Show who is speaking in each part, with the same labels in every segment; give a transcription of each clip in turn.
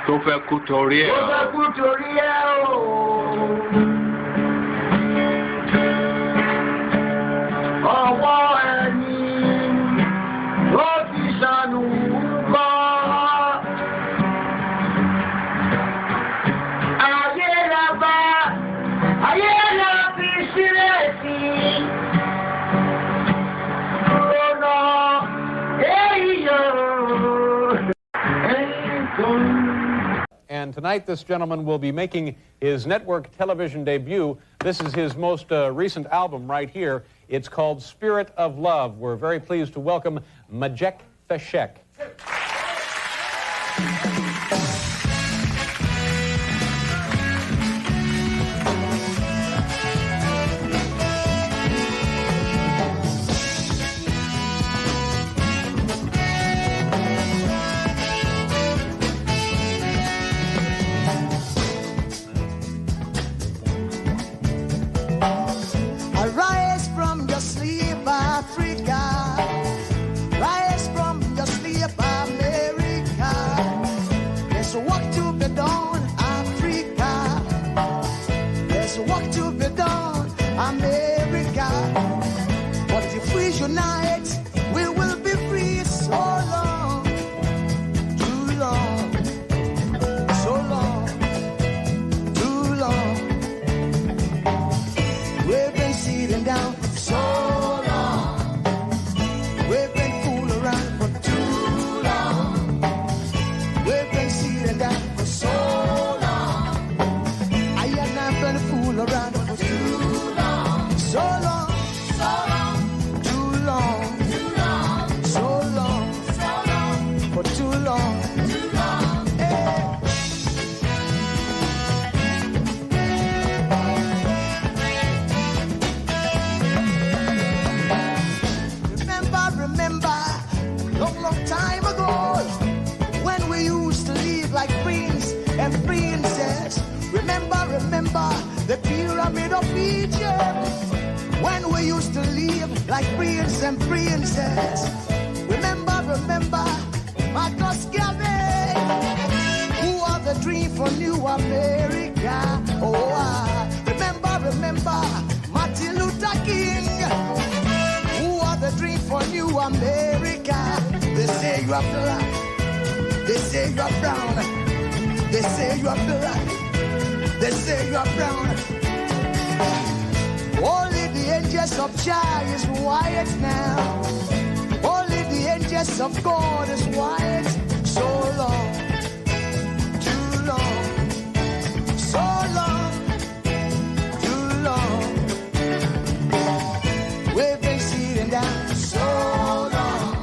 Speaker 1: tó fẹ́ kú torí ẹ̀ o. Ọwọ́ ẹni ló ti ṣàánú kọ́. Ayé la bá, ayé la fi sílẹ̀ sí. Lọ́nà èyí yóò.
Speaker 2: And tonight, this gentleman will be making his network television debut. This is his most recent album right here. It's called Spirit of Love. We're very pleased to welcome Majek Feshek.
Speaker 3: Arise from your sleep, Africa. Rise from your sleep, America. There's work to be done, Africa. There's work to be done, America. But if we unite, we will be free. So long, too long, so long, too long. We've been sitting down for so long. We've been fooling around for too long. We've been sitting down for so long. I have not been fooling around for too long. So long, so long, too long, too long, so long, for too long, too long. Hey. Remember, long time ago, when we used to live like queens and princess. Remember, the pyramid of Egypt, when we used to live like prince and princess. Remember, Marcus Garvey, who are the dream for New America. Oh, remember, Martin Luther King, the dream for New America. They say you are black, they say you are brown, they say you are black, they say you are brown. Only the angels of Jah is white now. Only the angels of God is white. So long, too long, so long, too long. We've been sitting down so long.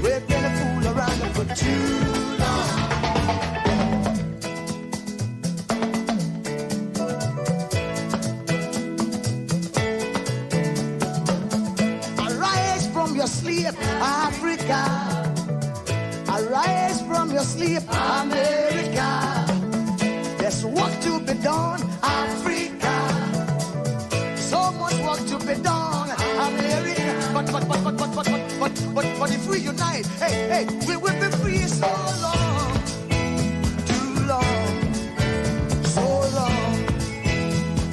Speaker 3: We've been a fool around for too long. Arise from your sleep, Africa. Arise from your sleep, America. There's work to be done, Africa. So much work to be done, America. But if we unite, hey, we will be free. So long, too long, so long,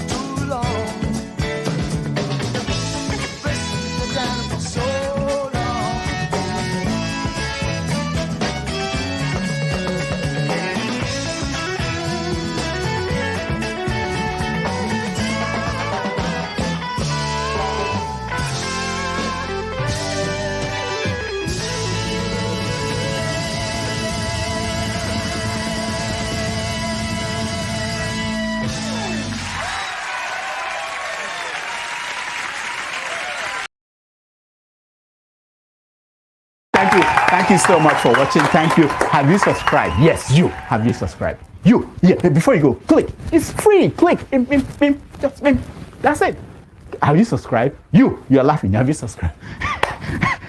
Speaker 3: too long. Pressing it down for so long.
Speaker 4: Thank you so much for watching. Thank you. Have you subscribed? Yes, you. Have you subscribed? You. Yeah, before you go, click. It's free. Click. Just that's it. Have you subscribed? You're laughing. Have you subscribed?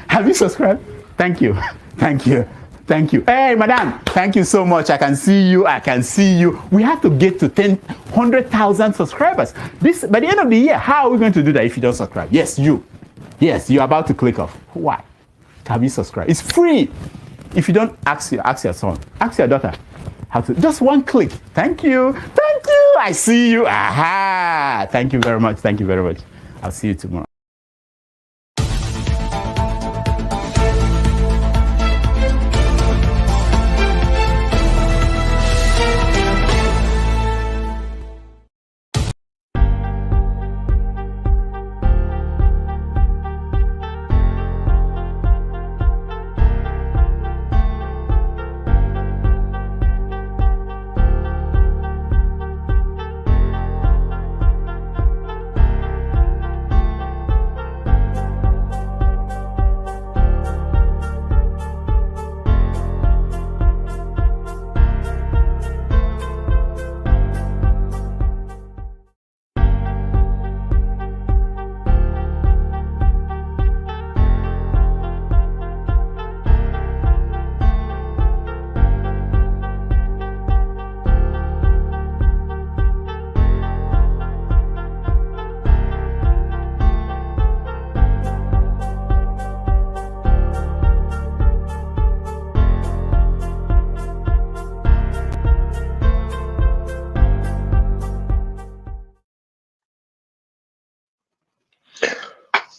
Speaker 4: Have you subscribed? Thank you. Thank you. Thank you. Hey, madam, thank you so much. I can see you. I can see you. We have to get to 100,000 subscribers. This by the end of the year. How are we going to do that if you don't subscribe? Yes, you. Yes, you're about to click off. Why? Have you subscribed? It's free. If you don't, ask your son, ask your daughter how to. Just one click. Thank you. Thank you. I see you. Aha. Thank you very much. Thank you very much. I'll see you tomorrow.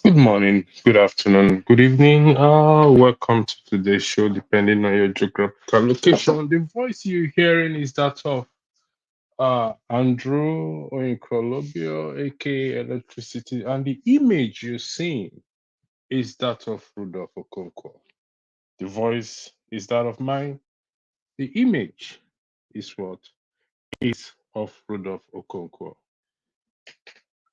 Speaker 5: Good morning, good afternoon, good evening. Welcome to today's show, depending on your geographical location. The voice you're hearing is that of Andrew Oinkolobio, aka Electricity, and the image you're seeing is that of Rudolph Okonkwo. The voice is that of mine. The image is what is of Rudolph Okonkwo.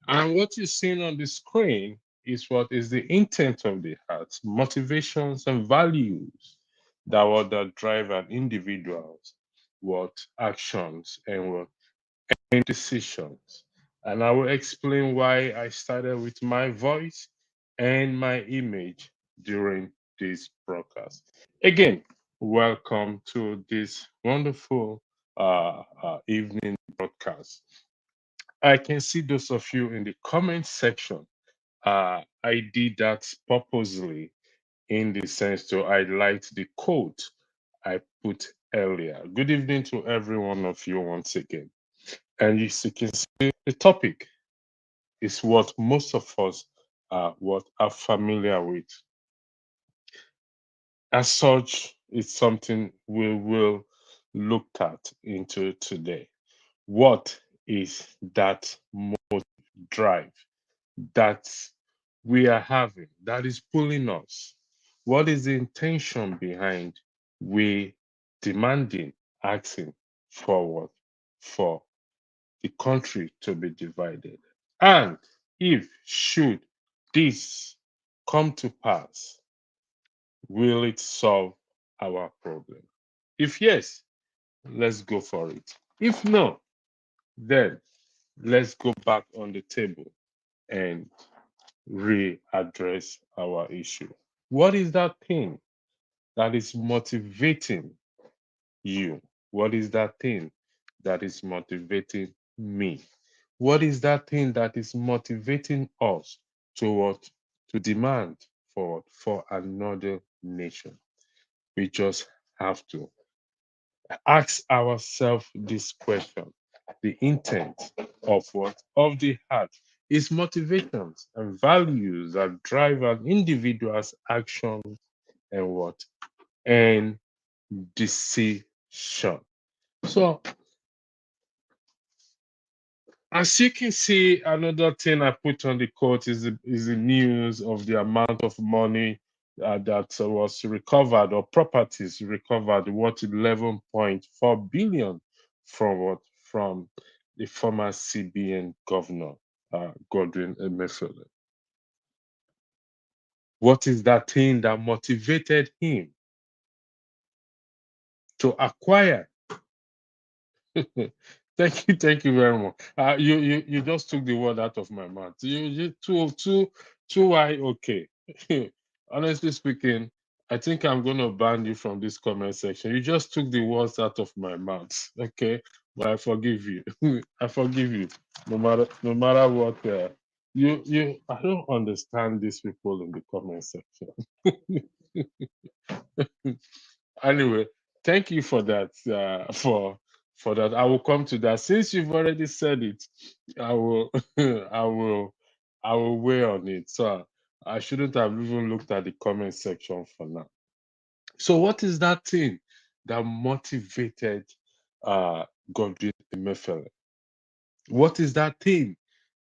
Speaker 5: And what you're seeing on the screen is what is the intent of the heart, motivations and values that drive an individual's what actions and what and decisions. And I will explain why I started with my voice and my image during this broadcast. Again, welcome to this wonderful evening broadcast. I can see those of you in the comment section. I did that purposely in the sense to highlight the quote I put earlier. Good evening to every one of you once again. And as you can see, the topic is what most of us are familiar with. As such, it's something we will look at into today. What is that motive drive that we are having that is pulling us? What is the intention behind we demanding, asking forward for the country to be divided? And if should this come to pass, will it solve our problem? If yes, let's go for it. If no, then let's go back on the table and readdress our issue. What is that thing that is motivating you? What is that thing that is motivating me? What is that thing that is motivating us to demand for another nation? We just have to ask ourselves this question. The intent of what? Of the heart is motivations and values that drive an individual's actions and what? And decision. So, as you can see, another thing I put on the quote is the news of the amount of money that was recovered, or properties recovered, what 11.4 billion from the former CBN governor Godwin Emefiele. What is that thing that motivated him to acquire? Thank you very much. You just took the word out of my mouth. You too high. Okay. Honestly speaking, I think I'm going to ban you from this comment section. You just took the words out of my mouth. Okay, but I forgive you. I forgive you. No matter what. I don't understand these people in the comment section. Anyway, thank you for that. For that, I will come to that. Since you've already said it, I will, I will weigh on it. So I shouldn't have even looked at the comment section for now. So what is that thing that motivated Godwin Emefiele? What is that thing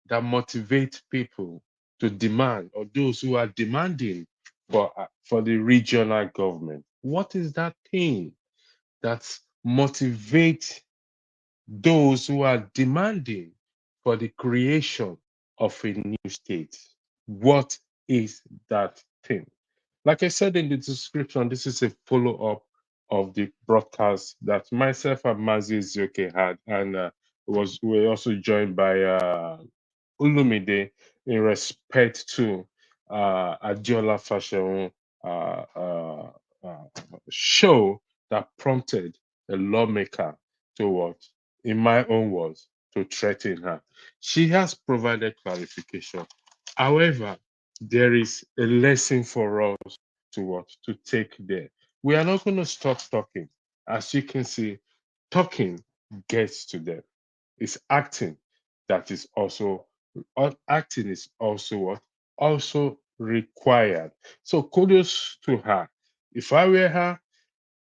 Speaker 5: that motivates people to demand, or those who are demanding for the regional government? What is that thing that motivates those who are demanding for the creation of a new state? What is that thing? Like I said in the description, this is a follow-up of the broadcast that myself and Mazi Zioke had, and we were also joined by Ulumide in respect to Adiola Fashion show that prompted a lawmaker to what, in my own words, to threaten her. She has provided clarification. However, there is a lesson for us to what, to take there. We are not going to stop talking. As you can see, talking gets to them. It's acting that is also acting is also what, also required. So kudos to her. If I were her,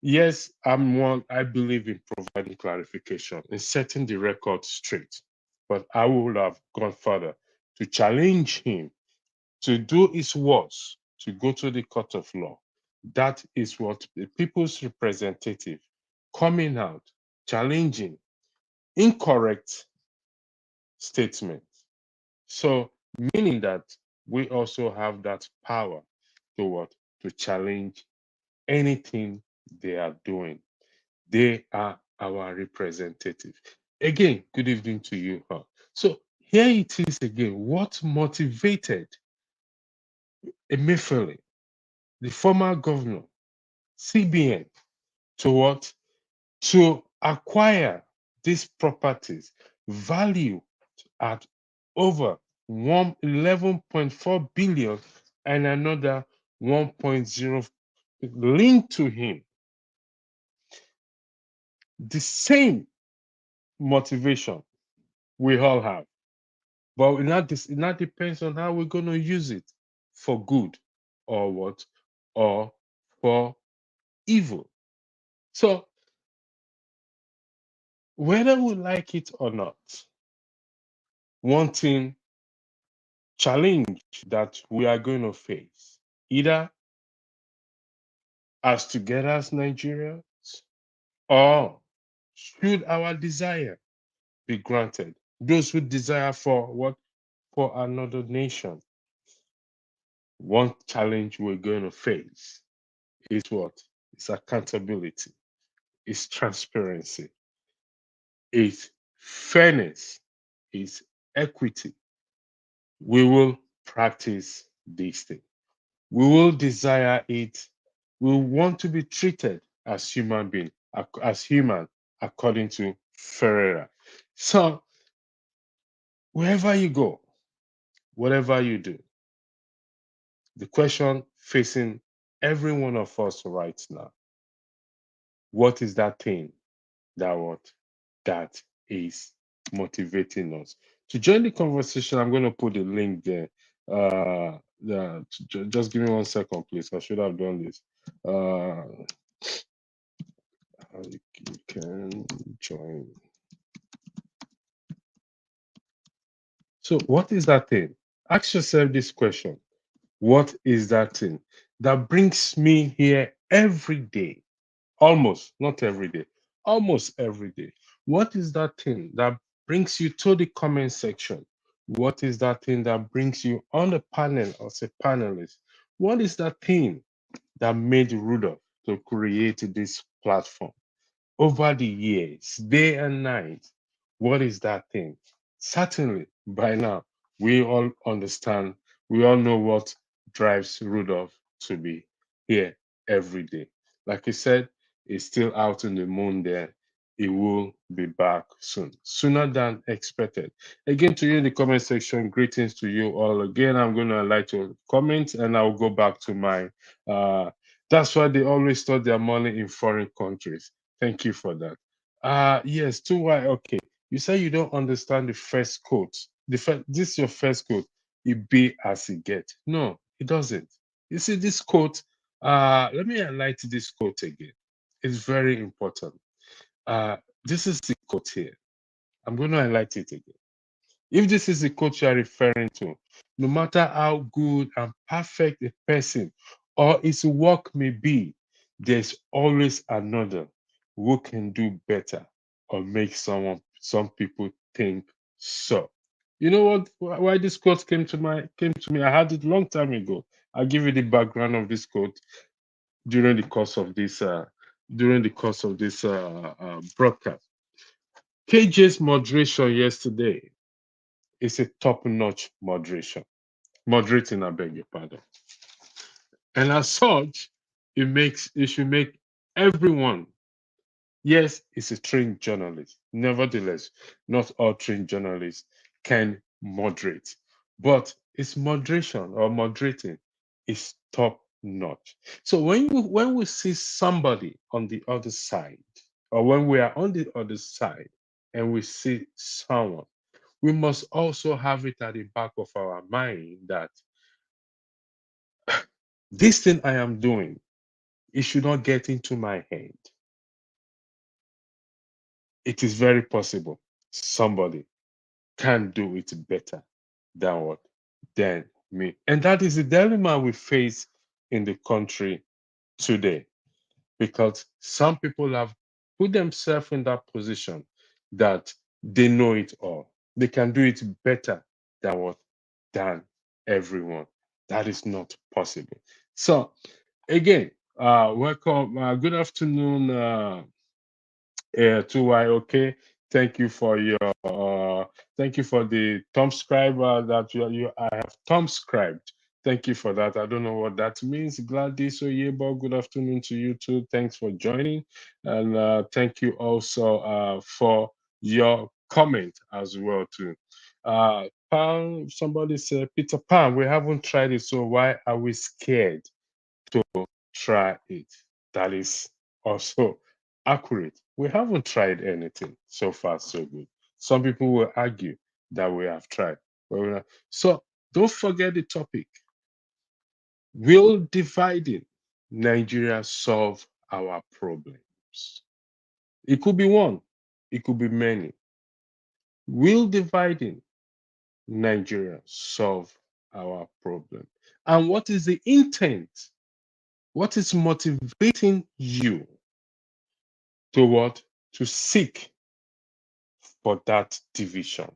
Speaker 5: yes, I'm one. I believe in providing clarification, in setting the record straight. But I would have gone further to challenge him to do his worst, to go to the court of law. That is what the people's representative coming out, challenging incorrect statements. So, meaning that we also have that power to what? To challenge anything they are doing. They are our representative. Again, good evening to you. So here it is again. What motivated Emefiele, the former governor, CBN, to what? To acquire these properties valued at over 11.4 billion and another 1.0 linked to him. The same motivation we all have, but it not depends on how we're going to use it, for good or what, or for evil. So whether we like it or not, one thing challenge that we are going to face, either as together as Nigerians, or should our desire be granted, those who desire for what, for another nation, one challenge we're going to face is what? It's accountability, it's transparency, it's fairness, it's equity. We will practice these things. We will desire it. We want to be treated as human beings, as human, according to Ferreira. So, wherever you go, whatever you do, the question facing every one of us right now, what is that thing that is motivating us? To join the conversation, I'm going to put the link there. Just give me 1 second, please. I should have done this. You can join. So, what is that thing? Ask yourself this question. What is that thing that brings me here every day? Almost, not every day, almost every day. What is that thing that brings you to the comment section? What is that thing that brings you on the panel as a panelist? What is that thing that made Rudolph to create this platform? Over the years, day and night, what is that thing? Certainly, by now, we all understand, we all know what drives Rudolph to be here every day. Like I said, it's still out in the moon there. It will be back soon, sooner than expected. Again, to you in the comment section, greetings to you all. Again, I'm going to like to comment and I'll go back to my, that's why they always store their money in foreign countries. Thank you for that. Yes, 2Y, okay. You say you don't understand the first quote. This is your first quote. It be as it get. No, it doesn't. You see this quote, let me highlight this quote again. It's very important. This is the quote here. I'm going to highlight it again. If this is the quote you are referring to, no matter how good and perfect a person or his work may be, there's always another who can do better or make some people think so. You know what? Why this quote came to me? I had it a long time ago. I'll give you the background of this quote during the course of this broadcast. KJ's moderation yesterday is a top-notch moderation. Moderating, I beg your pardon. And as such, it should make everyone. Yes, it's a trained journalist. Nevertheless, not all trained journalists can moderate. But its moderation or moderating is top notch. So when we see somebody on the other side, or when we are on the other side and we see someone, we must also have it at the back of our mind that this thing I am doing, it should not get into my head. It is very possible somebody can do it better than what? Than me. And that is the dilemma we face in the country today. Because some people have put themselves in that position that they know it all. They can do it better than what? Than everyone. That is not possible. So again, welcome. Good afternoon, 2Y. Okay. Thank you for your thank you for the thumb scribe that you I have thumb scribed. Thank you for that. I don't know what that means. Gladys Oyebo, good afternoon to you too. Thanks for joining. And thank you also for your comment as well too. Pan, somebody said, Peter Pan, we haven't tried it, so why are we scared to try it? That is also accurate. We haven't tried anything so far, so good. Some people will argue that we have tried. But we're not. So don't forget the topic. Will dividing Nigeria solve our problems? It could be one, it could be many. Will dividing Nigeria solve our problem? And what is the intent? What is motivating you to what? To seek for that division?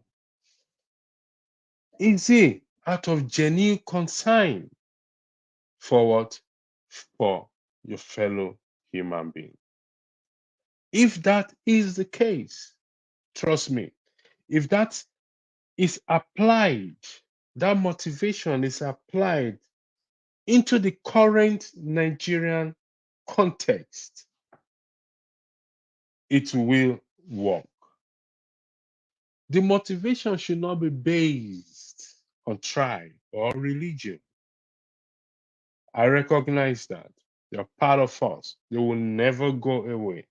Speaker 5: Is it out of genuine concern for what? For your fellow human being? If that is the case, trust me, if that is applied, that motivation is applied into the current Nigerian context, it will work. The motivation should not be based on tribe or religion. I recognize that. They're part of us. They will never go away.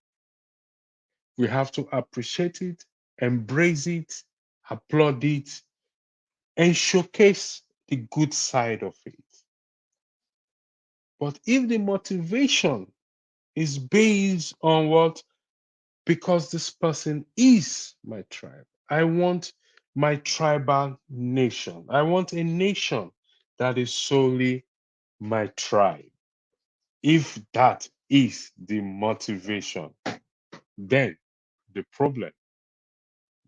Speaker 5: We have to appreciate it, embrace it, applaud it, and showcase the good side of it. But if the motivation is based on what? Because this person is my tribe. I want my tribal nation. I want a nation that is solely my tribe. If that is the motivation, then the problem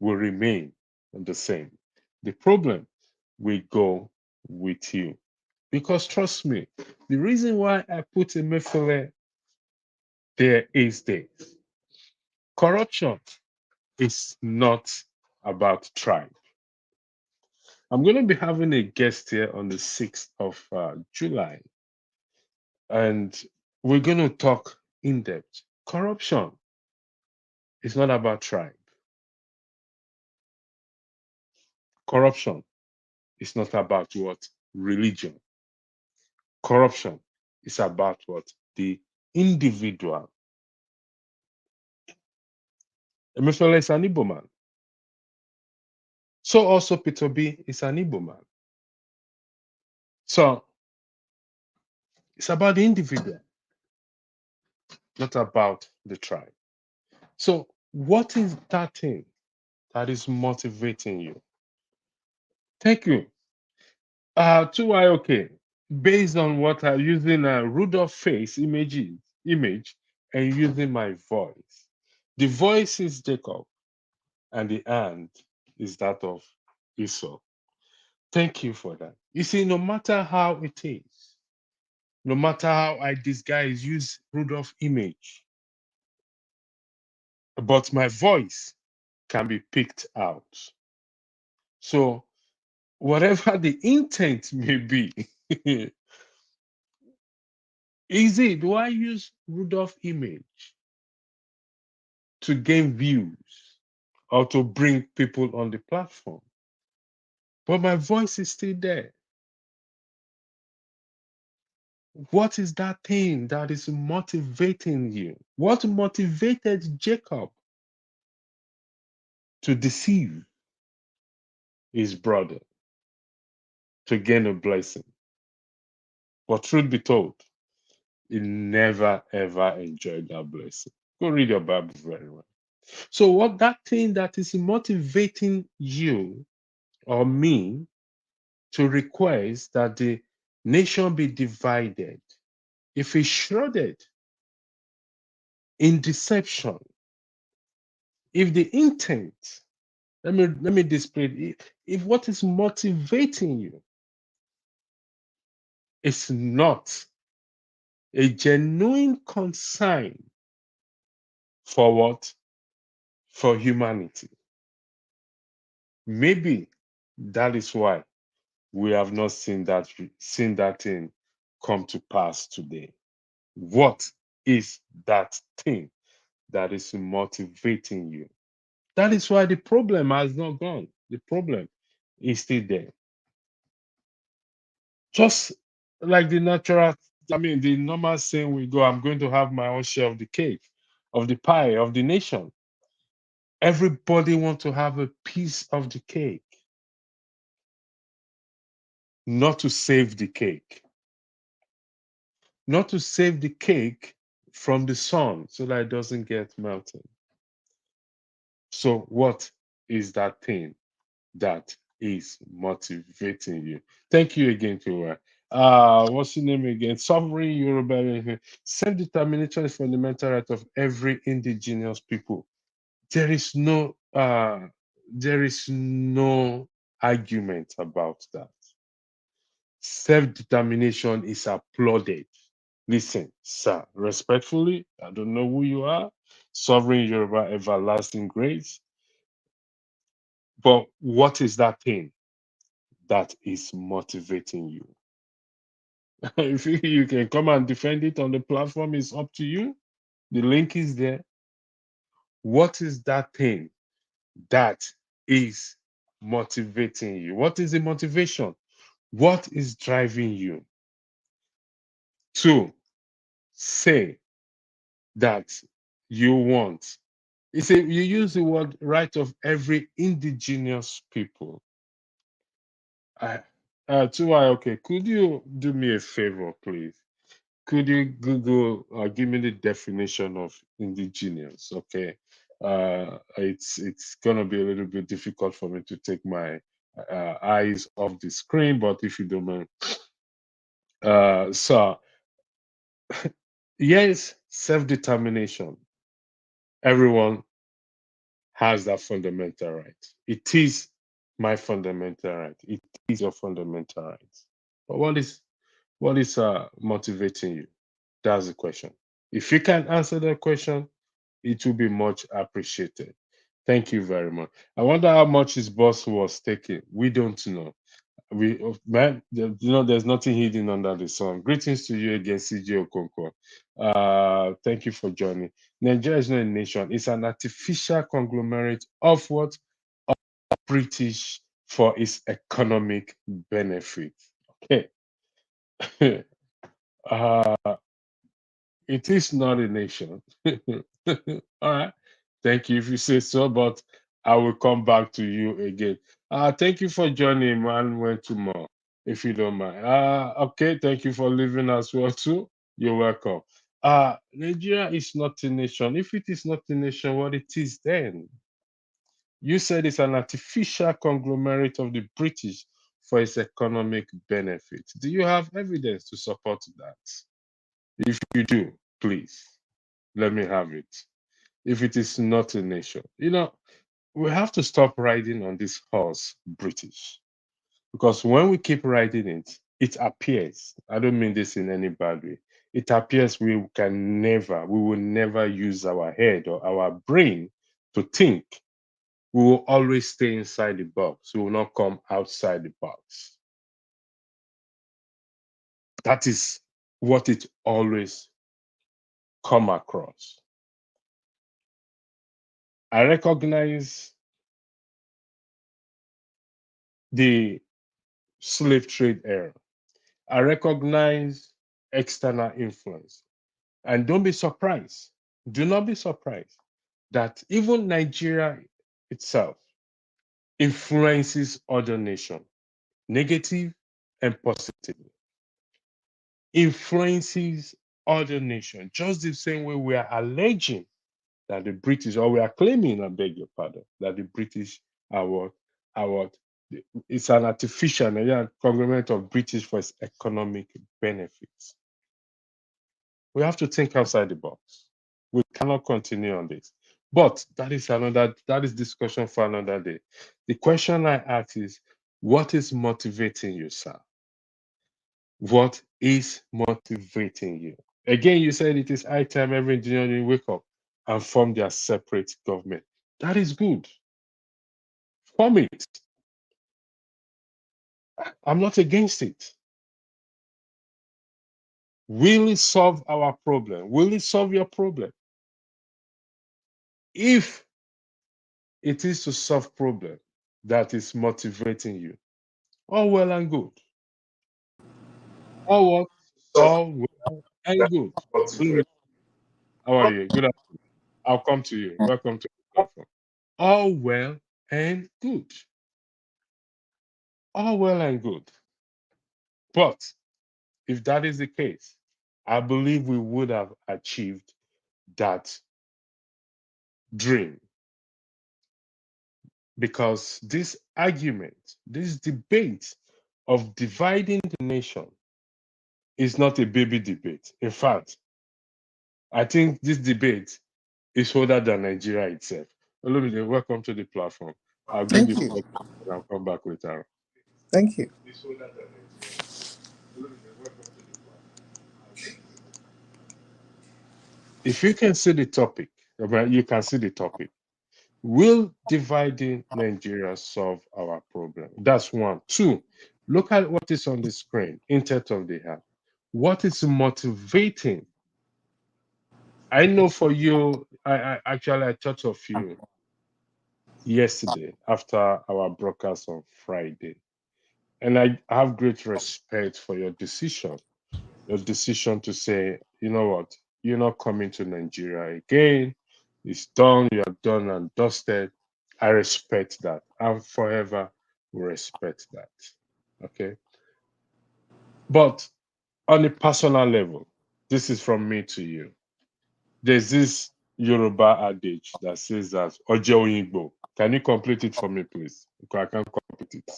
Speaker 5: will remain the same. The problem will go with you. Because trust me, the reason why I put Emefiele there is this. Corruption is not about tribe. I'm going to be having a guest here on the 6th of July. And we're going to talk in depth. Corruption is not about tribe. Corruption is not about what? Religion. Corruption is about what? The individual. Emefiele is an Igbo man. So also Peter B is an Igbo man. So it's about the individual, not about the tribe. So what is that thing that is motivating you? Thank you. Okay. Based on what I'm using a Rudolph face image and using my voice. The voice is Jacob and the hand is that of Esau. Thank you for that. You see, no matter how it is, no matter how I disguise, use Rudolph image, but my voice can be picked out. So whatever the intent may be, do I use Rudolph image to gain views or to bring people on the platform? But my voice is still there. What is that thing that is motivating you? What motivated Jacob to deceive his brother to gain a blessing? But truth be told, he never ever enjoyed that blessing. Go read your Bible very well. So, what that thing that is motivating you or me to request that the nation be divided, if it's shrouded in deception, if the intent, let me display it, if what is motivating you is not a genuine concern for what? For humanity. Maybe that is why we have not seen that thing come to pass today. What is that thing that is motivating you? That is why the problem has not gone. The problem is still there. Just like the normal saying we go, I'm going to have my own share of the cake, of the pie, of the nation. Everybody wants to have a piece of the cake, not to save the cake. Not to save the cake from the sun so that it doesn't get melted. So what is that thing that is motivating you? Thank you again, Kura. What's your name again? Sovereign Yoruba. Self-determination is fundamental right of every indigenous people. There is no argument about that. Self-determination is applauded. Listen, sir, respectfully, I don't know who you are, sovereign Yoruba, everlasting grace. But what is that thing that is motivating you? If you can come and defend it on the platform, it's up to you. The link is there. What is that thing that is motivating you? What is the motivation? What is driving you to say that you want? You see, you use the word right of every indigenous people. Okay, could you do me a favor, please? Could you Google, give me the definition of indigenous? Okay, it's gonna be a little bit difficult for me to take my eyes off the screen, but if you don't mind, so yes, self-determination. Everyone has that fundamental right. It is my fundamental right. It is your fundamental right. But what is motivating you? That's the question. If you can answer that question, it will be much appreciated. Thank you very much. I wonder how much his boss was taking. We don't know. Man, there's nothing hidden under the sun. Greetings to you again, CJ Okonkwo. Thank you for joining. Nigeria is not a nation; it's an artificial conglomerate of what British for its economic benefit. Okay. uh, it is not a nation. All right. Thank you if you say so, but I will come back to you again. Thank you for joining, man. Went to more, if you don't mind. Okay, thank you for leaving as well too. You're welcome. Nigeria is not a nation. If it is not a nation, what it is then? You said it's an artificial conglomerate of the British for its economic benefit. Do you have evidence to support that? If you do, please let me have it. If it is not a nation, we have to stop riding on this horse, British, because when we keep riding it, it appears, I don't mean this in any bad way, it appears we will never use our head or our brain to think. We will always stay inside the box. We will not come outside the box. That is what it always come across. I recognize the slave trade era. I recognize external influence. And don't be surprised. Do not be surprised that even Nigeria itself influences other nations, negative and positive. Influences other nations, just the same way we are alleging that the British, or we are claiming, I beg your pardon, that the British are what it's an artificial conglomerate of British for its economic benefits. We have to think outside the box. We cannot continue on this. But that is discussion for another day. The question I ask is, what is motivating you, sir? What is motivating you? Again, you said it is high time every Nigerian wake up and form their separate government. That is good. Form it. I'm not against it. Will it solve our problem? Will it solve your problem? If it is to solve problem that is motivating you, all well and good. All what? All well and good. How are you? Good afternoon. I'll come to you. Welcome to the platform. All well and good. All well and good. But if that is the case, I believe we would have achieved that dream. Because this argument, this debate of dividing the nation is not a baby debate. In fact, I think this debate is older than Nigeria itself. Olumide, welcome to the platform. I'll give you
Speaker 6: Thank you.
Speaker 5: 4 minutes and I'll come back later.
Speaker 6: Thank you.
Speaker 5: If you can see the topic, you can see the topic. Will dividing Nigeria solve our problem? That's one. Two, look at what is on the screen, instead of the heart. What is motivating? I know for you, I thought of you yesterday after our broadcast on Friday. And I have great respect for your decision to say, you know what, you're not coming to Nigeria again. It's done, you're done and dusted. I respect that. And forever will respect that. Okay. But on a personal level, this is from me to you. There's this Yoruba adage that says that Oje Oyingbo. Can you complete it for me, please? Because I can't complete it.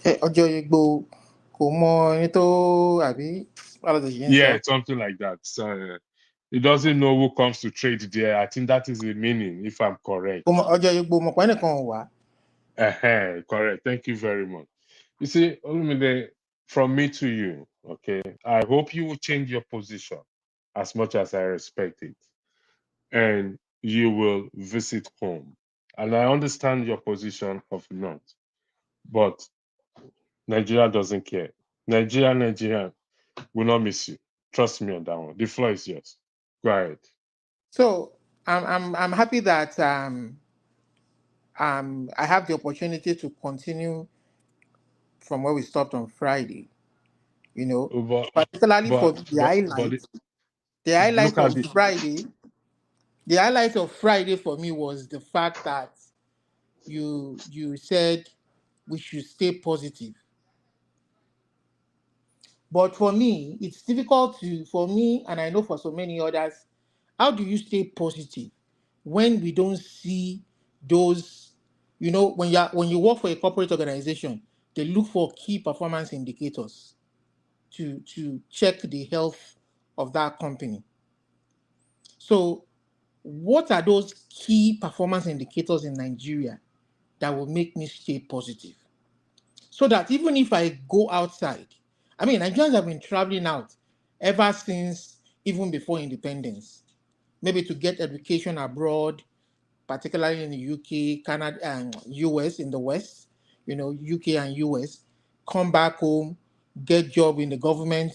Speaker 6: Ṣé ọjọ́ Igbo kò mọ ẹni tó àbí báwo ló ṣe ń sọ?
Speaker 5: Yeah, it's something like that. So it doesn't know who comes to trade there. I think that is the meaning, if I'm correct.
Speaker 6: Kò mọ ọjọ́ Igbo mọ̀ pé ẹnìkan ò wá.
Speaker 5: Correct. Thank you very much. You see, Olumide, from me to you, okay, I hope you will change your position as much as I respect it. And you will visit home. And I understand your position of not. But Nigeria doesn't care. Nigerian will not miss you. Trust me on that one. The floor is yours. Go ahead.
Speaker 6: So I'm happy that I have the opportunity to continue from where we stopped on Friday. You know, particularly for the highlights. The
Speaker 5: look
Speaker 6: highlight
Speaker 5: at
Speaker 6: of
Speaker 5: the
Speaker 6: Friday. The highlight of Friday for me was the fact that you said we should stay positive. But for me, it's difficult for me, and I know for so many others, how do you stay positive when we don't see those, when you work for a corporate organization, they look for key performance indicators to check the health of that company. So what are those key performance indicators in Nigeria that will make me stay positive? So that even if I go outside, I mean, Nigerians have been traveling out ever since, even before independence, maybe to get education abroad, particularly in the UK, Canada, and US in the West, UK and US, come back home, get job in the government,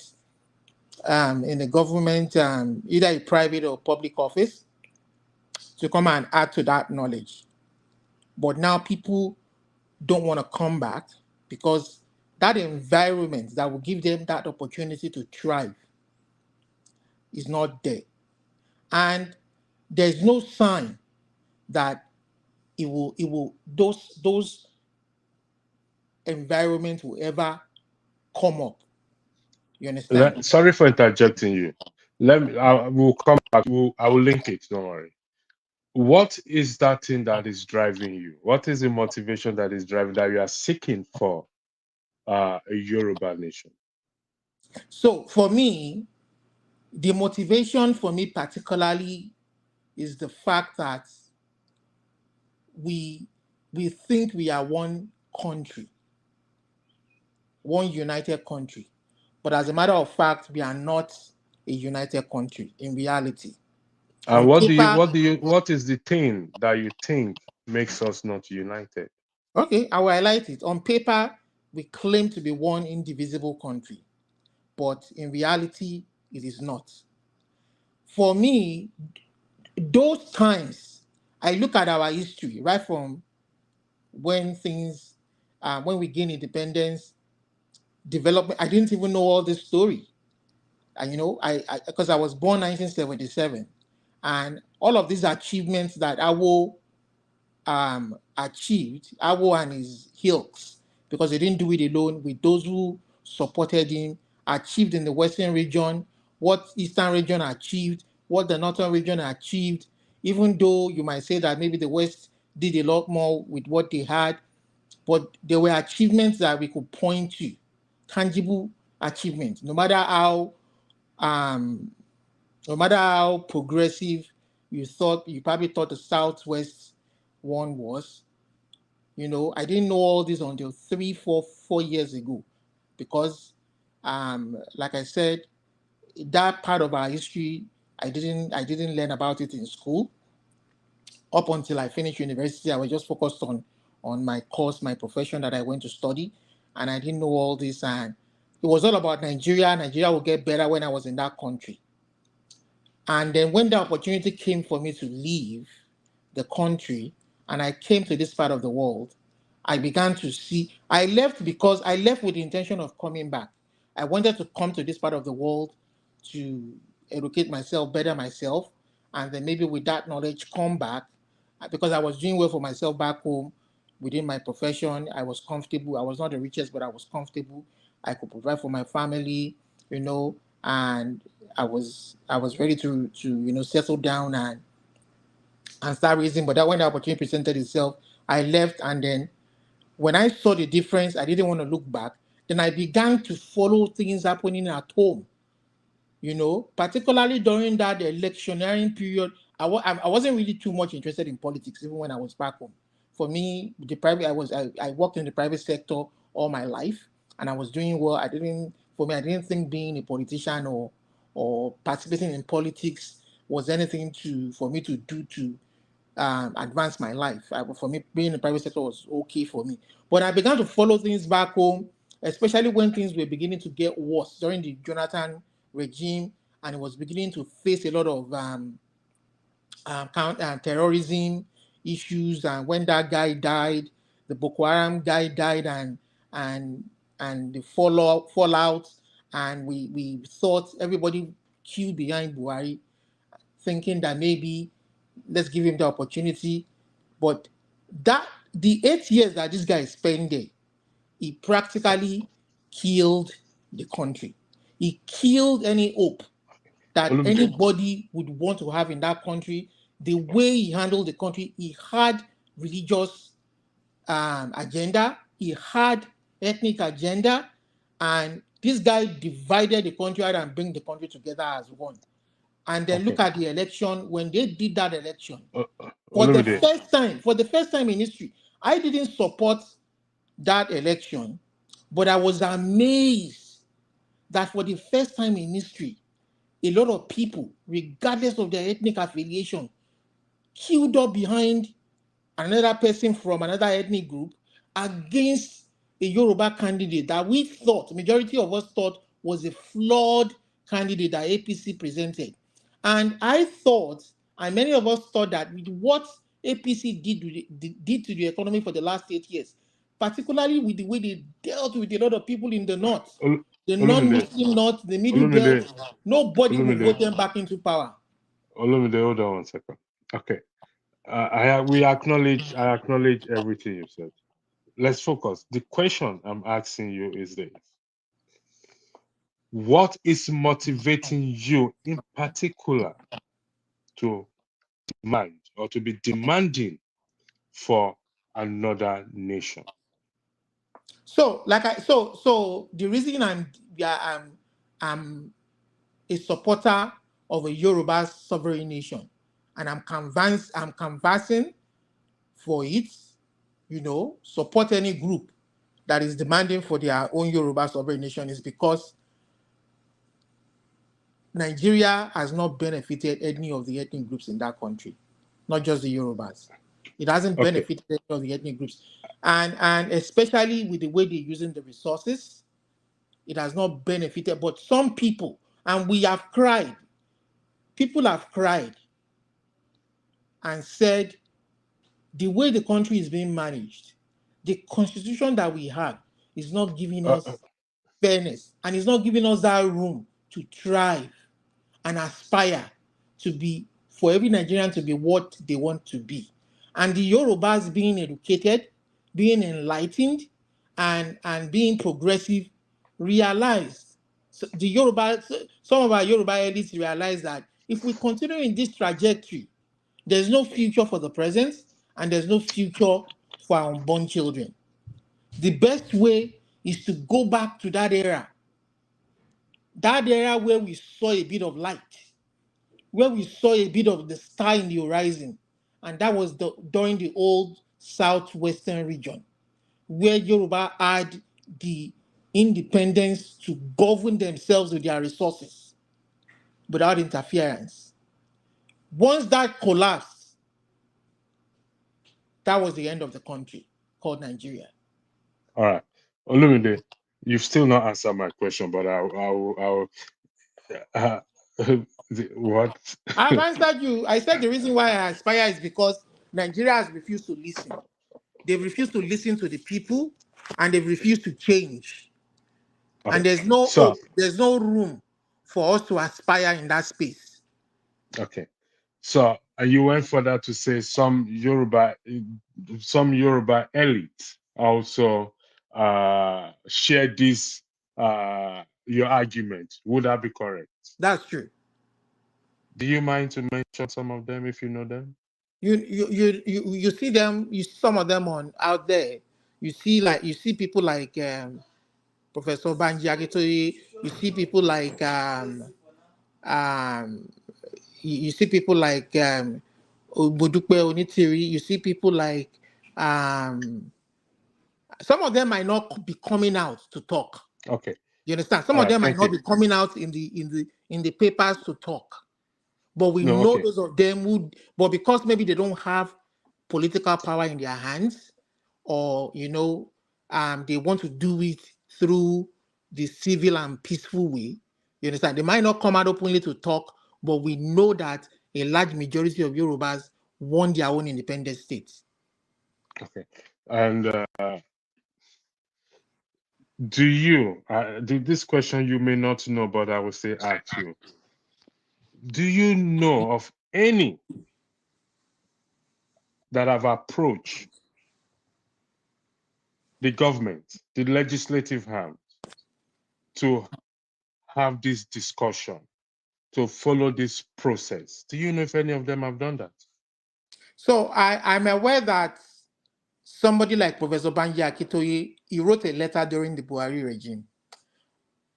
Speaker 6: either a private or public office, to come and add to that knowledge. But now people don't want to come back because that environment that will give them that opportunity to thrive is not there. And there's no sign that those environments will ever come up. You understand?
Speaker 5: Sorry for interjecting you. We'll come back. I will link it. Don't worry. What is that thing that is driving you? What is the motivation that is driving that you are seeking for a Yoruba nation?
Speaker 6: So for me, the motivation for me particularly is the fact that we think we are one country, one united country. But as a matter of fact, we are not a united country in reality.
Speaker 5: And
Speaker 6: On paper,
Speaker 5: what is the thing that you think makes us not united?
Speaker 6: okay, I will highlight it. On paper, we claim to be one indivisible country, but in reality, it is not. For me, those times, I look at our history, right from when when we gained independence, development. I didn't even know all this story. And because I was born 1977, and all of these achievements that Awo achieved, Awo and his hills, because he didn't do it alone, with those who supported him, achieved in the Western region, what Eastern region achieved, what the Northern region achieved, even though you might say that maybe the West did a lot more with what they had, but there were achievements that we could point to, tangible achievements, no matter how progressive you probably thought the Southwest one was. I didn't know all this until 4 years ago, because, like I said, that part of our history, I didn't learn about it in school. Up until I finished university, I was just focused on my course, my profession that I went to study, and I didn't know all this. And it was all about Nigeria. Nigeria will get better when I was in that country. And then when the opportunity came for me to leave the country and I came to this part of the world, I began to see, I left with the intention of coming back. I wanted to come to this part of the world to educate myself, better myself, and then maybe with that knowledge come back, because I was doing well for myself back home within my profession. I was comfortable. I was not the richest, but I was comfortable. I could provide for my family, and I was ready to settle down and start raising. But that when the opportunity presented itself, I left, and then when I saw the difference, I didn't want to look back. Then I began to follow things happening at home. Particularly during that electioneering period, I wasn't really too much interested in politics, even when I was back home. For me, I worked in the private sector all my life, and I was doing well. I didn't think being a politician or participating in politics was anything for me to do to advance my life. For me, being in the private sector was okay for me. But I began to follow things back home, especially when things were beginning to get worse during the Jonathan regime, and it was beginning to face a lot of terrorism issues. And when that guy died, the Boko Haram guy died, and the fallout, and we thought everybody queued behind Buhari, thinking that maybe let's give him the opportunity. But the 8 years that this guy spent there, he practically killed the country. He killed any hope that
Speaker 5: Olumide.
Speaker 6: anybody would want to have in that country. The way he handled the country, he had religious agenda, he had ethnic agenda, and this guy divided the country out and bring the country together as one. And then look at the election. When they did that election, for the first time in history, I didn't support that election, but I was amazed that for the first time in history, a lot of people, regardless of their ethnic affiliation, queued up behind another person from another ethnic group against a Yoruba candidate that we thought, majority of us thought, was a flawed candidate that APC presented. And I thought, and many of us thought, that with what APC did to the economy for the last 8 years, particularly with the way they dealt with a lot of people in the north, the non-Muslim north, the middle belt, nobody would vote them back into power.
Speaker 5: Olumide, hold on 1 second. Okay. I acknowledge everything you said. Let's focus. The question I'm asking you is this: what is motivating you in particular to demand or to be demanding for another nation?
Speaker 6: So, so the reason I'm a supporter of a Yoruba sovereign nation, and I'm canvassing for it, support any group that is demanding for their own Yoruba sovereign nation, is because Nigeria has not benefited any of the ethnic groups in that country, not just the Yorubas. It hasn't benefited any of the ethnic groups. And especially with the way they're using the resources, it has not benefited. But some people, and we have cried, people have cried and said, the way the country is being managed, the constitution that we have is not giving us fairness, and it's not giving us that room to thrive and aspire to be, for every Nigerian to be what they want to be. And the Yorubas being educated, being enlightened, and being progressive, realized, some of our Yoruba elites realize that if we continue in this trajectory, there's no future for the present, and there's no future for our unborn children. The best way is to go back to that era where we saw a bit of light, where we saw a bit of the star in the horizon, and that was during the old southwestern region, where Yoruba had the independence to govern themselves with their resources without interference. Once that collapsed, that was the end of the country called Nigeria.
Speaker 5: All right, Olumide, you've still not answered my question, but I'll what?
Speaker 6: I've answered you. I said the reason why I aspire is because Nigeria has refused to listen. They've refused to listen to the people, and they've refused to change.
Speaker 5: Okay.
Speaker 6: And there's no hope. There's no room for us to aspire in that space.
Speaker 5: Okay. So you went further to say some Yoruba elite also share this your argument. Would that be correct?
Speaker 6: That's true.
Speaker 5: Do you mind to mention some of them if you know them?
Speaker 6: You see them, some of them on out there. You see people like Professor Banji Akintoye. You see people like you see people like Bodupe Onitiri. You see people like some of them might not be coming out to talk.
Speaker 5: Okay.
Speaker 6: You understand? Some of them might not be coming out in the papers to talk. But we know those of them would, but because maybe they don't have political power in their hands, or they want to do it through the civil and peaceful way. You understand? They might not come out openly to talk, but we know that a large majority of Yorubas want their own independent states.
Speaker 5: Okay. And do you, this question you may not know, but I will say ask you. Do you know of any that have approached the government, the legislative hand, to have this discussion, to follow this process? Do you know if any of them have done that?
Speaker 6: So I'm aware that somebody like Professor Banji Akitoye, he wrote a letter during the Buhari regime.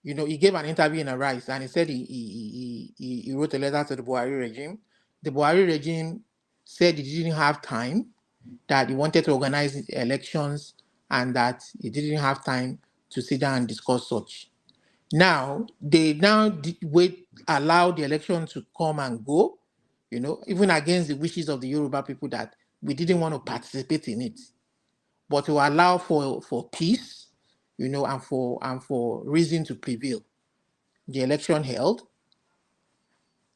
Speaker 6: You know, he gave an interview in Arise and he said he wrote a letter to the Buhari regime. The Buhari regime said he didn't have time, that he wanted to organize elections and that he didn't have time to sit down and discuss such. Now, they allow the election to come and go, you know, even against the wishes of the Yoruba people that we didn't want to participate in it, but to allow for peace, you know, and for reason to prevail. The election held.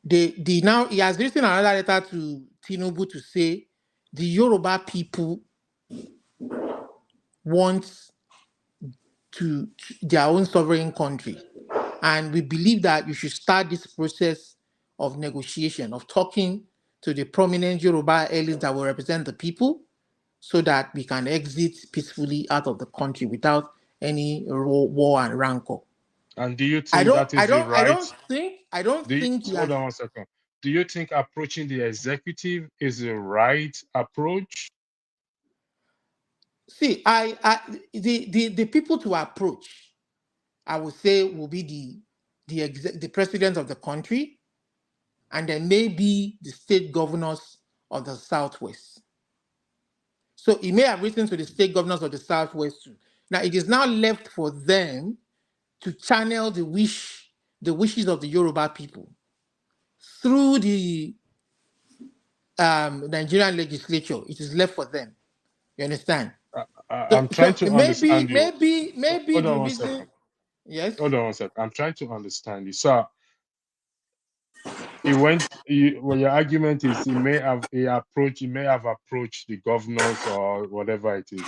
Speaker 6: Now he has written another letter to Tinubu to say the Yoruba people want to their own sovereign country, and we believe that you should start this process of negotiation, of talking to the prominent Yoruba elites that will represent the people, so that we can exit peacefully out of the country without any war and rancor.
Speaker 5: And do you think that is the right?
Speaker 6: I don't think.
Speaker 5: Hold on 1 second. Do you think approaching the executive is the right approach?
Speaker 6: See, the people to approach, I would say, will be the president of the country, and then maybe the state governors of the Southwest. So he may have written to the state governors of the Southwest too. Now it is now left for them to channel the wishes of the Yoruba people through the Nigerian legislature. It is left for them. You understand?
Speaker 5: I'm trying to understand you.
Speaker 6: Maybe
Speaker 5: Hold
Speaker 6: the
Speaker 5: on 1
Speaker 6: reason.
Speaker 5: second.
Speaker 6: Yes.
Speaker 5: Hold on 1 second. I'm trying to understand you. So well, your argument is he may have approached the governors or whatever it is,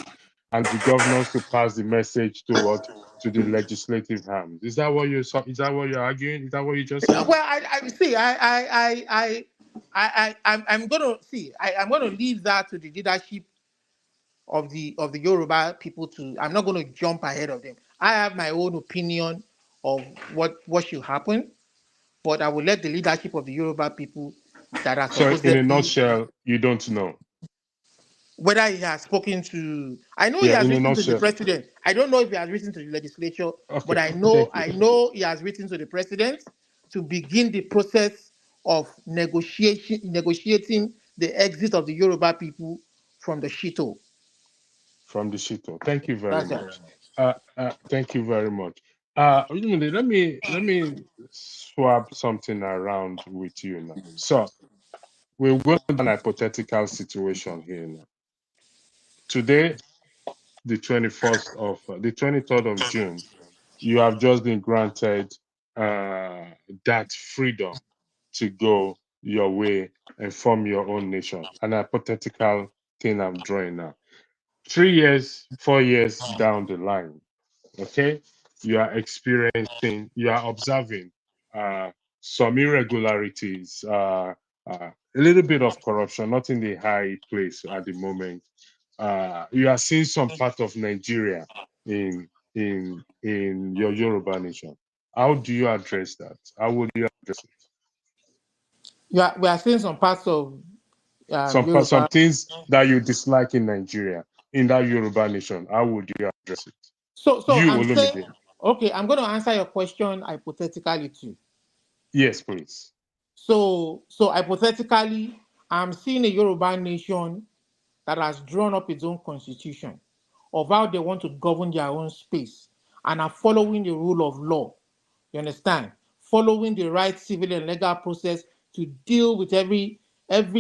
Speaker 5: and the governors to pass the message to the legislative arm. Is that what you're arguing? Is that what you just said?
Speaker 6: Well, I'm gonna leave that to the leadership of the Yoruba people to. I'm not gonna jump ahead of them. I have my own opinion of what should happen, but I will let the leadership of the Yoruba people that are
Speaker 5: So
Speaker 6: supposed
Speaker 5: in a nutshell, you don't know
Speaker 6: whether he has spoken to. I know he
Speaker 5: Yeah,
Speaker 6: has
Speaker 5: in a
Speaker 6: written to the
Speaker 5: nutshell.
Speaker 6: president. I don't know if he has written to the legislature,
Speaker 5: Okay,
Speaker 6: but I
Speaker 5: thank you.
Speaker 6: know he has written to the president to begin the process of negotiating the exit of the Yoruba people from the Shito.
Speaker 5: From the Shito. Thank you very
Speaker 6: That's
Speaker 5: much.
Speaker 6: it.
Speaker 5: Thank you very much. Let me swap something around with you now. So we're going to an hypothetical situation here now. Today, the 23rd of June, you have just been granted that freedom to go your way and form your own nation. An hypothetical thing I'm drawing now. 3 years, 4 years down the line, okay, you are observing some irregularities, a little bit of corruption, not in the high place at the moment. You are seeing some part of Nigeria in your Yoruba nation. How do you address that? How would you address it?
Speaker 6: We are seeing some parts of
Speaker 5: Some
Speaker 6: Yoruba.
Speaker 5: things that you dislike in Nigeria, in that Yoruba nation. How would you address it?
Speaker 6: So
Speaker 5: You,
Speaker 6: I'm saying,
Speaker 5: Olumide.
Speaker 6: okay, I'm going to answer your question hypothetically too.
Speaker 5: Yes, please.
Speaker 6: So hypothetically, I'm seeing a Yoruba nation that has drawn up its own constitution of how they want to govern their own space and are following the rule of law. You understand? Following the right civil and legal process to deal with every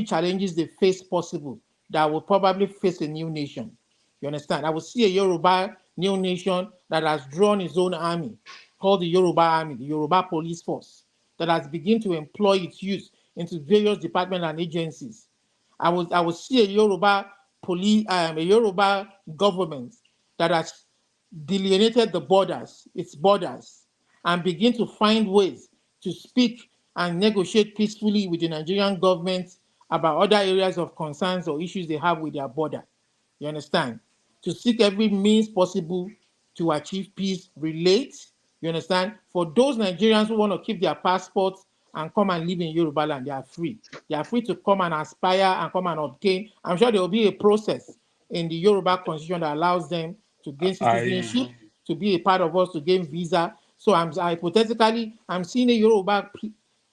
Speaker 6: challenges they face possible that will probably face a new nation. You understand? I will see a Yoruba new nation that has drawn its own army, called the Yoruba Army, the Yoruba Police Force, that has begun to employ its youth into various departments and agencies. I would see a Yoruba government that has delineated the borders, its borders, and begin to find ways to speak and negotiate peacefully with the Nigerian government about other areas of concerns or issues they have with their border. You understand? To seek every means possible to achieve peace, relate. You understand? For those Nigerians who want to keep their passports and come and live in Yoruba land, they are free. They are free to come and aspire and come and obtain. I'm sure there will be a process in the Yoruba constitution that allows them to gain citizenship, to be a part of us, to gain visa. So I'm seeing a Yoruba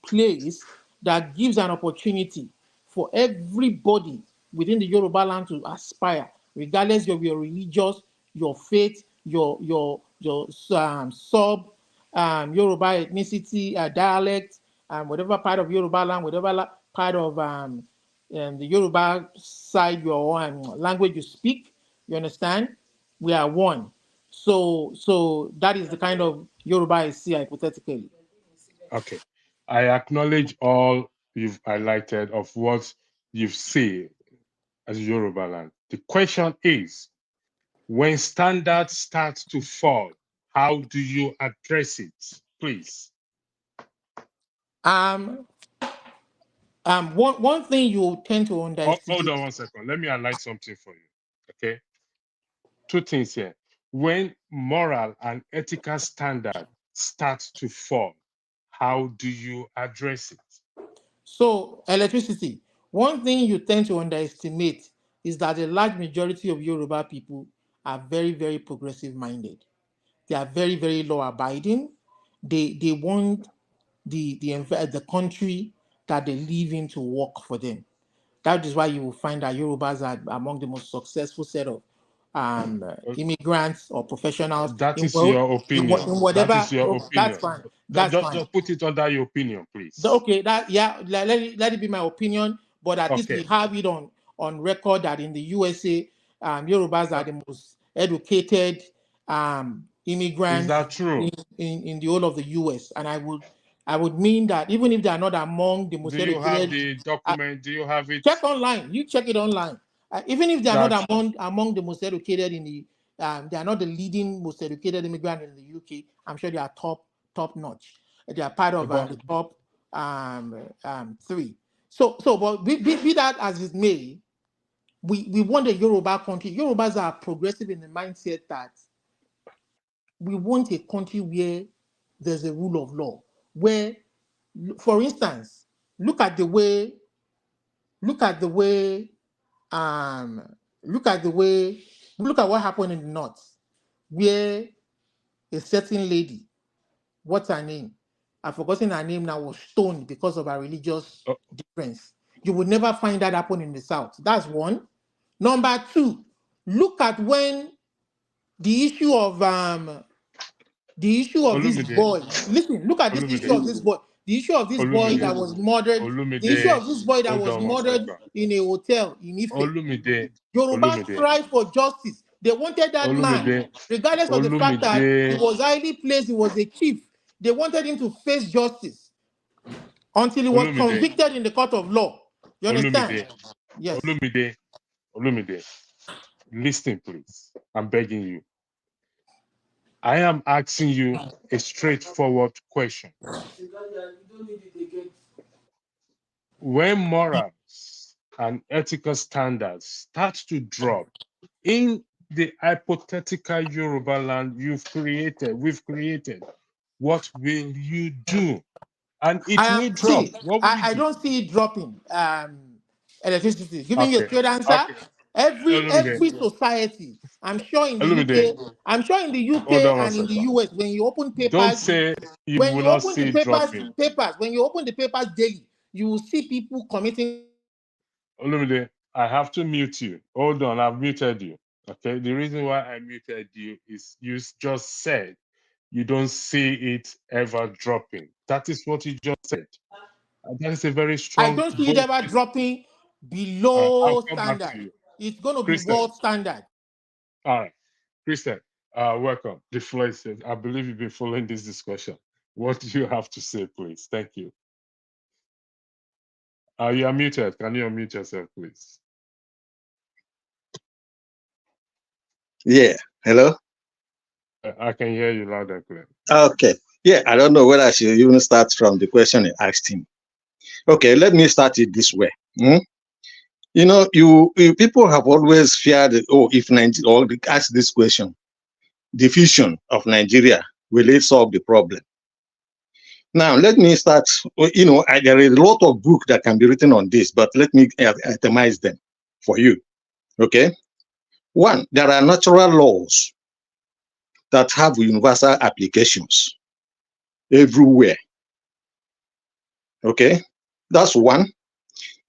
Speaker 6: place that gives an opportunity for everybody within the Yoruba land to aspire, regardless of your religious, your faith, your sub Yoruba ethnicity, dialect, whatever part of Yoruba land, whatever part of the Yoruba side, your language you speak. You understand? We are one. So that is the kind of Yoruba I see hypothetically.
Speaker 5: Okay. I acknowledge all you've highlighted of what you've said as Yoruba land. The question is, when standards start to fall, how do you address it? Please.
Speaker 6: One thing you tend to underestimate.
Speaker 5: Hold on 1 second. Let me highlight something for you. Okay. 2 things here. When moral and ethical standards start to fall, how do you address it?
Speaker 6: So, electricity. One thing you tend to underestimate is that a large majority of Yoruba people are very, very progressive minded. They are very, very law abiding. They want the country that they live in to work for them. That is why you will find that Yorubas are among the most successful set of immigrants or professionals.
Speaker 5: That is your opinion.
Speaker 6: In whatever.
Speaker 5: That is your opinion.
Speaker 6: That's fine. That's fine.
Speaker 5: Just put it under your opinion, please.
Speaker 6: Okay, let it be my opinion, but at least we have it on record that in the USA, Yorubas are the most educated immigrants.
Speaker 5: Is that true?
Speaker 6: In the whole of the US, and I would mean that even if they are not among the most educated.
Speaker 5: Do you have the document? Do you have it?
Speaker 6: Check online. You check it online. Even if they are not among the most educated in the, they are not the leading most educated immigrant in the UK. I'm sure they are top notch. They are part of the top 3. So, but be that as it may, we want a Yoruba country. Yorubas are progressive in the mindset that we want a country where there's a rule of law. Where, for instance, look at what happened in the north, where a certain lady, what's her name? I've forgotten her name now, was stoned because of her religious difference. You would never find that happen in the south. That's one. Number 2, look at when the issue of this boy. Listen, look at this issue of this boy. The issue of this boy that was murdered. The issue of this boy that was murdered in a hotel in Ife. Yoruba strive for justice. They wanted that man, regardless of the fact that he was highly placed, he was a chief. They wanted him to face justice until he was convicted in the court of law. You understand? Yes.
Speaker 5: Olumide, listen, please. I'm begging you. I am asking you a straightforward question. When morals and ethical standards start to drop in the hypothetical Yoruba land we've created, what will you do? And it will drop.
Speaker 6: I don't see it dropping. Electricity. Giving you a straight answer. Every society. I'm sure in the UK. I'm sure in the UK and in the US, when you open papers,
Speaker 5: don't say you
Speaker 6: when
Speaker 5: will
Speaker 6: you
Speaker 5: not
Speaker 6: open
Speaker 5: see
Speaker 6: the
Speaker 5: it dropping.
Speaker 6: when you open the papers daily, you will see people committing.
Speaker 5: Olumide, I have to mute you. Hold on, I've muted you. Okay. The reason why I muted you is you just said you don't see it ever dropping. That is what you just said. And that is a very strong.
Speaker 6: I don't see it ever dropping below standard. It's going to be world standard.
Speaker 5: All right, Christian, Welcome. The floor is yours. I believe you've been following this discussion. What do you have to say, please? Thank you. You are muted. Can you unmute yourself, please?
Speaker 7: Yeah. Hello?
Speaker 5: I can hear you loud and clear.
Speaker 7: Okay. Yeah, I don't know whether I should even start from the question you asked him. Okay, let me start it this way. You know, you people have always feared, if Nigeria, or ask this question, the fusion of Nigeria, will it solve the problem? Now, let me start. You know, there is a lot of books that can be written on this, but let me itemize them for you. Okay. One, there are natural laws that have universal applications everywhere. Okay, that's one.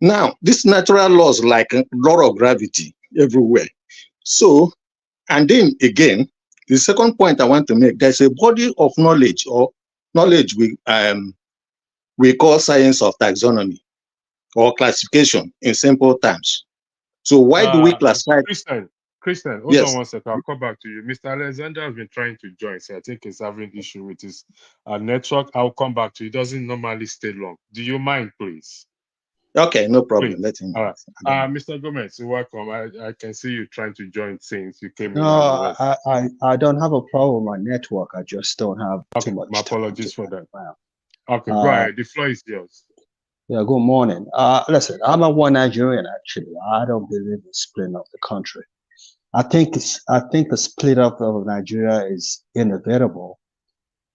Speaker 7: Now, these natural laws, like law of gravity, everywhere. So, and then again, the second point I want to make, there's a body of knowledge, or knowledge we call science of taxonomy or classification in simple terms. So why do we classify?
Speaker 5: Christian, hold
Speaker 7: Yes.
Speaker 5: on one second. I'll come back to you. Mr. Alexander has been trying to join, so I think he's having issue with his network. I'll come back to you. It doesn't normally stay long. Do you mind, please?
Speaker 7: Okay, no problem.
Speaker 5: Please.
Speaker 7: Let him.
Speaker 5: All right. Mr. Gomez, welcome. I can see you trying to join since you came in.
Speaker 8: No, I don't have a problem with my network. I just don't have too much
Speaker 5: my
Speaker 8: time.
Speaker 5: apologies for that. Okay, go ahead. The floor is yours.
Speaker 8: Yeah, good morning. Listen, I'm a one Nigerian actually. I don't believe in splitting up the country. I think the split up of Nigeria is inevitable,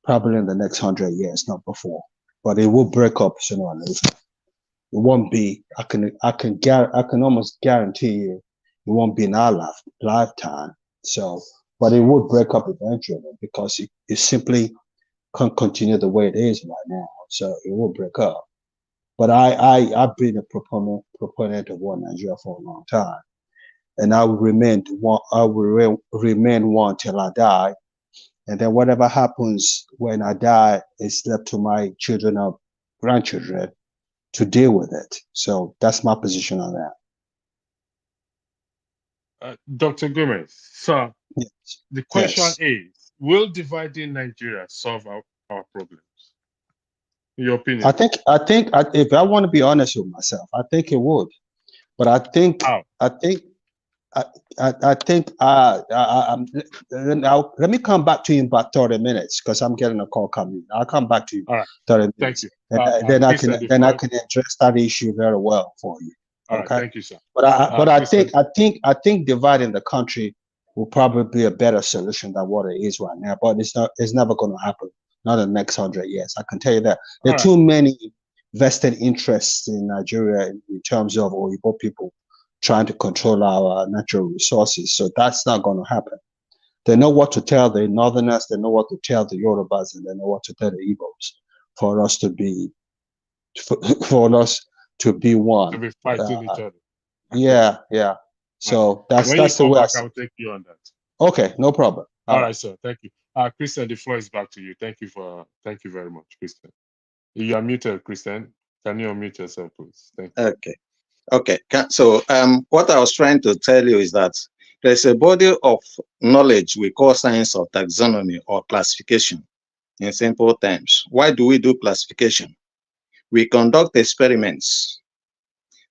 Speaker 8: probably in the next 100 years, not before. But it will break up sooner or later. It won't be. I can almost guarantee you, it won't be in our lifetime. So, but it would break up eventually because it simply can't continue the way it is right now. So it will break up. But I've been a proponent of one Nigeria for a long time, and I will remain one. I will remain one till I die, and then whatever happens when I die is left to my children or grandchildren to deal with it. So that's my position on
Speaker 5: that. Dr. Gomez, sir, yes. The question is, will dividing Nigeria solve our problems? In your opinion?
Speaker 8: I think if I want to be honest with myself, I think it would. But I think let me come back to you in about 30 minutes because I'm getting a call coming. I'll come back to you.
Speaker 5: All right.
Speaker 8: 30 minutes.
Speaker 5: Thank you.
Speaker 8: Then I can address that issue very well for you.
Speaker 5: All
Speaker 8: okay.
Speaker 5: Right. Thank you, sir.
Speaker 8: But I think dividing the country will probably be a better solution than what it is right now. But it's never going to happen. Not in the next 100 years. I can tell you that. There are too many vested interests in Nigeria in terms of Oyibo people trying to control our natural resources. So that's not going to happen. They know what to tell the Northerners, they know what to tell the Yorubas, and they know what to tell the Igbos for us to be one.
Speaker 5: To be fighting each other.
Speaker 8: Yeah. So that's the way
Speaker 5: I'll take you on that.
Speaker 8: Okay, no problem.
Speaker 5: All right, sir. Thank you. Christian, the floor is back to you. Thank you very much, Christian. You are muted, Christian. Can you unmute yourself, please? Thank you.
Speaker 7: Okay. So what I was trying to tell you is that there's a body of knowledge we call science of taxonomy or classification in simple terms. Why do we do classification? We conduct experiments,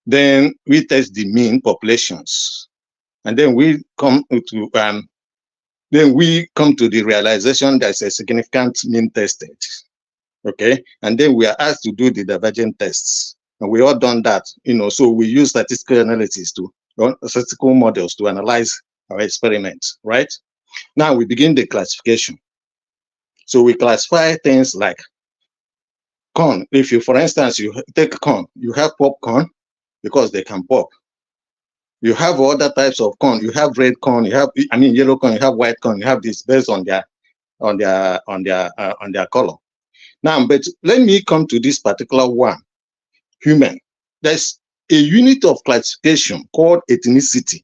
Speaker 7: then we test the mean populations, and then we come to the realization there's a significant mean tested. Okay, and then we are asked to do the divergent tests, and we all done that. So we use statistical analysis statistical models to analyze our experiments. Right now, we begin the classification. So we classify things like corn. If you, for instance, you take corn, you have popcorn because they can pop. You have other types of corn. You have red corn. You have, yellow corn. You have white corn. You have this based on their color. Now, but let me come to this particular one, human. There's a unit of classification called ethnicity.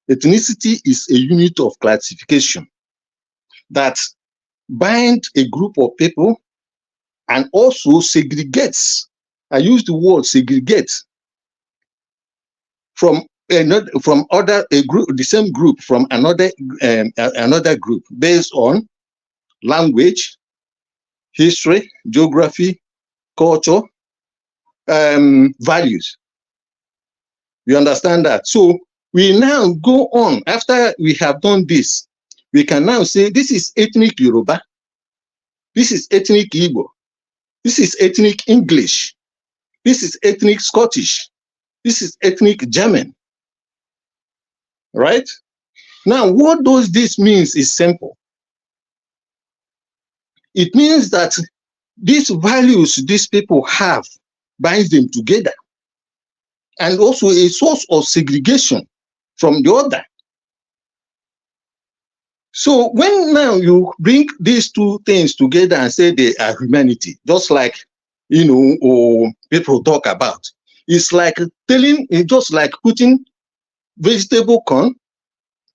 Speaker 7: Ethnicity is a unit of classification that binds a group of people and also segregates. I use the word segregate from from a group, the same group from another group based on language, history, geography, culture, values. You understand that? So we now go on after we have done this. We can now say this is ethnic Yoruba, this is ethnic Igbo, this is ethnic English, this is ethnic Scottish, this is ethnic German. Right? Now, what does this mean is simple. It means that these values these people have binds them together, and also a source of segregation from the other. So when now you bring these two things together and say they are humanity, just like people talk about, it's like just like putting vegetable corn.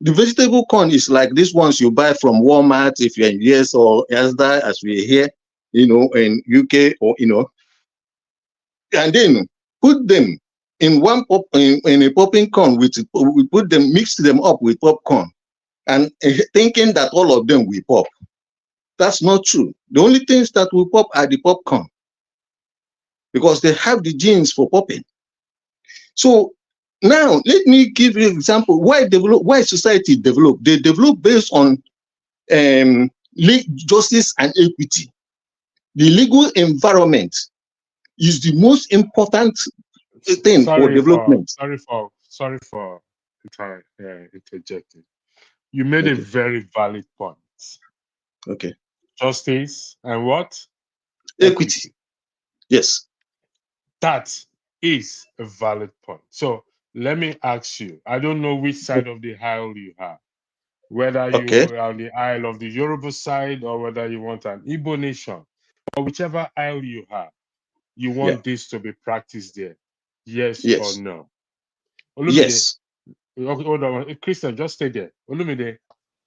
Speaker 7: The vegetable corn is like these ones you buy from Walmart if you're in US or Asda, as we hear, in UK, or and then put them in in a popping corn we mix them up with popcorn, and thinking that all of them will pop. That's not true. The only things that will pop are the popcorn, because they have the genes for popping. So now let me give you an example why society developed. They developed based on justice and equity. The legal environment is the most important thing for development.
Speaker 5: Sorry for interjecting. You made a very valid point.
Speaker 7: Okay.
Speaker 5: Justice and what?
Speaker 7: Equity. Yes.
Speaker 5: That is a valid point. So let me ask you, I don't know which side of the aisle you are, whether you are on the aisle of the Yoruba side or whether you want an Igbo nation, or whichever aisle you are, you want this to be practiced there. Yes or no? Olumide,
Speaker 7: yes.
Speaker 5: Hold on. Christian, just stay there. Olumide,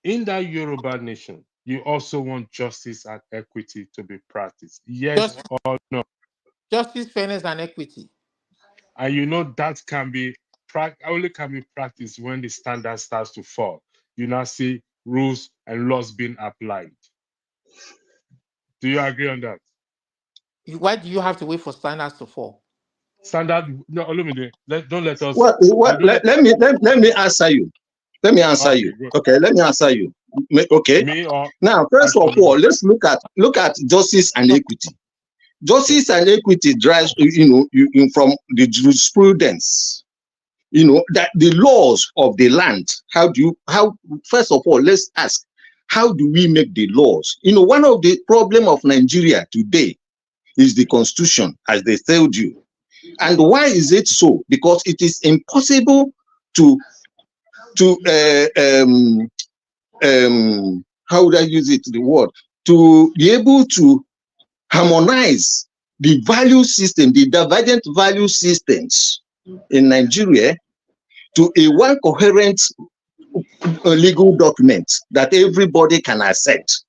Speaker 5: in that Yoruba nation, you also want justice and equity to be practiced. Yes or no?
Speaker 6: Justice, fairness, and equity.
Speaker 5: And that can be practiced when the standard starts to fall. You now see rules and laws being applied. Do you agree on that?
Speaker 6: Why do you have to wait for standards to fall?
Speaker 5: No, Olumide, don't let us.
Speaker 7: Let me answer you. Let me answer you. Okay, let me answer you. Okay. Now, first of all, let's look at justice and equity. Justice and equity drives, from the jurisprudence. That the laws of the land. First of all, let's ask, how do we make the laws? One of the problem of Nigeria today is the constitution, as they told you. And why is it so? Because it is impossible to how would I use it, the word, to be able to harmonize the value system, the divergent value systems in Nigeria to a one coherent legal document that everybody can accept.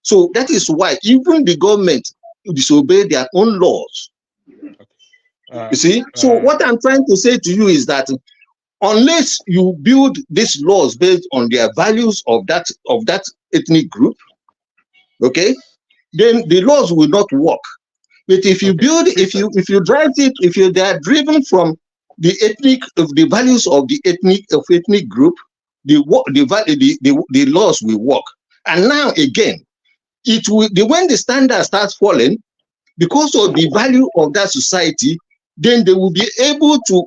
Speaker 7: So that is why even the government disobey their own laws. You see? So what I'm trying to say to you is that unless you build these laws based on their values of that ethnic group, okay, then the laws will not work. But if you build, if you drive it, if they are driven from the values of the ethnic group, the laws will work. And now again, when the standard starts falling, because of the value of that society, then they will be able to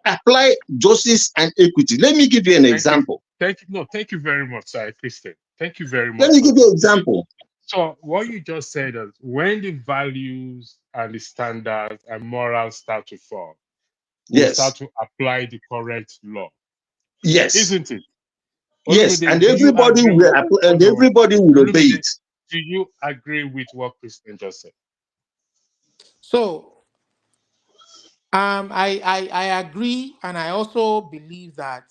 Speaker 7: apply justice and equity. Let me give you an example.
Speaker 5: Thank you very much, sir, Christian. Thank you very much.
Speaker 7: Let me give you an example.
Speaker 5: So what you just said is when the values and the standards and morals start to fall, we start to apply the correct law.
Speaker 7: Yes.
Speaker 5: Isn't it?
Speaker 7: Yes, and everybody will obey it.
Speaker 5: Do you agree with what Christian just said?
Speaker 6: So I agree, and I also believe that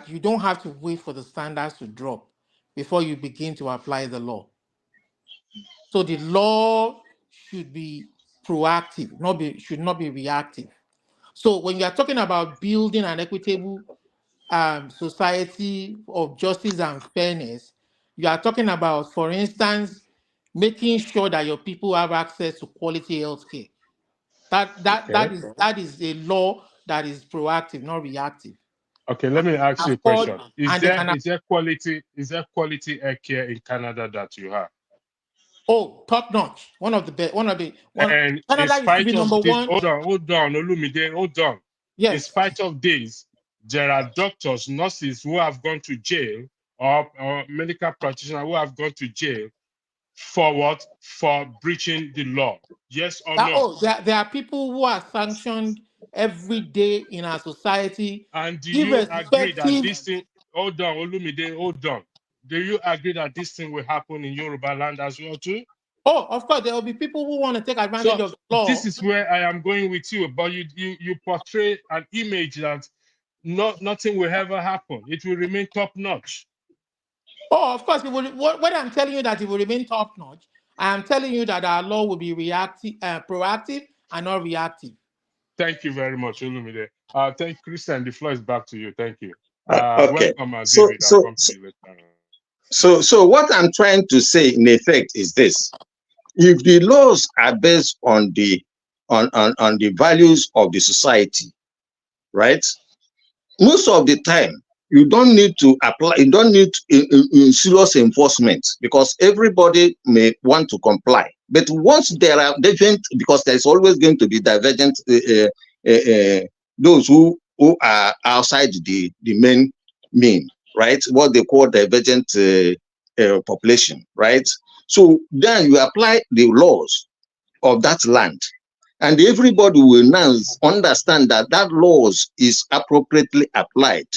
Speaker 6: you don't have to wait for the standards to drop before you begin to apply the law. So the law should be proactive, should not be reactive. So when you are talking about building an equitable society of justice and fairness, you are talking about, for instance, making sure that your people have access to quality health care. That is a law that is proactive, not reactive.
Speaker 5: Okay, let me ask you a
Speaker 6: Afford,
Speaker 5: question. Is
Speaker 6: and they
Speaker 5: there
Speaker 6: can
Speaker 5: quality air care in Canada that you have?
Speaker 6: oh, top notch.
Speaker 5: And in
Speaker 6: Canada used to
Speaker 5: spite
Speaker 6: be
Speaker 5: of
Speaker 6: number
Speaker 5: this,
Speaker 6: one.
Speaker 5: hold on, Olumide, hold on. In
Speaker 6: Yes.
Speaker 5: spite of this, there are doctors, nurses who have gone to jail, or medical practitioners who have gone to jail for what? For breaching the law. Yes or no?
Speaker 6: There are people who are sanctioned every day in our society,
Speaker 5: And do you agree that
Speaker 6: irrespective.
Speaker 5: this thing, hold on, Olumide, hold on. Do you agree that this thing will happen in Yoruba land as well too?
Speaker 6: Oh, of course, there will be people who want to take advantage
Speaker 5: So
Speaker 6: of the law.
Speaker 5: this is where I am going with you, but you portray an image that nothing will ever happen. It will remain top notch.
Speaker 6: Oh, of course, it will. When I'm telling you that it will remain top notch, I am telling you that our law will be proactive and not reactive.
Speaker 5: Thank you very much, Olumide. Thank Christian. The floor is back to you. Thank you.
Speaker 7: Okay.
Speaker 5: Welcome, David. I'll come to you later.
Speaker 7: So what I'm trying to say in effect is this: if the laws are based on the values of the society, right? Most of the time, you don't need to apply. You don't need serious enforcement because everybody may want to comply. But once there are different, because there's always going to be divergent those who are outside the main mean, right? What they call divergent population, right? So then you apply the laws of that land, and everybody will now understand that that laws is appropriately applied.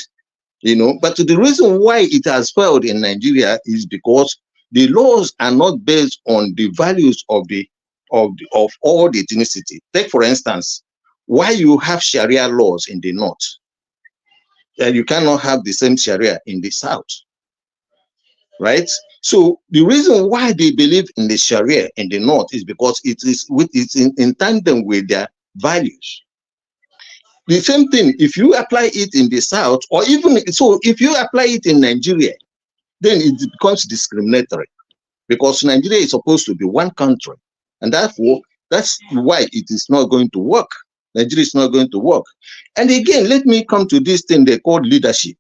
Speaker 7: But the reason why it has failed in Nigeria is because the laws are not based on the values of all the ethnicity. Take for instance, why you have Sharia laws in the north, and you cannot have the same Sharia in the south, right? So the reason why they believe in the Sharia in the north is because it's in tandem with their values. The same thing, if you apply it in the south, or even so, if you apply it in Nigeria, then it becomes discriminatory because Nigeria is supposed to be one country, and that's why it is not going to work. Nigeria is not going to work. And again, let me come to this thing they call leadership.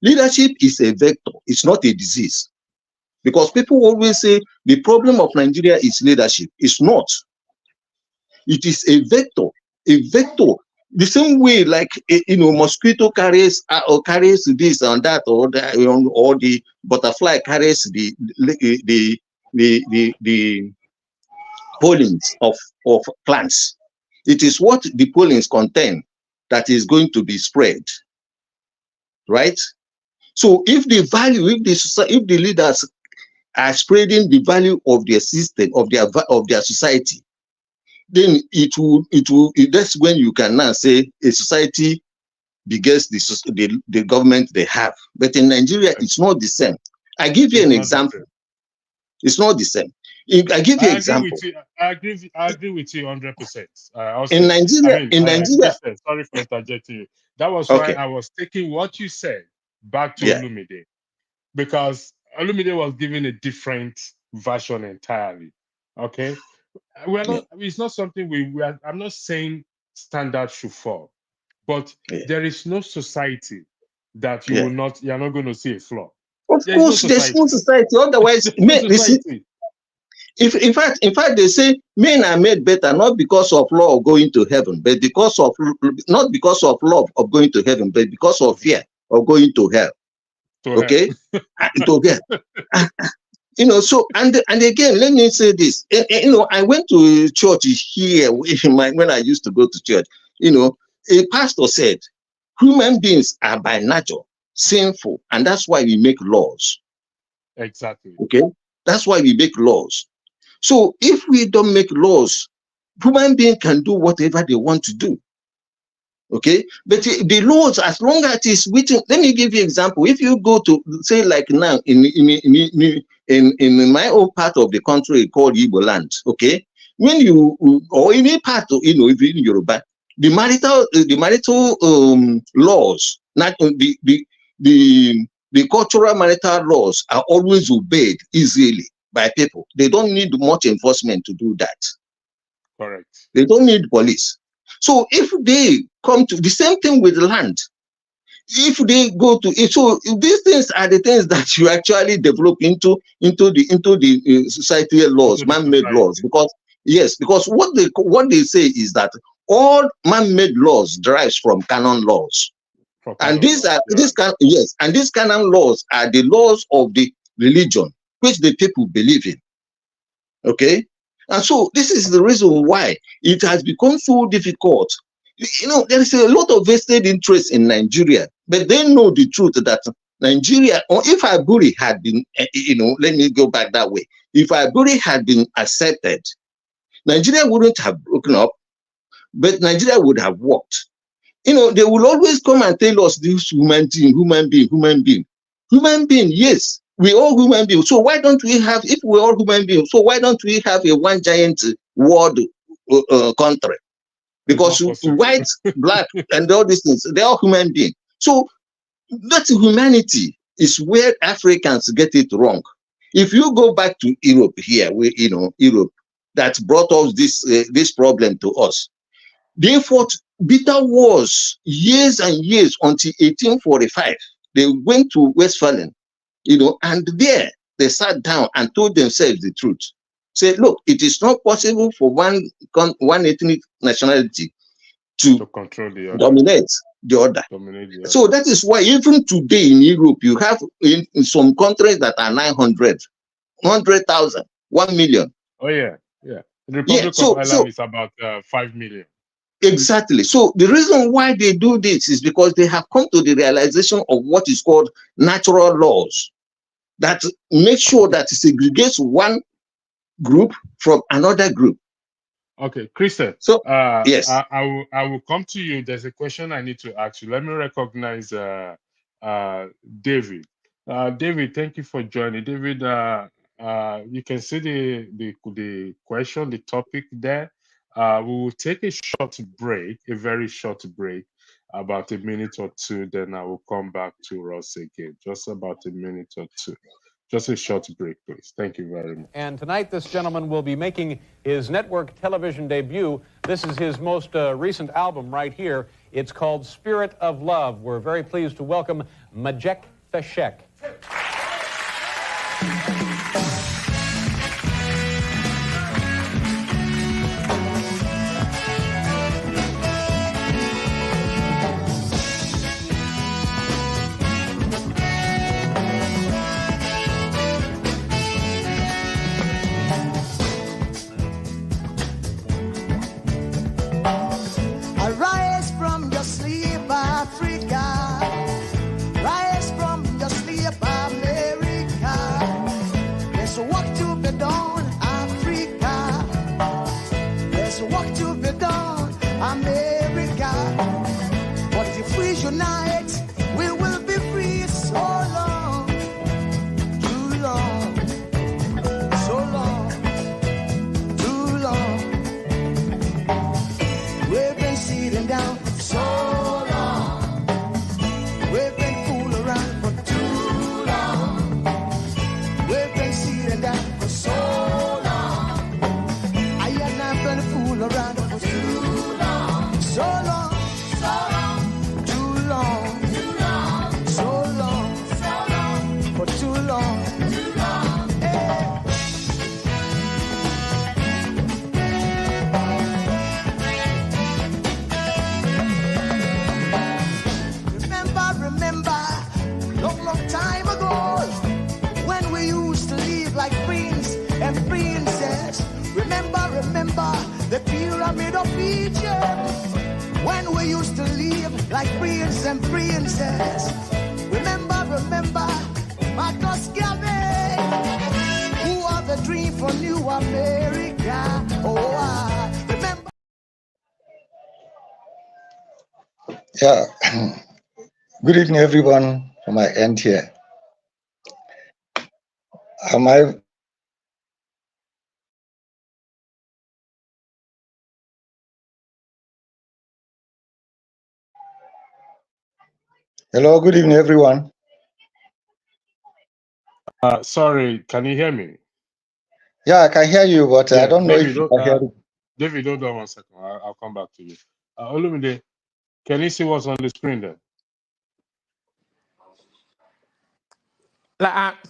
Speaker 7: Leadership is a vector, it's not a disease. Because people always say the problem of Nigeria is leadership. It's not. It is a vector. A vector. The same way, like mosquito carries this and that, or the butterfly carries the pollens of plants. It is what the pollens contain that is going to be spread, right? So if the leaders are spreading the value of their system, of their society, then that's when you can now say a society begets the government they have. But in Nigeria, it's not the same. I give you an example. It's not the same. I give you an example.
Speaker 5: I agree with you 100%.
Speaker 7: In Nigeria,
Speaker 5: sorry for interjecting you. That was
Speaker 7: okay.
Speaker 5: why I was taking what you said back to Olumide, because Olumide was giving a different version entirely. Okay, we're not. It's not something I'm not saying standards should fall, but there is no society that you're not going to see a flaw.
Speaker 7: Of course, there's no society. Otherwise, in fact, they say men are made better not because of law of going to heaven, but not because of love of going to heaven, but because of fear of going to hell. Okay, to hell. So and again, let me say this. I went to church here when I used to go to church. A pastor said, human beings are by nature sinful, and that's why we make laws.
Speaker 5: Exactly.
Speaker 7: Okay, that's why we make laws. So if we don't make laws, human beings can do whatever they want to do. Okay, but the laws, as long as it's written, let me give you an example. If you go to, say, like now in my own part of the country called Igbo land, okay, when you, or any part of, even Yoruba, marital laws, not the cultural marital laws are always obeyed easily by people. They don't need much enforcement to do that.
Speaker 5: Correct.
Speaker 7: They don't need police. So if they come to the same thing with land, if they go to it, so these things are the things that you actually develop into the societal laws, man-made laws. Because yes, because what they say is that all man-made laws derives from canon laws. And these canon laws are the laws of the religion which the people believe in. Okay, and so this is the reason why it has become so difficult. You know, there is a lot of vested interest in Nigeria, but they know the truth that Nigeria, or if Aburi had been, let me go back that way. If Aburi had been accepted, Nigeria wouldn't have broken up, but Nigeria would have worked. You know, they will always come and tell us this human being. Yes, we all human beings. So why don't we have, if we're all human beings, so why don't we have a one giant world country? Because white, black, and all these things, they're all human beings. So that humanity is where Africans get it wrong. If you go back to Europe here, Europe that brought us this problem to us. They fought bitter wars years and years until 1845. They went to Westphalen, and there they sat down and told themselves the truth. Said, look, it is not possible for one ethnic nationality to control the other. Dominate the other. So that is why even today in Europe, you have in some countries that are 900, 100,000, 1 million.
Speaker 5: Oh yeah. The Republic of Ireland is about 5 million.
Speaker 7: Exactly. So the reason why they do this is because they have come to the realization of what is called natural laws that make sure that it segregates one group from another group.
Speaker 5: Okay, Christian.
Speaker 7: So yes,
Speaker 5: I will come to you. There's a question I need to ask you. Let me recognize David. David, thank you for joining. David, you can see the question, the topic there. We will take a short break, a very short break, about a minute or two. Then I will come back to Ross again, just about a minute or two. Just a short break, please. Thank you very much.
Speaker 2: And tonight, this gentleman will be making his network television debut. This is his most recent album right here. It's called Spirit of Love. We're very pleased to welcome Majek Feshek.
Speaker 3: Arise from your sleep, Africa. Rise from your sleep, America. There's work to be done, Africa. There's work to be done, America. But if we unite, we will be free. So long, too long, so long, too long. We've been sitting down for so long. We've been fooling around for too long. We've been sitting down for so long. I have not been fooling around for too long. So long, so long, too long, too long, so long, for too long, too long. Hey. Remember, long time ago, when we used to live like queens and princesses. Remember, the pyramid of Egypt, when we used to live like queens and princesses. Remember, Marcus Garvey, who are the dream for New America. Oh, I remember.
Speaker 9: Yeah. Good evening, everyone, from my end here. Am I Hello, good evening, everyone.
Speaker 5: Sorry, can you hear me?
Speaker 9: Yeah, I can hear you, but I
Speaker 5: Yeah,
Speaker 9: don't know if
Speaker 5: David,
Speaker 9: you can hear it.
Speaker 5: David, hold on 1 second. I'll come back to you. Olumide, can you see what's on the screen there?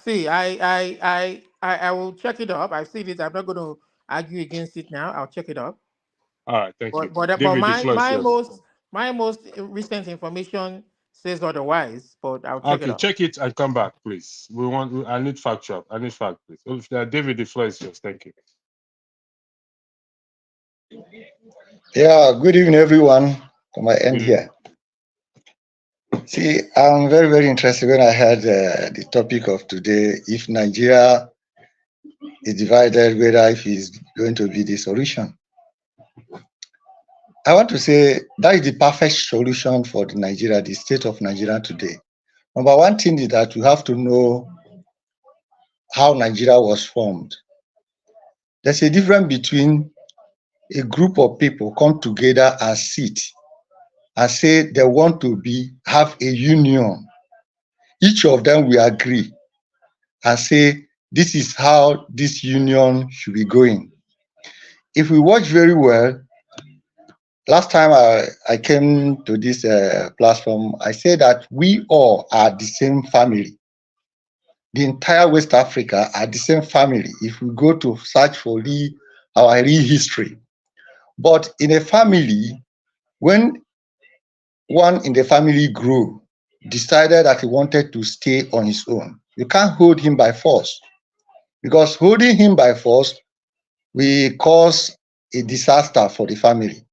Speaker 6: See, I will check it up. I see this. I'm not going to argue against it now. I'll check it up.
Speaker 5: All right, thank you.
Speaker 6: But
Speaker 5: David, the floor is yours.
Speaker 6: my most recent information says otherwise. But I'll check it
Speaker 5: Okay,
Speaker 6: up.
Speaker 5: check it and come back, please. I need fact check. I need fact, please. David, the floor is yours. Thank you.
Speaker 9: Yeah, good evening, everyone, from my end here. See, I'm very, very interested when I heard the topic of today, if Nigeria is divided, whether if it's going to be the solution. I want to say that is the perfect solution for Nigeria, the state of Nigeria today. Number one thing is that we have to know how Nigeria was formed. There's a difference between a group of people come together and sit and say they want to have a union. Each of them will agree and say this is how this union should be going. If we watch very well, last time I came to this platform, I said that we all are the same family. The entire West Africa are the same family if we go to search for our real history. But in a family, when one in the family grew, decided that he wanted to stay on his own, you can't hold him by force, because holding him by force will cause a disaster for the family.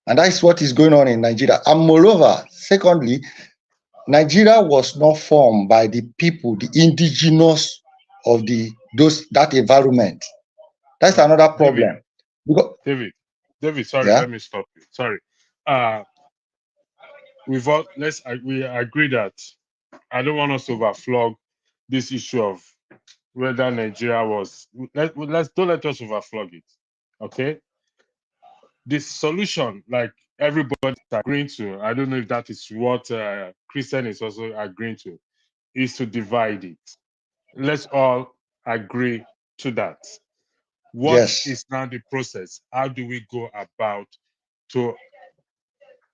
Speaker 9: And that's what is going on in Nigeria. And moreover, secondly, Nigeria was not formed by the people, the indigenous of that environment. That's another problem.
Speaker 5: David, sorry,
Speaker 9: yeah?
Speaker 5: Let me stop you. Sorry. We agree that I don't want us to overflog this issue of whether Nigeria was. Don't let us overflog it. Okay. This solution, like everybody is agreeing to, I don't know if that is what Christian is also agreeing to, is to divide it. Let's all agree to that. What is now the process? How do we go about to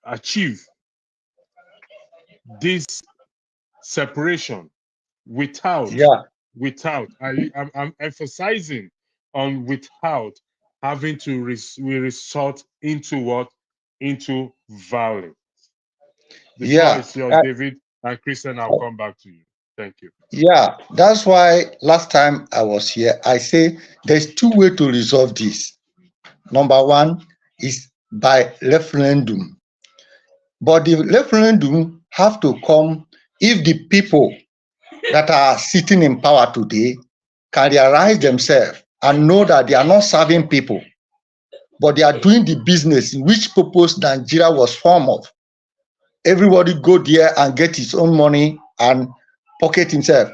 Speaker 5: achieve this separation without I'm emphasizing on without having to resort into violence. The floor is yours, David, and Christian, I'll come back to you. Thank you.
Speaker 9: Yeah, that's why last time I was here, I say there's two ways to resolve this. Number one is by referendum. But the referendum have to come if the people that are sitting in power today can realize themselves and know that they are not serving people, but they are doing the business in which purpose Nigeria was formed of. Everybody go there and get his own money and pocket himself.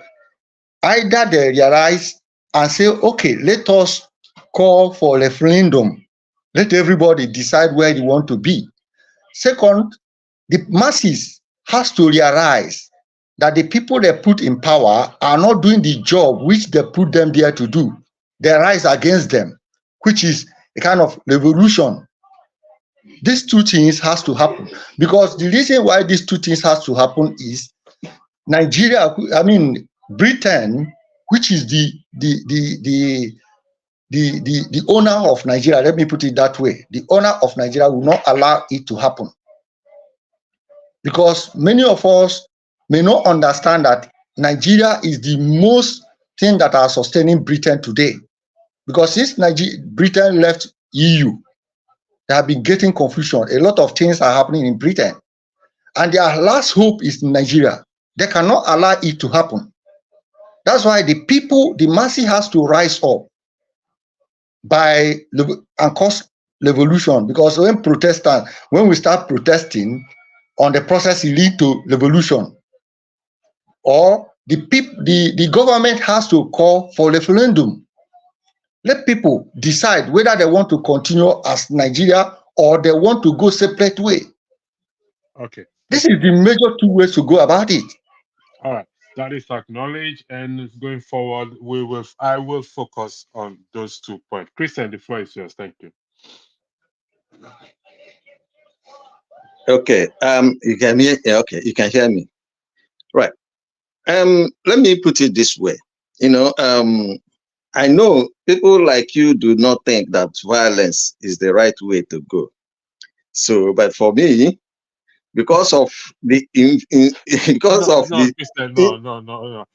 Speaker 9: Either they realize and say, okay, let us call for a referendum. Let everybody decide where they want to be. Second, the masses has to realize that the people they put in power are not doing the job which they put them there to do. They rise against them, which is a kind of revolution. These two things has to happen, because the reason why these two things has to happen is Britain, which is the owner of Nigeria, let me put it that way, the owner of Nigeria will not allow it to happen. Because many of us may not understand that Nigeria is the most thing that are sustaining Britain today. Because since Britain left EU, they have been getting confusion. A lot of things are happening in Britain. And their last hope is Nigeria. They cannot allow it to happen. That's why the people, the masses has to rise up and cause revolution. Because when we start protesting, on the process, it lead to revolution. Or the government has to call for referendum. Let people decide whether they want to continue as Nigeria or they want to go separate way.
Speaker 5: Okay.
Speaker 7: This is the major two ways to go about it.
Speaker 5: All right, that is acknowledged, and going forward, I will focus on those 2 points. Christian, the floor is yours. Thank you.
Speaker 7: Okay. You can hear. Okay, you can hear me. Right. Let me put it this way. I know people like you do not think that violence is the right way to go. So, but for me, because of the because
Speaker 5: No,
Speaker 7: of
Speaker 5: no,
Speaker 7: the
Speaker 5: Christian, no.
Speaker 7: no.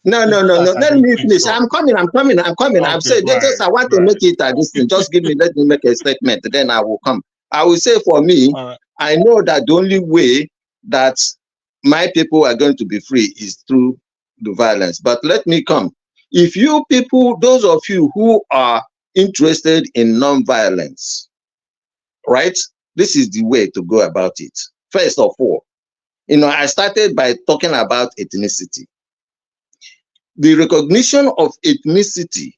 Speaker 5: It's not that I
Speaker 7: Let
Speaker 5: don't
Speaker 7: me
Speaker 5: think
Speaker 7: finish.
Speaker 5: so.
Speaker 7: I'm coming. I'm
Speaker 5: Okay,
Speaker 7: saying just I want to
Speaker 5: right.
Speaker 7: make it this thing. Just let me make a statement. Then I will come. I will say for me,
Speaker 5: All right.
Speaker 7: I know that the only way that my people are going to be free is through the violence. But let me come. If you people, those of you who are interested in non-violence, right? This is the way to go about it. First of all, I started by talking about ethnicity. The recognition of ethnicity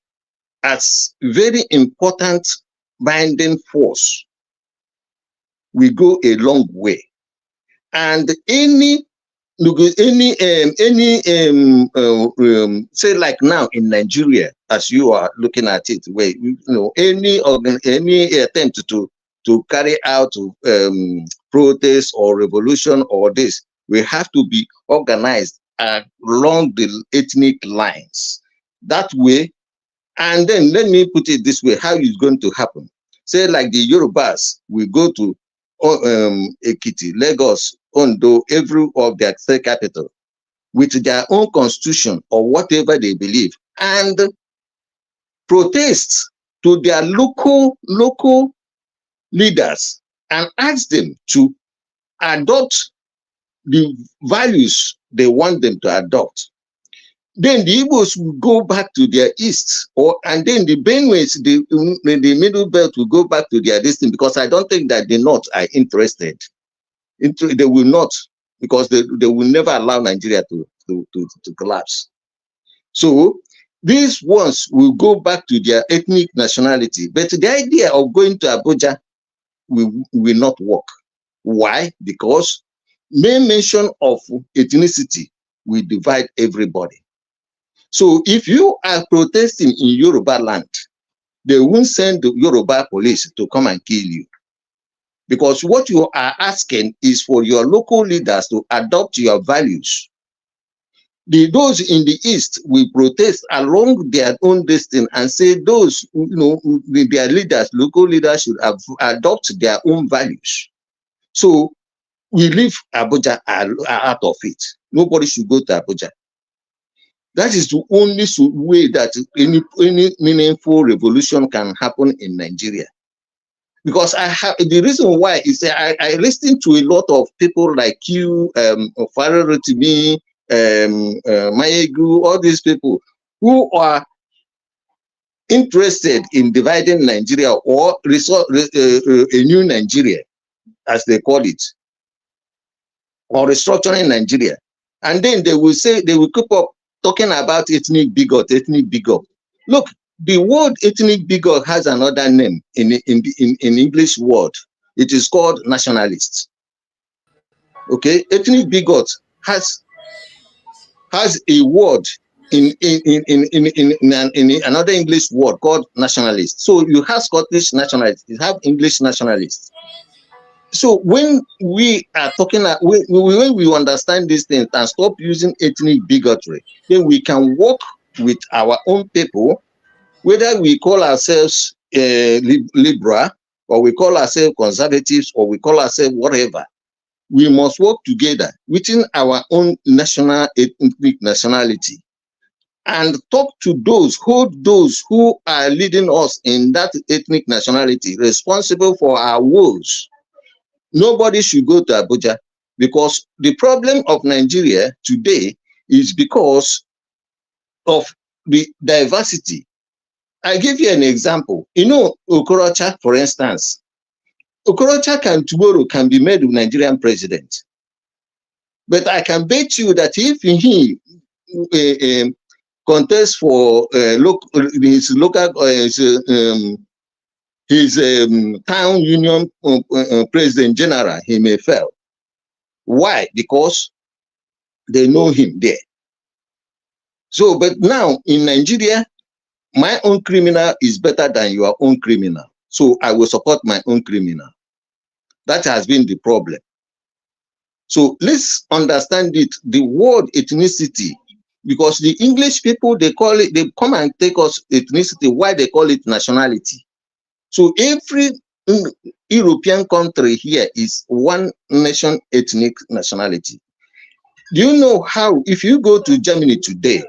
Speaker 7: as very important binding force will go a long way. And say like now in Nigeria, as you are looking at it, where any attempt to carry out protest or revolution or this, we have to be organized along the ethnic lines. That way, and then let me put it this way: how is going to happen? Say like the Yorubas will go to Ekiti, Lagos, Ondo, every of their state capital with their own constitution or whatever they believe, and protest to their local leaders and ask them to adopt the values they want them to adopt. Then the Igbos will go back to their east, and then the Benwes, the middle belt will go back to their destiny, because I don't think that the North are interested. They will not, because they will never allow Nigeria to collapse. So these ones will go back to their ethnic nationality, but the idea of going to Abuja will not work. Why? Because main mention of ethnicity will divide everybody. So if you are protesting in Yoruba land, they won't send the Yoruba police to come and kill you. Because what you are asking is for your local leaders to adopt your values. Those in the East will protest along their own destiny and say those, their leaders, local leaders should adopt their own values. So we leave Abuja out of it. Nobody should go to Abuja. That is the only way that any meaningful revolution can happen in Nigeria. Because the reason why is that I listen to a lot of people like you, Farah Rotimi, Mayegu, all these people who are interested in dividing Nigeria or a new Nigeria, as they call it, or restructuring Nigeria. And then they will keep up talking about ethnic bigot. Look, the word ethnic bigot has another name in English word. It is called nationalist. Okay, ethnic bigot has a word in another English word called nationalist. So you have Scottish nationalists, you have English nationalists. So when we are talking, when we understand these things and stop using ethnic bigotry, then we can work with our own people, whether we call ourselves liberal, or we call ourselves conservatives, or we call ourselves whatever. We must work together within our own national ethnic nationality and talk to hold those who are leading us in that ethnic nationality responsible for our woes. Nobody should go to Abuja, because the problem of Nigeria today is because of the diversity. I give you an example. Okorocha, for instance. Okorocha tomorrow can be made a Nigerian president. But I can bet you that if he contests for his town union president general, he may fail. Why? Because they know him there. So, but now in Nigeria, my own criminal is better than your own criminal. So I will support my own criminal. That has been the problem. So let's understand it, the word ethnicity, because the English people, they call it, they come and take us ethnicity, why they call it nationality. So every European country here is one nation, ethnic nationality. Do you know how, if you go to Germany today,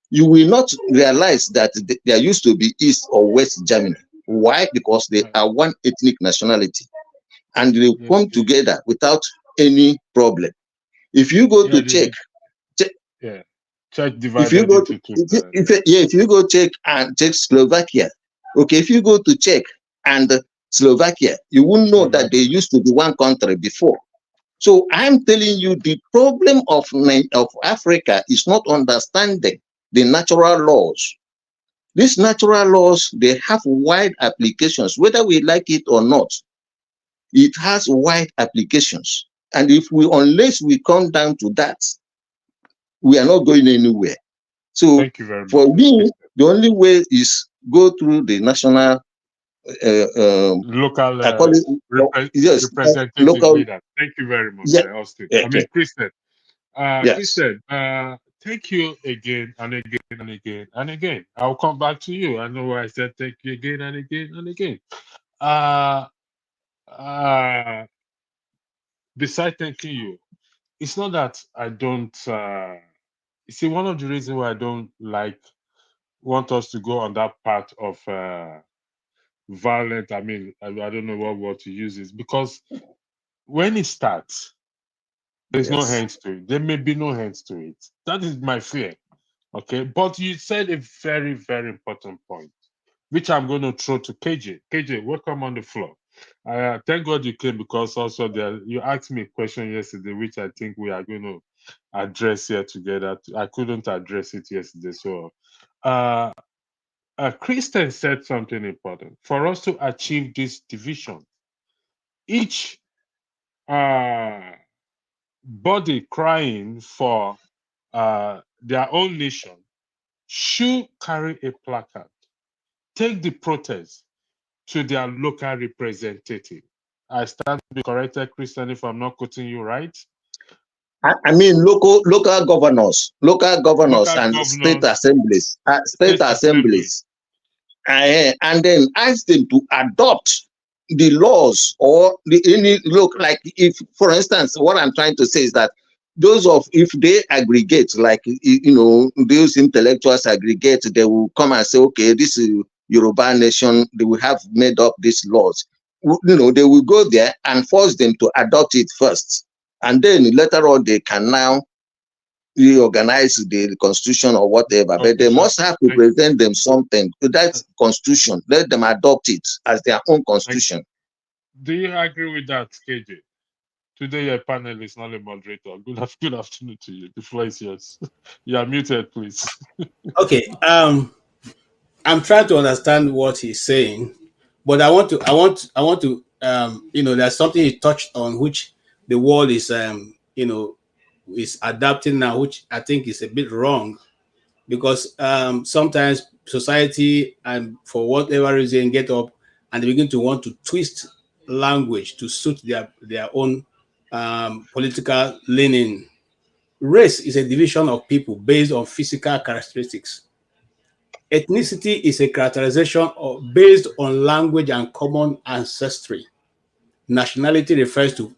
Speaker 7: you will not realize that there used to be East or West Germany. Why? Because they are one ethnic nationality and they come together without any problem. If you go to Czech,
Speaker 5: Czech divided into two.
Speaker 7: If you go Czech and Czechoslovakia, okay, if you go to Czech and Slovakia, you won't know that they used to be one country before. So I'm telling you, the problem of Africa is not understanding the natural laws. These natural laws, they have wide applications, whether we like it or not. It has wide applications. And unless we come down to that, we are not going anywhere. So
Speaker 5: thank you very much.
Speaker 7: For me, the only way is go through the national
Speaker 5: local
Speaker 7: representative
Speaker 5: local leader. Thank you very much, Austin.
Speaker 7: Yeah,
Speaker 5: I mean, Christian.
Speaker 7: Yes.
Speaker 5: Christian, thank you again and again and again and again. I'll come back to you. I know I said thank you again and again and again. Besides thanking you, it's not that I don't. You see, one of the reasons why I don't want us to go on that path of violent. I mean, I don't know what word to use is because when it starts, there's no hands to it. There may be no hands to it. That is my fear. Okay, but you said a very, very important point, which I'm going to throw to KJ. KJ, welcome on the floor. Thank God you came because also you asked me a question yesterday, which I think we are going to address here together. I couldn't address it yesterday, so Christian said something important. For us to achieve this division, each body crying for their own nation should carry a placard, take the protest to their local representative. I stand to be corrected, Christian, if I'm not quoting you right.
Speaker 7: I mean local governors and state assemblies, and then ask them to adopt the laws or like if, for instance, what I'm trying to say is that if they aggregate, like those intellectuals aggregate, they will come and say, okay, this is Yoruba nation, they will have made up these laws. They will go there and force them to adopt it first, and then later on they can now reorganize the constitution or whatever, but they must have to present them something to that constitution. Let them adopt it as their own constitution.
Speaker 5: Do you agree with that, KJ? Today your panel is not a moderator. Good afternoon to you. The floor is yours. You are muted, please.
Speaker 10: Okay. I'm trying to understand what he's saying, but I want to there's something he touched on which the world is is adapting now, which I think is a bit wrong, because sometimes society, and for whatever reason, get up and they begin to want to twist language to suit their own political leaning. Race is a division of people based on physical characteristics. Ethnicity is a characterization based on language and common ancestry. Nationality refers to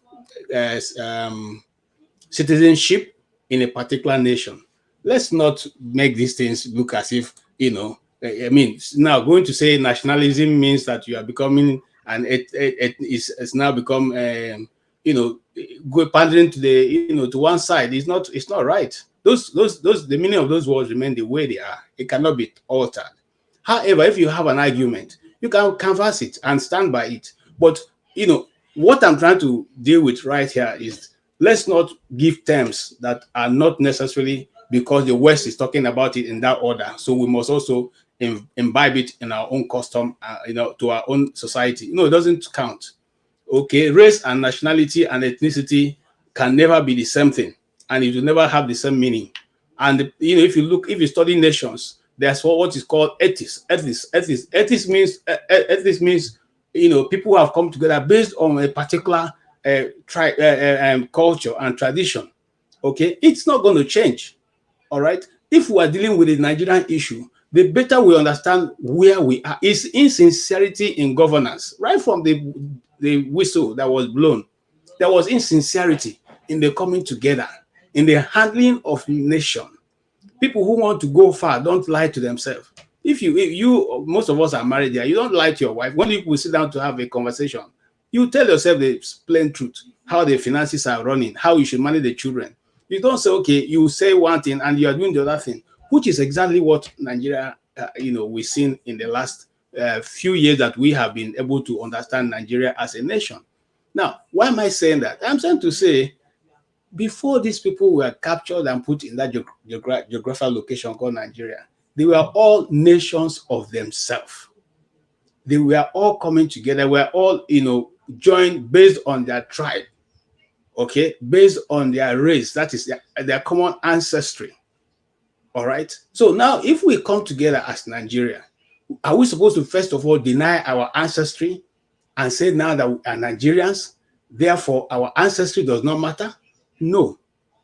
Speaker 10: citizenship in a particular nation. Let's not make these things look as if, I mean, now going to say nationalism means that you are becoming it's now become, go pandering to to one side. It's not right. The meaning of those words remain the way they are. It cannot be altered. However, if you have an argument, you can canvass it and stand by it. But, what I'm trying to deal with right here is, let's not give terms that are not necessarily because the West is talking about it in that order. So we must also imbibe it in our own custom, to our own society. No, it doesn't count. Okay, race and nationality and ethnicity can never be the same thing, and it will never have the same meaning. And if you study nations, there's what is called ethics. Ethics means people who have come together based on a particular culture and tradition. Okay, it's not going to change. All right. If we are dealing with the Nigerian issue, the better we understand where we are. It's insincerity in governance. Right from the whistle that was blown, there was insincerity in the coming together, in the handling of nation. People who want to go far don't lie to themselves. If you most of us are married here, you don't lie to your wife. When you sit down to have a conversation, you tell yourself the plain truth, how the finances are running, how you should manage the children. You don't say, okay, you say one thing and you are doing the other thing, which is exactly what Nigeria, we've seen in the last few years that we have been able to understand Nigeria as a nation. Now, why am I saying that? I'm saying to say, before these people were captured and put in that geographical location called Nigeria, they were all nations of themselves. They were all coming together. We're all, joined based on their tribe, okay, based on their race. That is their common ancestry. All right. So now, if we come together as Nigeria, are we supposed to first of all deny our ancestry and say now that we are Nigerians, therefore our ancestry does not matter? No.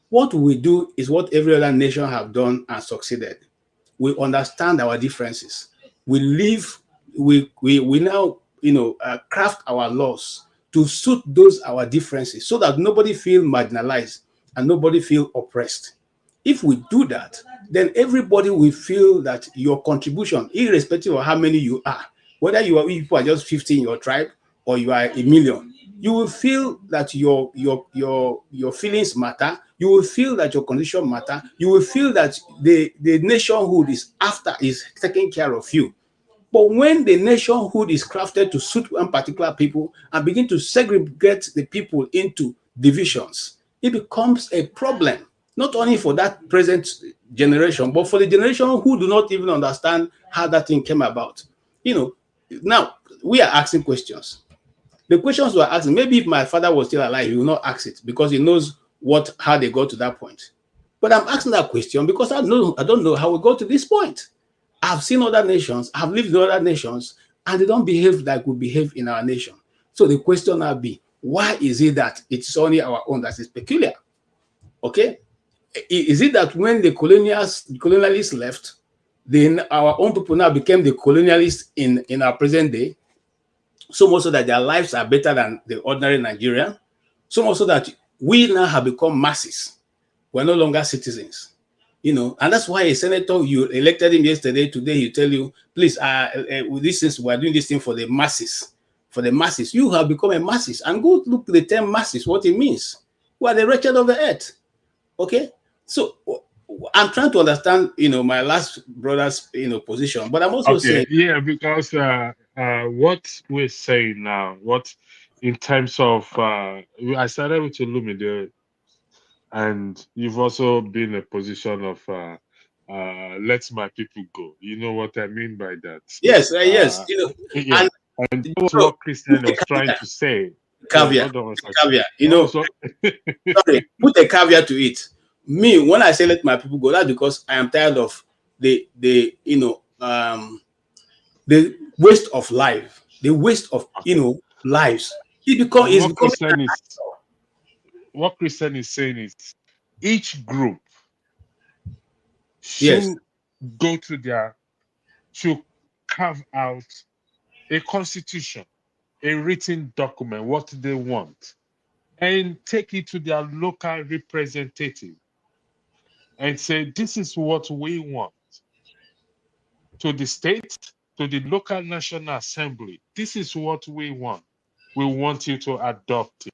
Speaker 10: What we do is what every other nation have done and succeeded. We understand our differences. We live. We now craft our laws to suit our differences, so that nobody feel marginalized and nobody feel oppressed. If we do that, then everybody will feel that your contribution, irrespective of how many you are, whether people are just 50 in your tribe or you are 1 million, you will feel that your feelings matter. You will feel that your condition matter. You will feel that the nationhood is taking care of you. But when the nationhood is crafted to suit one particular people and begin to segregate the people into divisions, it becomes a problem, not only for that present generation, but for the generation who do not even understand how that thing came about. Now we are asking questions. The questions we're asking, maybe if my father was still alive, he will not ask it because he knows how they got to that point. But I'm asking that question because I don't know how we got to this point. I've seen other nations, I've lived in other nations, and they don't behave like we behave in our nation. So the question now be, why is it that it's only our own that is peculiar? Okay? Is it that when the colonialists left, then our own people now became the colonialists in our present day? So much so that their lives are better than the ordinary Nigerian? So much so that we now have become masses. We're no longer citizens. And that's why a senator, you elected him yesterday, today he'll tell you, please, with this, we're doing this thing for the masses. For the masses. You have become a masses. And go look at the term masses, what it means. We are the wretched of the earth. Okay? So I'm trying to understand, my last brother's, position, but I'm also saying.
Speaker 5: Yeah, because what we're saying now, in terms of, I started with Olumide, and you've also been in a position of let my people go. You know what I mean by that?
Speaker 10: Yes, yes.
Speaker 5: Yeah. And that was what Christian was trying to say.
Speaker 10: Caveat.
Speaker 5: Hold on
Speaker 10: caveat.
Speaker 5: sorry,
Speaker 10: put a caveat to it. Me, when I say let my people go, that's because I am tired of the waste of life, the waste of lives.
Speaker 5: What Christian is saying is each group should go to carve out a constitution, a written document, what they want, and take it to their local representative and say, this is what we want. To the state, to the local national assembly, this is what we want. We want you to adopt it.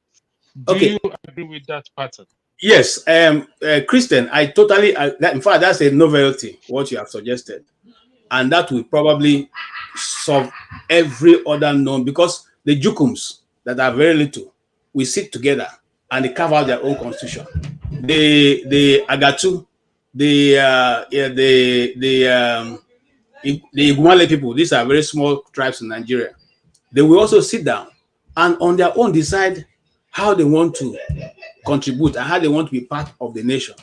Speaker 5: Do you agree with that pattern?
Speaker 10: Yes, Christian, I totally, in fact, that's a novelty, what you have suggested. And that will probably solve every other known, because the Jukums that are very little, we sit together and they carve out their own constitution. The Agatu, the Igumale people, these are very small tribes in Nigeria. They will also sit down and on their own decide how they want to contribute and how they want to be part of the nation.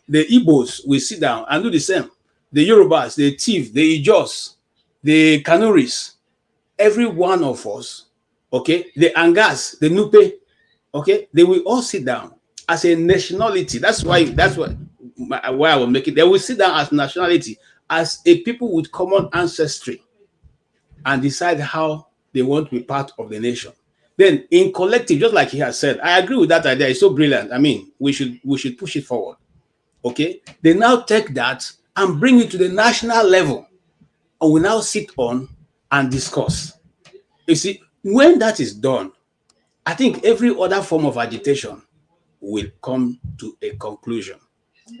Speaker 10: The Igbos will sit down and do the same. The Yorubas, the Tiv, the Ijos, the Kanuris, every one of us, okay, the Angas, the Nupe, okay, they will all sit down as a nationality. That's why I will make it. They will sit down as nationality, as a people with common ancestry, and decide how they want to be part of the nation. Then in collective, just like he has said, I agree with that idea. It's so brilliant. I mean, we should push it forward. Okay, they now take that and bring it to the national level, and we now sit on and discuss. You see, when that is done, I think every other form of agitation will come to a conclusion,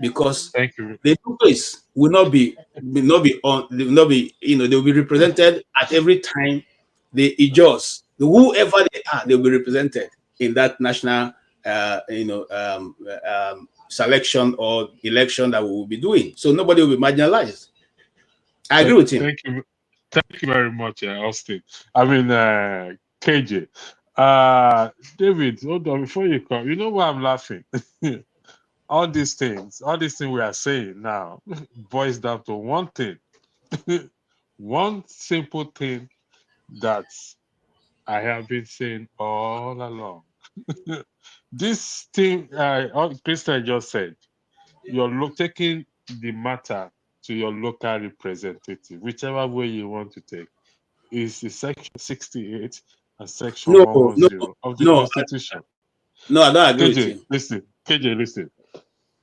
Speaker 10: because
Speaker 5: Thank you.
Speaker 10: the two place will not be they'll be represented at every time. The Ijos, whoever they are, they'll be represented in that national selection or election that we will be doing. So nobody will be marginalized. I agree with him.
Speaker 5: Thank you very much, Austin. I mean, KJ. David, hold on before you come. You know why I'm laughing? all these things we are saying now boils down to one thing. One simple thing that I have been saying all along. This thing, Christian just said, you're taking the matter to your local representative, whichever way you want to take. Is the section 68 and section 110 of the Constitution.
Speaker 10: I don't agree with you.
Speaker 5: KJ, listen.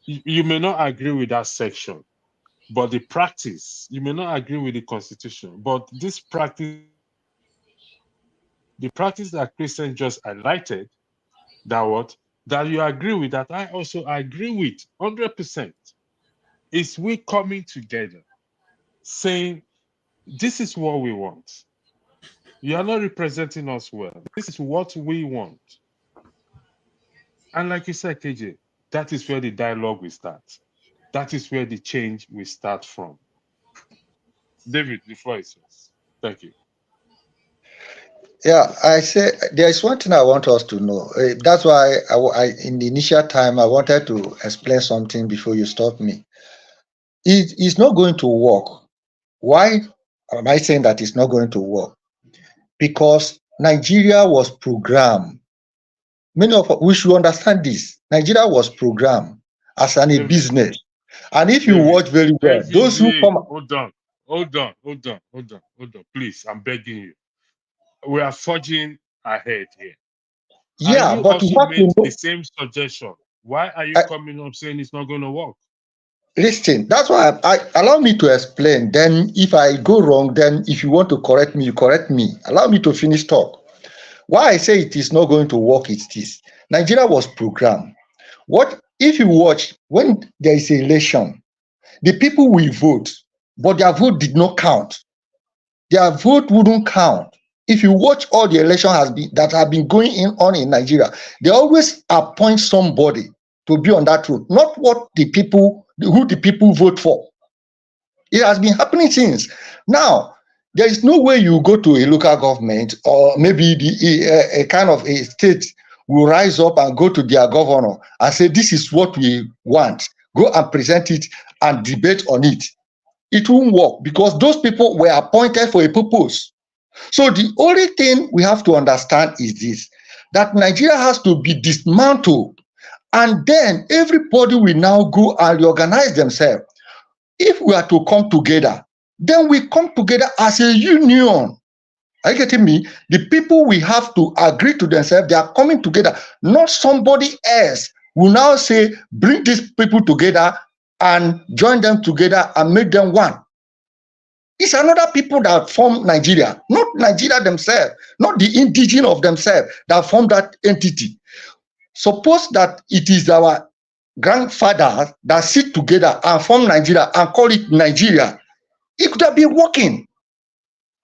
Speaker 5: You may not agree with that section, but the practice, you may not agree with the Constitution, but this practice, the practice that Christian just highlighted, that you agree with, that I also agree with 100%, is we coming together saying, this is what we want. You are not representing us well. This is what we want. And like you said, KJ, that is where the dialogue will start. That is where the change will start from. David, the floor is yours. Thank you.
Speaker 9: Yeah, I say there's one thing I want us to know. That's why I in the initial time, I wanted to explain something before you stop me. It's not going to work. Why am I saying that it's not going to work? Because Nigeria was programmed. Many of us, we should understand this. Nigeria was programmed as a business. And if you watch very well, those who come...
Speaker 5: Hold on. Please, I'm begging you. We are forging ahead here.
Speaker 9: Yeah,
Speaker 5: you
Speaker 9: but
Speaker 5: also
Speaker 9: you have
Speaker 5: made
Speaker 9: to know,
Speaker 5: the same suggestion. Why are you coming up saying it's not going to work?
Speaker 9: listen, that's why I allow me to explain. Then if I go wrong, then if you want to correct me, you correct me. Allow me to finish talk. Why I say it is not going to work is this. Nigeria was programmed. What if you watch, when there is an election, the people will vote, but their vote did not count. Their vote wouldn't count. If you watch all the election that have been going on in Nigeria, they always appoint somebody to be on that road, not who the people vote for. It has been happening since. Now, there is no way you go to a local government, or maybe a kind of a state will rise up and go to their governor and say, this is what we want. Go and present it and debate on it. It won't work, because those people were appointed for a purpose. So the only thing we have to understand is this, that Nigeria has to be dismantled, and then everybody will now go and reorganize themselves. If we are to come together, then we come together as a union. Are you getting me? The people we have to agree to themselves, they are coming together, not somebody else will now say, bring these people together and join them together and make them one. It's another people that form Nigeria, not Nigeria themselves, not the indigenous of themselves that form that entity. Suppose that it is our grandfathers that sit together and form Nigeria and call it Nigeria, it could have been working.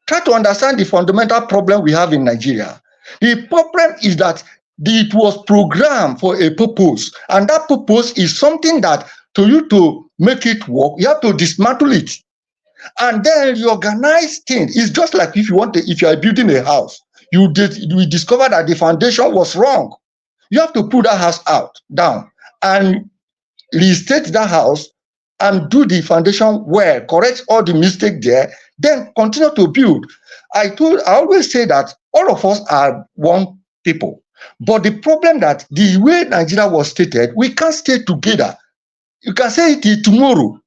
Speaker 9: Try to understand the fundamental problem we have in Nigeria. The problem is that it was programmed for a purpose, and that purpose is something that, to you to make it work, you have to dismantle it and then reorganize things. It's just like if you are building a house, you discover that the foundation was wrong. You have to put that house down and restate that house and do the foundation well, correct all the mistake there, then continue to build. I always say that all of us are one people, but the problem that the way Nigeria was stated, we can't stay together. You can say it till tomorrow.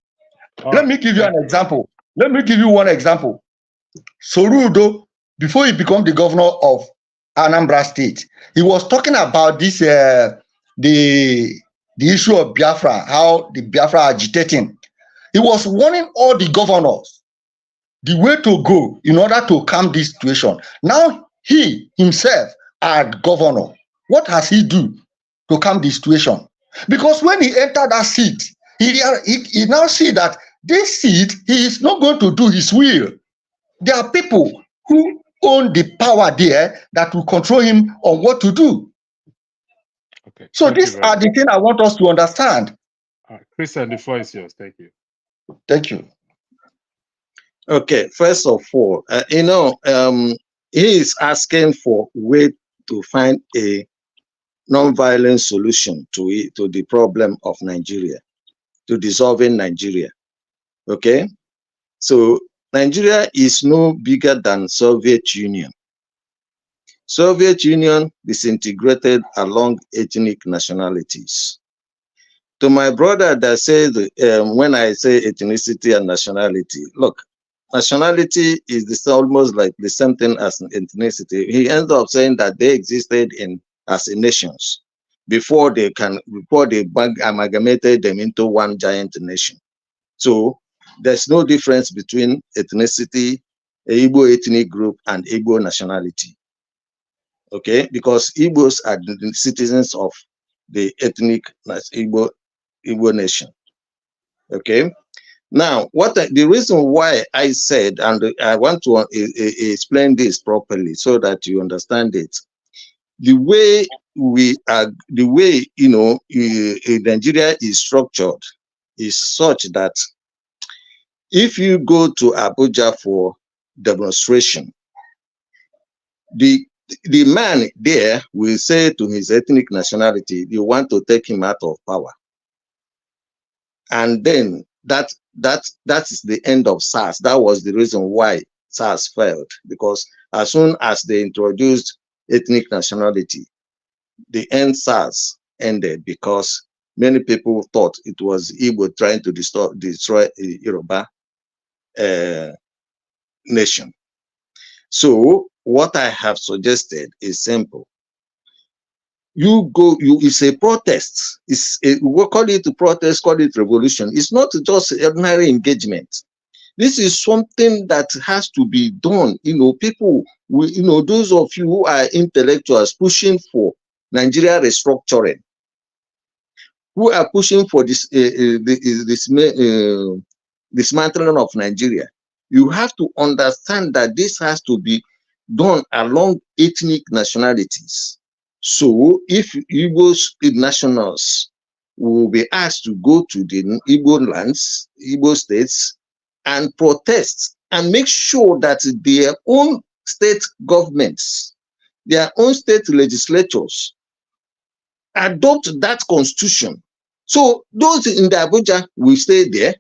Speaker 9: Let me give you an example. Let me give you one example. Sorudo, before he became the governor of Anambra State, he was talking about this the issue of Biafra, how the Biafra are agitating. He was warning all the governors the way to go in order to calm this situation. Now he himself as governor, what has he do to calm the situation? Because when he entered that seat, he now see that this seat, he is not going to do his will. There are people who own the power there that will control him on what to do.
Speaker 5: Okay.
Speaker 9: So these are the things I want us to understand.
Speaker 5: Christian, the floor is yours. Thank you.
Speaker 9: Thank you.
Speaker 7: Okay, first of all, he is asking for a way to find a non-violent solution to the problem of Nigeria, to dissolving Nigeria. Okay, so Nigeria is no bigger than Soviet Union. Soviet Union disintegrated along ethnic nationalities. To my brother that said, when I say ethnicity and nationality, look, nationality is almost like the same thing as ethnicity. He ends up saying that they existed as nations before they amalgamated them into one giant nation. So there's no difference between ethnicity, Igbo ethnic group, and Igbo nationality. Okay, because Igbos are the citizens of the ethnic Igbo nation. Okay. Now, the reason why I said, and I want to explain this properly so that you understand it. The way Nigeria is structured is such that if you go to Abuja for demonstration, the man there will say to his ethnic nationality, you want to take him out of power. And then that is the end of SARS. That was the reason why SARS failed, because as soon as they introduced ethnic nationality, the end SARS ended because many people thought it was Igbo trying to destroy Yoruba nation. So what I have suggested is simple. It's a protest. We call it a protest, call it revolution. It's not just ordinary engagement. This is something that has to be done. People, those of you who are intellectuals pushing for Nigeria restructuring, who are pushing for this dismantling of Nigeria, you have to understand that this has to be done along ethnic nationalities. So if Igbo nationals will be asked to go to the Igbo lands, Igbo states, and protest and make sure that their own state governments, their own state legislatures adopt that constitution. So those in the Abuja will stay there.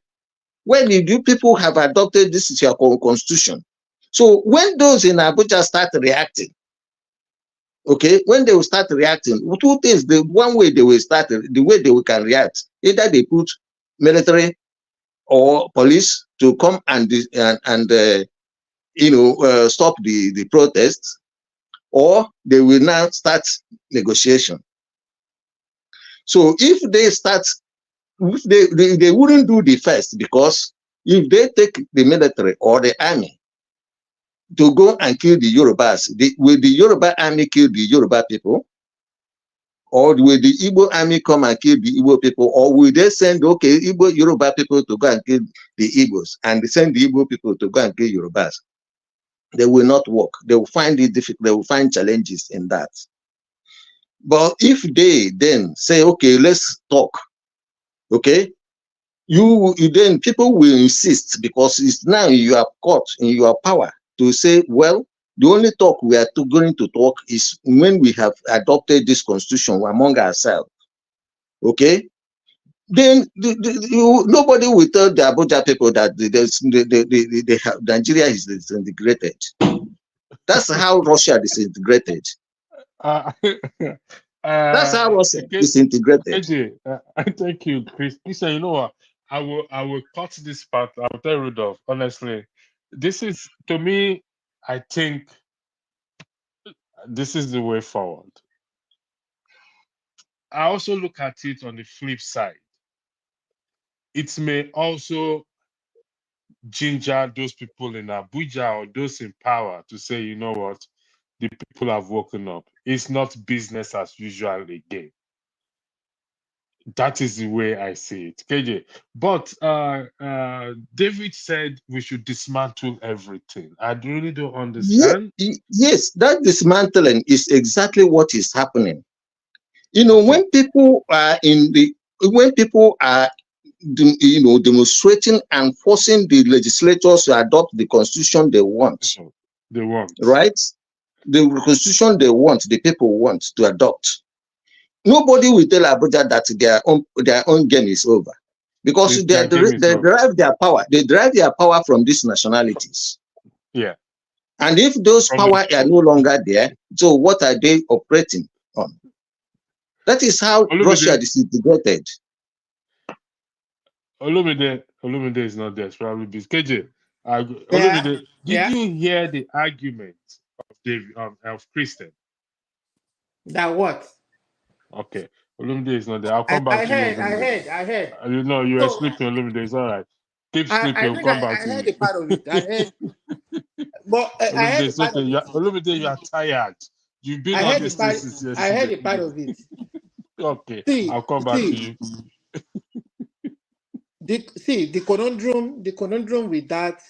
Speaker 7: When you people have adopted this is your constitution. So when those in Abuja start reacting, okay, when they will start reacting, two things. The one way they will start, the way they can react, either they put military or police to come and stop the protests, or they will now start negotiation. So if they start, if they wouldn't do the first, because if they take the military or the army to go and kill the Yorubas, will the Yoruba army kill the Yoruba people? Or will the Igbo army come and kill the Igbo people? Or will they send, Igbo Yoruba people to go and kill the Igbos and send the Igbo people to go and kill Yorubas? They will not work. They will find it difficult. They will find challenges in that. But if they then say, okay, let's talk, okay, then people will insist, because it's now you are caught in your power to say, well, The only talk we are going to talk is when we have adopted this constitution among ourselves. Okay? Then nobody will tell the Abuja people that Nigeria is disintegrated. That's how Russia disintegrated. That's how Russia disintegrated.
Speaker 5: Thank you, Chris. Listen, you know what? I will cut this part. I will tell Rudolph, honestly. This is, to me, I think this is the way forward. I also look at it on the flip side. It may also ginger those people in Abuja or those in power to say, you know what, the people have woken up. It's not business as usual again. That is the way I see it, KJ. But David said we should dismantle everything. I really don't understand.
Speaker 7: Yes, that dismantling is exactly what is happening. You know, when people are demonstrating and forcing the legislators to adopt the constitution they want. Right? The constitution they want, the people want to adopt. Nobody will tell Abuja that their own game is over, because they derive their power. They derive their power from these nationalities.
Speaker 5: Yeah.
Speaker 7: And if those power are no longer there, so what are they operating on? That is how Russia disintegrated.
Speaker 5: Olumide is not there. It's probably busy. KJ, Olumide, did you hear the argument of Christian?
Speaker 6: That what?
Speaker 5: Okay. Olumide is not there. I'll come back to you.
Speaker 6: I heard.
Speaker 5: You know, you were sleeping, Olumide. It's all right. Keep sleeping. I'll come back to you.
Speaker 6: I heard a part of it. I heard. But
Speaker 5: Olumide, you are tired. You've been on this thing since yesterday.
Speaker 6: I heard a part of it.
Speaker 5: Okay. I'll come back to you.
Speaker 6: The conundrum with that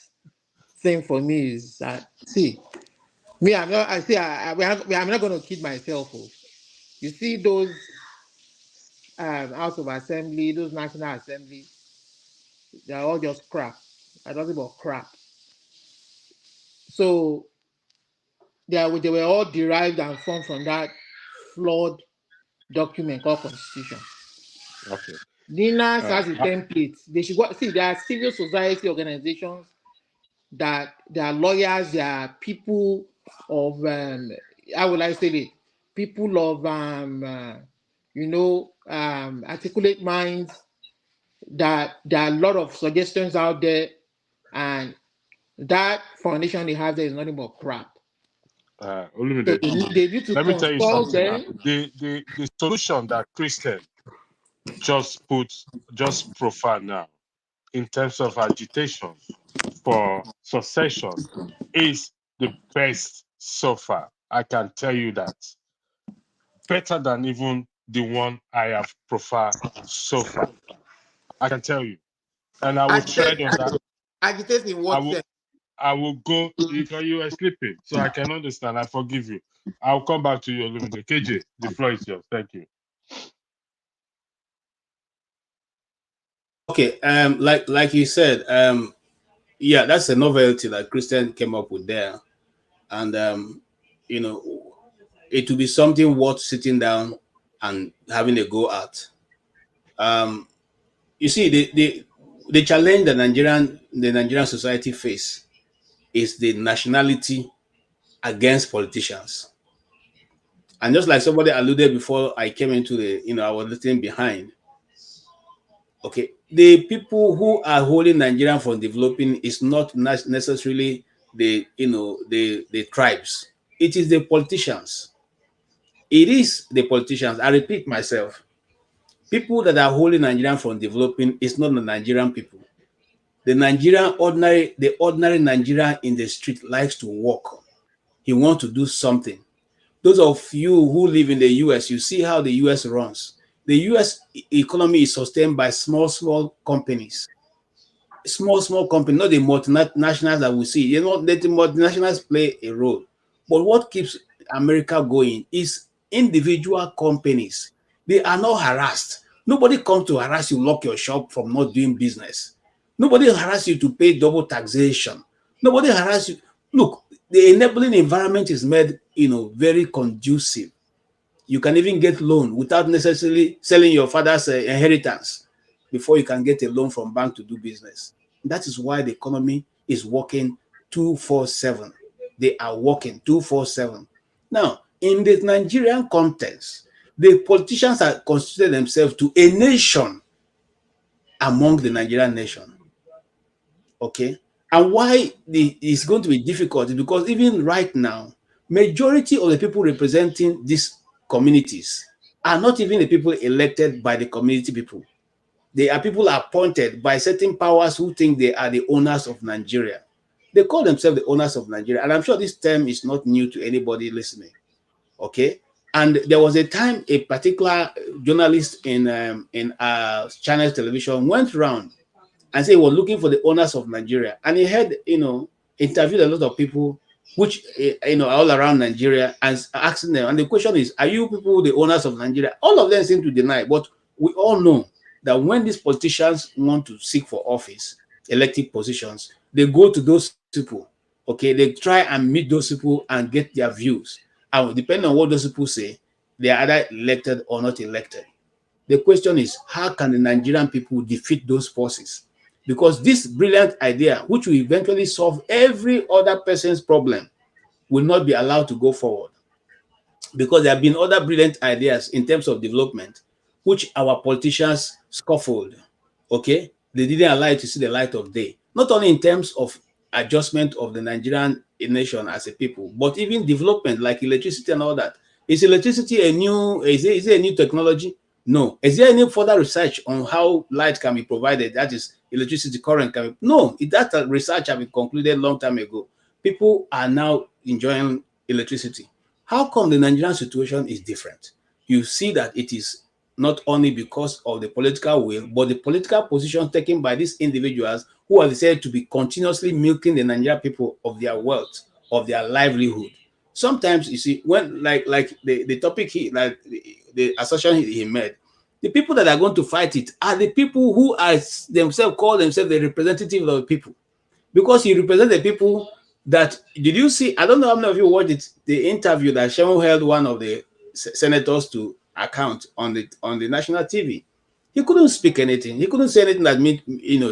Speaker 6: thing for me is that, I'm not going to kid myself. You see those House of Assembly, those National Assembly, they're all just crap. I don't think about crap. So they were all derived and formed from that flawed document called Constitution.
Speaker 5: Okay.
Speaker 6: NINAS has a template. They should go. See, there are civil society organizations that there are lawyers, there are people of how would I say it? People of articulate minds. That there are a lot of suggestions out there, and that foundation they have there is nothing but crap.
Speaker 5: Olumide,
Speaker 6: they need to
Speaker 5: let me tell you something.
Speaker 6: The
Speaker 5: solution that Christian just profile now in terms of agitation for succession is the best so far. I can tell you that. Better than even the one I have profiled so far. I can tell you. And I will tread on that.
Speaker 6: Agitate in what sense?
Speaker 5: I will go because you were sleeping, so I can understand. I forgive you. I'll come back to you, Olumide. KJ, the floor is yours. Thank you.
Speaker 10: Okay, like you said, yeah, that's a novelty that Christian came up with there, and it will be something worth sitting down and having a go at. You see, the challenge the Nigerian society face is the nationality against politicians. And just like somebody alluded before I came into I was listening behind. Okay, the people who are holding Nigeria from developing is not necessarily the tribes. It is the politicians. It is the politicians. I repeat myself. People that are holding Nigeria from developing is not the Nigerian people. The ordinary Nigerian in the street likes to work. He wants to do something. Those of you who live in the US, you see how the US runs. The US economy is sustained by small companies. Small companies, not the multinationals that we see. The multinationals play a role. But what keeps America going is individual companies. They are not harassed. Nobody comes to harass you, lock your shop from not doing business. Nobody harass you to pay double taxation. Nobody harass you. Look, the enabling environment is made, very conducive. You can even get loan without necessarily selling your father's inheritance before you can get a loan from bank to do business. That is why the economy is working 247. They are working 247. Now, in the Nigerian context, the politicians are considering themselves to a nation among the Nigerian nation. Okay, and why it's going to be difficult is because even right now, majority of the people representing these communities are not even the people elected by the community people. They are people appointed by certain powers who think they are the owners of Nigeria. They call themselves the owners of Nigeria, and I'm sure this term is not new to anybody listening. Okay, and there was a time a particular journalist in Channel Television went around and say he was looking for the owners of Nigeria. And he had, interviewed a lot of people, which, are all around Nigeria, and asking them. And the question is, are you people the owners of Nigeria? All of them seem to deny. But we all know that when these politicians want to seek for office, elected positions, they go to those people. Okay, they try and meet those people and get their views. And depending on what those people say, they are either elected or not elected. The question is, how can the Nigerian people defeat those forces? Because this brilliant idea, which will eventually solve every other person's problem, will not be allowed to go forward. Because there have been other brilliant ideas in terms of development, which our politicians scuffled. Okay? They didn't allow it to see the light of day. Not only in terms of adjustment of the Nigerian nation as a people, but even development like electricity and all that. Is electricity is it a new technology? No. Is there any further research on how light can be provided? That is electricity current can be, no, that research has been concluded long time ago. People are now enjoying electricity. How come the Nigerian situation is different? You see that it is not only because of the political will, but the political position taken by these individuals who are said to be continuously milking the Nigerian people of their wealth, of their livelihood. Sometimes you see, when like the topic the assertion he made, the people that are going to fight it are the people who are themselves call themselves the representative of the people, because he represents the people that, did you see, I don't know how many of you watched it, the interview that Shemo held one of the senators to account on the national TV. He couldn't speak anything. He couldn't say anything that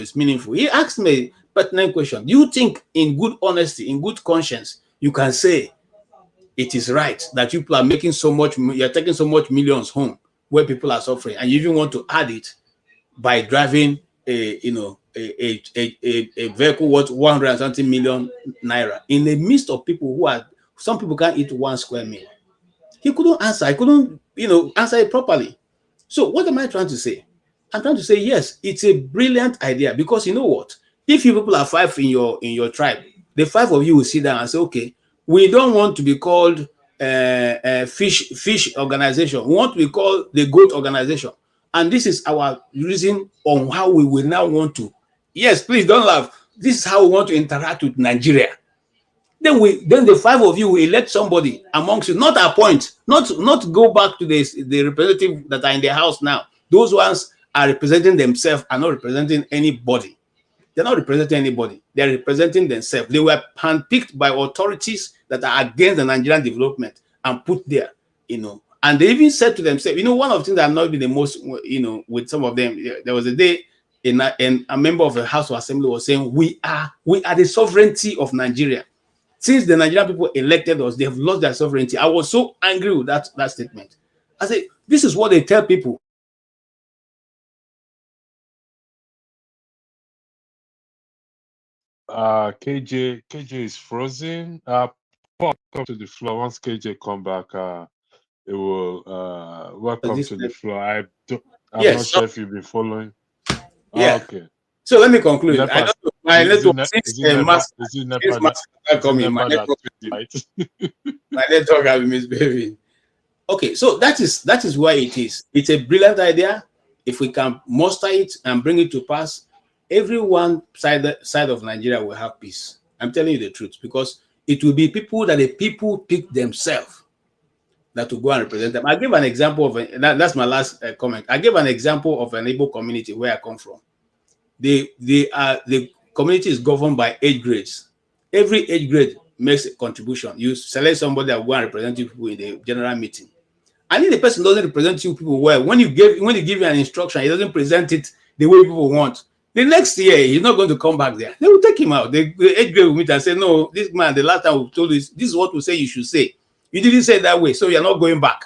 Speaker 10: is meaningful. He asked me a pertinent question. Do you think in good honesty, in good conscience, you can say it is right that people are making so much, you're taking so much millions home where people are suffering, and you even want to add it by driving a vehicle worth 100 and something million naira in the midst of people who are, some people can't eat 1 square meal? He couldn't answer. I couldn't, answer it properly. So what am I trying to say? I'm trying to say, yes, it's a brilliant idea, because you know what? If you people are 5 in your tribe, the 5 of you will sit down and say, okay, we don't want to be called fish organization. We want to be called the goat organization. And this is our reason on how we will now want to. Yes, please don't laugh. This is how we want to interact with Nigeria. Then the 5 of you will elect somebody amongst you, not appoint, not go back to the representative that are in the house now. Those ones are representing themselves, are not representing anybody. They're not representing anybody. They're representing themselves. They were handpicked by authorities that are against the Nigerian development and put there, And they even said to themselves, one of the things that annoyed me the most, with some of them, there was a day in a member of the House of Assembly was saying, we are the sovereignty of Nigeria. Since the Nigerian people elected us, they have lost their sovereignty. I was so angry with that statement. I said, this is what they tell people.
Speaker 5: KJ is frozen. Come to the floor. Once KJ come back, it will welcome to the floor. I'm not sure if you've been following.
Speaker 10: Yeah.
Speaker 5: Okay.
Speaker 10: So let me conclude. I don't know. My network has been misbehaving. Okay, so that is why it is. It's a brilliant idea. If we can muster it and bring it to pass, every one side of Nigeria will have peace. I'm telling you the truth, because it will be people that the people pick themselves that will go and represent them. I give an example of that's my last comment. I gave an example of an Igbo community where I come from. The community is governed by age grades. Every age grade makes a contribution. You select somebody that will go and represent you people in the general meeting. And if the person doesn't represent you people well, when you give you an instruction, he doesn't present it the way people want. The next year, he's not going to come back there. They will take him out. The 8th grade will meet and say, no, this man, the last time we told you, this is what we say you should say. You didn't say it that way, so you're not going back.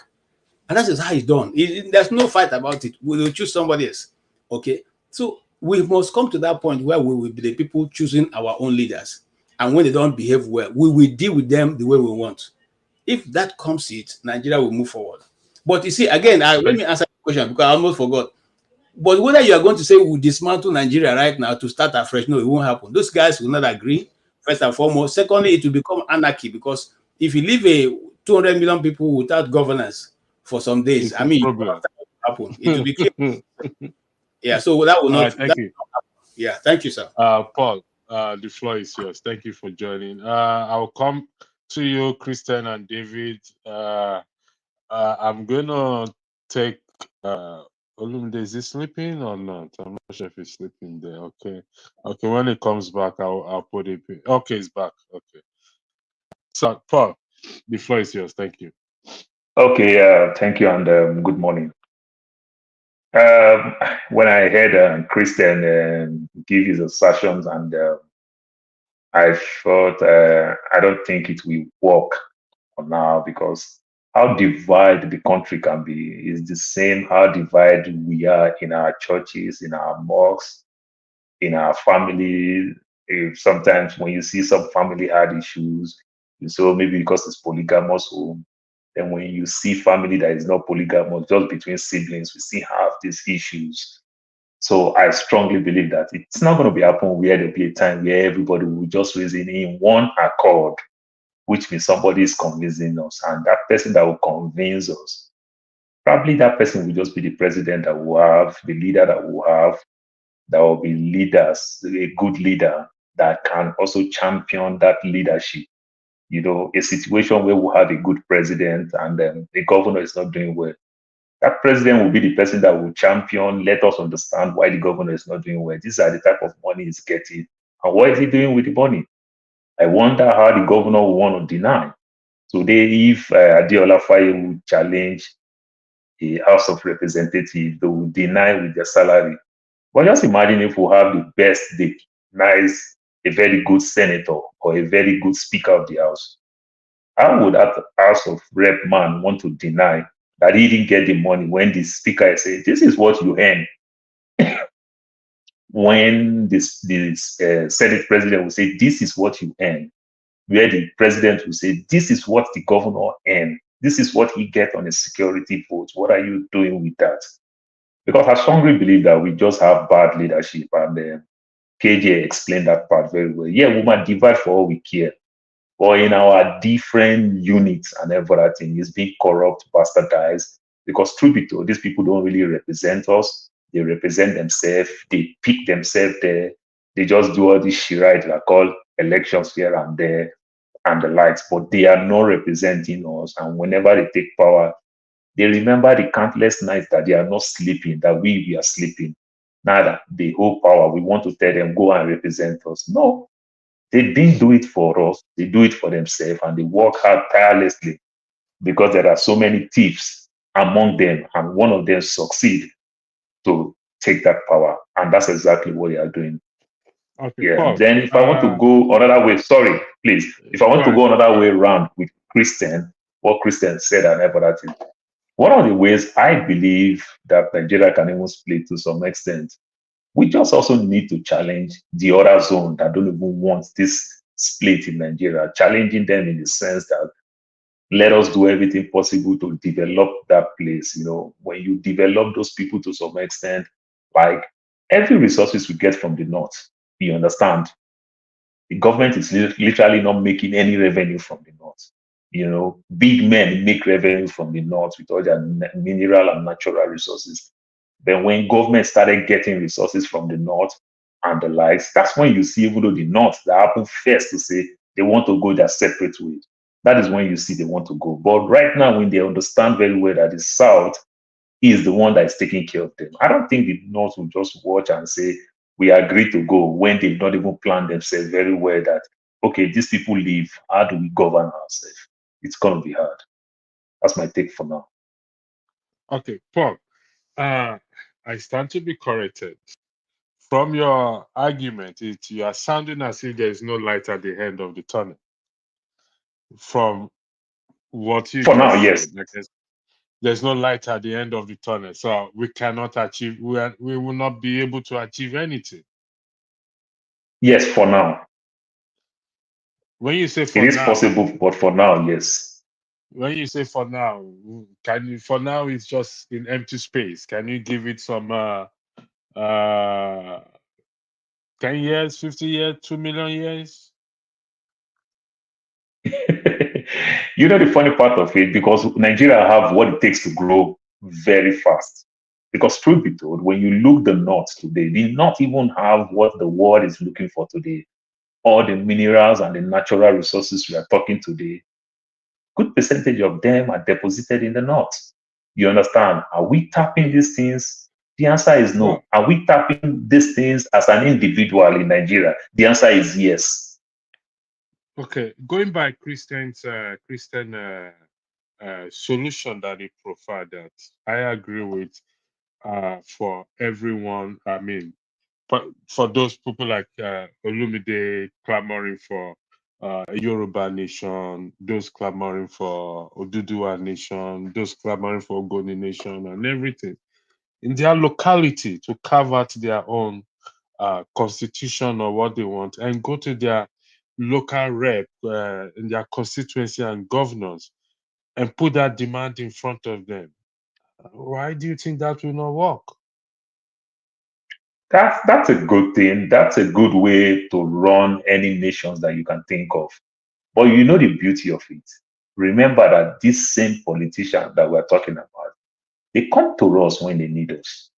Speaker 10: And that is how it's done. There's no fight about it. We will choose somebody else. Okay? So we must come to that point where we will be the people choosing our own leaders. And when they don't behave well, we will deal with them the way we want. If that comes it, Nigeria will move forward. But you see, again, let me answer the question because I almost forgot. But whether you are going to say we'll dismantle Nigeria right now to start afresh, no, it won't happen. Those guys will not agree, first and foremost. Secondly, it will become anarchy because if you leave a 200 million people without governance for some days, I mean, it will happen. It will be yeah, so that will not.
Speaker 5: Thank you.
Speaker 10: Yeah, thank you, sir.
Speaker 5: Paul, the floor is yours. Thank you for joining. I'll come to you, Christian and David. I'm gonna take Olumide, is he sleeping or not? I'm not sure if he's sleeping there. Okay. Okay, when he comes back, I'll put it. Okay, he's back. Okay. So Paul, the floor is yours. Thank you.
Speaker 11: Okay, thank you and good morning. When I heard Christian give his assertions and I thought I don't think it will work for now because how divided the country can be is the same how divided we are in our churches, in our mosques, in our family. If sometimes when you see some family had issues, so maybe because it's polygamous home, then when you see family that is not polygamous, just between siblings, we still have these issues. So I strongly believe that it's not going to be happen where there'll be a time where everybody will just reason in one accord, which means somebody is convincing us, and that person that will convince us, probably that person will just be the president that we have, the leader that we have. There will be leaders, a good leader that can also champion that leadership. You know, a situation where we have a good president and the governor is not doing well. That president will be the person that will champion, let us understand why the governor is not doing well. These are the type of money he's getting. And what is he doing with the money? I wonder how the governor will want to deny. Today, if Adeola Faye will challenge the House of Representatives, they will deny with their salary. But just imagine if we have the best, the nice, a very good senator or a very good speaker of the House. How would that House of Rep man want to deny that he didn't get the money when the speaker says, this is what you earn? When this Senate president will say, this is what you earn, where the president will say, this is what the governor earn, this is what he get on a security vote. What are you doing with that? Because I strongly believe that we just have bad leadership, and KJ explained that part very well. Yeah, we might divide for all we care, but in our different units and everything is being corrupt, bastardized. Because truth be told, these people don't really represent us. They represent themselves. They pick themselves there. They just do all this shit, like all elections here and there and the likes. But they are not representing us. And whenever they take power, they remember the countless nights that they are not sleeping, that we are sleeping. Now that they hold power, we want to tell them, go and represent us. No, they didn't do it for us. They do it for themselves, and they work hard tirelessly because there are so many thieves among them, and one of them succeed to take that power. And that's exactly what they are doing.
Speaker 5: Okay,
Speaker 11: Yeah.
Speaker 5: Paul,
Speaker 11: Then if I want to go another way, sorry, please. If I want to go another way around with Christian, what Christian said and everything, one of the ways I believe that Nigeria can even split to some extent, we just also need to challenge the other zone that don't even want this split in Nigeria, challenging them in the sense that let us do everything possible to develop that place. You know, when you develop those people to some extent, like every resources we get from the north, you understand, the government is literally not making any revenue from the north. You know, big men make revenue from the north with all their mineral and natural resources. Then when government started getting resources from the north and the likes, that's when you see, even though the north, that happened first to say they want to go their separate way. That is when you see they want to go. But right now, when they understand very well that the south is the one that is taking care of them, I don't think the north will just watch and say, we agree to go when they've not even planned themselves very well that okay, these people leave, how do we govern ourselves? It's going to be hard. That's my take for now.
Speaker 5: Okay, Paul, I stand to be corrected. From your argument, you are sounding as if there is no light at the end of the tunnel. From what you
Speaker 11: For now,
Speaker 5: just
Speaker 11: yes.
Speaker 5: said, there's no light at the end of the tunnel, so we cannot achieve. We will not be able to achieve anything.
Speaker 11: Yes, for now.
Speaker 5: When you say for
Speaker 11: it is
Speaker 5: now,
Speaker 11: possible, but for now, yes.
Speaker 5: when you say for now, can you? For now, it's just in empty space. Can you give it some 10 years, 50 years, 2 million years?
Speaker 11: You know the funny part of it, because Nigeria have what it takes to grow very fast. Because truth be told, when you look the North today, they not even have what the world is looking for today. All the minerals and the natural resources we are talking today, good percentage of them are deposited in the North. You understand? Are we tapping these things? The answer is no.
Speaker 5: Well,
Speaker 11: Are we tapping these things as an individual in Nigeria? The answer is yes.
Speaker 5: okay, going by Christian solution that he provided, I agree with. For everyone, I mean, for those people like Olumide clamoring for a Yoruba nation, those clamoring for Oduduwa nation, those clamoring for Ogoni nation, and everything in their locality to carve out their own constitution or what they want, and go to their local rep in their constituency and governors and put that demand in front of them. Why do you think that will not work?
Speaker 11: That's a good thing. That's a good way to run any nations that you can think of. But you know the beauty of it. Remember that these same politicians that we're talking about, they come to us when they need us.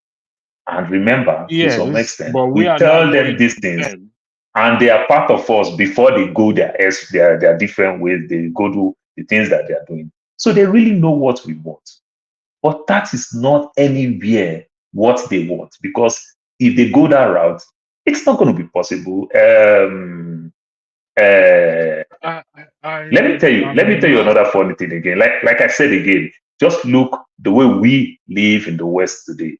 Speaker 11: And remember, to some
Speaker 5: Yes,
Speaker 11: extent,
Speaker 5: but we
Speaker 11: we
Speaker 5: are not
Speaker 11: tell them
Speaker 5: going
Speaker 11: these
Speaker 5: to
Speaker 11: things,
Speaker 5: them.
Speaker 11: and they are part of us before they go their different ways. They go do the things that they are doing. So they really know what we want. But that is not anywhere what they want, because if they go that route, it's not going to be possible. Let me tell you
Speaker 5: Not.
Speaker 11: another funny thing again. Like I said again, just look the way we live in the West today.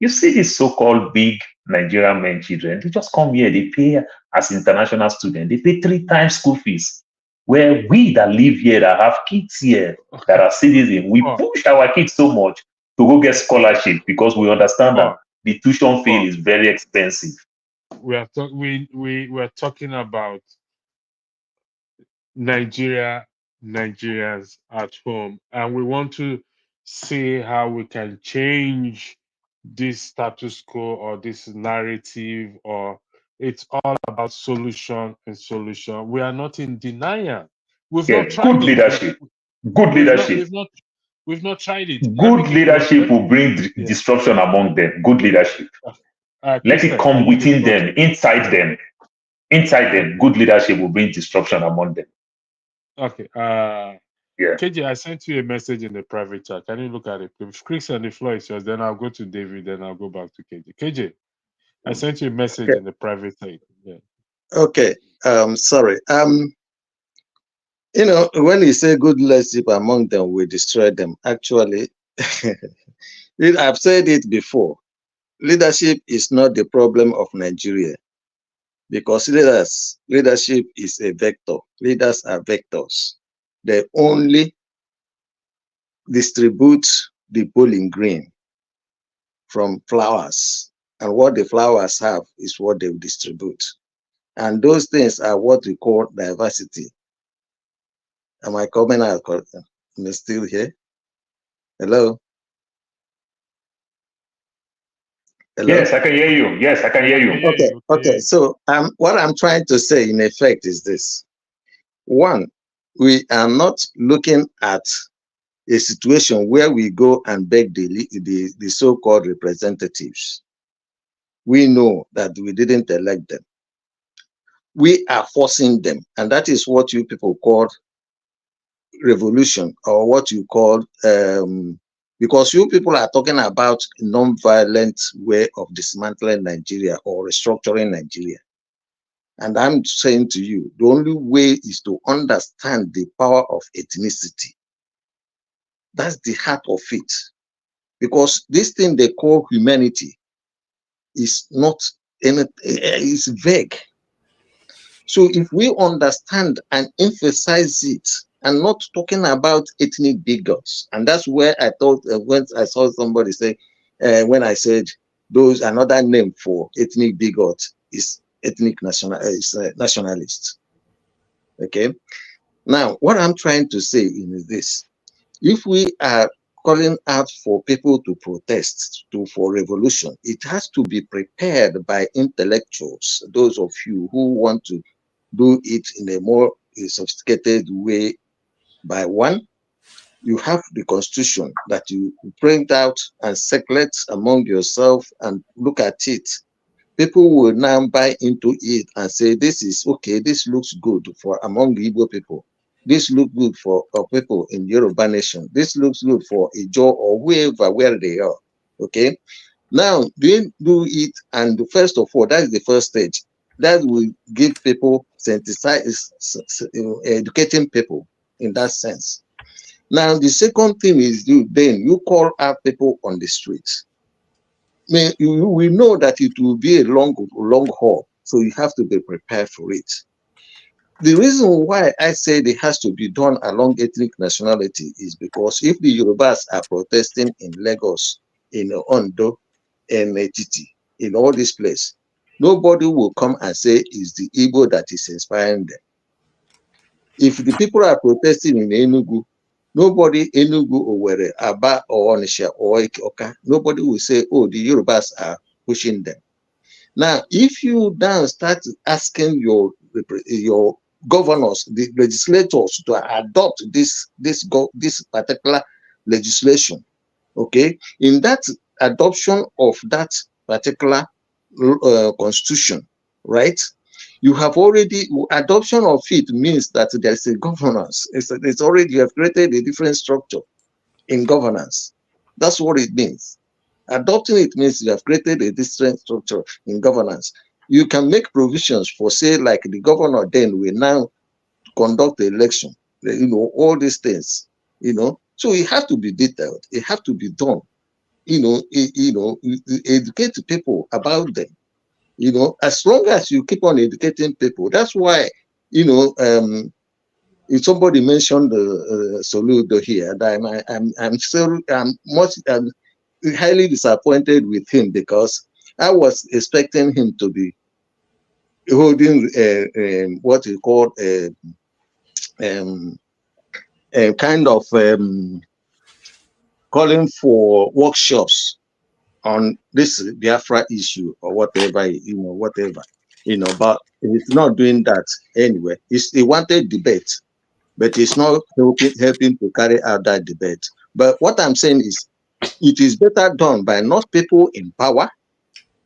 Speaker 11: You see these so-called big Nigerian men children, they just come here, they pay as international students, they pay 3 times school fees. Where we that live here, that have kids here, that are citizens, we push our kids so much to go get scholarship because we understand that the tuition fee is very expensive.
Speaker 5: We're talking about Nigerians at home, and we want to see how we can change this status quo or this narrative, or it's all about solution and solution. We are not in denial. We've not tried
Speaker 11: Good
Speaker 5: it.
Speaker 11: leadership. Good leadership.
Speaker 5: We've not tried it.
Speaker 11: Good leadership will bring disruption among them. Good leadership. Let it come within them, inside them. Inside them, good leadership will bring disruption among them.
Speaker 5: Okay.
Speaker 11: Yeah.
Speaker 5: KJ, I sent you a message in the private chat. Can you look at it? If Chris and the floor is yours, then I'll go to David, then I'll go back to KJ. KJ, I sent you a message in the private chat. Yeah.
Speaker 7: Okay. Sorry. You know, when you say good leadership among them, we destroy them. Actually, I've said it before. Leadership is not the problem of Nigeria, because leadership is a vector. Leaders are vectors. They only distribute the pollen grain from flowers, and what the flowers have is what they distribute. And those things are what we call diversity. Am I coming out? Am I still here? Hello? Hello?
Speaker 11: Yes, I can hear you. Yes, I can hear you.
Speaker 7: Okay. So what I'm trying to say in effect is this. One, we are not looking at a situation where we go and beg the so-called representatives. We know that we didn't elect them. We are forcing them, and that is what you people call revolution, or what you call because you people are talking about a non-violent way of dismantling Nigeria or restructuring Nigeria. And I'm saying to you, the only way is to understand the power of ethnicity. That's the heart of it. Because this thing they call humanity is not anything, it's vague. So if we understand and emphasize it, and not talking about ethnic bigots, and that's where I thought when I saw somebody say, when I said those another name for ethnic bigot is ethnic nationalists. Okay. Now, what I'm trying to say is this: if we are calling out for people to protest, for revolution, it has to be prepared by intellectuals, those of you who want to do it in a more sophisticated way. By one, you have the constitution that you print out and circulate among yourself and look at it. People will now buy into it and say, this is okay, this looks good for among the Igbo people. This looks good for people in Yoruba nation. This looks good for Ijo or whoever, where they are. Okay. Now, do it, and first of all, that is the first stage. That will give people educating people in that sense. Now, the second thing is then you call out people on the streets. We know that it will be a long haul, so you have to be prepared for it. The reason why I said it has to be done along ethnic nationality is because if the Yorubas are protesting in Lagos, in Ondo, in Etiti, in all these places, nobody will come and say it's the Igbo that is inspiring them. If the people are protesting in Enugu, nobody, Enugu, Owerri, Aba, or Onisha, or Oka, nobody will say, oh, the Yorubas are pushing them. Now, if you then start asking your governors, the legislators, to adopt this particular legislation, okay, in that adoption of that particular constitution, right? You have already, adoption of it means that there's a governance. It's already, you have created a different structure in governance. That's what it means. Adopting it means you have created a different structure in governance. You can make provisions for, say, like the governor then will now conduct the election, all these things, So it has to be detailed. It has to be done. Educate people about them. As long as you keep on educating people, that's why, if somebody mentioned Soludo here, that I'm highly disappointed with him, because I was expecting him to be holding what you call a kind of calling for workshops on this Biafra issue or whatever, whatever, but he's not doing that anyway. He wanted debate, but it's not helping to carry out that debate. But what I'm saying is, it is better done by not people in power,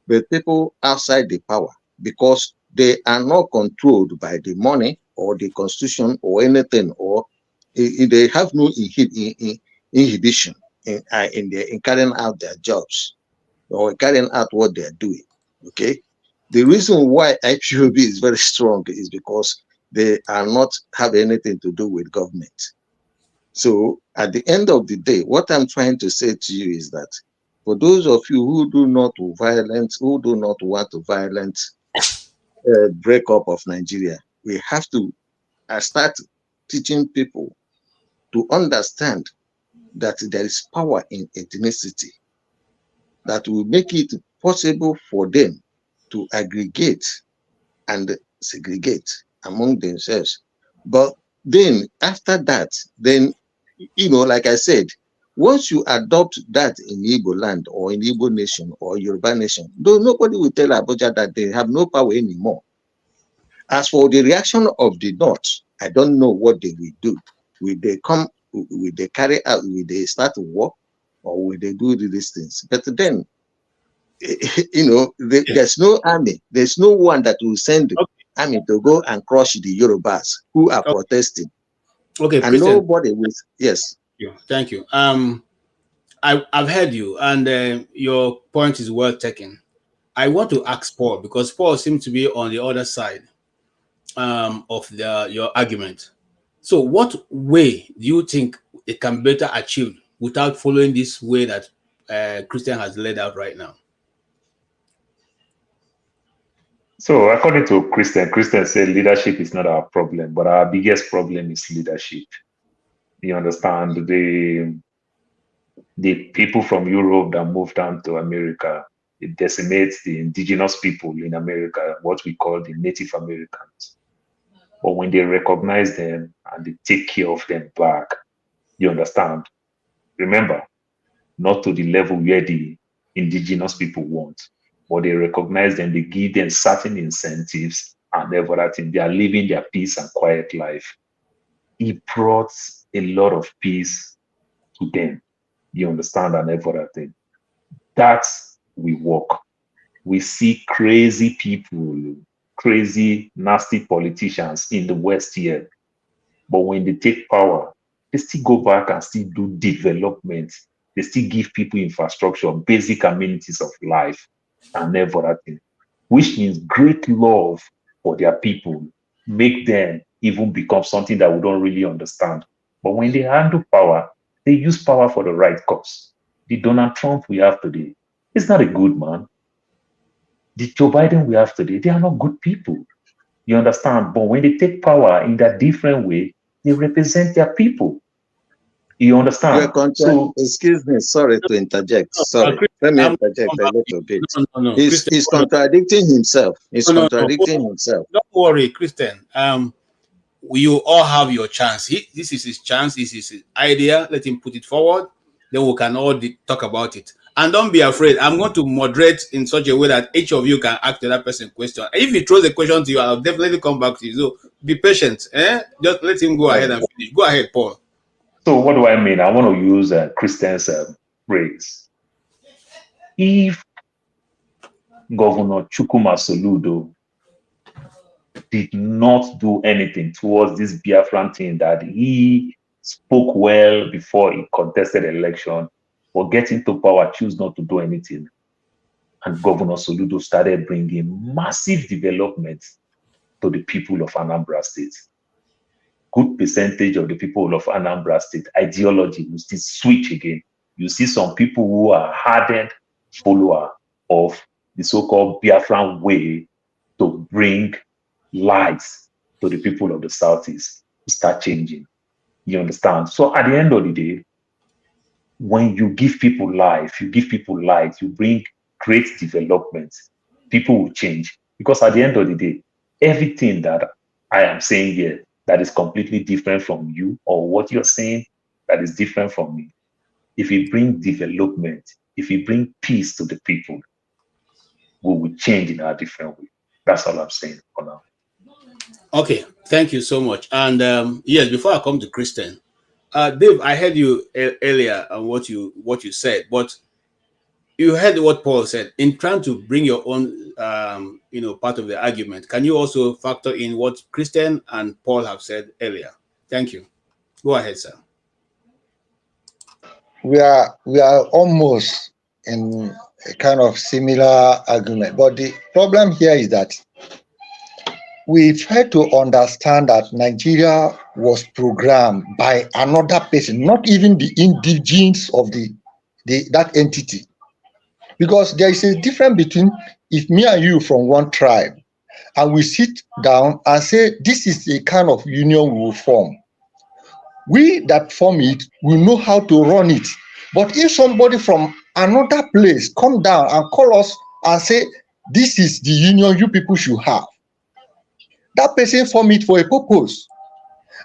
Speaker 7: but people outside the power, because they are not controlled by the money or the constitution or anything, or they have no inhibition in carrying out their jobs or carrying out what they're doing. Okay. The reason why IPOB is very strong is because they are not have anything to do with government. So at the end of the day, what I'm trying to say to you is that for those of you who do not want to violent breakup of Nigeria, we have to start teaching people to understand that there is power in ethnicity that will make it possible for them to aggregate and segregate among themselves. But then after that, then, like I said, once you adopt that in Igbo land or in Igbo nation or Yoruba nation, though nobody will tell Abuja that they have no power anymore. As for the reaction of the North, I don't know what they will do. Will they come, will they carry out, will they start a war, or will they do these things? But then, there's no army. There's no one that will send the army to go and crush the Yorubas who are protesting.
Speaker 10: Okay,
Speaker 7: and nobody will. Yes.
Speaker 10: Thank you. I've heard you, and your point is well taken. I want to ask Paul, because Paul seems to be on the other side. your argument. So what way do you think it can better achieve without following this way that Christian has laid out right now?
Speaker 11: So according to Christian said leadership is not our problem, but our biggest problem is leadership. You understand? The people from Europe that moved down to America, it decimates the indigenous people in America, what we call the Native Americans. But when they recognize them and they take care of them back, you understand? Remember, not to the level where the indigenous people want, but they recognize them, they give them certain incentives and everything. They are living their peace and quiet life. It brought a lot of peace to them. You understand? And everything. That's we work. We see crazy people, crazy, nasty politicians in the West here. But when they take power, they still go back and still do development. They still give people infrastructure, basic amenities of life, and everything, which means great love for their people, make them even become something that we don't really understand. But when they handle power, they use power for the right cause. The Donald Trump we have today is not a good man. The Joe Biden we have today, they are not good people. You understand? But when they take power in that different way, they represent their people. You understand?
Speaker 7: So, excuse me, sorry to interject. Sorry, let me interject a little bit.
Speaker 10: No.
Speaker 7: He's contradicting himself. He's contradicting himself.
Speaker 10: Don't worry, Christian. You all have your chance. This is his chance. This is his idea. Let him put it forward. Then we can all talk about it. And don't be afraid. I'm going to moderate in such a way that each of you can ask the other person a question. If he throws a question to you, I'll definitely come back to you. So be patient. Just let him go ahead and finish. Go ahead, Paul.
Speaker 11: So what do I mean? I want to use Christian's phrase. If Governor Chukwuma Soludo did not do anything towards this Biafran thing that he spoke well before he contested the election, or get into power, choose not to do anything, and Governor Soludo started bringing massive development to the people of Anambra State. Good percentage of the people of Anambra State ideology will still switch again. You see some people who are hardened follower of the so-called Biafran way to bring lights to the people of the Southeast start changing. You understand? So at the end of the day, when you give people life, you give people light, you bring great development, people will change. Because at the end of the day, everything that I am saying here that is completely different from you, or what you're saying that is different from me, if we bring development, if we bring peace to the people, we will change in a different way. That's all I'm saying for now.
Speaker 10: Okay, thank you so much. And yes, before I come to Christian, Dave, I heard you earlier on what you said, but you heard what Paul said. In trying to bring your own, part of the argument, can you also factor in what Christian and Paul have said earlier? Thank you. Go ahead, sir.
Speaker 9: We are almost in a kind of similar argument, but the problem here is that we try to understand that Nigeria was programmed by another person, not even the indigenes of that entity. Because there is a difference between if me and you from one tribe and we sit down and say, this is a kind of union we will form. We that form it will know how to run it. But if somebody from another place come down and call us and say, this is the union you people should have, that person form it for a purpose.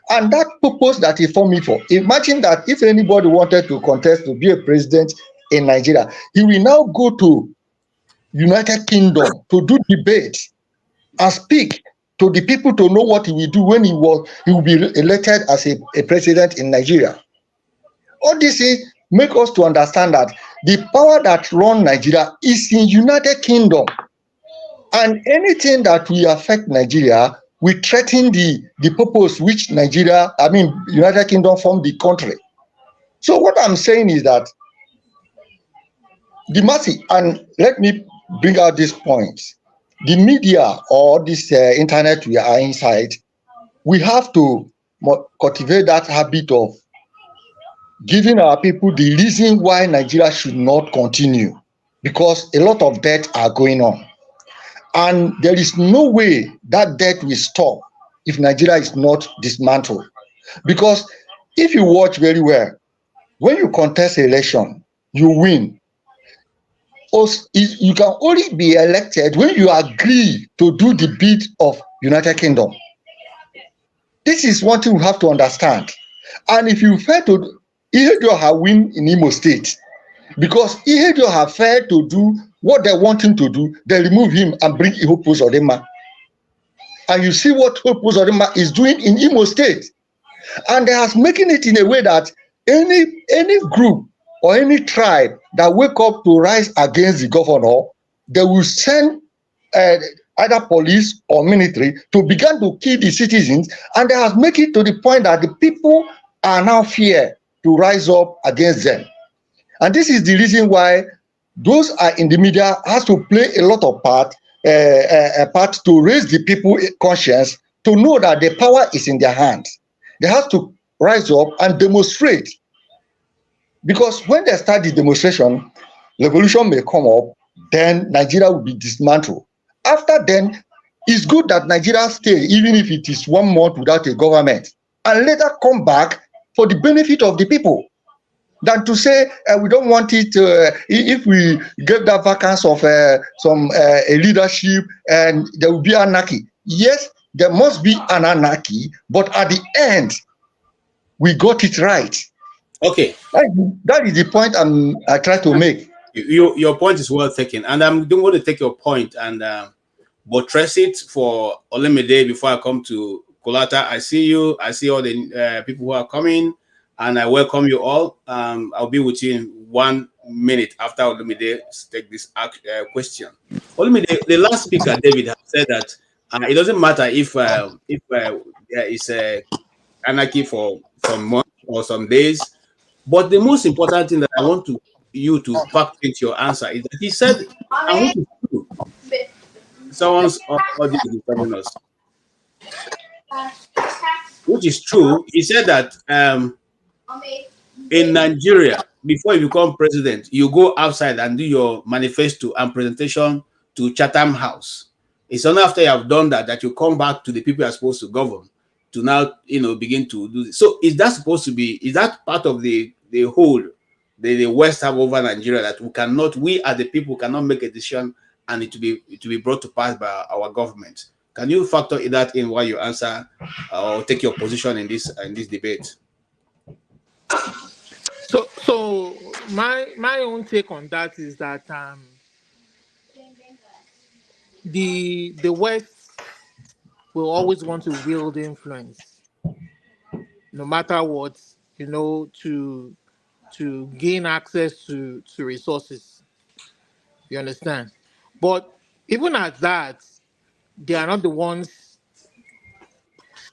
Speaker 9: And that purpose that he formed it for, imagine that if anybody wanted to contest to be a president in Nigeria, he will now go to United Kingdom to do debate and speak to the people to know what he will do when he will be elected as a president in Nigeria. All this is make us to understand that the power that runs Nigeria is in United Kingdom. And anything that will affect Nigeria, we threaten the purpose which United Kingdom formed the country. So what I'm saying is that the mercy, and let me bring out this point. the media or this internet we are inside, we have to cultivate that habit of giving our people the reason why Nigeria should not continue, because a lot of debt are going on. And there is no way that debt will stop if Nigeria is not dismantled. Because if you watch very well, when you contest election, you win. You can only be elected when you agree to do the bid of United Kingdom. This is one thing we have to understand. And if you fail to, Ihedioha have win in Imo State, because Ihedioha have failed to do what they want him to do, they remove him and bring Hope Uzodinma. And you see what Hope Uzodinma is doing in Imo State. And they are making it in a way that any group or any tribe that wake up to rise against the governor, they will send either police or military to begin to kill the citizens, and they have made it to the point that the people are now fear to rise up against them. And this is the reason why those are in the media has to play a lot of part to raise the people conscience to know that the power is in their hands. They have to rise up and demonstrate, because when they start the demonstration, revolution may come up, then Nigeria will be dismantled. After then, it's good that Nigeria stay, even if it is 1 month without a government, and later come back for the benefit of the people, than to say we don't want it. If we give that vacance of some leadership, and there will be anarchy. Yes, there must be an anarchy, but at the end, we got it right.
Speaker 10: Okay.
Speaker 9: That is the point I try to make.
Speaker 10: Your point is well taken, and I'm going to take your point and buttress it for Olamide before I come to Kolata. I see you. I see all the people who are coming, and I welcome you all. I'll be with you in 1 minute after Olamide take this question. Olamide, the last speaker, David, has said that it doesn't matter if there is anarchy for some months or some days, but the most important thing that I want you to pack into your answer is that he said, and which is true. Someone's audio is telling us, which is true. He said that in Nigeria, before you become president, you go outside and do your manifesto and presentation to Chatham House. It's only after you have done that you come back to the people you are supposed to govern to now, begin to do this. So is that supposed to be, is that part of the whole the West have over Nigeria, that we as the people cannot make a decision and it to be brought to pass by our government? Can you factor that in while you answer or take your position in this debate?
Speaker 6: So my own take on that is that the West will always want to wield influence, no matter what, to gain access to resources. You understand? But even at that, they are not the ones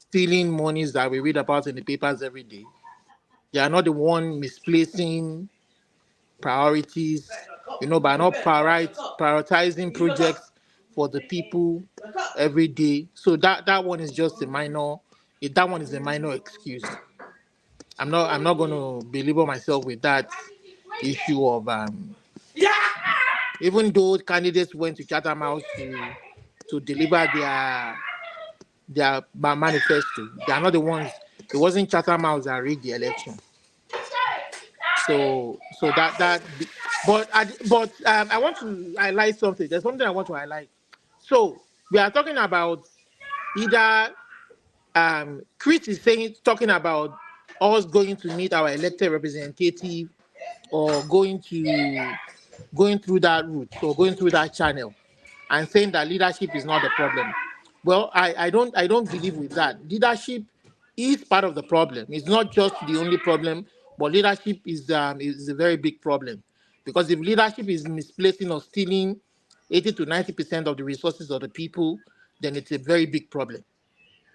Speaker 6: stealing monies that we read about in the papers every day. They are not the one misplacing priorities, by not prioritizing projects for the people every day. So that one is just a minor. That one is a minor excuse. I'm not going to belabor myself with that issue of even though candidates went to Chatham House to deliver their manifesto, they are not the ones. It wasn't Chatham House that rigged the election. So that. But I want to highlight something. There's something I want to highlight. So we are talking about either Chris is talking about us going to meet our elected representative or going through that route or going through that channel, and saying that leadership is not the problem. Well, I don't believe with that. Leadership is part of the problem. It's not just the only problem, but leadership is a very big problem. Because if leadership is misplacing or stealing 80 to 90% of the resources of the people, then it's a very big problem.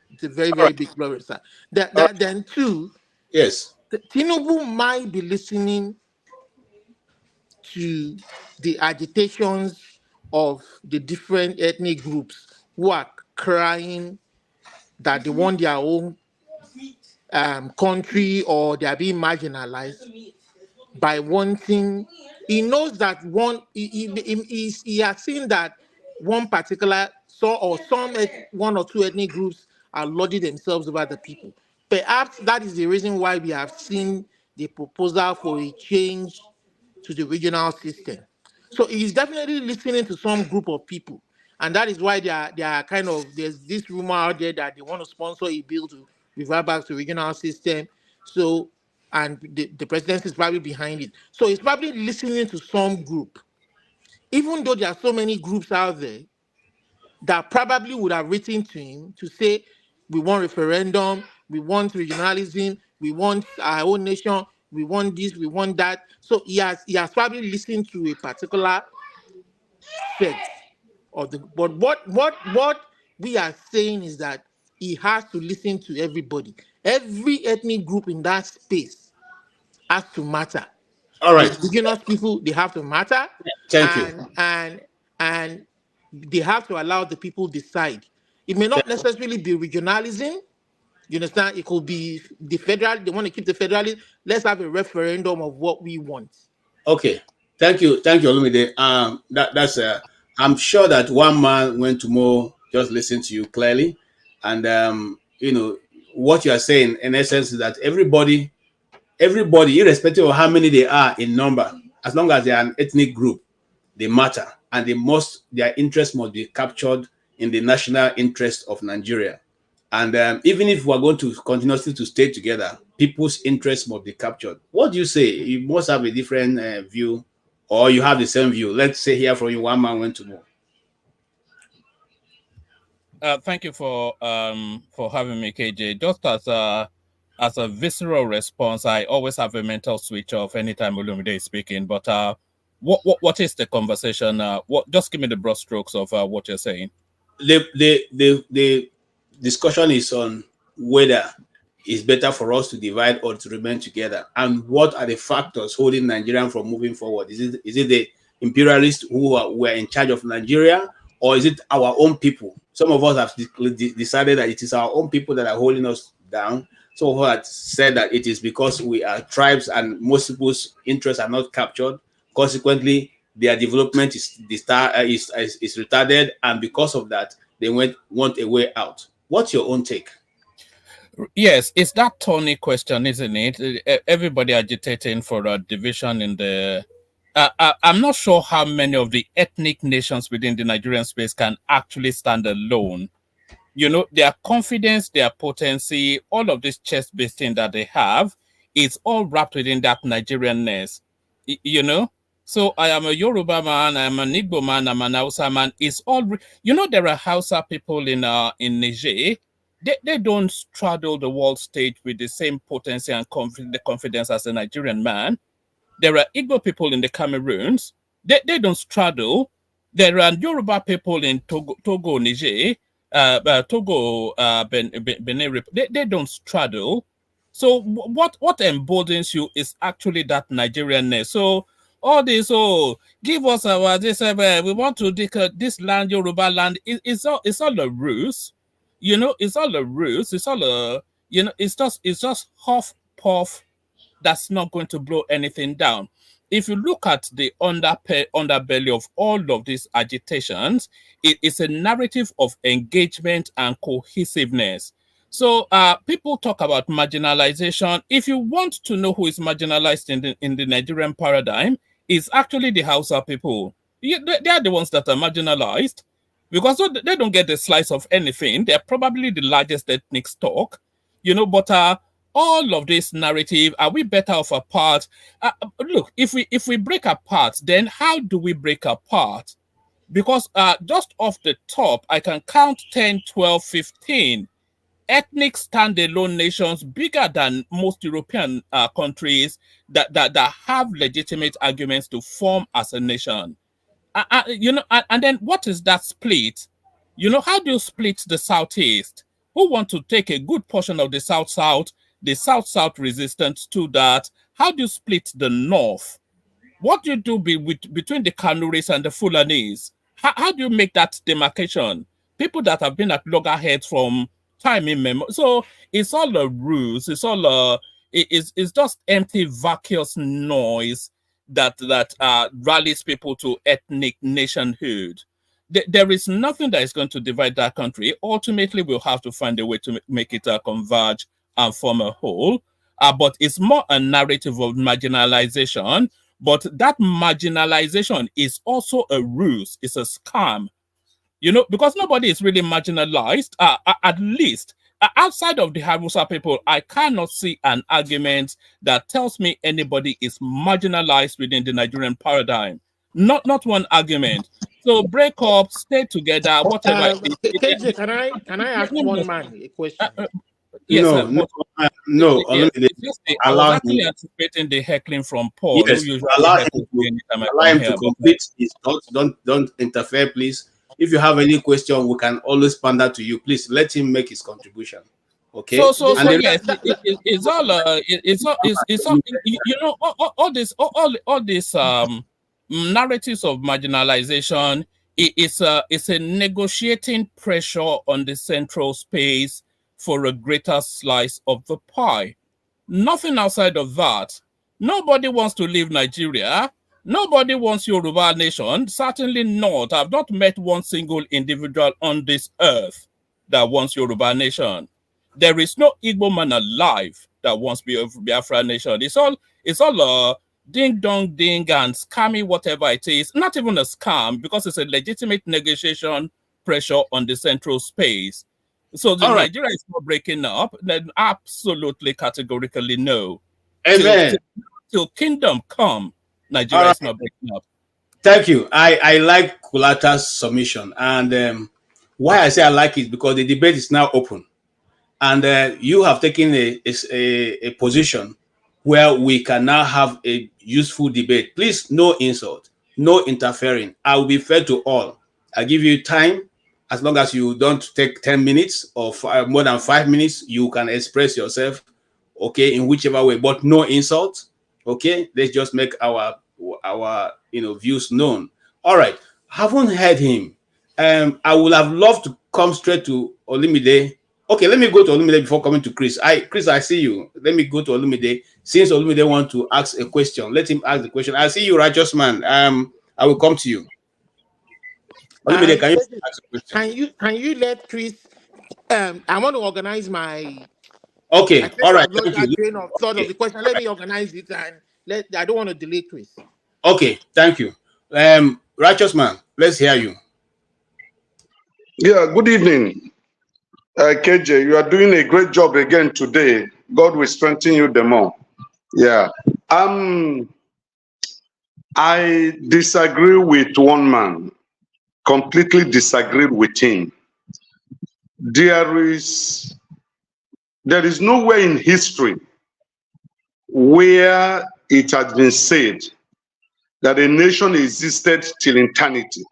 Speaker 6: It's a very, very big problem, sir. Then two,
Speaker 10: yes,
Speaker 6: Tinubu might be listening to the agitations of the different ethnic groups who are crying that they want their own country or they are being marginalized by wanting. He knows that he has seen that one particular one or two ethnic groups are lording themselves over the people. Perhaps that is the reason why we have seen the proposal for a change to the regional system. So he's definitely listening to some group of people. And that is why they are kind of, there's this rumor out there that they want to sponsor a bill to revert back to regional system. So, and the presidency is probably behind it. So he's probably listening to some group. Even though there are so many groups out there that probably would have written to him to say, we want referendum, we want regionalism, we want our own nation, we want this, we want that. So he has probably listened to a particular set of the. But what we are saying is that he has to listen to everybody. Every ethnic group in that space has to matter.
Speaker 10: All right.
Speaker 6: The indigenous people, they have to matter.
Speaker 10: Thank you.
Speaker 6: And they have to allow the people decide. It may not necessarily be regionalism. You understand? It could be the federal. They want to keep the federalism. Let's have a referendum of what we want.
Speaker 10: Okay. Thank you, Olumide. That's I'm sure that one man went to more just listen to you clearly, and you know what you are saying in essence is that everybody, irrespective of how many they are in number, as long as they are an ethnic group, they matter, and their interest must be captured in the national interest of Nigeria. And even if we're going to continuously to stay together, people's interests must be captured. What do you say? You must have a different view, or you have the same view. Let's say here from you, one man went to more.
Speaker 12: Thank you for having me, KJ. Just as a visceral response, I always have a mental switch off anytime Olumide is speaking. But what is the conversation? Just give me the broad strokes of what you're saying.
Speaker 10: The discussion is on whether it's better for us to divide or to remain together, and what are the factors holding Nigeria from moving forward. Is it the imperialists who were in charge of Nigeria, or is it our own people? Some of us have decided that it is our own people that are holding us down. Some of us have said that it is because we are tribes and most people's interests are not captured. Consequently, their development is retarded, and because of that, they want a way out. What's your own take?
Speaker 12: Yes, it's that thorny question, isn't it? Everybody agitating for a division in the. I'm not sure how many of the ethnic nations within the Nigerian space can actually stand alone. You know, their confidence, their potency, all of this chest-based thing that they have, it's all wrapped within that Nigerianness. You know? So I am a Yoruba man, I'm an Igbo man, I'm an Hausa man. It's all, you know, there are Hausa people in Niger. They don't straddle the world stage with the same potency and confidence as a Nigerian man. There are Igbo people in the Cameroons. They don't straddle. There are Yoruba people in Togo, Niger, Togo, Benin. They don't straddle. So what emboldens you is actually that Nigerianness. So all this, give us our this, we want to this land, Yoruba land. It's all a ruse. You know, it's all a ruse. It's all a, you know, it's just huff puff. That's not going to blow anything down. If you look at the underbelly of all of these agitations, it is a narrative of engagement and cohesiveness. So people talk about marginalization. If you want to know who is marginalized in the Nigerian paradigm, it's actually the Hausa people. They are the ones that are marginalized because they don't get the slice of anything. They're probably the largest ethnic stock, you know, but all of this narrative, are we better off apart? Look, if we break apart, then how do we break apart? Because just off the top, I can count 10, 12, 15 ethnic standalone nations bigger than most European countries that have legitimate arguments to form as a nation. You know, and then what is that split? You know, how do you split the Southeast? Who want to take a good portion of the South-South, the South-South resistance to that? How do you split the North? What do you do between the Kanuris and the Fulanis? How do you make that demarcation? People that have been at loggerheads from time immemorial. So it's all a ruse. It's all it's just empty, vacuous noise that rallies people to ethnic nationhood. There is nothing that is going to divide that country. Ultimately, we'll have to find a way to make it converge and form a whole. But it's more a narrative of marginalization. But that marginalization is also a ruse. It's a scam, you know, because nobody is really marginalized. At least outside of the Hausa people, I cannot see an argument that tells me anybody is marginalized within the Nigerian paradigm. Not one argument. So break up, stay together, whatever.
Speaker 6: KJ, can I ask one man a question?
Speaker 12: Yes,
Speaker 10: no,
Speaker 12: sir,
Speaker 10: no.
Speaker 12: I was actually anticipating the heckling from Paul.
Speaker 10: Yes,
Speaker 12: who usually
Speaker 10: allow
Speaker 12: heckles me anytime I
Speaker 10: allow
Speaker 12: come
Speaker 10: him
Speaker 12: here,
Speaker 10: to complete his thoughts. Don't interfere, please. If you have any question, we can always pander to you. Please let him make his contribution. Okay.
Speaker 12: So
Speaker 10: and then,
Speaker 12: yes, it's all you know, all this narratives of marginalization. It's a negotiating pressure on the central space for a greater slice of the pie. Nothing outside of that. Nobody wants to leave Nigeria. Nobody wants Yoruba nation. Certainly not. I've not met one single individual on this earth that wants Yoruba nation. There is no Igbo man alive that wants Biafra nation. It's all ding dong ding and scammy, whatever it is. Not even a scam, because it's a legitimate negotiation pressure on the central space. So the Nigeria is not breaking up. Then absolutely categorically no.
Speaker 10: Amen.
Speaker 12: Till kingdom come, Nigeria is not breaking up.
Speaker 10: Thank you. I like Kulata's submission, and why I say I like it because the debate is now open, and you have taken a position where we can now have a useful debate. Please, no insult, no interfering. I will be fair to all. I give you time. As long as you don't take 10 minutes or more than 5 minutes, you can express yourself, okay, in whichever way, but no insult, okay? Let's just make our views known. All right, haven't heard him. I would have loved to come straight to Olumide. Okay, let me go to Olumide before coming to Chris. Chris, I see you. Let me go to Olumide. Since Olumide wants to ask a question, let him ask the question. I see you, righteous man. I will come to you. Olumide,
Speaker 6: can you let Chris? I want to organize my.
Speaker 10: Okay, all right.
Speaker 6: That train of thought of the question. Let me organize it, and I don't want to delay Chris.
Speaker 10: Okay, thank you. Righteous man, let's hear you.
Speaker 13: Yeah, good evening. KJ, you are doing a great job again today. God will strengthen you the more. Yeah. I disagree with one man. Completely disagreed with him. There is nowhere in history where it has been said that a nation existed till eternity.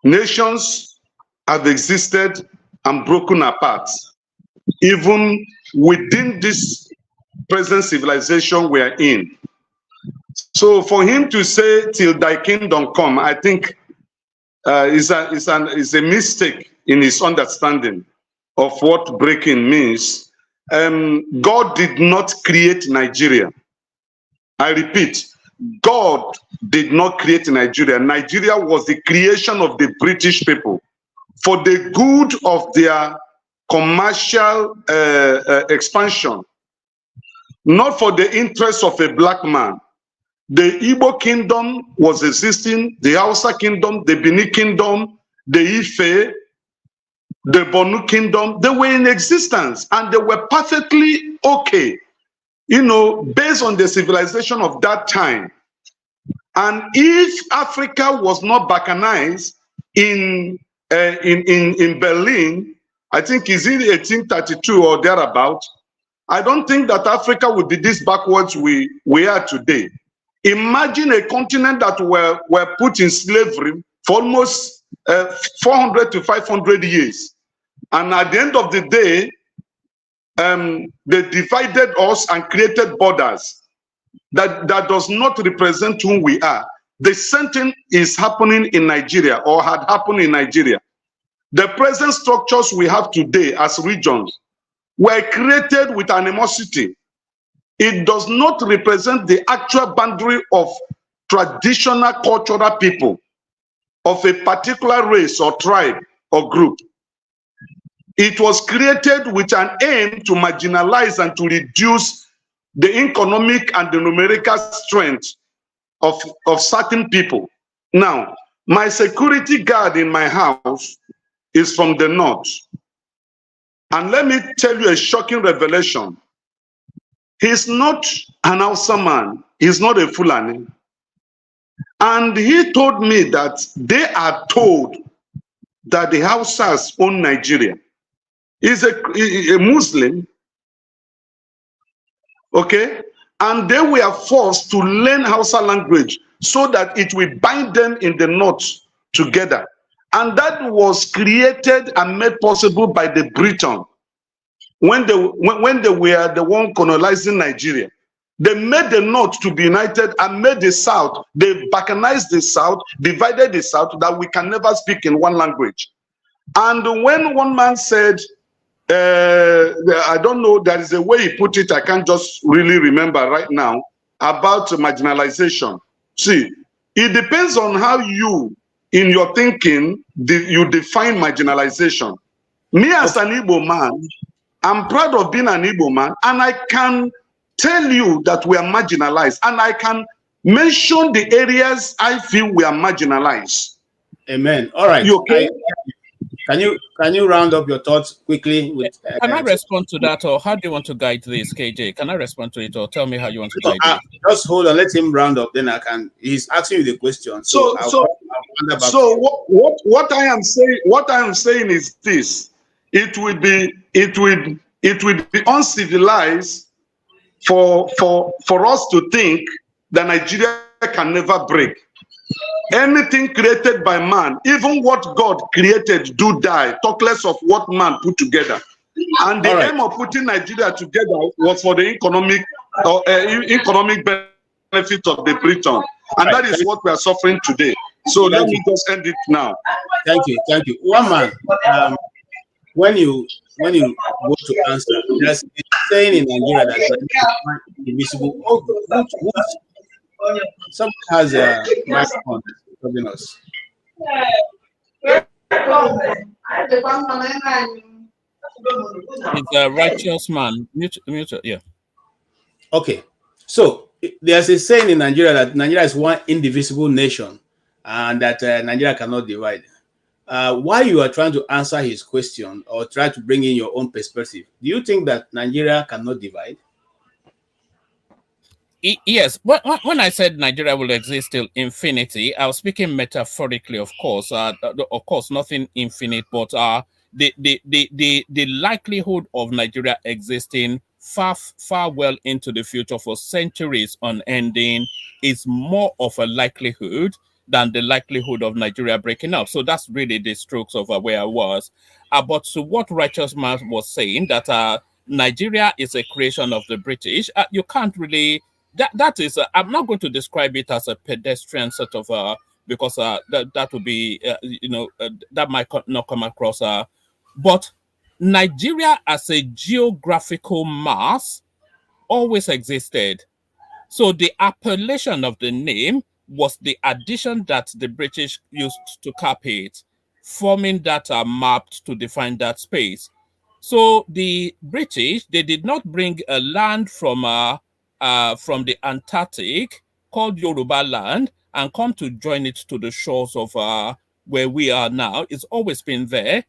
Speaker 13: Nations have existed and broken apart, even within this present civilization we are in. So for him to say till thy kingdom come, I think is a mistake in his understanding of what breaking means. God did not create Nigeria. I repeat, God did not create Nigeria. Nigeria was the creation of the British people for the good of their commercial expansion, not for the interest of a black man. The Igbo kingdom was existing, the Hausa kingdom, the Benin kingdom, the Ife, the Bonu kingdom, they were in existence and they were perfectly okay, you know, based on the civilization of that time. And if Africa was not balkanized in Berlin, I think is in 1832 or thereabout, I don't think that Africa would be this backwards we are today. Imagine a continent that were put in slavery for almost 400 to 500 years. And at the end of the day, they divided us and created borders that does not represent who we are. the same thing is happening in Nigeria or had happened in Nigeria. The present structures we have today as regions were created with animosity. It does not represent the actual boundary of traditional cultural people of a particular race or tribe or group. It was created with an aim to marginalize and to reduce the economic and the numerical strength of certain people. Now, my security guard in my house is from the north. And let me tell you a shocking revelation. He's not an Hausa man. He's not a Fulani. And he told me that they are told that the Hausas own Nigeria. He's a Muslim, okay? And they were forced to learn Hausa language so that it will bind them in the north together. And that was created and made possible by the Britain when they were the one colonizing Nigeria. They made the north to be united and made the south. They balkanized the south, divided the south, that we can never speak in one language. And when one man said, I don't know, there is a way he put it, I can't just really remember right now, about marginalization. See, it depends on how you, in your thinking, you define marginalization. Me as an Igbo man, I'm proud of being an Igbo man, and I can tell you that we are marginalized, and I can mention the areas I feel we are marginalized.
Speaker 10: Amen. All right.
Speaker 13: You okay?
Speaker 10: Can you round up your thoughts quickly? With,
Speaker 12: can I respond to that, or how do you want to guide this, KJ? Can I respond to it, or tell me how you want to guide it?
Speaker 10: Just hold on, let him round up. Then I can. He's asking you the question.
Speaker 13: What I am saying is this: it would be uncivilized for us to think that Nigeria can never break. Anything created by man, even what God created, do die. Talk less of what man put together. And the aim of putting Nigeria together was for the economic benefit of the Britain, and that is what we are suffering today. So let me just end it now.
Speaker 10: Thank you. One man, when you go to answer, there's a saying in Nigeria that invisible. Someone has a microphone telling us.
Speaker 12: It's a righteous man. Mute, yeah.
Speaker 10: Okay. So there's a saying in Nigeria that Nigeria is one indivisible nation and that Nigeria cannot divide. While you are trying to answer his question or try to bring in your own perspective, do you think that Nigeria cannot divide?
Speaker 12: Yes, when I said Nigeria will exist till infinity, I was speaking metaphorically, of course. Of course, nothing infinite, but the likelihood of Nigeria existing far well into the future for centuries unending is more of a likelihood than the likelihood of Nigeria breaking up. So that's really the strokes of where I was. But to what Righteous Man was saying, that Nigeria is a creation of the British, you can't really. That is, I'm not going to describe it as a pedestrian sort of, because that would be, that might not come across. But Nigeria as a geographical mass always existed. So the appellation of the name was the addition that the British used to cap it, forming that mapped to define that space. So the British, they did not bring a land from the Antarctic called Yoruba land and come to join it to the shores of where we are now. It's always been there.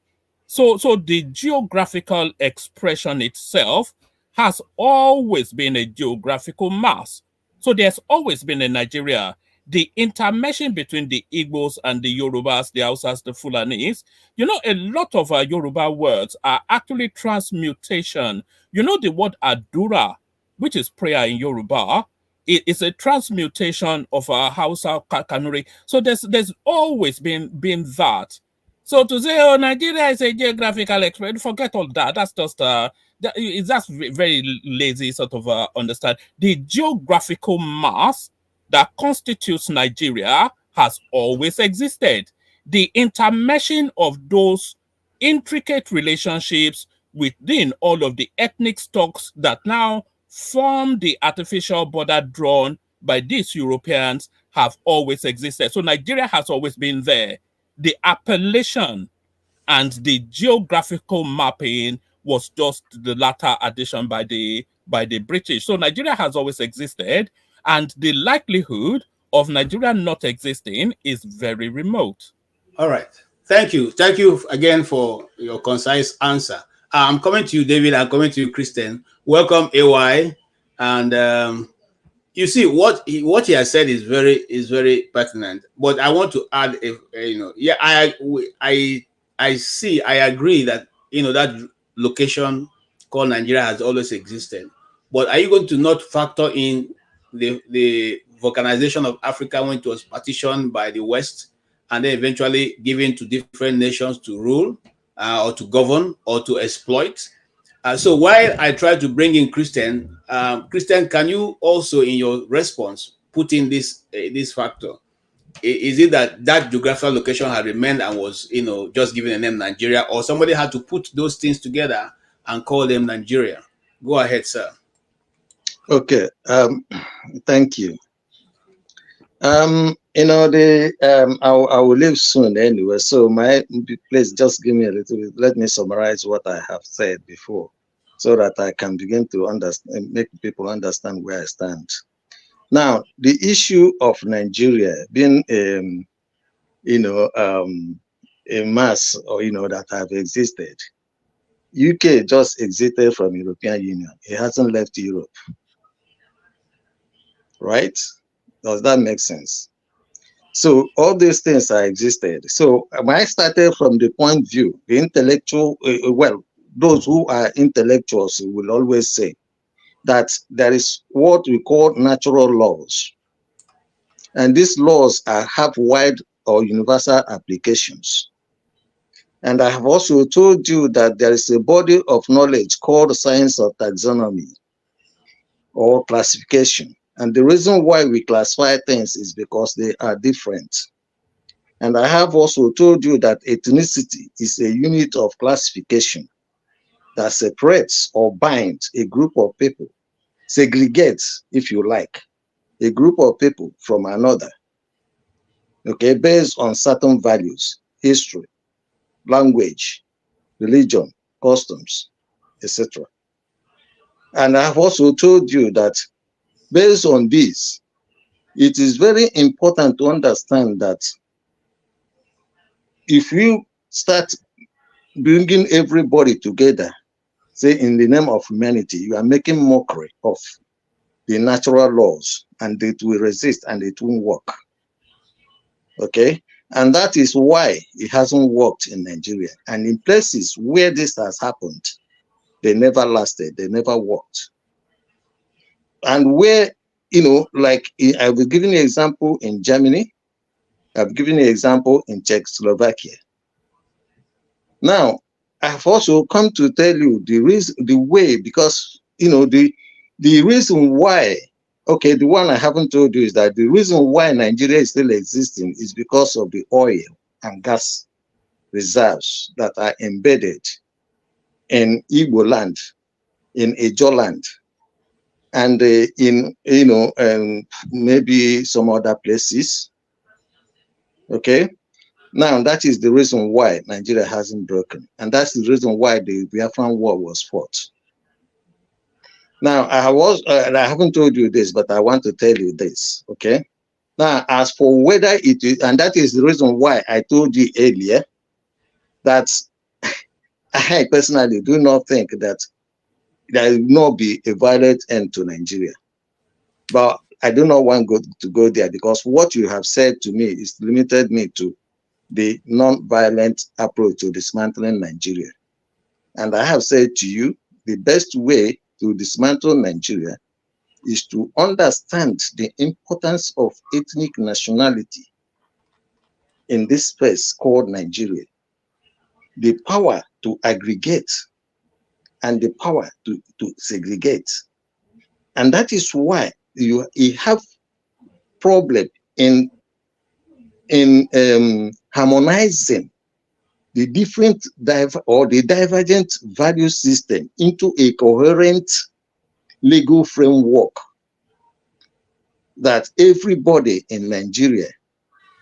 Speaker 12: So the geographical expression itself has always been a geographical mass. So there's always been a Nigeria. The intermeshing between the Igbos and the Yorubas, the Hausas, the Fulanis, a lot of Yoruba words are actually transmutation. The word Adura, which is prayer in Yoruba, it is a transmutation of Hausa Kanuri. So there's always been that. So to say, oh, Nigeria is a geographical expression, forget all that. That's just that's very lazy sort of understand. The geographical mass that constitutes Nigeria has always existed. The intermeshing of those intricate relationships within all of the ethnic stocks that now form the artificial border drawn by these Europeans have always existed. So Nigeria has always been there. The appellation and the geographical mapping was just the latter addition by the British. So Nigeria has always existed, and the likelihood of Nigeria not existing is very remote.
Speaker 10: All right. Thank you. Thank you again for your concise answer. I'm coming to you, David. I'm coming to you, Christian. Welcome, AY. And you see what he has said is very pertinent. But I want to add, yeah, I see, I agree that that location called Nigeria has always existed. But are you going to not factor in the volcanization of Africa when it was partitioned by the West and then eventually given to different nations to rule or to govern or to exploit? So while I try to bring in Christian, Christian, can you also in your response put in this factor? Is it that geographical location had remained and was just given a name Nigeria, or somebody had to put those things together and call them Nigeria? Go ahead, sir.
Speaker 7: Okay. Thank you. I will leave soon anyway. So please just give me a little bit. Let me summarize what I have said before, so that I can begin to understand, make people understand where I stand. Now, the issue of Nigeria being, a mass, or that have existed. UK just exited from European Union. It hasn't left Europe, right? Does that make sense? So all these things are existed. So when I started from the point of view, the intellectual, those who are intellectuals will always say that there is what we call natural laws. And these laws have wide or universal applications. And I have also told you that there is a body of knowledge called science of taxonomy or classification. And the reason why we classify things is because they are different. And I have also told you that ethnicity is a unit of classification that separates or binds a group of people, segregates, if you like, a group of people from another, okay, based on certain values, history, language, religion, customs, etc. And I have also told you that based on this, it is very important to understand that if you start bringing everybody together, say in the name of humanity, you are making mockery of the natural laws, and it will resist and it won't work. Okay? And that is why it hasn't worked in Nigeria. And in places where this has happened, they never lasted, they never worked. And where, like I will give you an example in Germany, I've given an example in Czechoslovakia. Now, I've also come to tell you the reason, the way, because, the reason why, okay, the one I haven't told you is that the reason why Nigeria is still existing is because of the oil and gas reserves that are embedded in Igbo land, in Ejo land, and in, maybe some other places, okay? Now, that is the reason why Nigeria hasn't broken. And that's the reason why the Biafran War was fought. Now, I haven't told you this, but I want to tell you this, okay? Now, as for whether it is, and that is the reason why I told you earlier that I personally do not think that there will not be a violent end to Nigeria. But I do not want to go there, because what you have said to me is limited me to the non-violent approach to dismantling Nigeria. And I have said to you, the best way to dismantle Nigeria is to understand the importance of ethnic nationality in this space called Nigeria. The power to aggregate and the power to segregate. And that is why you have problem in harmonizing the different the divergent value system into a coherent legal framework that everybody in Nigeria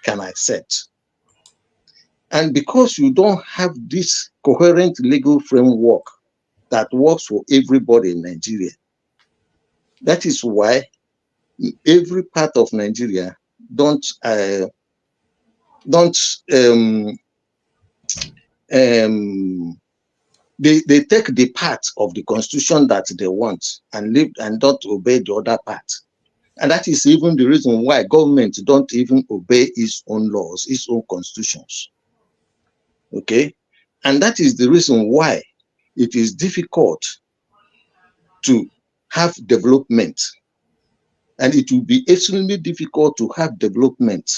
Speaker 7: can accept. And because you don't have this coherent legal framework that works for everybody in Nigeria, that is why every part of Nigeria they take the part of the constitution that they want and live and don't obey the other part. And that is even the reason why government don't even obey its own laws, its own constitutions. Okay? And that is the reason why it is difficult to have development. And it will be extremely difficult to have development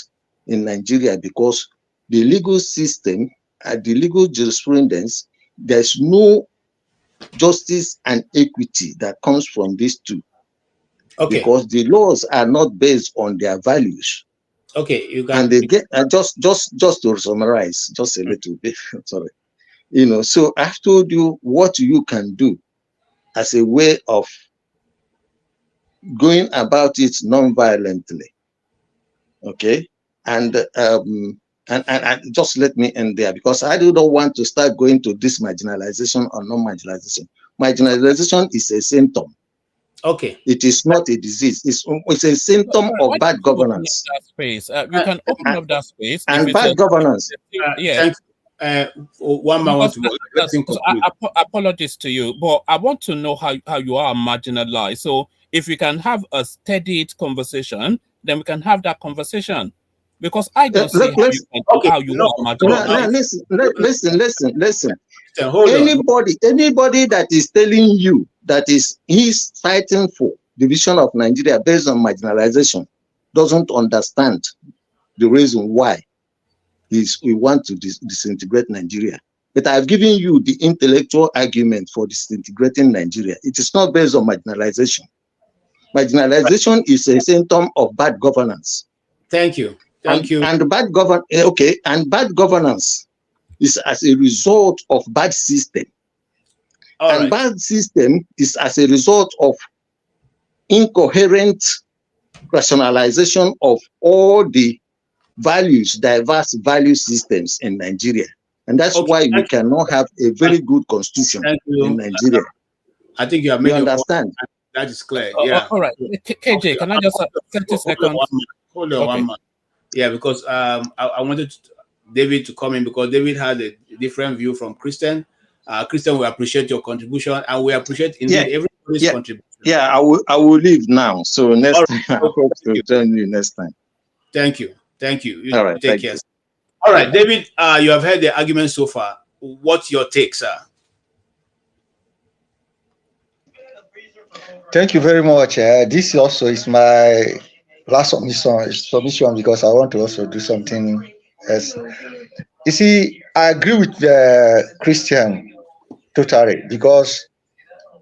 Speaker 7: in Nigeria because the legal system and the legal jurisprudence, there's no justice and equity that comes from these two. Okay. Because the laws are not based on their values.
Speaker 10: Okay, you got.
Speaker 7: And they get just to summarize, just a little bit. Sorry, you know. So I've told you what you can do as a way of going about it non-violently. Okay, and just let me end there because I do not want to start going to this marginalization or non-marginalization. Marginalization is a symptom. Okay. It is not a disease. It's a symptom of bad governance.
Speaker 12: That space. You can open up that space.
Speaker 7: And bad governance.
Speaker 12: Yeah.
Speaker 10: One more.
Speaker 12: Apologies to you, but I want to know how you are marginalized. So if we can have a steady conversation, then we can have that conversation. Because I don't see how you are marginalized.
Speaker 7: Listen. Anybody that is telling you that he's fighting for division of Nigeria based on marginalization doesn't understand the reason why we want to disintegrate Nigeria. But I've given you the intellectual argument for disintegrating Nigeria. It is not based on marginalization. Marginalization is a symptom of bad governance.
Speaker 10: Thank you. Thank you.
Speaker 7: And bad governance is as a result of bad system. Bad system is as a result of incoherent rationalization of all the diverse value systems in Nigeria. And that's why we cannot have a very good constitution in Nigeria.
Speaker 10: I think you have made
Speaker 7: you understand.
Speaker 10: That is clear. Yeah.
Speaker 12: All right. KJ, can I just 30 seconds?
Speaker 10: Hold on 1 minute. Yeah, because I wanted David to come in because David had a different view from Christian. Christian, we appreciate your contribution and we appreciate indeed everybody's contribution.
Speaker 7: Yeah, I will leave now. So next time, I hope to join you next time.
Speaker 10: Thank you. Thank you.
Speaker 7: All right.
Speaker 10: Take care. All right, David, you have heard the argument so far. What's your take, sir?
Speaker 9: Thank you very much. This also is my last submission because I want to also do something else. You see, I agree with Christian totally because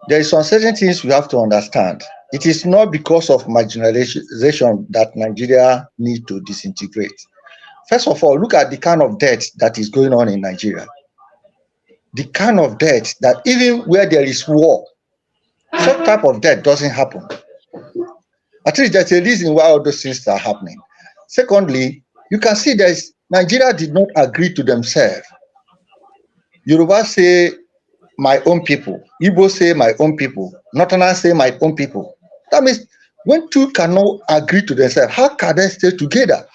Speaker 9: there is some certain things we have to understand. It is not because of marginalization that Nigeria needs to disintegrate. First of all, look at the kind of debt that is going on in Nigeria. The kind of debt that even where there is war, some type of debt doesn't happen. At least there's a reason why all those things are happening. Secondly, you can see Nigeria did not agree to themselves. Yoruba say my own people, Igbo say my own people, Northerners say my own people. That means when two cannot agree to themselves, how can they stay together?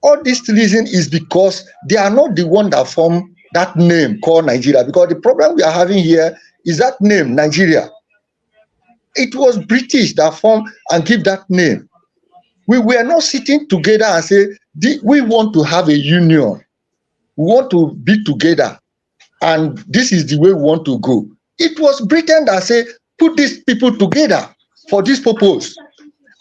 Speaker 9: All this reason is because they are not the one that formed that name called Nigeria. Because the problem we are having here is that name, Nigeria. It was British that formed and give that name. We were not sitting together and say, we want to have a union. We want to be together. And this is the way we want to go. It was Britain that said, put these people together for this purpose.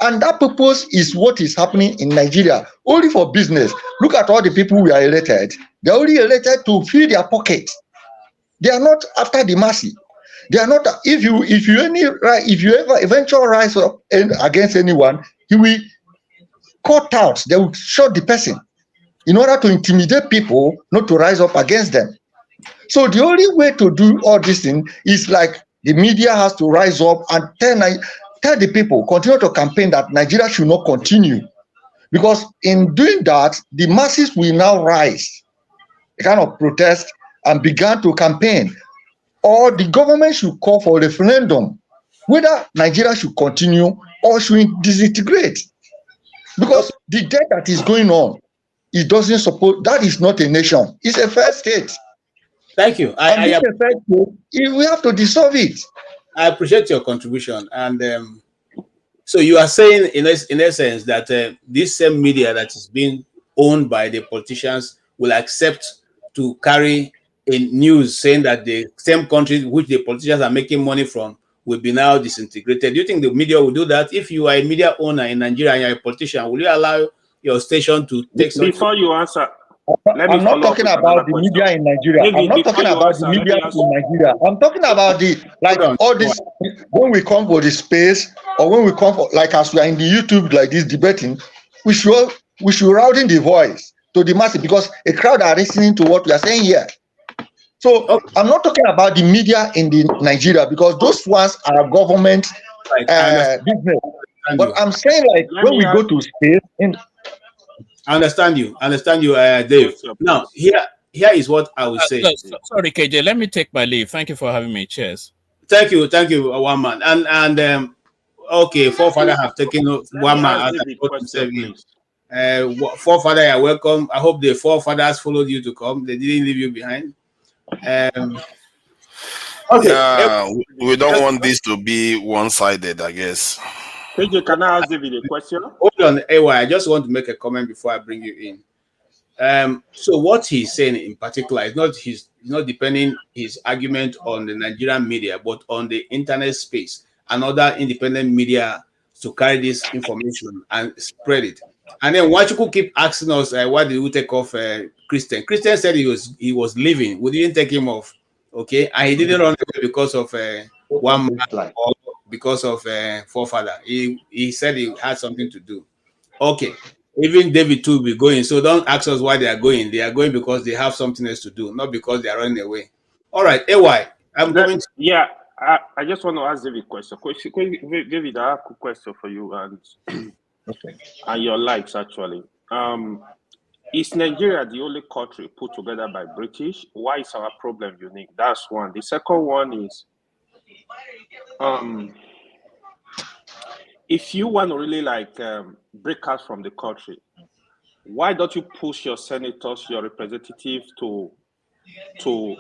Speaker 9: And that purpose is what is happening in Nigeria, only for business. Look at all the people we are elected. They're only elected to fill their pocket. They are not after the mercy. They are not. If you ever eventually rise up against anyone, he will cut out, they will shut the person in order to intimidate people not to rise up against them. So the only way to do all this thing is like the media has to rise up and tell the people, continue to campaign that Nigeria should not continue. Because in doing that, the masses will now rise, a kind of protest, and began to campaign. Or the government should call for a referendum, whether Nigeria should continue or should disintegrate. Because the debt that is going on, it doesn't support, that is not a nation, it's a fair state.
Speaker 10: Thank you.
Speaker 9: We have to dissolve it.
Speaker 10: I appreciate your contribution. And so you are saying, in essence, that this same media that is being owned by the politicians will accept to carry a news saying that the same countries which the politicians are making money from will be now disintegrated. Do you think the media will do that? If you are a media owner in Nigeria and you're a politician, will you allow your station to take something?
Speaker 14: Before you answer,
Speaker 9: I'm not talking about the media in Nigeria. I'm not talking about the media in Nigeria. I'm talking about the, like, all this, when we come for the space, or when we come for, like, as we are in the YouTube like this debating, we should rousing the voice to the masses, because a crowd are listening to what we are saying here. So I'm not talking about the media in the Nigeria, because those ones are government business. But I'm saying, like, when we go to space in.
Speaker 10: I understand you, Dave. Now, here is what I will say.
Speaker 12: Sorry, KJ, let me take my leave. Thank you for having me. Cheers.
Speaker 10: Thank you, one man. And okay, forefather have taken one man. Forefather, you're welcome. I hope the forefathers followed you to come. They didn't leave you behind.
Speaker 15: Okay. We don't want this to be one-sided, I guess.
Speaker 14: KJ, can I ask David a question?
Speaker 10: Hold on, AY. I just want to make a comment before I bring you in. So what he's saying in particular is not depending his argument on the Nigerian media, but on the internet space and other independent media to carry this information and spread it. And then why you could keep asking us why did we take off Christian? Christian said he was leaving. We didn't take him off, okay? And he didn't run away because of one man or because of forefather. He said he had something to do. Okay. Even David too will be going. So don't ask us why they are going. They are going because they have something else to do, not because they are running away. All right, AY.
Speaker 14: Yeah, I just want to ask David a question. David, I have a question for you and and your likes actually. Is Nigeria the only country put together by British? Why is our problem unique? That's one. The second one is if you want to really like break out from the country, why don't you push your senators, your representatives to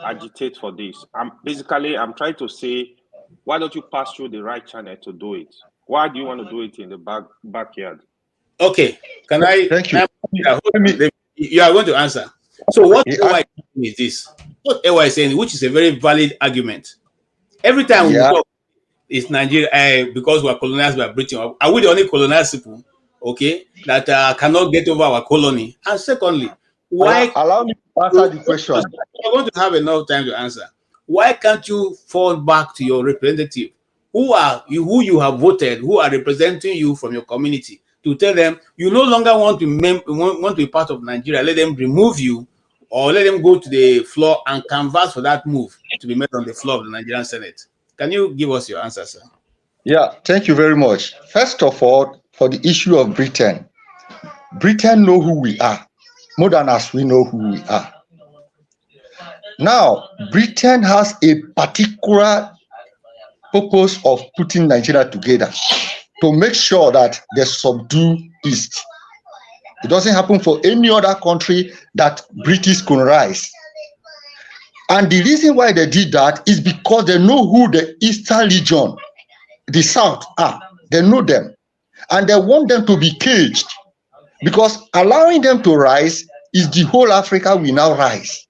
Speaker 14: agitate for this? I'm trying to say, why don't you pass through the right channel to do it? Why do you want to do it in the backyard?
Speaker 10: Okay, can I?
Speaker 9: Thank you.
Speaker 10: You are going to answer. So what AY is this? What AY is saying, which is a very valid argument. Every time we talk, it's Nigeria because we are colonized by Britain. Are we the only colonized people, okay, that cannot get over our colony? And secondly, why?
Speaker 9: Allow me to answer the question.
Speaker 10: You're going to have enough time to answer. Why can't you fall back to your representative, who you have voted, who are representing you from your community, to tell them you no longer want to be part of Nigeria? Let them remove you, or let them go to the floor and canvass for that move to be made on the floor of the Nigerian Senate. Can you give us your answer, sir?
Speaker 9: Yeah, thank you very much. First of all, for the issue of Britain know who we are more than as we know who we are. Now, Britain has a particular purpose of putting Nigeria together to make sure that they subdue East. It doesn't happen for any other country that British colonize. And the reason why they did that is because they know who the Eastern region, the South are. They know them. And they want them to be caged. Because allowing them to rise is the whole Africa will now rise.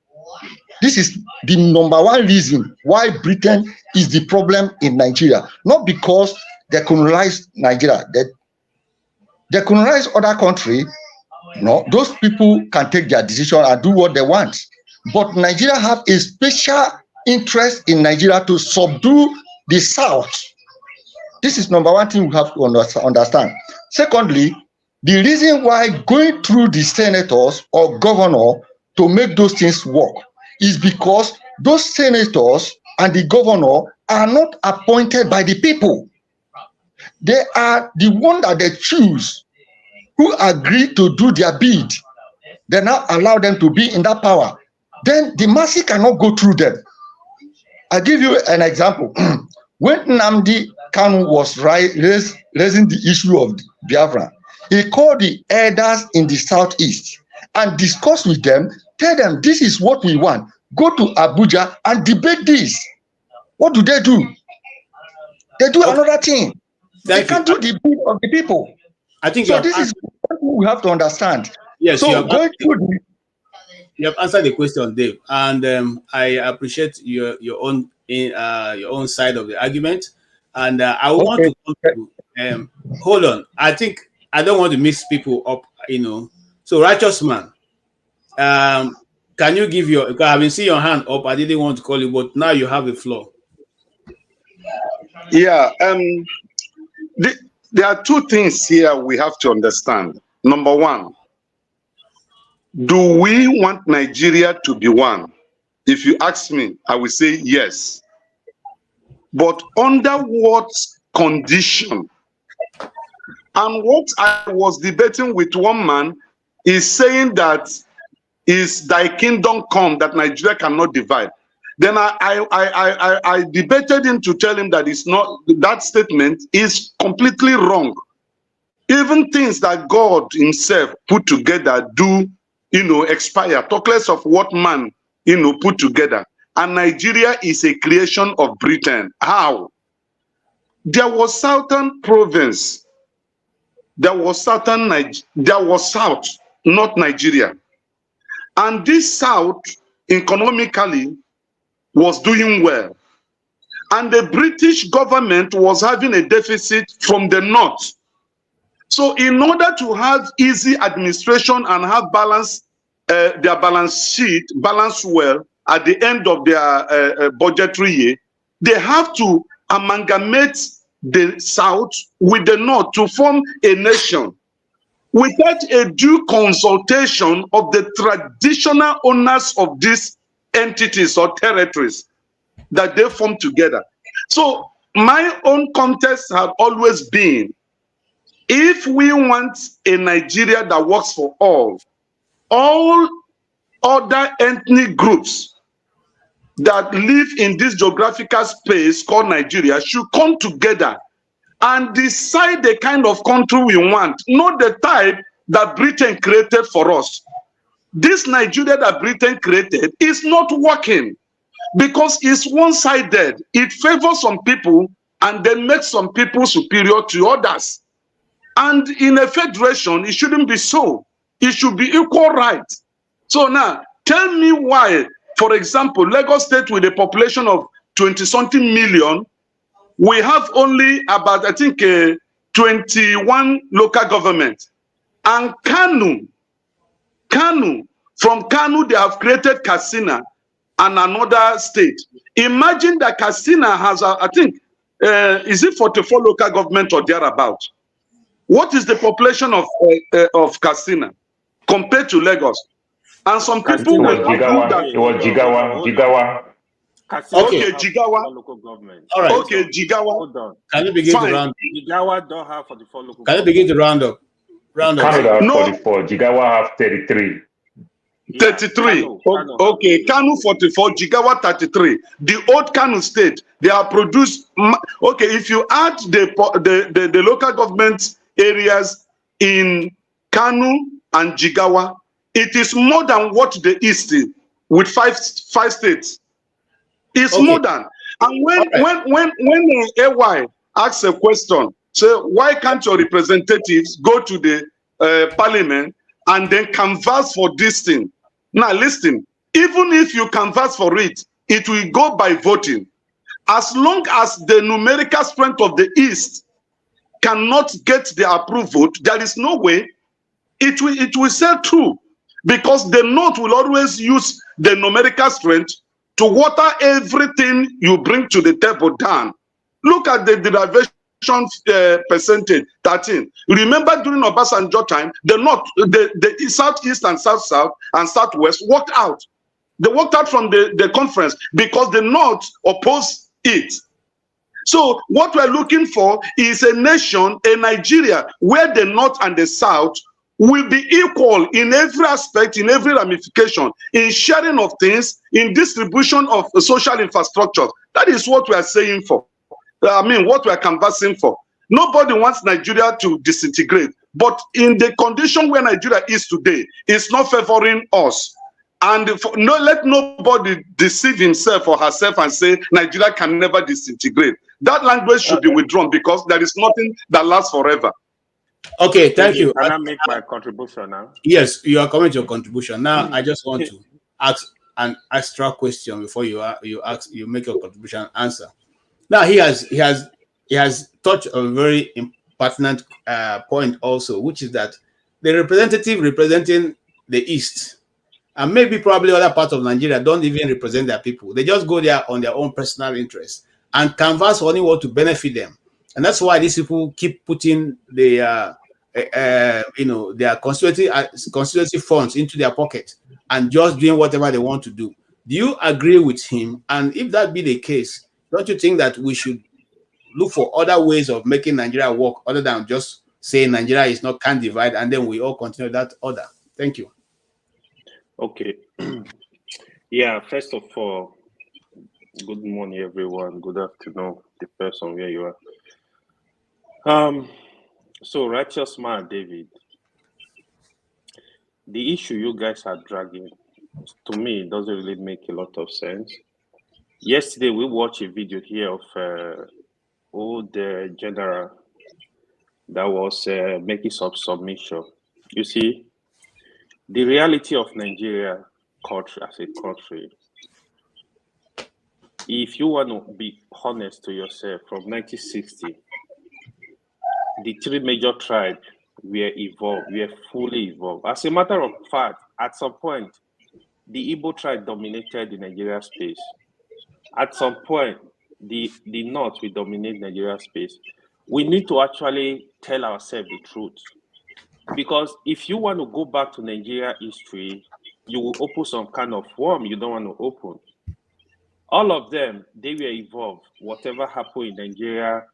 Speaker 9: This is the number one reason why Britain is the problem in Nigeria. Not because they colonized Nigeria. They colonize other country. No, those people can take their decision and do what they want. But Nigeria have a special interest in Nigeria to subdue the South. This is number one thing we have to understand. Secondly, The reason why going through the senators or governor to make those things work is because those senators and the governor are not appointed by the people. They are the one that they choose, who agree to do their bid. They now allow them to be in that power. Then the masses cannot go through them. I'll give you an example. When Nnamdi Kanu was raising the issue of Biafra, he called the elders in the southeast and discussed with them, tell them this is what we want. Go to Abuja and debate this. What do? They do another thing. They can't do the bid of the people.
Speaker 10: I think
Speaker 9: so. This is what we have to understand.
Speaker 10: Yes,
Speaker 9: so
Speaker 10: you have answered the question, Dave, and I appreciate your own side of the argument. And I want to hold on. I think I don't want to mix people up, So, righteous man, can you give your? Because I've been seeing your hand up. I didn't want to call you, but now you have the floor.
Speaker 13: Yeah. There are two things here we have to understand. Number one, do we want Nigeria to be one? If you ask me, I will say yes. But under what condition? And what I was debating with one man is saying that is thy kingdom come, that Nigeria cannot divide. Then I debated him to tell him that it's not, that statement is completely wrong. Even things that God himself put together do, expire. Talk less of what man, put together. And Nigeria is a creation of Britain. How? There was southern province. There was south, not Nigeria. And this south, economically, was doing well. And the British government was having a deficit from the north. So in order to have easy administration and have their balance sheet balanced well at the end of their budgetary year, they have to amalgamate the south with the north to form a nation without a due consultation of the traditional owners of these entities or territories that they form together. So my own context had always been, if we want a Nigeria that works for all other ethnic groups that live in this geographical space called Nigeria should come together and decide the kind of country we want, not the type that Britain created for us. This Nigeria that Britain created is not working because it's one-sided. It favors some people and then makes some people superior to others. And in a federation, it shouldn't be so. It should be equal rights. So now, tell me why, for example, Lagos State with a population of 20-something million, we have only about, I think, 21 local governments. And Kanu, from Kanu, they have created Katsina and another state. Imagine that Katsina has, I think, is it 44 local government or thereabout? What is the population of Katsina compared to Lagos? And some people will argue that
Speaker 11: it was Jigawa.
Speaker 13: Okay, Jigawa.
Speaker 14: Local government.
Speaker 10: All right.
Speaker 13: Okay, Jigawa.
Speaker 14: Hold on.
Speaker 10: Can you begin to round up?
Speaker 14: Jigawa don't have 44 local
Speaker 10: Can you begin to round up?
Speaker 11: Canada have 44. Jigawa have 33.
Speaker 13: 33. Kanu. Okay, Kanu 44, Jigawa 33. The old Kanu state, they are produced. Okay, if you add the local government areas in Kanu and Jigawa, it is more than what the East is with five states. It's more than. And when AY asks a question, say, why can't your representatives go to the parliament and then canvass for this thing? Now listen, even if you canvass for it, it will go by voting. As long as the numerical strength of the East cannot get the approval, there is no way it will sail through, because the North will always use the numerical strength to water everything you bring to the table down. Look at the derivation percentage 13. Remember during Obasanjo time, the southeast and south and southwest walked out. They walked out from the conference because the North opposed it. So what we're looking for is a nation, a Nigeria, where the North and the South will be equal in every aspect, in every ramification, in sharing of things, in distribution of social infrastructure. That is what we are saying for. What we are canvassing for. Nobody wants Nigeria to disintegrate, but in the condition where Nigeria is today, it's not favoring us. And let nobody deceive himself or herself and say Nigeria can never disintegrate. That language should be withdrawn because there is nothing that lasts forever.
Speaker 10: Okay, thank you.
Speaker 14: Can I make my contribution now?
Speaker 10: Yes, you are coming to your contribution. Now, I just want to ask an extra question before you make your contribution answer. Now, he has touched a very pertinent point also, which is that the representative representing the East and maybe probably other parts of Nigeria don't even represent their people. They just go there on their own personal interests and canvass only what to benefit them. And that's why these people keep putting their constituency funds into their pocket and just doing whatever they want to do. Do you agree with him? And if that be the case, don't you think that we should look for other ways of making Nigeria work other than just saying Nigeria is not can divide and then we all continue that order? Thank you.
Speaker 14: Okay. Yeah, first of all, good morning, everyone. Good afternoon, the person where you are. So, righteous man, David, the issue you guys are dragging, to me, it doesn't really make a lot of sense. Yesterday, we watched a video here of old general that was making some submission. You see, the reality of Nigeria culture as a country, if you want to be honest to yourself, from 1960, the three major tribes were evolved, were fully evolved. As a matter of fact, at some point, the Igbo tribe dominated the Nigeria space. At some point, the North will dominate Nigeria space. We need to actually tell ourselves the truth. Because if you want to go back to Nigeria history, you will open some kind of worm you don't want to open. All of them, they were evolved. Whatever happened in Nigeria,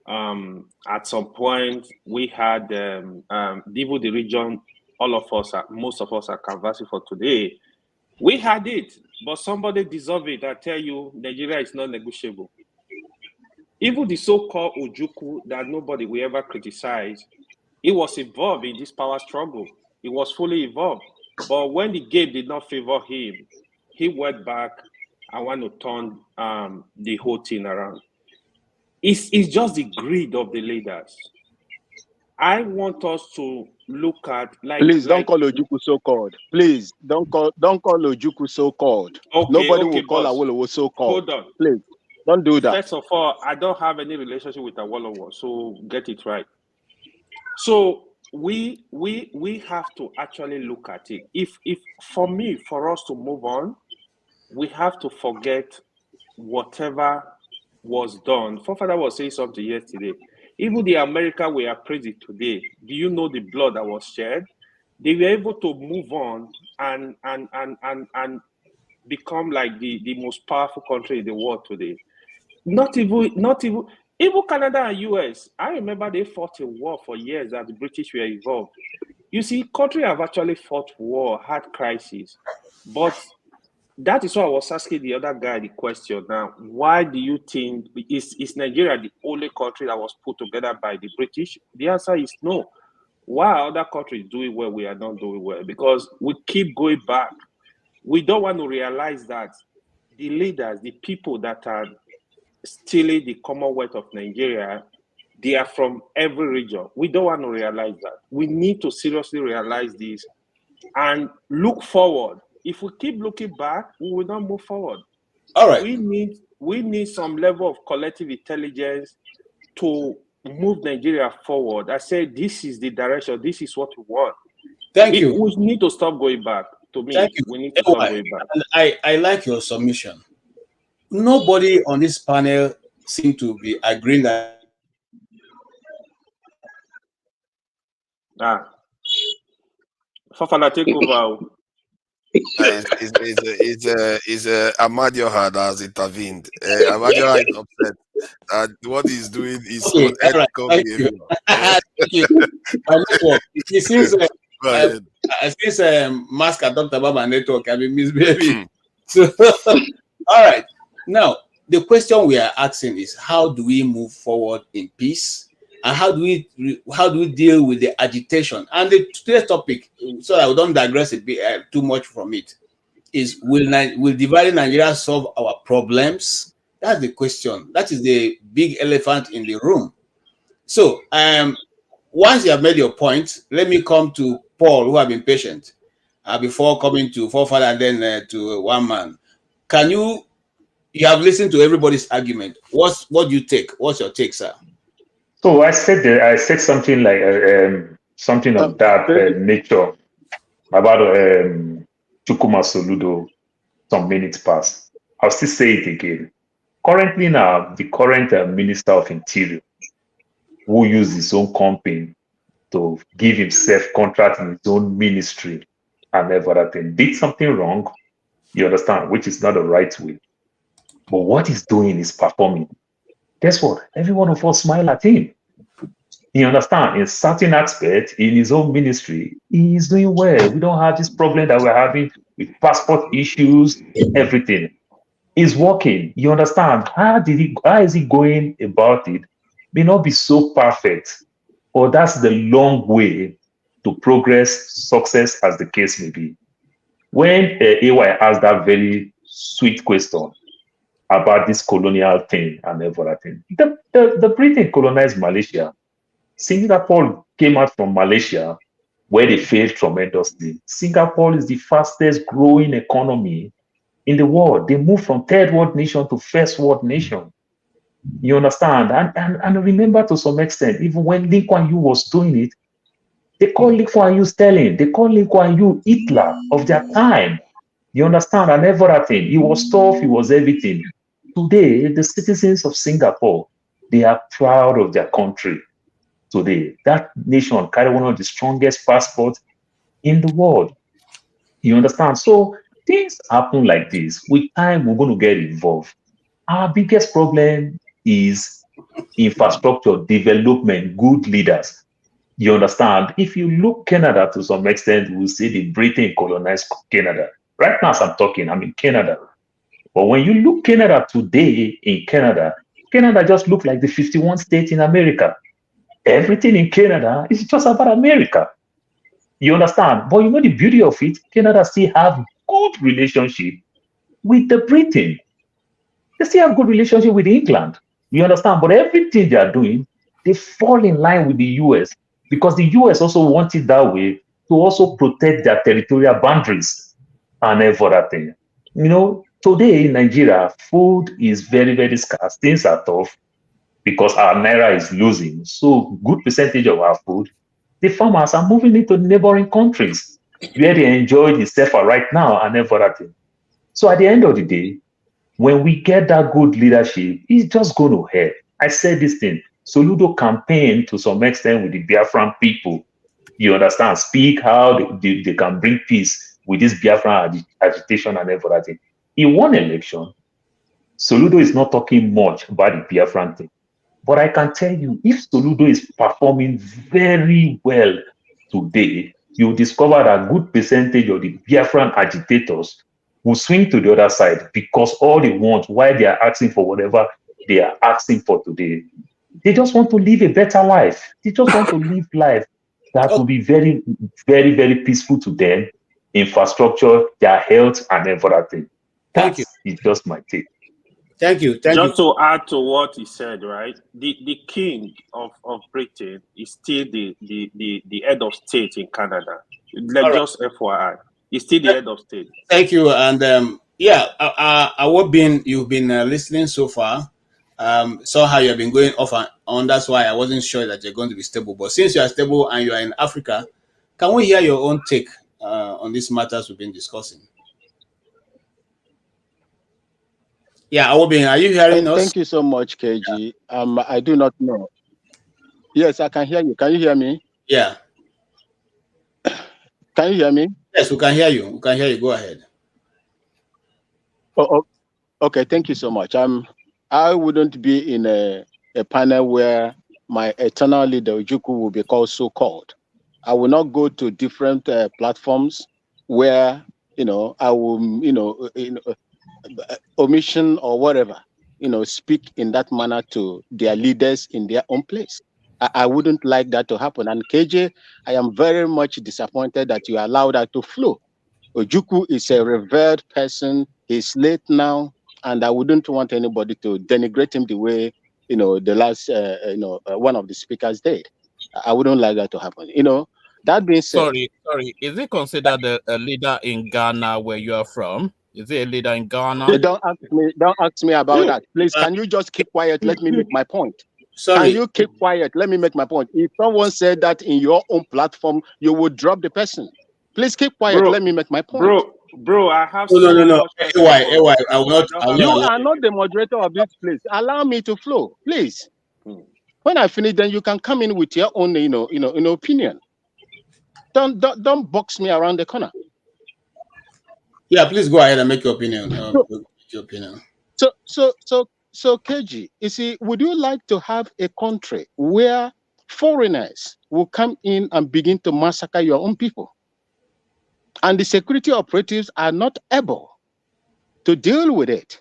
Speaker 14: at some point, we had even the region, most of us are canvassing for today. We had it, but somebody deserved it. I tell you, Nigeria is not negotiable. Even the so-called Ojukwu that nobody will ever criticize, it was involved in this power struggle. It was fully involved. But when the game did not favor him, he went back and want to turn the whole thing around. It's just the greed of the leaders. I want us to look at
Speaker 16: Please don't call Ojukwu so-called. Please don't call Ojukwu so-called.
Speaker 14: Okay,
Speaker 16: Nobody
Speaker 14: okay,
Speaker 16: will call
Speaker 14: boss.
Speaker 16: Awolowo so-called.
Speaker 14: Hold on.
Speaker 16: Please don't do that.
Speaker 14: First of all, I don't have any relationship with Awolowo, so get it right. So we have to actually look at it. If for us to move on, we have to forget whatever was done. Forefather was saying something yesterday. Even the America we are praising today, do you know the blood that was shed? They were able to move on and become like the most powerful country in the world today. Not even Canada and US. I remember they fought a war for years that the British were involved. You see, countries have actually fought war, had crises, but that is why I was asking the other guy the question now. Why do you think is Nigeria the only country that was put together by the British? The answer is no. Why are other countries doing well, we are not doing well? Because we keep going back. We don't want to realize that the leaders, the people that are stealing the Commonwealth of Nigeria, they are from every region. We don't want to realize that. We need to seriously realize this and look forward. If we keep looking back, we will not move forward.
Speaker 10: All right.
Speaker 14: We need some level of collective intelligence to move Nigeria forward. I said this is the direction. This is what we want.
Speaker 10: Thank you.
Speaker 14: We need to stop going back. To me,
Speaker 10: Thank you.
Speaker 14: We need to stop going back.
Speaker 10: And I like your submission. Nobody on this panel seems to be agreeing that
Speaker 14: Fafana, take over.
Speaker 15: Amadioha that has intervened. Amadioha is upset. What he's doing is
Speaker 10: Okay, all right.
Speaker 15: unethical
Speaker 10: Thank
Speaker 15: behavior.
Speaker 10: you. Thank you. My network. Since Mask talked about my network, I've been misbehaving. So, all right. Now, the question we are asking is, how do we move forward in peace, and how do we deal with the agitation? And the today's topic, so I don't digress a bit too much from it, is will dividing Nigeria solve our problems? That's the question. That is the big elephant in the room. So, once you have made your point, let me come to Paul, who have been patient before coming to Forefather and then to one man. Can you have listened to everybody's argument? What do you take? What's your take, sir?
Speaker 11: So I said something like something of that nature about Chukuma Soludo some minutes past. I'll still say it again. Currently now, the current Minister of Interior, who used his own company to give himself contract in his own ministry and everything, did something wrong, you understand, which is not the right way. But what he's doing is performing. Guess what? Every one of us smile at him. You understand? In certain aspects, in his own ministry, he is doing well. We don't have this problem that we're having with passport issues, everything. He's working. You understand? How is he going about it? May not be so perfect, or that's the long way to progress, success, as the case may be. When AY asked that very sweet question about this colonial thing and everything, the Britain colonized Malaysia. Singapore came out from Malaysia, where they failed tremendously. Singapore is the fastest growing economy in the world. They moved from third world nation to first world nation. You understand? And remember, to some extent, even when Lee Kuan Yew was doing it, they called Lee Kuan Yew Stalin. They called Lee Kuan Yew Hitler of their time. You understand? And everything. He was tough. He was everything. Today, the citizens of Singapore, they are proud of their country. Today, that nation carry one of the strongest passports in the world. You understand? So things happen like this. With time, we're going to get involved. Our biggest problem is infrastructure development, good leaders. You understand? If you look Canada to some extent, we'll see the Britain colonized Canada. Right now, as I'm talking, I'm in Canada. But when you look Canada today in Canada, Canada just looks like the 51 states in America. Everything in Canada is just about America. You understand? But you know the beauty of it, Canada still have good relationship with the Britain. They still have good relationship with England. You understand? But everything they are doing, they fall in line with the US, because the US also want it that way to also protect their territorial boundaries and everything. You know, today in Nigeria, food is very, very scarce. Things are tough because our naira is losing. So good percentage of our food, the farmers are moving into neighboring countries where they enjoy the safer right now and everything. So at the end of the day, when we get that good leadership, it's just going to help. I said this thing, Soludo campaign to some extent with the Biafran people. You understand? Speak how they can bring peace with this Biafran agitation and everything. In one election, Soludo is not talking much about the Biafran thing. But I can tell you, if Soludo is performing very well today, you'll discover that a good percentage of the Biafran agitators will swing to the other side, because all they want, why they are asking for whatever they are asking for today, they just want to live a better life. They just want to live life that will be very, very, very peaceful to them, infrastructure, their health, and everything.
Speaker 10: Thank you.
Speaker 11: It's just my take.
Speaker 10: Thank you.
Speaker 14: Just to add to what he said, right? The king of Britain is still the head of state in Canada. Just FYI, he's still the head of state.
Speaker 10: Thank you. And yeah, you've been listening so far. Saw how you've been going off and on. That's why I wasn't sure that you're going to be stable. But since you are stable and you are in Africa, can we hear your own take on these matters we've been discussing? Yeah, Awobin, are you hearing us?
Speaker 16: Thank you so much, KG. I do not know. Yes, I can hear you. Can you hear me?
Speaker 10: Yeah.
Speaker 16: Can you hear me?
Speaker 10: Yes, we can hear you. We can hear you. Go ahead.
Speaker 16: Oh, okay. Thank you so much. I wouldn't be in a panel where my eternal leader Ojukwu will be called so-called. I will not go to different platforms where I will omission or whatever speak in that manner to their leaders in their own place. I wouldn't like that to happen. And KJ, I am very much disappointed that you allow that to flow. Ojukwu is a revered person. He's late now, and I wouldn't want anybody to denigrate him the way the last one of the speakers did. I wouldn't like that to happen. That being said,
Speaker 12: Sorry. Is it considered a leader in Ghana where you are from? Is it a leader in Ghana?
Speaker 16: Don't ask me about that, please. Can you just keep quiet? Let me make my point.
Speaker 10: Sorry.
Speaker 16: Can you keep quiet? Let me make my point. If someone said that in your own platform, you would drop the person. Please keep quiet.
Speaker 14: Bro,
Speaker 16: let me make my point.
Speaker 14: Bro, I have
Speaker 10: no. AY, I will not.
Speaker 16: You are not the moderator of this place. Allow me to flow, please. When I finish, then you can come in with your own, opinion. Don't box me around the corner.
Speaker 10: Yeah, please go ahead and make your opinion.
Speaker 16: So KG, you see, would you like to have a country where foreigners will come in and begin to massacre your own people? And the security operatives are not able to deal with it.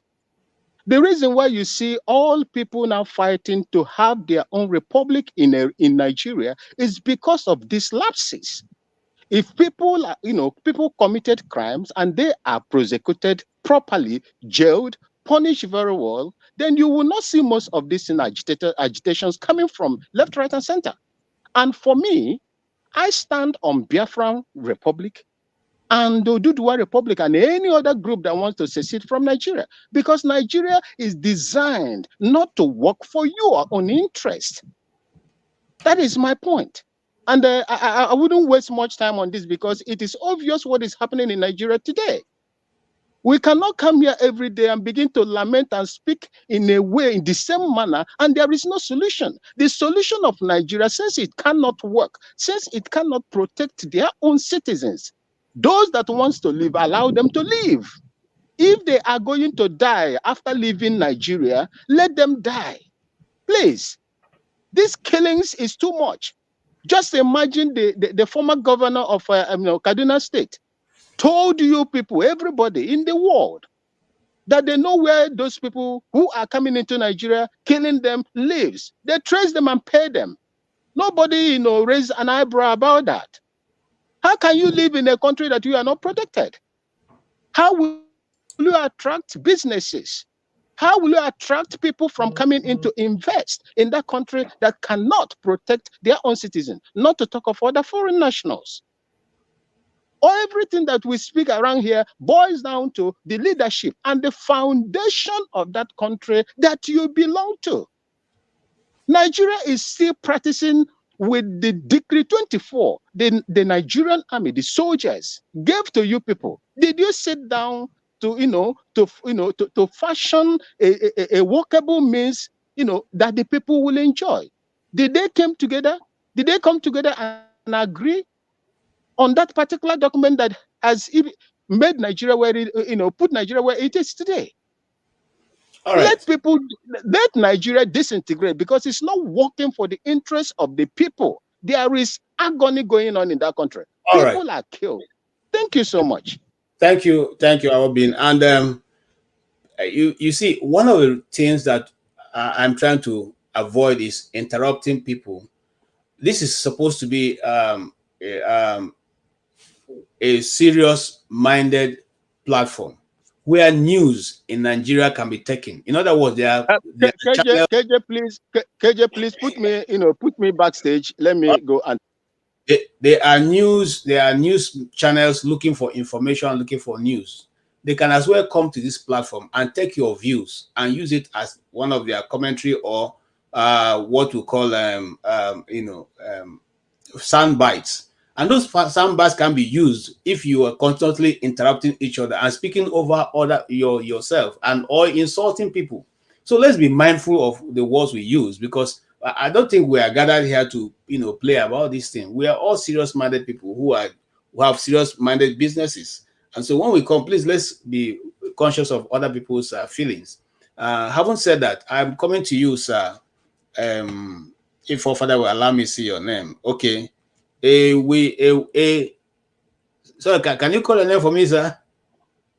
Speaker 16: The reason why you see all people now fighting to have their own republic in Nigeria is because of these lapses. If people, people committed crimes and they are prosecuted properly, jailed, punished very well, then you will not see most of these agitations coming from left, right, and center. And for me, I stand on Biafran Republic and the Oduduwa Republic and any other group that wants to secede from Nigeria, because Nigeria is designed not to work for your own interest. That is my point. And I wouldn't waste much time on this because it is obvious what is happening in Nigeria today. We cannot come here every day and begin to lament and speak in a way, in the same manner, and there is no solution. The solution of Nigeria, since it cannot work, since it cannot protect their own citizens, those that wants to live, allow them to live. If they are going to die after leaving Nigeria, let them die. Please. These killings is too much. Just imagine the former governor of Kaduna State told you people, everybody in the world, that they know where those people who are coming into Nigeria, killing them, lives. They trace them and pay them. Nobody, raised an eyebrow about that. How can you live in a country that you are not protected? How will you attract businesses? How will you attract people from coming in to invest in that country that cannot protect their own citizens, not to talk of other foreign nationals? Everything that we speak around here boils down to the leadership and the foundation of that country that you belong to. Nigeria is still practicing with the Decree 24, the Nigerian army, the soldiers gave to you people. Did you sit down to fashion a workable means, that the people will enjoy? Did they come together? Did they come together and agree on that particular document that has made Nigeria where put Nigeria where it is today? All right. Let Nigeria disintegrate because it's not working for the interest of the people. There is agony going on in that country. People are killed. Thank you so much.
Speaker 10: Thank you, Awobin. And you see, one of the things that I'm trying to avoid is interrupting people. This is supposed to be a serious-minded platform where news in Nigeria can be taken. In other words,
Speaker 16: KJ, please put me backstage. Let me go and.
Speaker 10: There are news channels looking for information, looking for news. They can as well come to this platform and take your views and use it as one of their commentary or what we call sound bites. And those sound bites can be used if you are constantly interrupting each other and speaking over yourself and or insulting people. So let's be mindful of the words we use, because I don't think we are gathered here to play about this thing. We are all serious-minded people who are who have serious-minded businesses. And so when we come, please let's be conscious of other people's feelings. Having said that, I'm coming to you, sir. If Forefather will allow me to see your name, okay. So can you call a name for me, sir?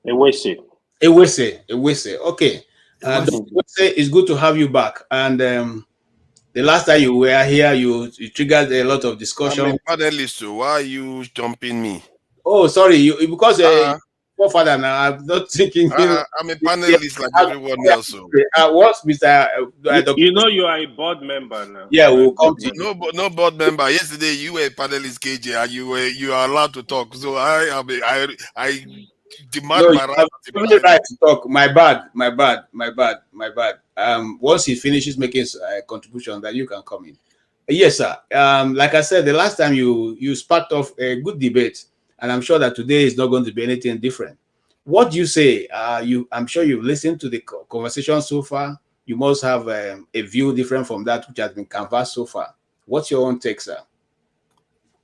Speaker 14: Ewese.
Speaker 10: Ewese. Okay. Ewese, it's good to have you back. And the last time you were here, you triggered a lot of discussion.
Speaker 15: I'm a panelist, so why are you jumping me?
Speaker 10: Oh, sorry, because Forefather now, I'm not thinking.
Speaker 15: I'm a panelist like everyone else. So.
Speaker 10: What's Mr.
Speaker 14: You know you are a board member now.
Speaker 10: Yeah, we'll come to you.
Speaker 15: No board member. Yesterday you were a panelist, KJ, and you are allowed to talk. So I demand my right.
Speaker 10: Right to talk. My bad. Once he finishes making a contribution, then you can come in. Yes, sir. Like I said, the last time you sparked off a good debate, and I'm sure that today is not going to be anything different. What do you say? I'm sure you've listened to the conversation so far. You must have a view different from that which has been canvassed so far. What's your own take, sir?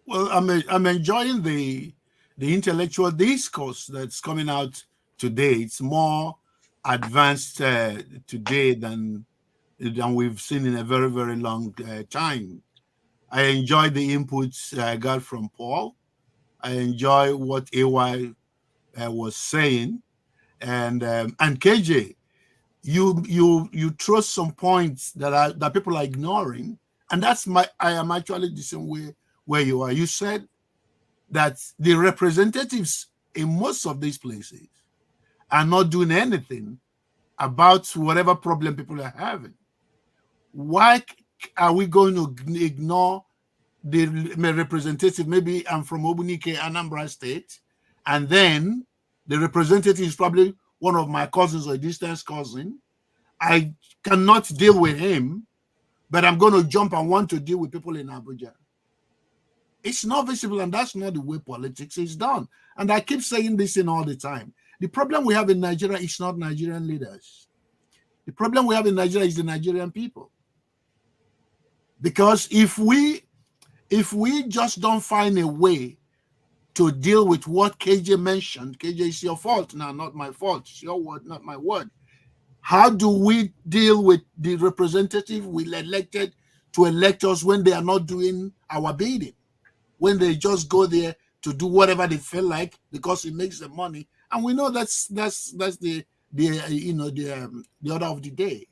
Speaker 17: Well, I'm enjoying the intellectual discourse that's coming out today. It's more advanced today than we've seen in a very, very long time. I enjoy the inputs I got from Paul. I enjoy what AY was saying, and KJ, you throw some points that people are ignoring, and I am actually the same way where you are. You said that the representatives in most of these places are not doing anything about whatever problem people are having. Why are we going to ignore the representative? Maybe I'm from Obunike, Anambra State, and then the representative is probably one of my cousins or a distant cousin. I cannot deal with him, but I'm going to jump and want to deal with people in Abuja. It's not visible, and that's not the way politics is done. And I keep saying this in all the time. The problem we have in Nigeria is not Nigerian leaders. The problem we have in Nigeria is the Nigerian people. Because if we just don't find a way to deal with what KJ mentioned, KJ, it's your fault now, not my fault. It's your word, not my word. How do we deal with the representative we elected to elect us when they are not doing our bidding? When they just go there to do whatever they feel like because it makes them money, and we know that's the order of the day.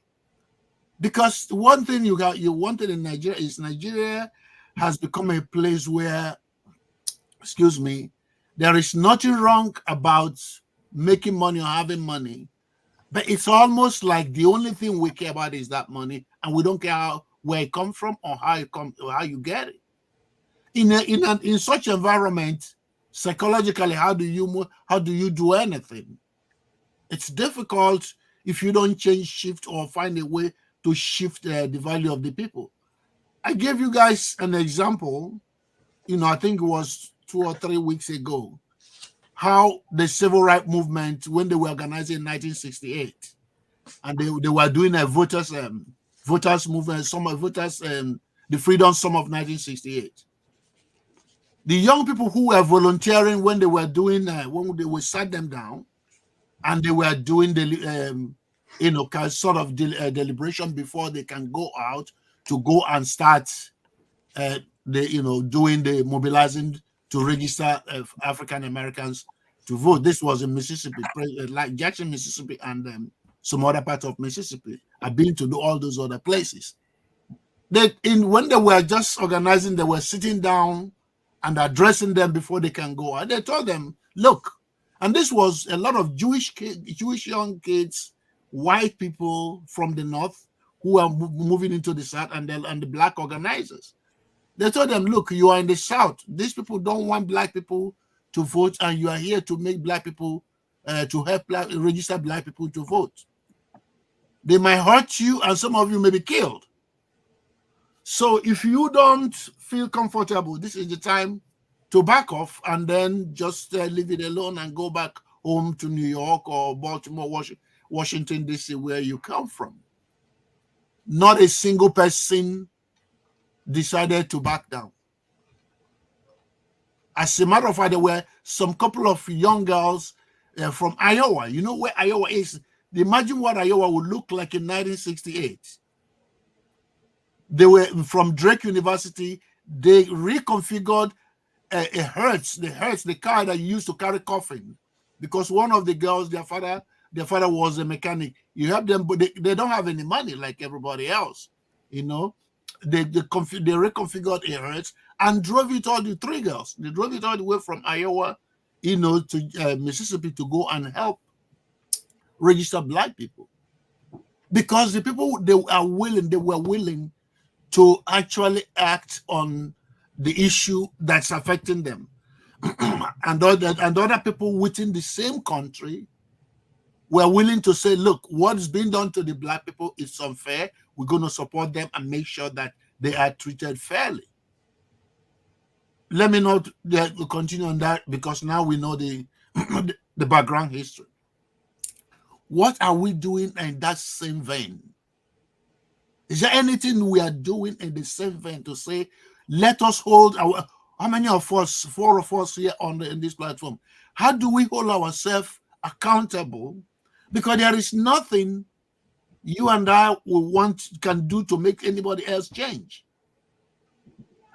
Speaker 17: Because one thing you wanted in Nigeria is Nigeria has become a place where, excuse me, there is nothing wrong about making money or having money, but it's almost like the only thing we care about is that money, and we don't care where it comes from or how it comes or how you get it. In such environment, psychologically, how do you do anything? It's difficult if you don't shift or find a way to shift the value of the people. I gave you guys an example, I think it was 2 or 3 weeks ago, how the civil rights movement, when they were organizing in 1968, and they were doing a voters movement, the Freedom Summer of 1968. The young people who were volunteering when they were doing, when they were sat them down, and they were doing the, sort of deliberation before they can go out to go and start, doing the mobilizing to register African Americans to vote. This was in Mississippi, like Jackson, Mississippi, and some other part of Mississippi. I've been to all those other places. When they were just organizing, they were sitting down and addressing them before they can go out. They told them, look, and this was a lot of Jewish young kids, white people from the north who are moving into the south, and the black organizers. They told them, look, you are in the south. These people don't want black people to vote, and you are here to make black people, to help register black people to vote. They might hurt you, and some of you may be killed. So if you don't feel comfortable, this is the time to back off and then just leave it alone and go back home to New York or Baltimore, Washington, D.C., where you come from. Not a single person decided to back down. As a matter of fact, there were some couple of young girls from Iowa. You know where Iowa is? Imagine what Iowa would look like in 1968. They were from Drake University. They reconfigured a Hertz, the car that you used to carry coffin, because one of the girls, their father was a mechanic. You help them, but they don't have any money like everybody else. You know, they reconfigured a Hertz and drove it all, the three girls. They drove it all the way from Iowa, you know, to Mississippi to go and help register Black people, because the people they were willing to actually act on the issue that's affecting them. and other people within the same country were willing to say, look, what's being done to the Black people is unfair. We're going to support them and make sure that they are treated fairly. Let me not continue on that, because now we know the background history. What are we doing in that same vein? Is there anything we are doing in the same vein to say, let us hold our, how many of us, 4 of us here in this platform, how do we hold ourselves accountable? Because there is nothing you and I can do to make anybody else change.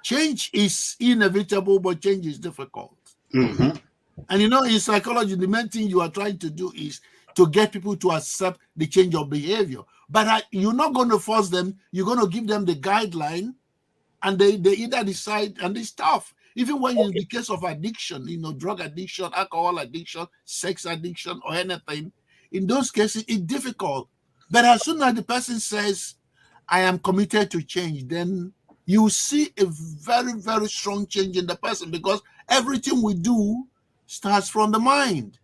Speaker 17: Change is inevitable, but change is difficult.
Speaker 10: Mm-hmm.
Speaker 17: And you know, in psychology, the main thing you are trying to do is to get people to accept the change of behavior. But you're not going to force them. You're going to give them the guideline, and they either decide, and it's tough. Even when in the case of addiction, you know, drug addiction, alcohol addiction, sex addiction, or anything, in those cases, it's difficult. But as soon as the person says, I am committed to change, then you see a very, very strong change in the person, because everything we do starts from the mind.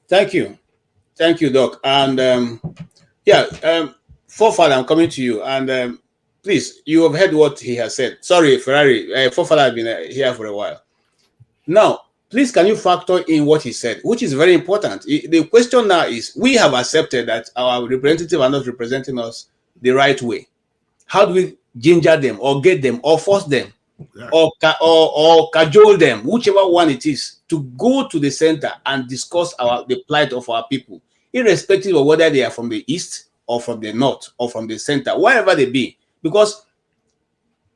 Speaker 10: Thank you, Doc. And Forefather, I'm coming to you. And please, you have heard what he has said. Sorry, Ferrari. Forefather has been here for a while. Now, please, can you factor in what he said, which is very important? The question now is, we have accepted that our representatives are not representing us the right way. How do we ginger them, or get them, or force them, or cajole them, whichever one it is, to go to the center and discuss the plight of our people, irrespective of whether they are from the east or from the north or from the center, wherever they be? Because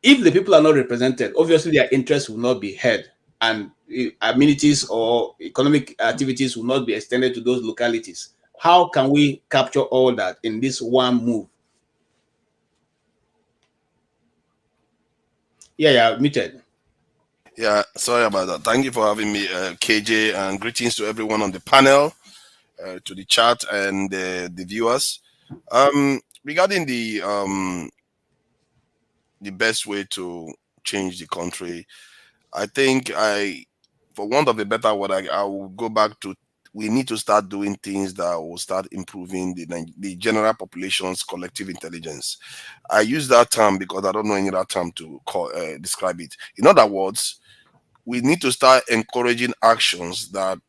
Speaker 10: if the people are not represented, obviously their interests will not be heard, and amenities or economic activities will not be extended to those localities. How can we capture all that in this one move? Yeah, muted.
Speaker 15: Yeah, sorry about that. Thank you for having me, KJ, and greetings to everyone on the panel, to the chat, and the viewers. Regarding the best way to change the country, I think for want of a better word, I will go back to, we need to start doing things that will start improving the general population's collective intelligence. I use that term because I don't know any other term to describe it. In other words, we need to start encouraging actions that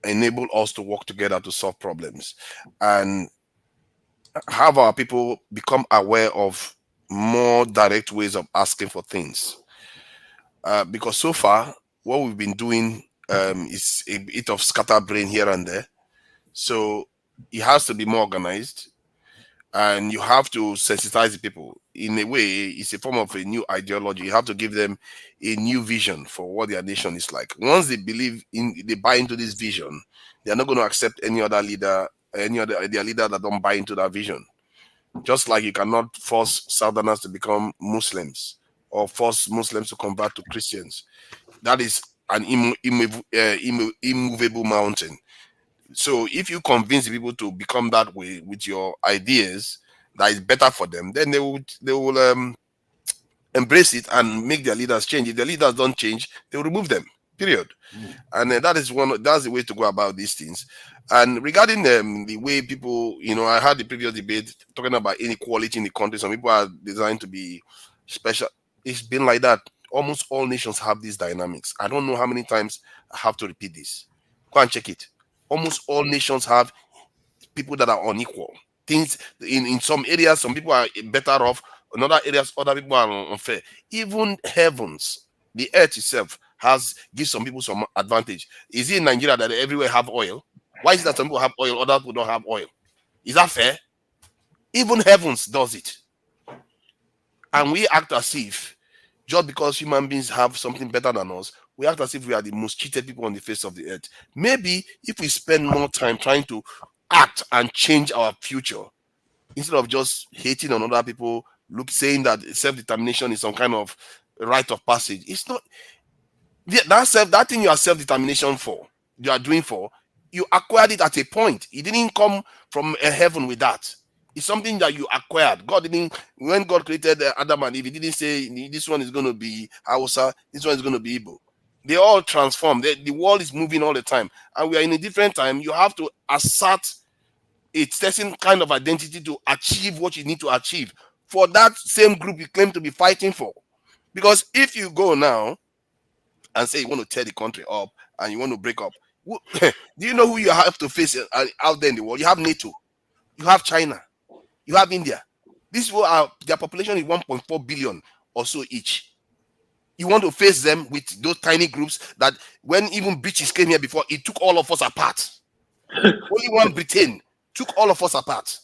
Speaker 15: enable us to work together to solve problems, and have our people become aware of more direct ways of asking for things. Because so far, what we've been doing is a bit of scatterbrain here and there. So it has to be more organized, and you have to sensitize the people. In a way, it's a form of a new ideology. You have to give them a new vision for what their nation is like. Once they buy into this vision, they're not going to accept any other leader, their leader that don't buy into that vision. Just like you cannot force Southerners to become Muslims, or force Muslims to convert to Christians. That is an immovable mountain. So if you convince people to become that way with your ideas that is better for them, then they will embrace it and make their leaders change. If their leaders don't change, they will remove them. Period. And that's the way to go about these things. And regarding the way people, I had the previous debate talking about inequality in the country. Some people are designed to be special. It's been like that. Almost all nations have these dynamics. I don't know how many times I have to repeat this. Go and check it. Almost all nations have people that are unequal. Things in some areas, some people are better off. In other areas, other people are unfair. Even heavens, the earth itself, gives some people some advantage. Is it in Nigeria that they everywhere have oil? Why is it that some people have oil, other people don't have oil? Is that fair? Even heavens does it. And we act as if just because human beings have something better than us, we act as if we are the most cheated people on the face of the earth. Maybe if we spend more time trying to act and change our future, instead of just hating on other people, saying that self-determination is some kind of rite of passage. It's not. That thing you are self-determination for, you are doing for, you acquired it at a point. It didn't come from a heaven with that. It's something that you acquired. God didn't, when God created Adam and Eve, he didn't say this one is going to be Hausa, this one is going to be Igbo. They all transform. The world is moving all the time. And we are in a different time. You have to assert a certain kind of identity to achieve what you need to achieve for that same group you claim to be fighting for. Because if you go now and say you want to tear the country up and you want to break up, do you know who you have to face out there in the world? You have NATO, you have China, you have India. These people are, their population is 1.4 billion or so each. You want to face them with those tiny groups that when even British came here before, it took all of us apart. Only one Britain took all of us apart.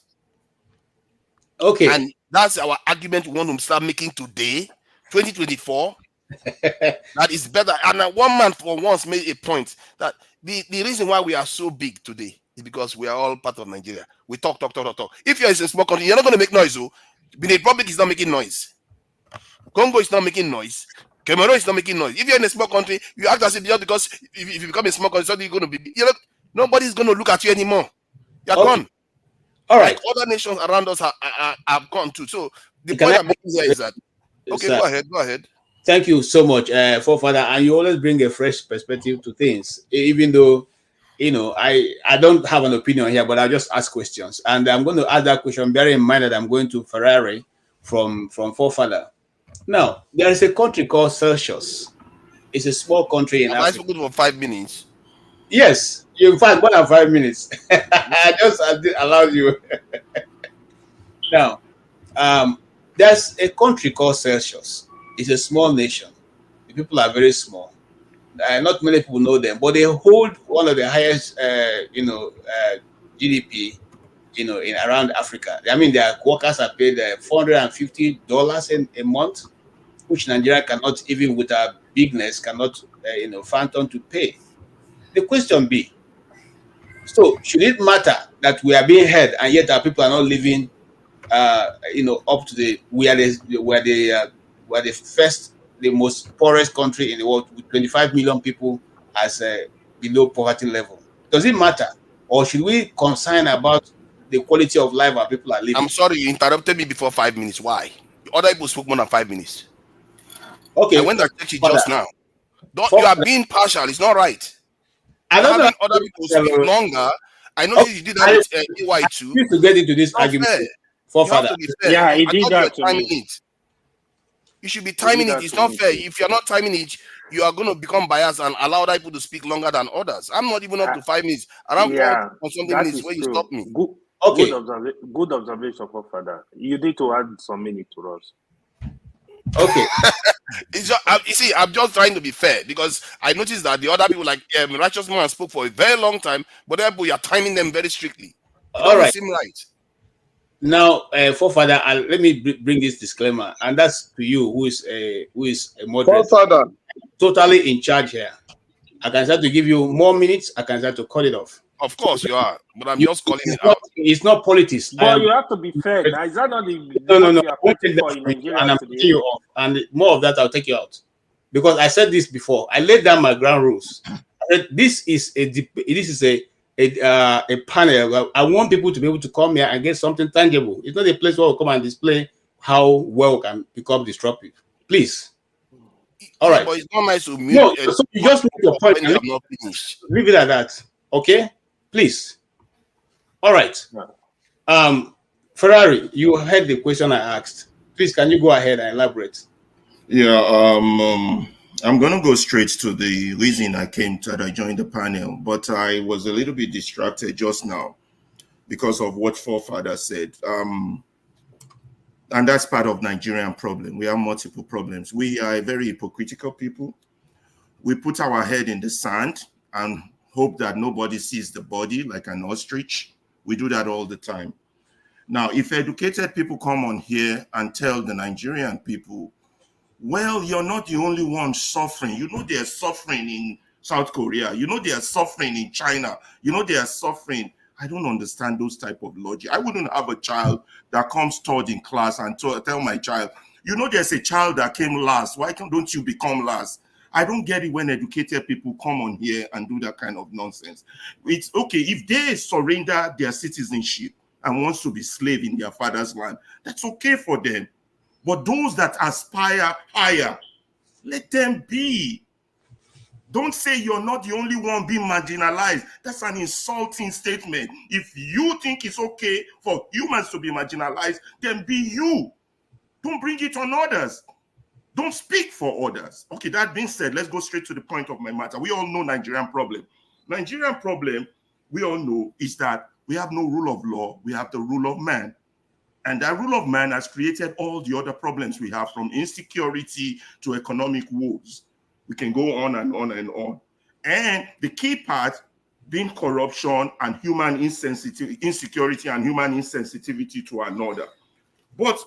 Speaker 10: Okay.
Speaker 15: And that's our argument we want to start making today, 2024. That is better. And one man for once made a point that the reason why we are so big today is because we are all part of Nigeria. We talk. If you're in a small country, you're not going to make noise. Benin Republic is not making noise. Congo is not making noise. Cameroon is not making noise. If you're in a small country, you act as if just because if you become a small country, suddenly you're going to be, nobody's going to look at you anymore. You're gone.
Speaker 10: All right.
Speaker 15: Like other nations around us have gone too. So the point I'm making here is that, okay,
Speaker 10: Sir,
Speaker 15: go ahead.
Speaker 10: Thank you so much, Forefather. And you always bring a fresh perspective to things, even though, I don't have an opinion here, but I'll just ask questions. And I'm going to ask that question, bearing in mind that I'm going to Ferrari from Forefather. Now, there is a country called Celsius. It's a small country in
Speaker 15: Am I
Speaker 10: Africa.
Speaker 15: spoken for 5 minutes?
Speaker 10: Yes, in fact, more than 5 minutes. I just allowed you. Now, there's a country called Celsius. It's a small nation. The people are very small. Not many people know them, but they hold one of the highest, GDP, in around Africa. I mean, their workers are paid $450 a month, which Nigeria cannot, even with our bigness, cannot, phantom to pay. The question be, so should it matter that we are being heard and yet our people are not living, up to the the most poorest country in the world with 25 million people as below poverty level? Does it matter, or should we concern about the quality of life our people are living?
Speaker 15: I'm sorry, you interrupted me before 5 minutes. Why? Other people spoke more than 5 minutes.
Speaker 10: Okay.
Speaker 15: I went and checked it just now. You are being partial. It's not right.
Speaker 10: I don't know.
Speaker 15: Other people speak longer. I know you did that with EY too.
Speaker 10: I need to get into this argument.
Speaker 15: You have to be fair.
Speaker 14: Yeah, he did that to
Speaker 15: timing
Speaker 14: me.
Speaker 15: it. You should be timing it. It's not fair. If you're not timing it, you are going to become biased and allow other people to speak longer than others. I'm not even up to 5 minutes. Around 4 or something minutes where you stop me.
Speaker 14: Okay. Good observation, Father. You need to add some minute to us.
Speaker 10: Okay.
Speaker 15: It's just, you see, I'm just trying to be fair because I noticed that the other people, like Righteous Man, spoke for a very long time, but other people, you're timing them very strictly. It doesn't seem right.
Speaker 10: Now, Forefather, let me bring this disclaimer, and that's to you, who is a moderator,
Speaker 13: Forefather,
Speaker 10: totally in charge here. I can start to give you more minutes. I can start to cut it off.
Speaker 15: Of course you are, but I'm just calling it out.
Speaker 10: It's not politics.
Speaker 14: But you have to be fair. Now, is that not the
Speaker 10: No.
Speaker 14: you are fighting for in Nigeria
Speaker 10: And I'm
Speaker 14: today?
Speaker 10: taking you off, and more of that I'll take you out, because I said this before. I laid down my ground rules. I said this is a panel. I want people to be able to come here and get something tangible. It's not a place where we'll come and display how well can become disruptive. Please. All right.
Speaker 15: But it's not nice to mute.
Speaker 10: No, so you just make your point.
Speaker 15: I'm not finished.
Speaker 10: Leave it at that. Okay? Please. All right. Ferrari, you heard the question I asked. Please, can you go ahead and elaborate?
Speaker 18: Yeah, I'm going to go straight to the reason I joined the panel, but I was a little bit distracted just now because of what Forefather said. And that's part of Nigerian problem. We have multiple problems. We are a very hypocritical people. We put our head in the sand and hope that nobody sees the body like an ostrich. We do that all the time. Now, if educated people come on here and tell the Nigerian people, well, you're not the only one suffering. You know, they're suffering in South Korea. You know, they are suffering in China. You know, they are suffering. I don't understand those type of logic. I wouldn't have a child that comes third in class and tell my child, you know, there's a child that came last. Why don't you become last? I don't get it when educated people come on here and do that kind of nonsense. It's okay if they surrender their citizenship and wants to be slave in their father's land. That's okay for them. But those that aspire higher, let them be. Don't say you're not the only one being marginalized. That's an insulting statement. If you think it's okay for humans to be marginalized, then be you. Don't bring it on others. Don't speak for others. Okay, that being said, let's go straight to the point of my matter. We all know Nigerian problem. Nigerian problem, we all know, is that we have no rule of law. We have the rule of man. And that rule of man has created all the other problems we have, from insecurity to economic woes. We can go on and on and on. And the key part being corruption and human insecurity and human insensitivity to another. But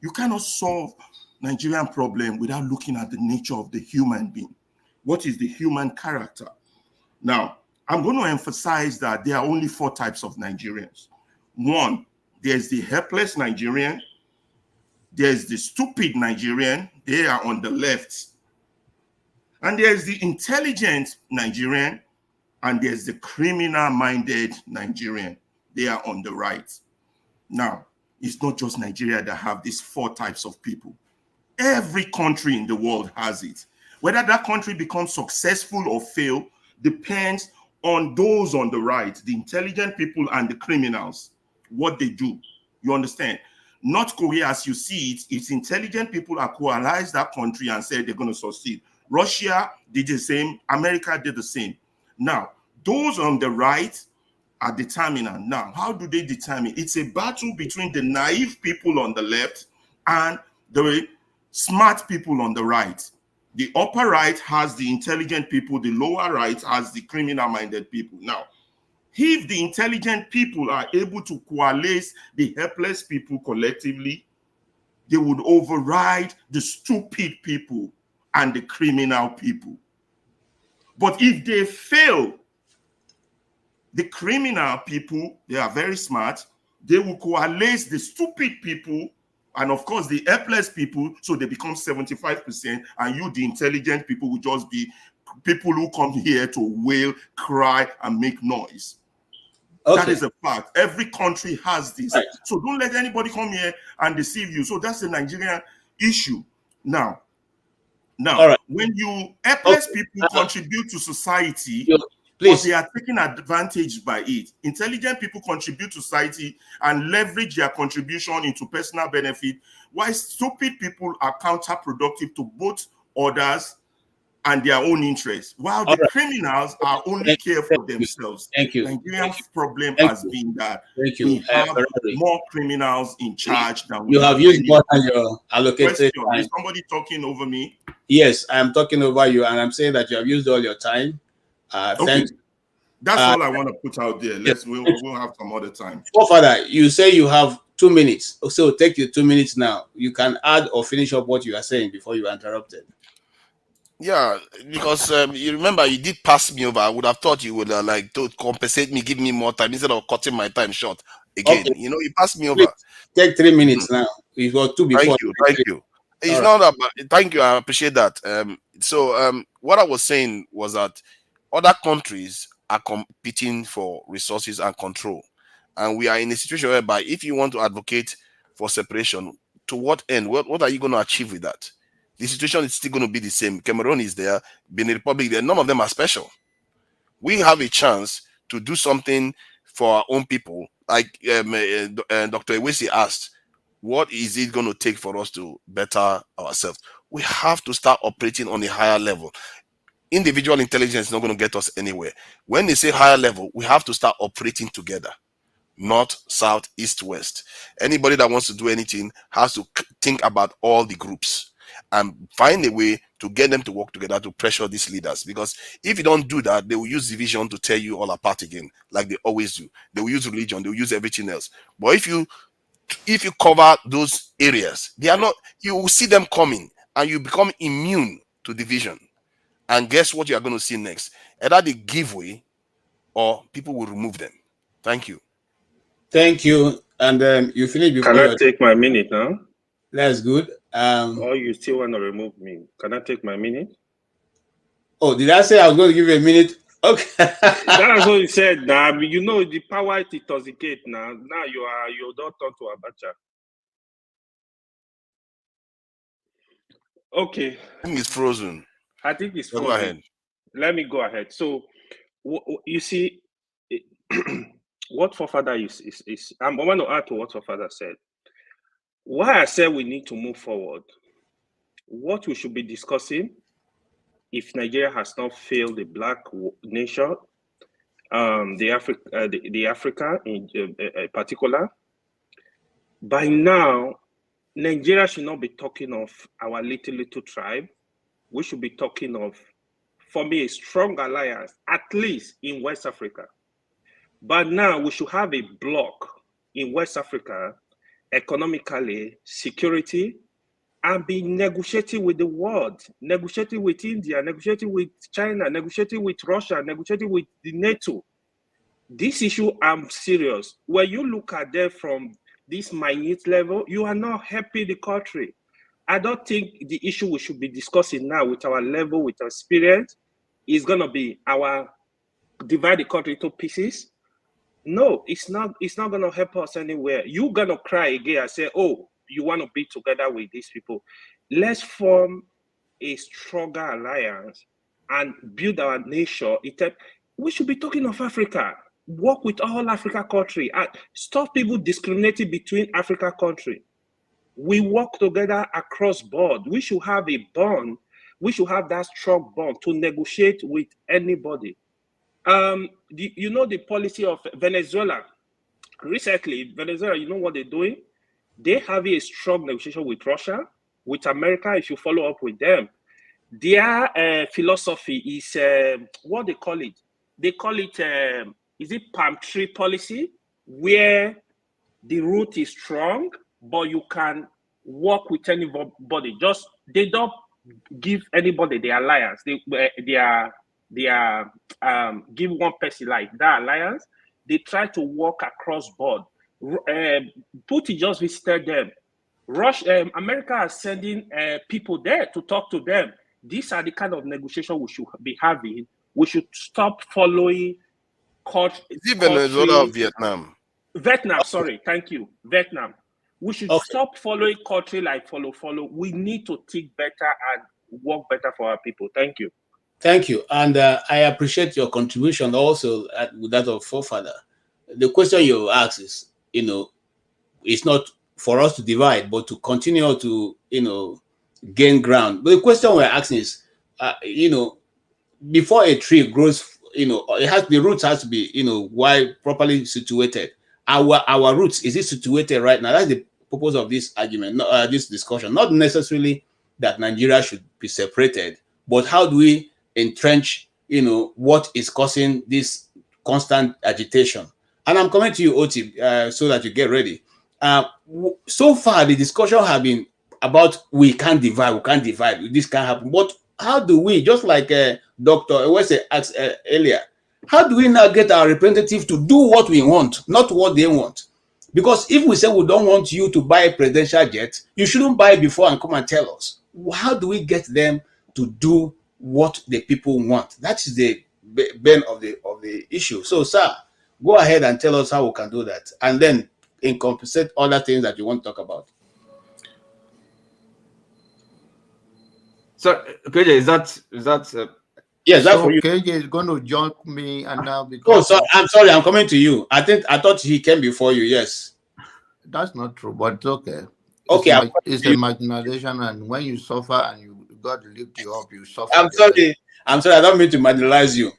Speaker 18: you cannot solve Nigerian problem without looking at the nature of the human being. What is the human character? Now, I'm going to emphasize that there are only 4 types of Nigerians. 1, there's the helpless Nigerian. There's the stupid Nigerian. They are on the left. And there's the intelligent Nigerian. And there's the criminal-minded Nigerian. They are on the right. Now, it's not just Nigeria that have these 4 types of people. Every country in the world has it. Whether that country becomes successful or fail depends on those on the right, the intelligent people and the criminals, what they do. You understand? North Korea, as you see it, its intelligent people have coalesced that country and said they're going to succeed. Russia did the same. America did the same. Now, those on the right are determinant. Now, how do they determine? It's a battle between the naive people on the left and the smart people on the right. The upper right has the intelligent people. The lower right has the criminal-minded people. Now, if the intelligent people are able to coalesce the helpless people collectively, they would override the stupid people and the criminal people. But if they fail, the criminal people, they are very smart, they will coalesce the stupid people and of course the helpless people, so they become 75%, and you, the intelligent people, will just be people who come here to wail, cry, and make noise. Okay. That is a fact. Every country has this. Right. So don't let anybody come here and deceive you. So that's the Nigerian issue. Now, right. When you helpless people contribute to society, but they are taking advantage by it. Intelligent people contribute to society and leverage their contribution into personal benefit, while stupid people are counterproductive to both others and their own interests, while the criminals are only care for themselves.
Speaker 10: Thank you.
Speaker 18: Nigeria's problem has been that we have more criminals in charge than we
Speaker 10: have. You have used more than your allocated time.
Speaker 18: Is somebody talking over me?
Speaker 10: Yes, I am talking over you, and I'm saying that you have used all your time.
Speaker 18: Okay. That's all I want to put out there. We'll have some other time.
Speaker 10: Father, you say you have 2 minutes. So take your 2 minutes now. You can add or finish up what you are saying before you are interrupted.
Speaker 15: Yeah, because you remember you did pass me over. I would have thought you would like to compensate me, give me more time instead of cutting my time short again. Okay. You know, you passed me over.
Speaker 10: Please take 3 minutes now. It was 2 before.
Speaker 15: Thank you. It's not that. Thank you. I appreciate that. So what I was saying was that other countries are competing for resources and control, and we are in a situation whereby if you want to advocate for separation, to what end? What are you going to achieve with that? The situation is still going to be the same. Cameroon is there, Benin Republic there. None of them are special. We have a chance to do something for our own people. Like Dr. Ewesi asked, what is it going to take for us to better ourselves? We have to start operating on a higher level. Individual intelligence is not going to get us anywhere. When they say higher level, we have to start operating together. North, south, east, west. Anybody that wants to do anything has to think about all the groups. and find a way to get them to work together to pressure these leaders. Because if you don't do that, they will use division to tear you all apart again, like they always do. They will use religion, they will use everything else. But if you cover those areas, they are not, you will see them coming and you become immune to division. And guess what you are going to see next? Either they give way or people will remove them. Thank you.
Speaker 10: Thank you. And you finish before.
Speaker 14: Can I take my minute now?
Speaker 10: That's good.
Speaker 14: Or you still want to remove me? Can I take my minute?
Speaker 10: Oh, did I say I was going to give you a minute? Okay.
Speaker 14: That's what you said. Now you know the power it intoxicate now. Now you don't talk to Abacha. Okay.
Speaker 15: I think it's frozen.
Speaker 14: I think it's frozen.
Speaker 15: Go ahead.
Speaker 14: Let me go ahead. So you see, what forefather is I want to add to what forefather said. Why I said we need to move forward. What we should be discussing, if Nigeria has not failed the black nation, the Africa in particular, by now, Nigeria should not be talking of our little tribe. We should be talking of, for me, a strong alliance, at least in West Africa. But now we should have a bloc in West Africa, economically, security, and be negotiating with the world, negotiating with India, negotiating with China, negotiating with Russia, negotiating with the NATO. This issue, I'm serious. When you look at them from this minute level, you are not helping the country. I don't think the issue we should be discussing now with our level, with our experience, is going to be our divide the country into pieces. No, it's not going to help us anywhere. You're going to cry again and say, oh, you want to be together with these people. Let's form a stronger alliance and build our nation. We should be talking of Africa. Work with all Africa countries and stop people discriminating between Africa countries. We work together across board. We should have a bond. We should have that strong bond to negotiate with anybody. You know the policy of Venezuela. Recently, Venezuela, you know what they're doing? They have a strong negotiation with Russia, with America, if you follow up with them. Their philosophy is, what they call it? They call it, is it palm tree policy? Where the root is strong, but you can work with anybody. Just, they don't give anybody the alliance. They give one person like that alliance. They try to work across board. Putin just visited them. America is sending people there to talk to them. These are the kind of negotiation we should be having. We should stop following
Speaker 15: Is it Venezuela or Vietnam?
Speaker 14: Vietnam, sorry, thank you. Vietnam. We should stop following country like follow. We need to think better and work better for our people. Thank you.
Speaker 10: Thank you. And I appreciate your contribution also with that of forefather. The question you ask is, it's not for us to divide, but to continue to, gain ground. But the question we're asking is, before a tree grows, the roots has to be, properly situated. Our roots, is it situated right now? That's the purpose of this argument, this discussion. Not necessarily that Nigeria should be separated, but how do we entrench, what is causing this constant agitation? And I'm coming to you, Oti, so that you get ready. So far, the discussion has been about we can't divide, this can't happen. But how do we, just like Dr. Ewese asked earlier, how do we now get our representatives to do what we want, not what they want? Because if we say we don't want you to buy a presidential jet, you shouldn't buy it before and come and tell us. How do we get them to do what the people want? That is the bane of the issue. So, sir, go ahead and tell us how we can do that, and then encompass other things that you want to talk about.
Speaker 19: So, KJ, is that?
Speaker 10: Yes, that's for you.
Speaker 17: KJ is going to jump me, and now
Speaker 10: because I'm sorry, I'm coming to you. I thought he came before you. Yes,
Speaker 17: that's not true, but it's okay.
Speaker 10: Okay,
Speaker 17: it's a marginalization, and when you suffer and God lift you up, you suffer.
Speaker 10: I'm sorry. I don't mean to marginalize you.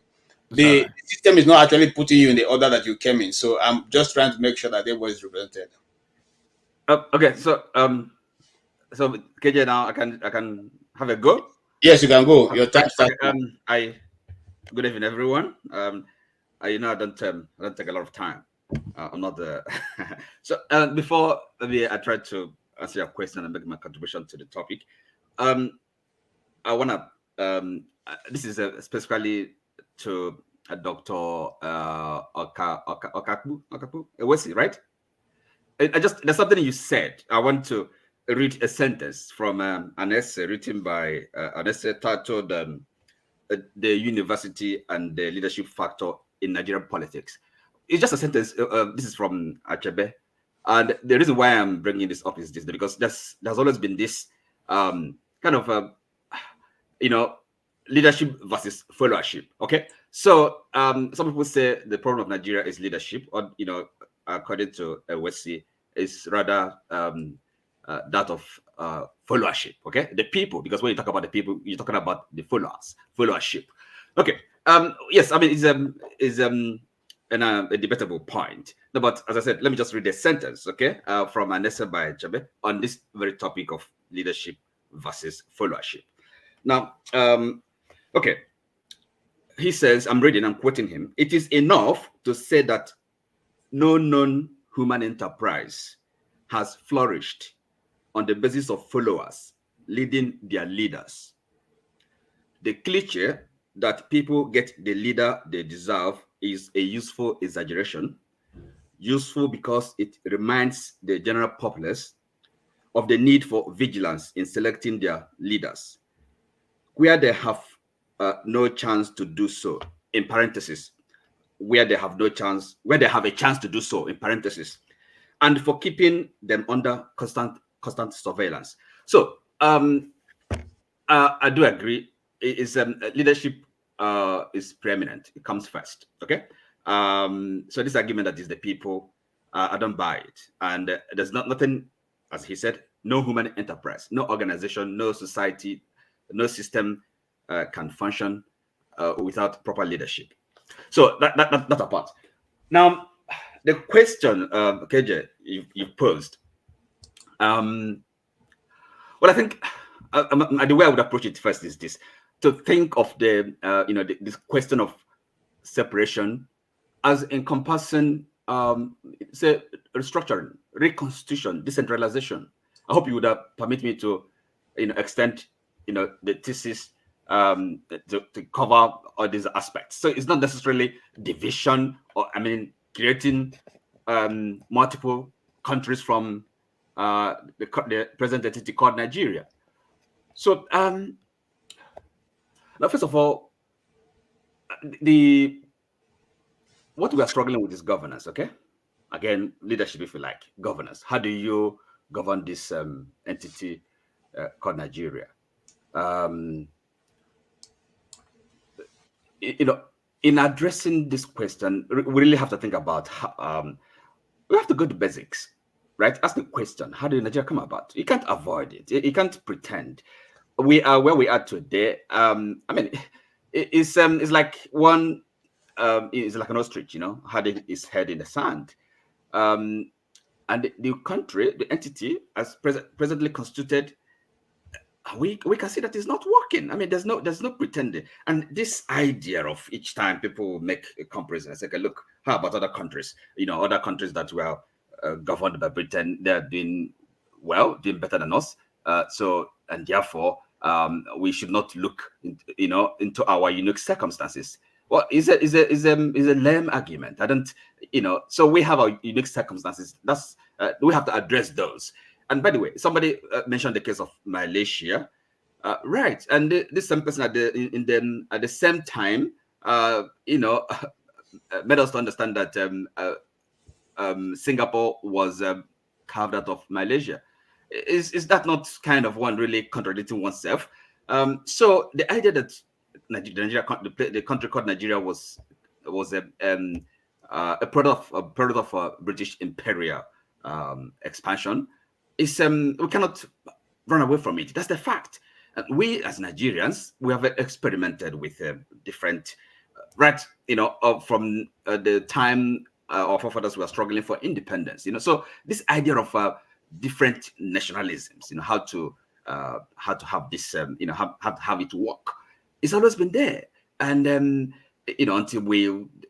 Speaker 10: The system is not actually putting you in the order that you came in. So I'm just trying to make sure that everybody is represented.
Speaker 19: Okay, so So KJ, now I can have a go.
Speaker 10: Yes, you can go. Your time starts.
Speaker 19: Good evening, everyone. I don't take a lot of time. I'm not the so before maybe I try to answer your question and make my contribution to the topic. I wanna this is specifically to Dr. Okapu Ewesi, right? I just there's something you said. I want to read a sentence from an essay written by an essay titled "The University and the Leadership Factor in Nigerian Politics." It's just a sentence. This is from Achebe, and the reason why I'm bringing this up is this because there's always been this kind of leadership versus followership. Okay, so some people say the problem of Nigeria is leadership, or according to Ewesi, is rather that of followership. Okay, the people, because when you talk about the people, you're talking about the followership. Okay, yes, I mean it's a debatable point. No, but as I said, let me just read a sentence, okay, from an essay by Chabe on this very topic of leadership versus followership. Now, okay, he says, I'm quoting him. It is enough to say that no known human enterprise has flourished on the basis of followers leading their leaders. The cliché that people get the leader they deserve is a useful exaggeration. Useful because it reminds the general populace of the need for vigilance in selecting their leaders, where they have no chance to do so, in parentheses, where they have a chance to do so, in parentheses, and for keeping them under constant surveillance. So I do agree. Leadership is preeminent. It comes first. Okay. So this argument that is the people, I don't buy it. And there's nothing, as he said, no human enterprise, no organization, no society, no system can function without proper leadership. So that apart. Now, the question, KJ, you posed. Well, I think the way I would approach it first is this: to think of this question of separation as encompassing, say, restructuring, reconstitution, decentralization. I hope you would permit me to, extend, the thesis to cover all these aspects. So it's not necessarily division or, creating multiple countries from the present entity called Nigeria. So now, first of all, what we are struggling with is governance. Okay, again, leadership, if you like, governance. How do you govern this entity called Nigeria? In addressing this question, we really have to think about how, we have to go to basics, right? Ask the question: how did Nigeria come about? You can't avoid it. You can't pretend. We are where we are today. It's like one. It's like an ostrich, having its head in the sand. And the country, the entity, as presently constituted, we can see that it's not working. There's no pretending. And this idea of each time people make a comparison, I say, okay, look, how about other countries? Other countries that were governed by Britain, they're doing well, doing better than us. And therefore, we should not look, into our unique circumstances. Well, is a lame argument. I don't, So we have our unique circumstances. That's we have to address those. And by the way, somebody mentioned the case of Malaysia, right? And this same person at the same time, made us to understand that Singapore was carved out of Malaysia. Is that not kind of one really contradicting oneself? So the idea that the country called Nigeria was a product of British imperial expansion is we cannot run away from it. That's the fact. And we as Nigerians, we have experimented with different from the time our forefathers were struggling for independence. So this idea of different nationalisms, how to have this, have it work. It's always been there, and until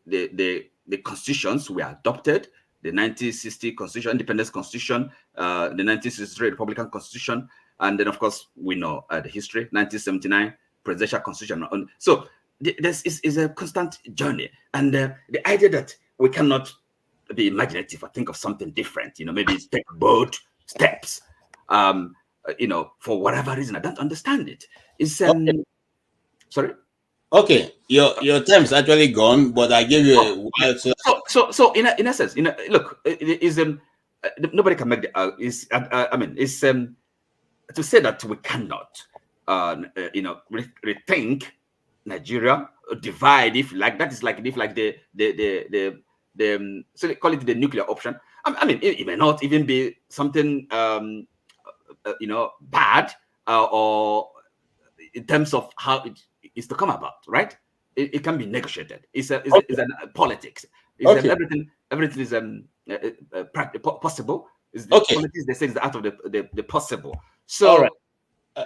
Speaker 19: the constitutions were adopted, the 1960 Constitution, Independence Constitution, the 1963 Republican Constitution, and then of course we know the history, 1979 Presidential Constitution. So this is a constant journey, and the idea that we cannot be imaginative or think of something different, maybe take bold steps, for whatever reason, I don't understand it. It's sorry.
Speaker 10: Okay, your time's actually gone, but I gave you a while.
Speaker 19: So in essence, look, it is nobody can make the it's to say that we cannot rethink Nigeria, divide, if like that is like if like the so they call it the nuclear option. I mean it may not even be something bad or in terms of how it is to come about, right? It can be negotiated. It's a politics.
Speaker 10: Okay.
Speaker 19: Everything is possible. Politics, they say, is the art of the possible. So
Speaker 10: all right.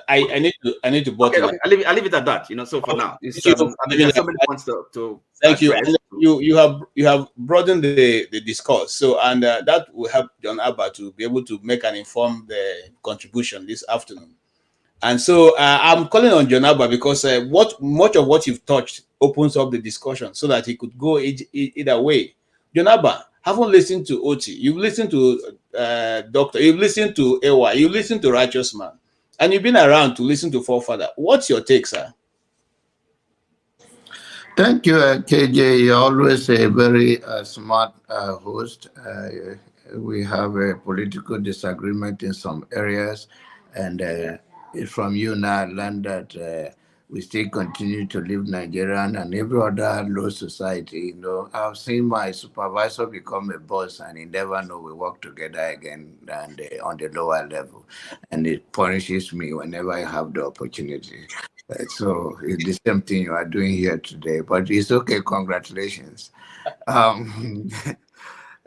Speaker 10: I need to bottle.
Speaker 19: Okay. I'll leave it at that. So for now, there's so many points to
Speaker 10: thank you. And you have broadened the discourse. So and that will help John Abba to be able to make an informed contribution this afternoon. And so I'm calling on John Abba because much of what you've touched opens up the discussion so that he could go either way. John Abba, haven't listened to Oti, you've listened to Doctor, you've listened to Ewa, you've listened to Righteous Man, and you've been around to listen to Forefather. What's your take, sir?
Speaker 20: Thank you, KJ. You're always a very smart host. We have a political disagreement in some areas, and from you now I learned that we still continue to live Nigerian and every other low society. I've seen my supervisor become a boss, and he never know we work together again and on the lower level, and it punishes me whenever I have the opportunity. So it's the same thing you are doing here today, but it's okay. Congratulations.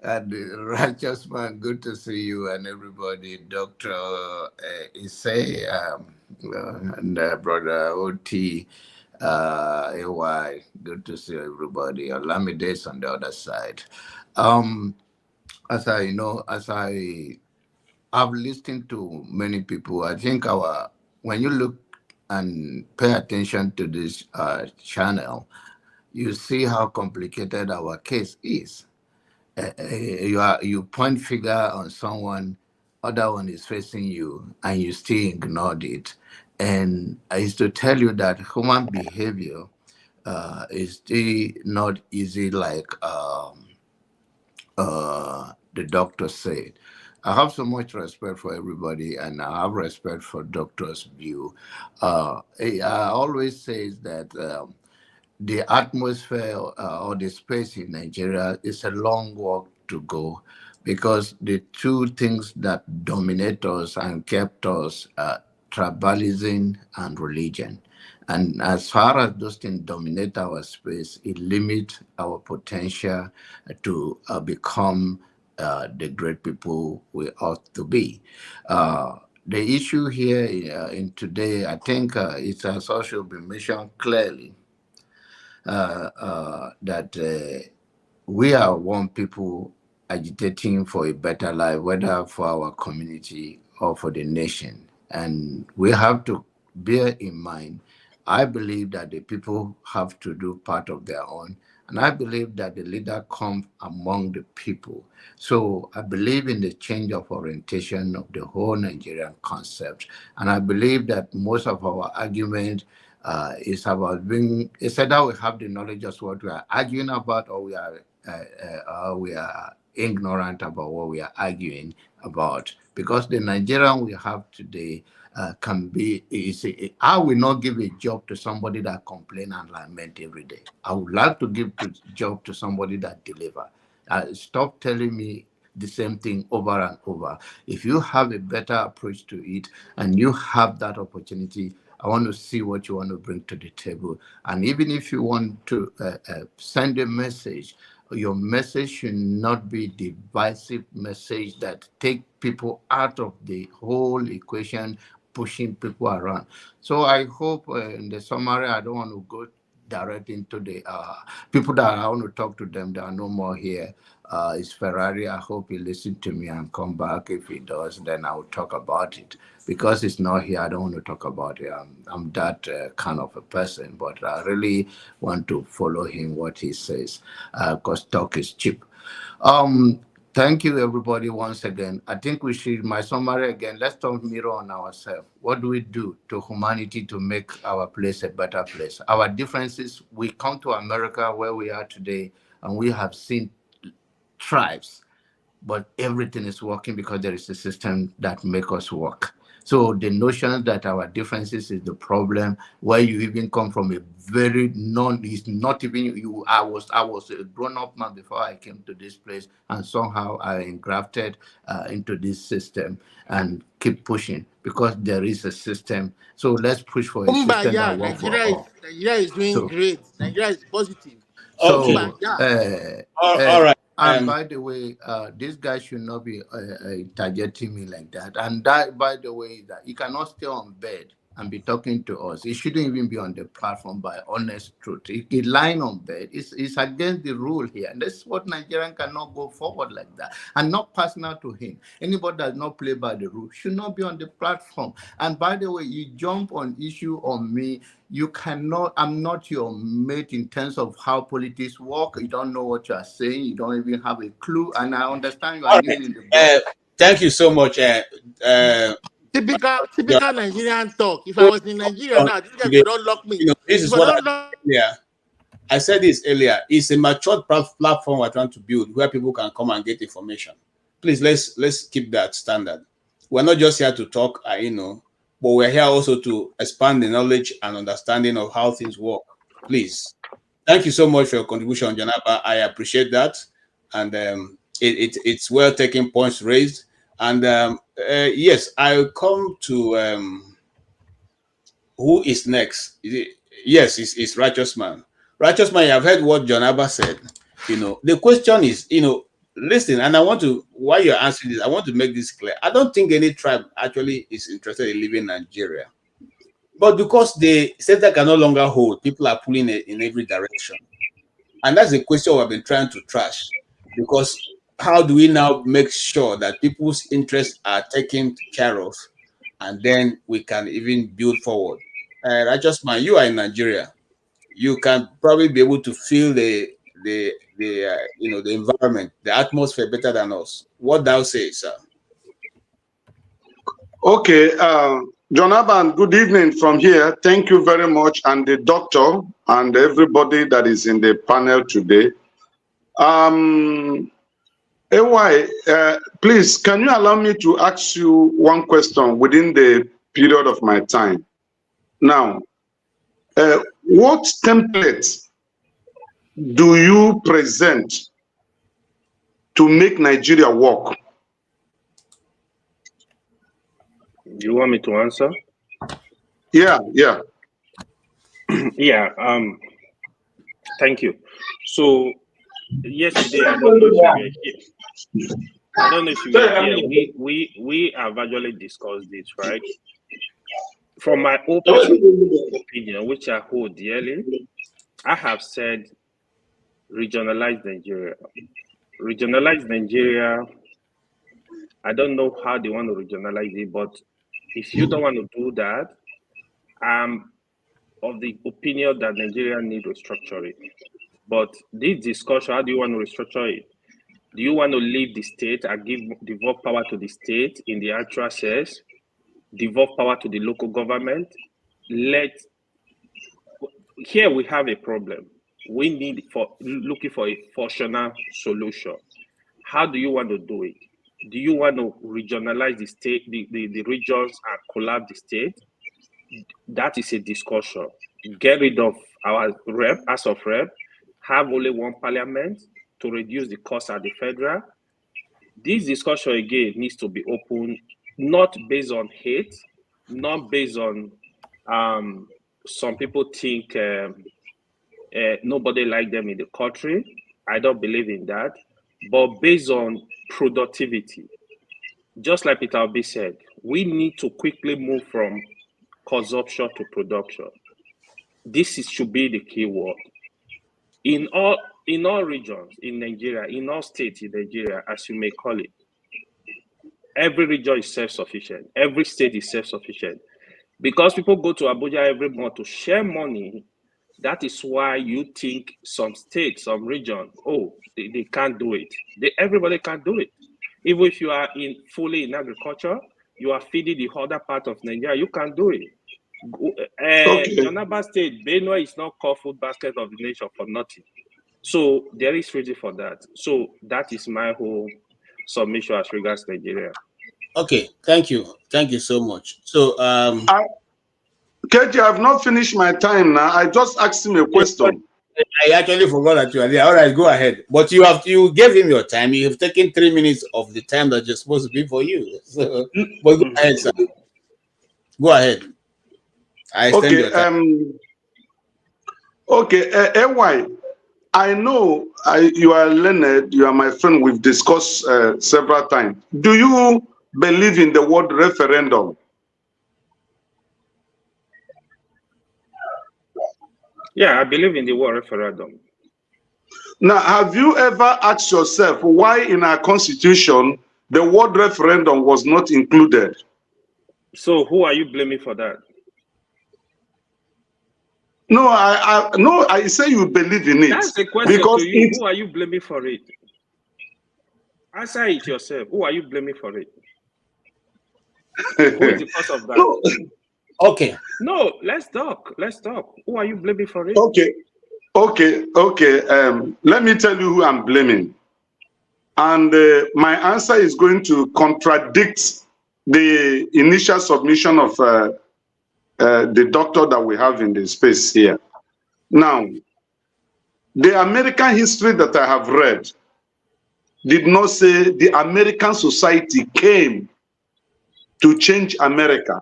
Speaker 20: And Righteous Man, good to see you and everybody. Dr. Issei and Brother OT, AY, good to see everybody. Olamide's on the other side. As I've listened to many people, I think when you look and pay attention to this channel, you see how complicated our case is. You point finger on someone, other one is facing you, and you still ignored it. And I used to tell you that human behavior is still not easy like the doctor said. I have so much respect for everybody, and I have respect for doctor's view. I always say that the atmosphere or the space in Nigeria is a long walk to go, because the two things that dominate us and kept us are tribalism and religion. And as far as those things dominate our space, it limits our potential to become the great people we ought to be. The issue here in today, I think it has also been mentioned clearly that we are one people agitating for a better life, whether for our community or for the nation. And we have to bear in mind, I believe that the people have to do part of their own. And I believe that the leader comes among the people. So I believe in the change of orientation of the whole Nigerian concept. And I believe that most of our argument is about it's either we have the knowledge of what we are arguing about, or we are ignorant about what we are arguing about. Because the Nigerian we have today can be, I will not give a job to somebody that complain and lament every day. I would like to give a job to somebody that deliver. Stop telling me the same thing over and over. If you have a better approach to it and you have that opportunity, I want to see what you want to bring to the table. And even if you want to send a message your message should not be divisive message that take people out of the whole equation, pushing people around. So I hope in the summary, I don't want to go direct into the people that I want to talk to them. There are no more here. It's Ferrari. I hope he listens to me and come back. If he does, then I'll talk about it. Because it's not here, I don't want to talk about it. I'm that kind of a person, but I really want to follow him, what he says, because talk is cheap. Thank you, everybody, once again. I think we should, my summary again, let's talk mirror on ourselves. What do we do to humanity to make our place a better place? Our differences, we come to America where we are today, and we have seen tribes, but everything is working because there is a system that makes us work. So the notion that our differences is the problem, where you even come from a very is not even you. I was a grown-up man before I came to this place, and somehow I engrafted into this system and keep pushing because there is a system. So let's push for a system that works for all.
Speaker 6: Nigeria is doing great. Nigeria is positive.
Speaker 20: So,
Speaker 10: all right.
Speaker 20: And by the way, this guy should not be targeting me like that. And that, by the way, that he cannot stay on bed and be talking to us. He shouldn't even be on the platform, by honest truth. He lying on bed. It's against the rule here. And that's what Nigerian cannot go forward like that. And not personal to him. Anybody that does not play by the rule should not be on the platform. And by the way, you jump on issue on me. You cannot, I'm not your mate in terms of how politics work. You don't know what you are saying. You don't even have a clue. And I understand you are new in the book.
Speaker 10: Thank you so much.
Speaker 6: Typical Nigerian talk. If I was in Nigeria now, this guy would not lock me.
Speaker 10: This is what I said this earlier. It's a matured platform we're trying to build where people can come and get information. Please, let's keep that standard. We're not just here to talk, but we're here also to expand the knowledge and understanding of how things work. Please. Thank you so much for your contribution, Janaba. I appreciate that. And it's well taken, points raised. And yes, I'll come to who is next. Yes, it's Righteous Man. Righteous Man, I've heard what Janaba said. The question is, listen, and I want to, while you're answering this, I want to make this clear. I don't think any tribe actually is interested in leaving Nigeria. But because the center can no longer hold, people are pulling it in every direction. And that's the question we've been trying to trash. Because how do we now make sure that people's interests are taken care of, and then we can even build forward? Righteous Man, you are in Nigeria. You can probably be able to feel the environment, the atmosphere better than us. What thou say, sir?
Speaker 13: Okay, John Aban, good evening from here. Thank you very much, and the doctor and everybody that is in the panel today. AY, please, can you allow me to ask you one question within the period of my time? Now, what template do you present to make Nigeria work?
Speaker 14: You want me to answer?
Speaker 13: Yeah.
Speaker 14: Yeah. Thank you. So yesterday, I don't know if you were here. I don't know if you were here. We have actually discussed this, right? From my opinion, which I hold dearly, I have said regionalize Nigeria. Regionalize Nigeria. I don't know how they want to regionalize it, but if you don't want to do that, I'm of the opinion that Nigeria needs to restructure it. But this discussion, how do you want to restructure it? Do you want to leave the state and devolve power to the state in the actual sense? Devolve power to the local government? Here we have a problem. We need looking for a functional solution. How do you want to do it? Do you want to regionalize the state, the regions, and collapse the state? That is a discussion. Get rid of our House of Rep, have only one parliament to reduce the cost at the federal. This discussion again needs to be open, not based on hate, not based on some people think nobody like them in the country. I don't believe in that. But based on productivity, just like Peter Obi said, we need to quickly move from consumption to production. Should be the key word. In all regions in Nigeria, in all states in Nigeria, as you may call it, every region is self-sufficient. Every state is self-sufficient. Because people go to Abuja every month to share money, that is why you think some states, some region, oh, they can't do it. Everybody can do it. Even if you are fully in agriculture, you are feeding the other part of Nigeria, you can do it. Jonaba State, Benue is not called food basket of the nation for nothing. So there is reason for that. So that is my whole submission as regards Nigeria.
Speaker 10: Okay, thank you. Thank you so much. So
Speaker 13: KJ, I've not finished my time now. I just asked him a question.
Speaker 10: I actually forgot that you are there. All right, go ahead. But you gave him your time. You have taken 3 minutes of the time that you're supposed to be for you. So, but go ahead, sir. Go ahead. I extend your time.
Speaker 13: AY, I know you are learned. You are my friend. We've discussed several times. Do you believe in the word referendum?
Speaker 14: Yeah, I believe in the word referendum.
Speaker 13: Now, have you ever asked yourself why in our constitution the word referendum was not included?
Speaker 14: So who are you blaming for that?
Speaker 13: No, I say you believe in it.
Speaker 14: That's the question
Speaker 13: because
Speaker 14: to you. Who are you blaming for it? Answer it yourself. Who are you blaming for it? Who is the cause of that?
Speaker 13: No.
Speaker 10: Okay.
Speaker 14: No, let's talk. Let's talk. Who are you blaming for it?
Speaker 13: Okay. Let me tell you who I'm blaming. And my answer is going to contradict the initial submission of the doctor that we have in the space here. Now, the American history that I have read did not say the American society came to change America.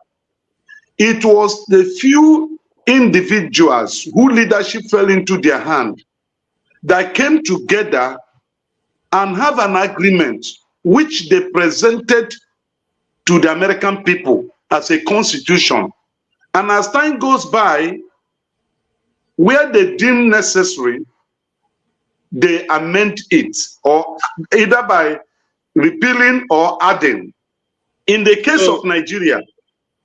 Speaker 13: It was the few individuals whose leadership fell into their hand that came together and have an agreement which they presented to the American people as a constitution. And as time goes by, where they deem necessary, they amend it, or either by repealing or adding. In the case of Nigeria,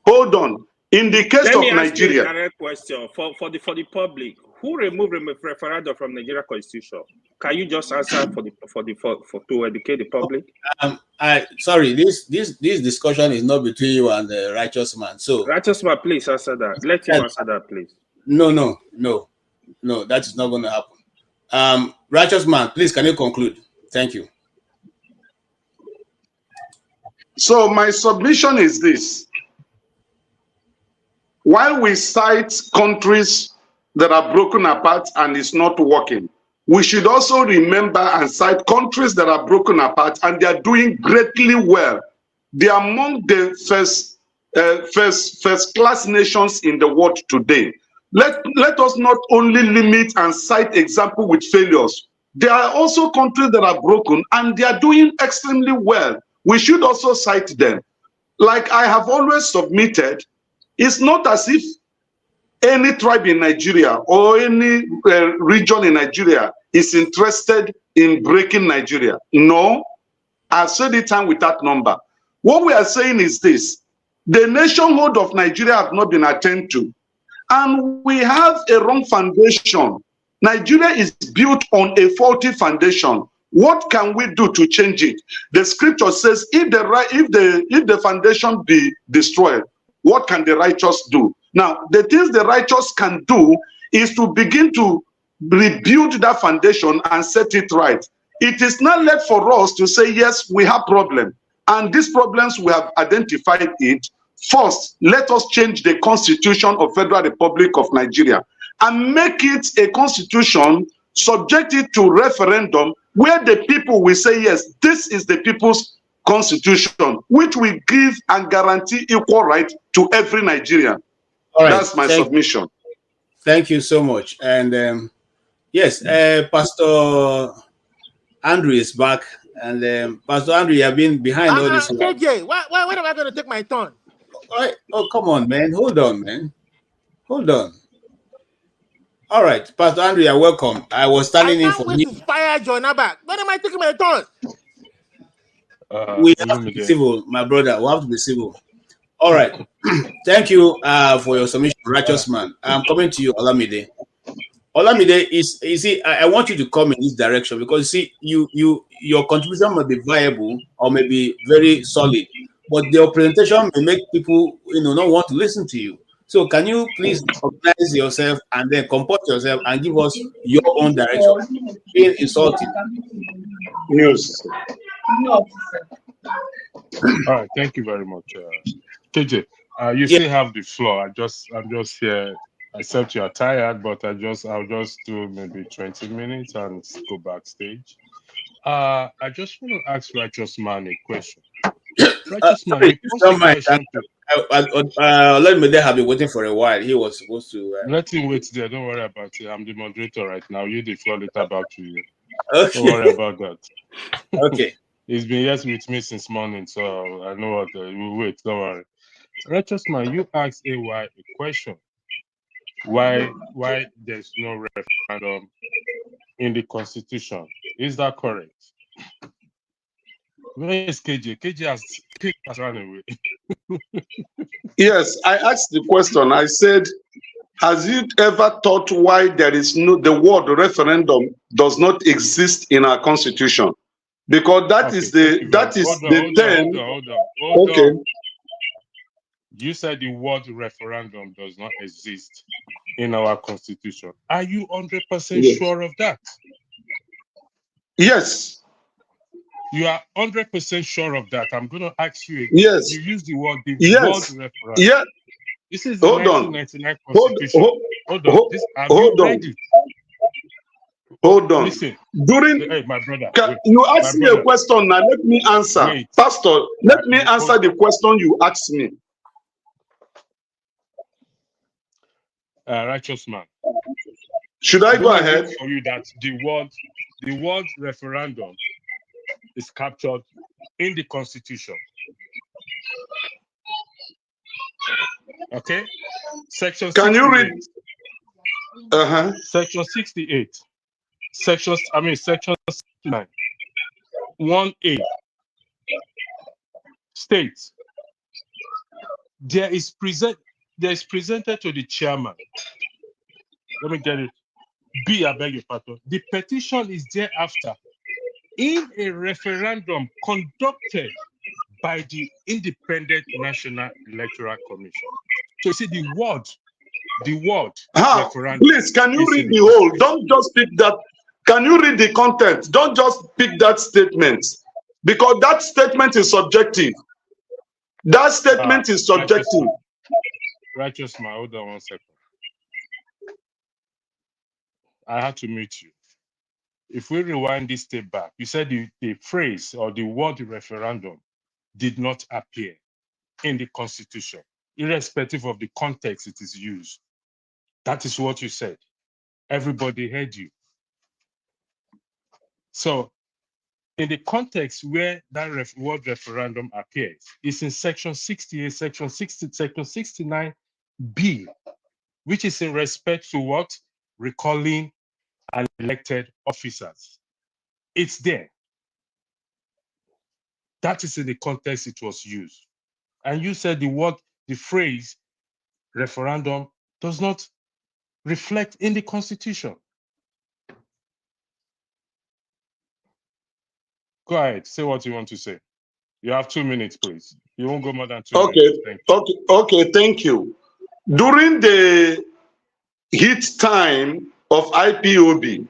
Speaker 13: hold on. In the case of Nigeria,
Speaker 14: let me ask you a direct question for the public. Who removed referendum from Nigeria Constitution? Can you just answer to educate the public?
Speaker 10: Sorry, this discussion is not between you and the righteous man. So
Speaker 14: righteous man, please answer that. Let him answer that, please.
Speaker 10: No, that is not going to happen. Righteous man, please, can you conclude? Thank you.
Speaker 13: So my submission is this. While we cite countries that are broken apart and it's not working, we should also remember and cite countries that are broken apart and they are doing greatly well. They are among the first class nations in the world today. Let us not only limit and cite example with failures. There are also countries that are broken and they are doing extremely well. We should also cite them. Like I have always submitted, it's not as if any tribe in Nigeria or any region in Nigeria is interested in breaking Nigeria. No, I said it time with that number. What we are saying is this: the nationhood of Nigeria have not been attended to, and we have a wrong foundation. Nigeria is built on a faulty foundation. What can we do to change it? The scripture says, if the foundation be destroyed, what can the righteous do? Now, the things the righteous can do is to begin to rebuild that foundation and set it right. It is not left for us to say, yes, we have problems. And these problems, we have identified it. First, let us change the Constitution of Federal Republic of Nigeria and make it a constitution, subject it to referendum, where the people will say, yes, this is the people's constitution, which will give and guarantee equal right to every Nigerian.
Speaker 10: All right,
Speaker 13: that's my submission.
Speaker 10: Thank you so much. And yes, Pastor Andrew is back, and Pastor Andrew, you have been behind all this.
Speaker 6: KJ, when am I going to take my turn?
Speaker 10: Oh, come on, man. Hold on, man. Hold on. All right, Pastor Andrew, you're welcome. I was standing in for you.
Speaker 6: Fire John Abba. When am I taking my turn?
Speaker 10: We have to be civil, my brother. We have to be civil. All right. Thank you for your submission, righteous man. I'm coming to you, Olamide. Olamide, you see, I want you to come in this direction because you see, your contribution may be viable or may be very solid, but your presentation may make people, not want to listen to you. So can you please organize yourself and then comport yourself and give us your own direction? Being insulting.
Speaker 13: News.
Speaker 5: All right, thank you very much, KJ. You still have the floor. I'm just here. Except you are tired, but I'll just do maybe 20 minutes and go backstage. I just want to ask Righteous Man a question. Righteous Man, you posed a question to.
Speaker 10: Let me have been waiting for a while. He was supposed to.
Speaker 5: Let him wait there. Don't worry about it. I'm the moderator right now. You the floor later back to you.
Speaker 10: Okay.
Speaker 5: Don't worry about that.
Speaker 10: Okay.
Speaker 5: He's been yes with me since morning, so I know what. We'll wait. Don't worry. Righteous Man, you asked AY a question. Why there's no referendum in the Constitution? Is that correct? Where is KJ? KJ has run away.
Speaker 13: Yes, I asked the question. I said, has you ever thought why there is the word referendum does not exist in our Constitution? Because that is the term.
Speaker 5: Hold on. You said the word referendum does not exist in our Constitution. Are you 100% sure of that?
Speaker 13: Yes.
Speaker 5: You are 100% sure of that. I'm going to ask you again.
Speaker 13: Yes.
Speaker 5: You use the word word referendum.
Speaker 13: Yeah.
Speaker 5: This is the 1999 Constitution. Hold on.
Speaker 13: Hold on.
Speaker 5: Listen.
Speaker 13: During
Speaker 5: my brother.
Speaker 13: You asked me a question now. Let me answer. Pastor, let me answer the question you asked me.
Speaker 5: Righteous man.
Speaker 13: Should I go ahead?
Speaker 5: For you that the word referendum is captured in the Constitution. Okay? Section 68.
Speaker 13: Can you read?
Speaker 5: Section 68. Section 69. 1A states there is presented to the chairman. Let me get it. B, I beg your pardon. The petition is thereafter in a referendum conducted by the Independent National Electoral Commission. So you see the word referendum.
Speaker 13: Please, can you read the whole? Don't just pick that. Can you read the content? Don't just pick that statement. Because that statement is subjective. That statement is subjective.
Speaker 5: Righteous man, hold on 1 second. I had to mute you. If we rewind this tape back, you said the phrase or the word referendum did not appear in the Constitution, irrespective of the context it is used. That is what you said. Everybody heard you. So, in the context where that word referendum appears, it's in Section 68, Section 60, Section 69B, which is in respect to what? Recalling and elected officers. It's there. That is in the context it was used. And you said the phrase referendum does not reflect in the Constitution. Go ahead, say what you want to say. You have 2 minutes, please. You won't go more than 2 minutes.
Speaker 13: Okay, thank you. During the heat time of IPOB,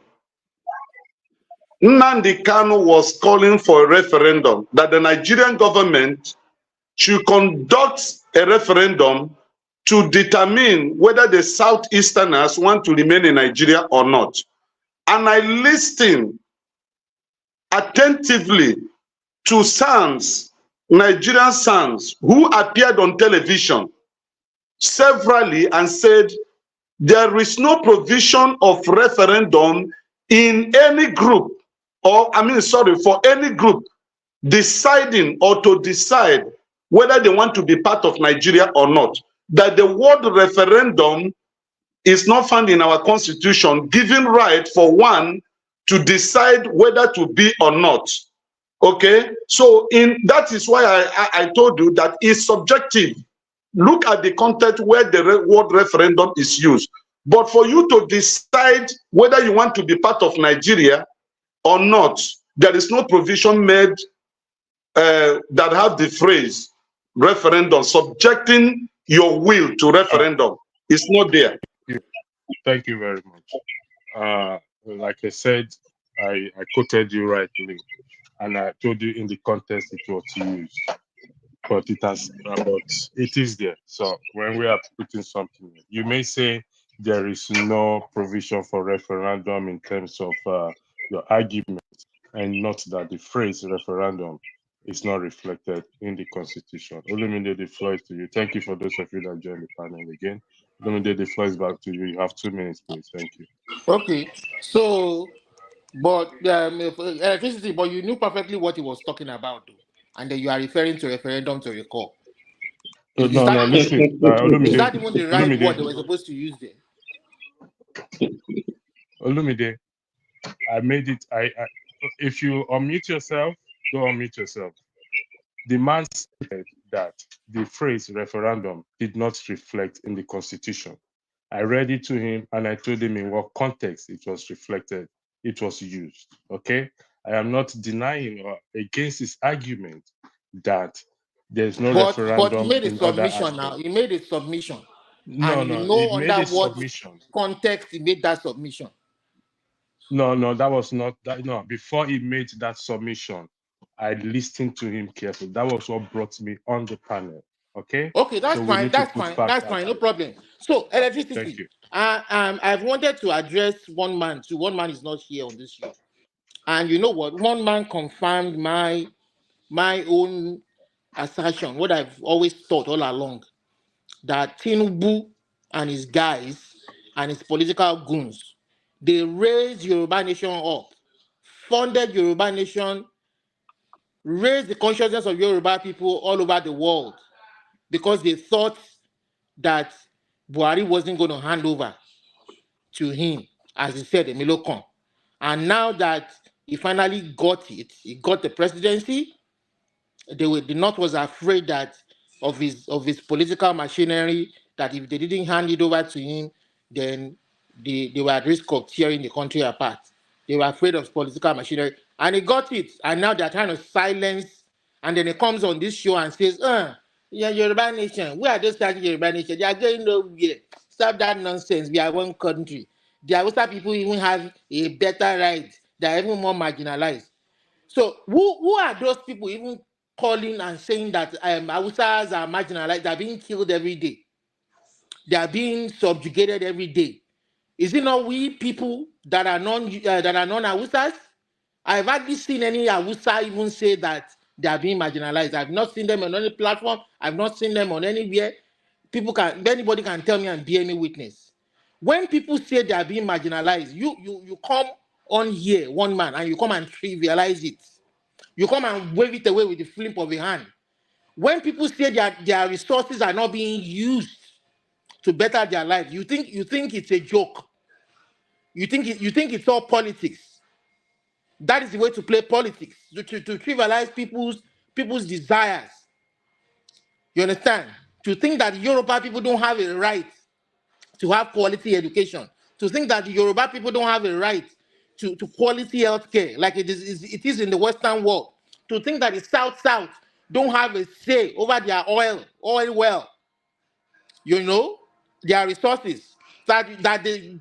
Speaker 13: Nnamdi Kanu was calling for a referendum that the Nigerian government should conduct a referendum to determine whether the Southeasterners want to remain in Nigeria or not. And I listened attentively to Nigerian sons who appeared on television severally and said there is no provision of referendum in any group for any group deciding or to decide whether they want to be part of Nigeria or not, that the word referendum is not found in our constitution, giving right for one to decide whether to be or not. Okay, so that is why I told you that it's subjective. Look at the context where the word referendum is used. But for you to decide whether you want to be part of Nigeria or not, there is no provision made that have the phrase referendum, subjecting your will to referendum. It's not there.
Speaker 5: Thank you very much. Like I said, I quoted you rightly, and I told you in the context it was used. But it is there. So when we are putting something, you may say there is no provision for referendum in terms of your argument, and not that the phrase referendum is not reflected in the Constitution. Olumide, the floor is to you. Thank you for those of you that joined the panel again. Olumide, the floor is back to you. You have 2 minutes, please. Thank you.
Speaker 6: Okay, so, but electricity, but you knew perfectly what he was talking about, though, and then you are referring to referendum to recall.
Speaker 5: No, listen.
Speaker 6: Is that even the right word they were supposed to use there?
Speaker 5: Olumide, I made it. If you unmute yourself, go unmute yourself. The man said that the phrase referendum did not reflect in the Constitution. I read it to him and I told him in what context it was reflected, it was used. Okay? I am not denying or against his argument that there's no referendum.
Speaker 6: But he made a submission now. He made a submission.
Speaker 5: No,
Speaker 6: and
Speaker 5: no,
Speaker 6: you know
Speaker 5: he
Speaker 6: under
Speaker 5: made a
Speaker 6: what
Speaker 5: submission.
Speaker 6: Context he made that submission.
Speaker 5: No, that was not that. No, before he made that submission, I listened to him carefully. That was what brought me on the panel. Okay.
Speaker 6: Okay, that's
Speaker 5: so
Speaker 6: fine. That's fine. That's fine. No problem. So electricity.
Speaker 5: Thank you.
Speaker 6: I've wanted to address one man. So one man is not here on this show, and you know what? One man confirmed my own assertion. What I've always thought all along, that Tinubu and his guys and his political goons, they raised Yoruba Nation up, funded Yoruba Nation, raised the consciousness of Yoruba people all over the world because they thought that Buhari wasn't going to hand over to him, as he said, Emilokon. And now that he finally got it, he got the presidency, the North was afraid that of his political machinery, that if they didn't hand it over to him, then they were at risk of tearing the country apart. They were afraid of political machinery, and he got it. And now they're trying to silence. And then he comes on this show and says, yeah, Yoruba Nation, we are just starting Yoruba Nation. They are going nowhere. Stop that nonsense. We are one country. The Hausa people even have a better right. They are even more marginalized. So who are those people even calling and saying that Hausas are marginalized? They are being killed every day. They are being subjugated every day. Is it not we people that are non-Hausas? I've hardly seen any Hausa even say that they are being marginalized. I've not seen them on any platform. I've not seen them on anywhere. Anybody can tell me and bear me witness. When people say they are being marginalized, you come on here, one man, and you come and trivialize it. You come and wave it away with the flip of a hand. When people say that their resources are not being used to better their life, you think it's a joke. You think it's all politics. That is the way to play politics, to trivialize people's desires. You understand? To think that Yoruba people don't have a right to have quality education, to think that the Yoruba people don't have a right to quality healthcare like it is in the Western world, to think that the South don't have a say over their oil well, their resources. To think that the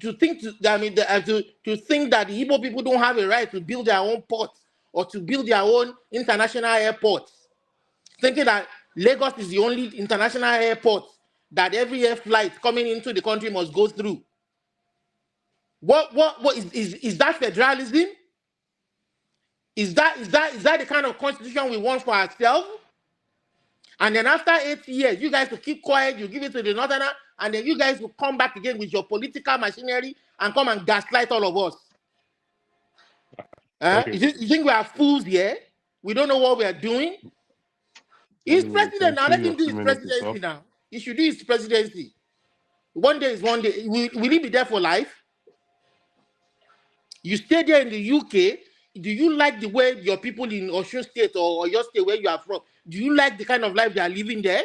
Speaker 6: Igbo people don't have a right to build their own ports or to build their own international airports, thinking that Lagos is the only international airport that every air flight coming into the country must go through. What is that federalism? Is that the kind of constitution we want for ourselves? And then after 8 years, you guys will keep quiet, you give it to the Northerner, and then you guys will come back again with your political machinery and come and gaslight all of us. You think we are fools here? We don't know what we are doing? He's president now. Let him do his presidency now. He should do his presidency. One day is one day. Will he be there for life? You stay there in the UK. Do you like the way your people in Osun State or your state where you are from? Do you like the kind of life they are living there?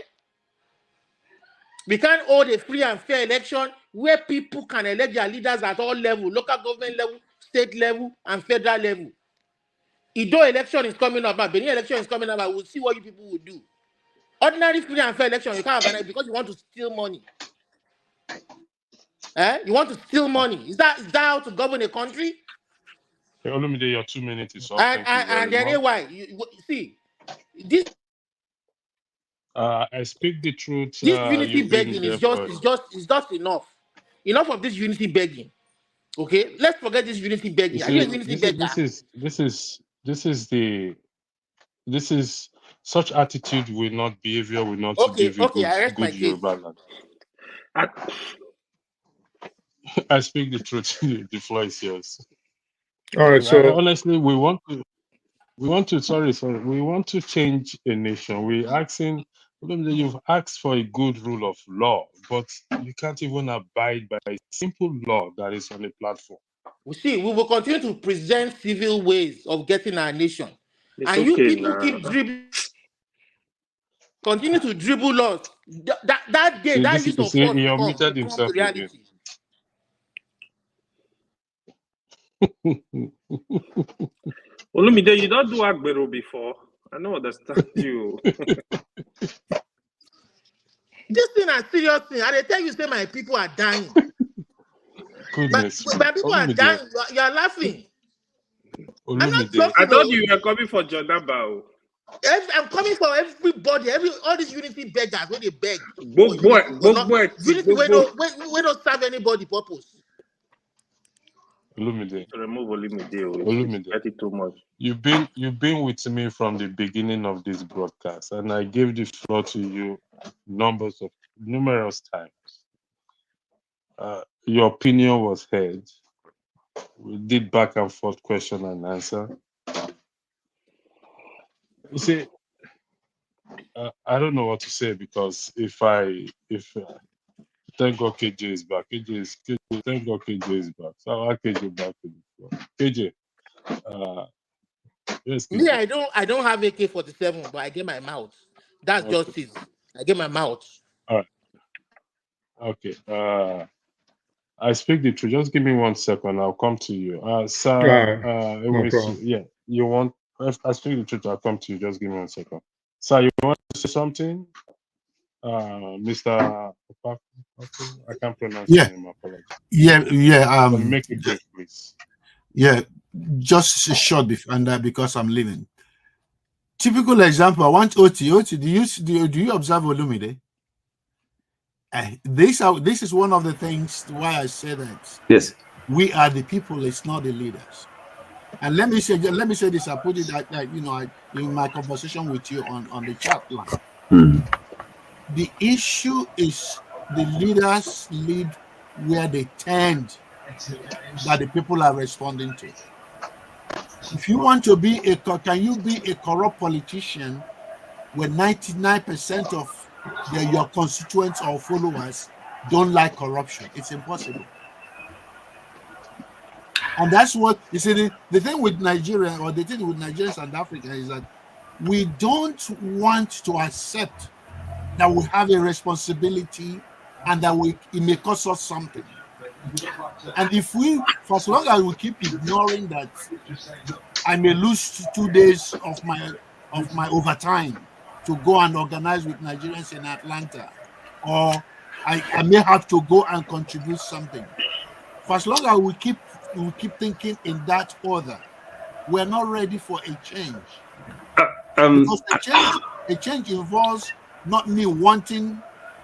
Speaker 6: We can't hold a free and fair election where people can elect their leaders at all levels, local government level, state level, and federal level. Ido election is coming up, Benin election is coming up, we'll see what you people will do. Ordinary free and fair election, you can't organize because you want to steal money. You want to steal money. Is that how to govern a country?
Speaker 5: Olumide, your 2 minutes is up.
Speaker 6: And then why? You see, this
Speaker 5: I speak the truth.
Speaker 6: This unity begging is just enough. Enough of this unity begging. Okay, let's forget this unity begging. Are you a unity beggar?
Speaker 5: This is such attitude will not, behavior will not give you good Yoruba land. I speak the truth. The floor is yours.
Speaker 2: All right. So
Speaker 5: honestly, we want to change a nation. We're asking. You've asked for a good rule of law, but you can't even abide by a simple law that is on the platform.
Speaker 6: We will continue to present civil ways of getting our nation. And you people keep dribbling, continue to dribble laws. That day, that use of force will come to reality.
Speaker 14: Olumide, you don't do Agbero before. I don't understand you.
Speaker 6: This thing is serious thing. I tell you, say my people are dying.
Speaker 5: Goodness,
Speaker 6: my people are dying. You are laughing. I'm not joking.
Speaker 14: I thought you were coming for Jonaba.
Speaker 6: I'm coming for everybody. All these unity beggars when they beg. Unity we don't serve anybody purpose.
Speaker 5: Olumide.
Speaker 14: To remove Olumide. Too much.
Speaker 5: You've been with me from the beginning of this broadcast, and I gave the floor to you numerous times. Your opinion was heard. We did back and forth question and answer. You see, I don't know what to say because thank God KJ is back. Thank God KJ is back. So I'll KJ back to the floor. KJ, yes.
Speaker 6: Me, I don't have AK-47, but I get my mouth. That's justice. I get my mouth.
Speaker 5: All right. Okay. I speak the truth. Just give me 1 second. I'll come to you. Sir,
Speaker 2: no problem.
Speaker 5: Yeah, you want? I speak the truth. I'll come to you. Just give me 1 second. Sir, you want to say something? Mr. I can't pronounce your name. Apologies.
Speaker 17: Yeah.
Speaker 5: Make it brief, please.
Speaker 17: Yeah, just a short because I'm leaving. Typical example. I want Oti. Do you observe Olumide? This is one of the things why I say that.
Speaker 19: Yes.
Speaker 17: We are the people. It's not the leaders. And let me say this. I put it in my conversation with you on the chat line. The issue is the leaders lead where they tend that the people are responding to. If you want to can you be a corrupt politician when 99% of your constituents or followers don't like corruption? It's impossible. And that's what you see. The thing with Nigeria, or the thing with Nigerians and Africa, is that we don't want to accept that we have a responsibility and that it may cost us something. And for as long as we keep ignoring that, I may lose 2 days of my overtime to go and organize with Nigerians in Atlanta, or I may have to go and contribute something. For as long as we keep thinking in that order, we're not ready for a change. Because a change involves not me wanting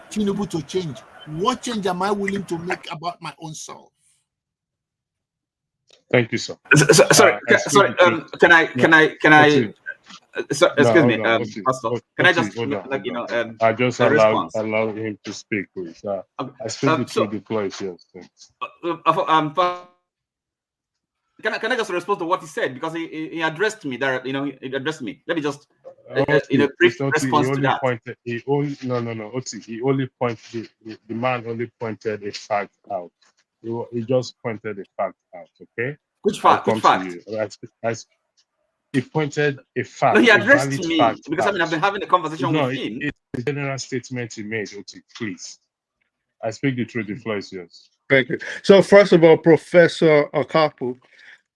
Speaker 17: Tinubu to change. What change am I willing to make about my own self?
Speaker 5: Thank you, sir.
Speaker 19: Sorry. Can I? Excuse me, Pastor. Can I just
Speaker 5: I just allow him to speak, please. I speak to the floor is yours.
Speaker 19: can I just respond to what he said, because he addressed me there. He addressed me. Let me just
Speaker 5: Oti,
Speaker 19: brief
Speaker 5: Oti,
Speaker 19: response to that.
Speaker 5: Oti, he only pointed, the man only pointed a fact out. He just pointed a fact out, okay?
Speaker 19: Which fact? Which fact?
Speaker 5: To you. He pointed a fact,
Speaker 19: No, he
Speaker 5: a
Speaker 19: addressed
Speaker 5: valid
Speaker 19: me,
Speaker 5: fact
Speaker 19: because
Speaker 5: out.
Speaker 19: I've been having a conversation
Speaker 5: No,
Speaker 19: with him.
Speaker 5: it's a general statement he made, Oti, please. I speak the truth, the floor is yours.
Speaker 17: Thank you. So first of all, Professor Akapu,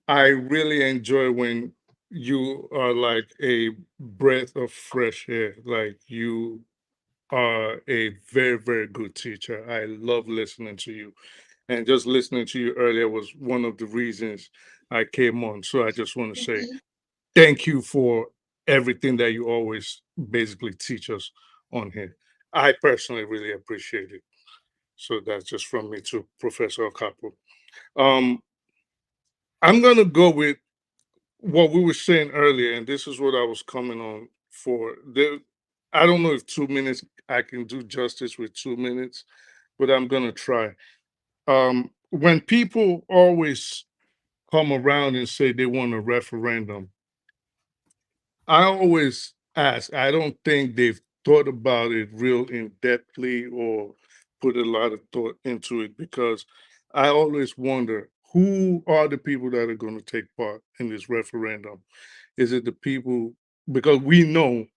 Speaker 17: I really enjoy when you are like a breath of fresh air. Like you are a very, very good teacher. I love listening to you. And just listening to you earlier was one of the reasons I came on. So I just want to say thank you for everything that you always basically teach us on here. I personally really appreciate it. So that's just from me to Professor Okapo. I'm going to go with what we were saying earlier, and this is what I was coming on for. I don't know if 2 minutes, I can do justice with 2 minutes, but I'm going to try. When people always come around and say they want a referendum, I always ask, I don't think they've thought about it real in depthly or put a lot of thought into it, because I always wonder, who are the people that are going to take part in this referendum? Is it the people, because we know